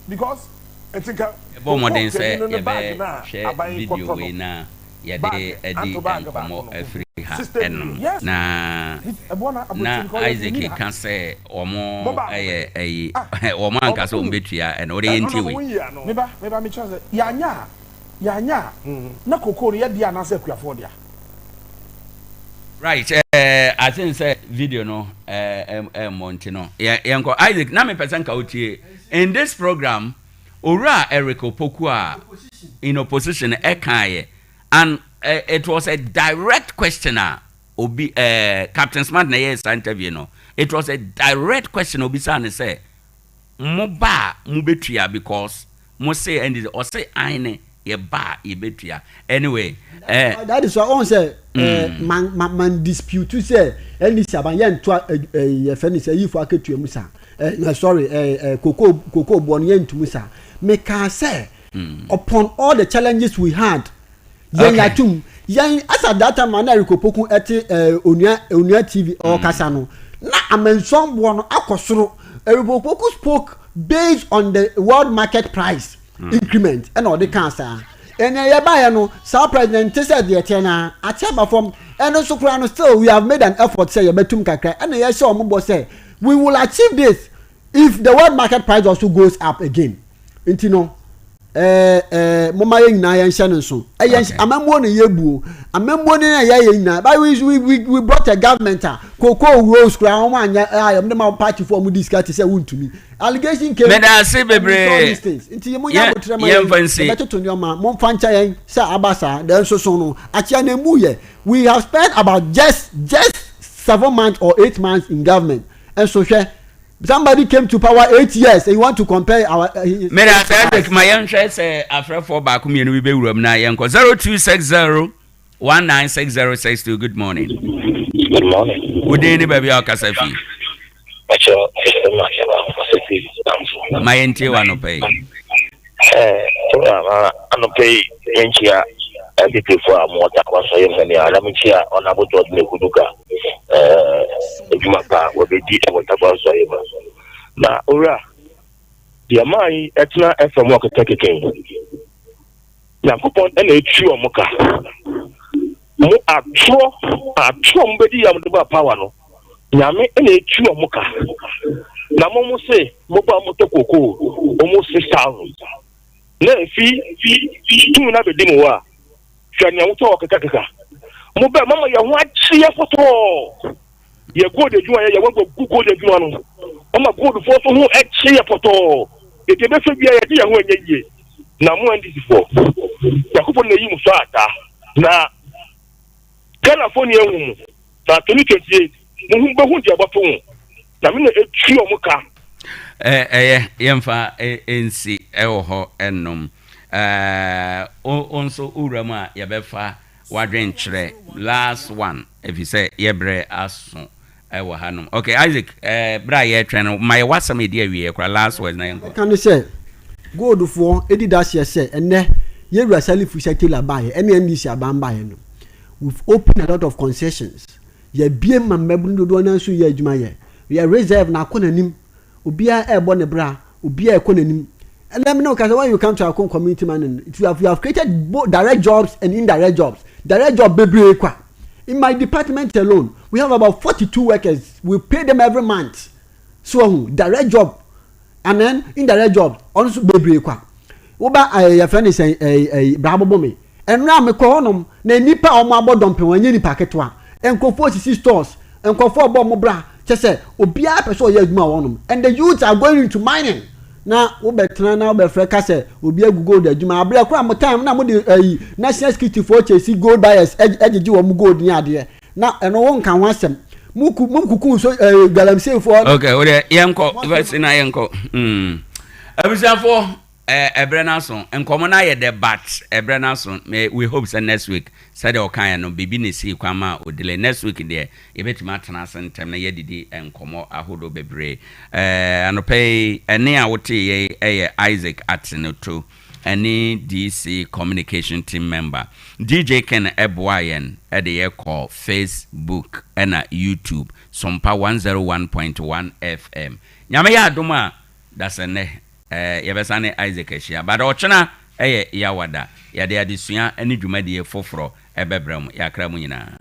because I think bo modern say ye be share video we na ye de edi nkomo afri ha enom na Isaac kan say omo omo anka so mbetua and ore yenti we me ba me chance yanya na kokoro ye dia na say kuafo dia right I think say video no monti no yenko Isaac na me person ka otie in this program Ora Eric Opoku in opposition ekaye and it was a direct questioner obi Captain Smart na yes interview no it was a direct question obi say say moba mubetua because mo say and or say ine ye ba ye betua anyway that is what I say man dispute to say any saban ye nto ye feni say yifu aketua musa sorry koko bon ye ntu musa me can say upon all the challenges we had yen as at that time na Rikopoku eti onua TV or kasa no na amenson bo no akosoro Rikopoku spoke based on the world market price increment and all the cancer and ye buy no South President said the etena atiaba from and so kura no still we have made an effort say ye betum kakra and ye sure mo say we will achieve this if the world market price also goes up again. You know, mama ye nyina ye nhye nso amambo ne yebuo amambo ne na ye nyina but we brought a government koko rose kra ho anya am dem party for mu discuss say wuntumi allegation came me da say bebre nti ye munya botrema ye betoto ni oma mo fancha ye say abasa den so so no achia na mu ye we have spent about just 7 months or 8 months in government and so somebody came to power 8 years and you want to compare our me da say my young say afra for back me no be wuram na yenko 0260 196062 good morning. Good morning. Good day, baby. Akasafi. My entire one of pay. I pay Enchia and before I'm what I was saying, and I'm here on about what Nekuduka. Jumaka will be detailed what about saying. Now, Ura, the Amai Etna FM work take a king. Now, coupon and a true mocha. Mo atro mbedi ya mdoba power no nyame ene etu omuka na mo se mo ba mo tokoko omo 6000 na fi tu na bedi mo wa hwa nya mo to okaka mo ba mama ya ho achi ya foto ye go de juma ya go de juma no o ma go de foto ho achi ya foto e de be fe bia ya de ho anyeye na mo ndisi fo ya kupo na yi mo so ata na California woman, na 2028, muhumba hundi abapo na mine etu omuka. Yemfa ensi ewo ennom. Onso urama yabefa wadwen kire last one if you say yebre aso ewo hanom. Okay, Isaac, bra ye twen my wasam e dia wie kwa last word na yenko. Can you say gold for edi dash ye say enne ye rasali fushakila baye ene ndisi abamba ye no. We've opened a lot of concessions. Ye bie mambebu do na so ye adwuma ye. We are reserve na konanim. Obia e bo ne bra, obia e konanim. And let me know because when you come to our community man, we have created both direct jobs and indirect jobs. Direct job bebre kwa. In my department alone, we have about 42 workers. We pay them every month. So direct job and then indirect job also bebre kwa. Oba your friend is brabo me. Enra me ko honom na nipa o ma bodom pe wanye nipa ketwa enkofo sisi stores enkofo bo mo bra chese obia pese o ye adwuma honom and the youths are going into mining na wo betena na wo be freka se obia gold adwuma abra kwa mo time na mo de national security for chesi gold buyers ejeje wo mo gold ni ade na eno wo nka ho asem mukuku so galamsey for okay we de yenko verse na yenko abisafo Ebrenason and common I the bat Ebrenason we hope say next week said the kind no bibi ne si kwama o delay next week there e betima tanasen tem na yedidi enkomo ahodo bebre anope ene a wote ye Isaac Atinoto any DC communication team member DJ Ken Ebwayen e de ye call Facebook and YouTube Sompa 101.1 FM nyame ya adoma that's ene yebesane Isaac Achia but ochena yawada yade adesua ani dwumade foforo ebebrem yakra mu nyina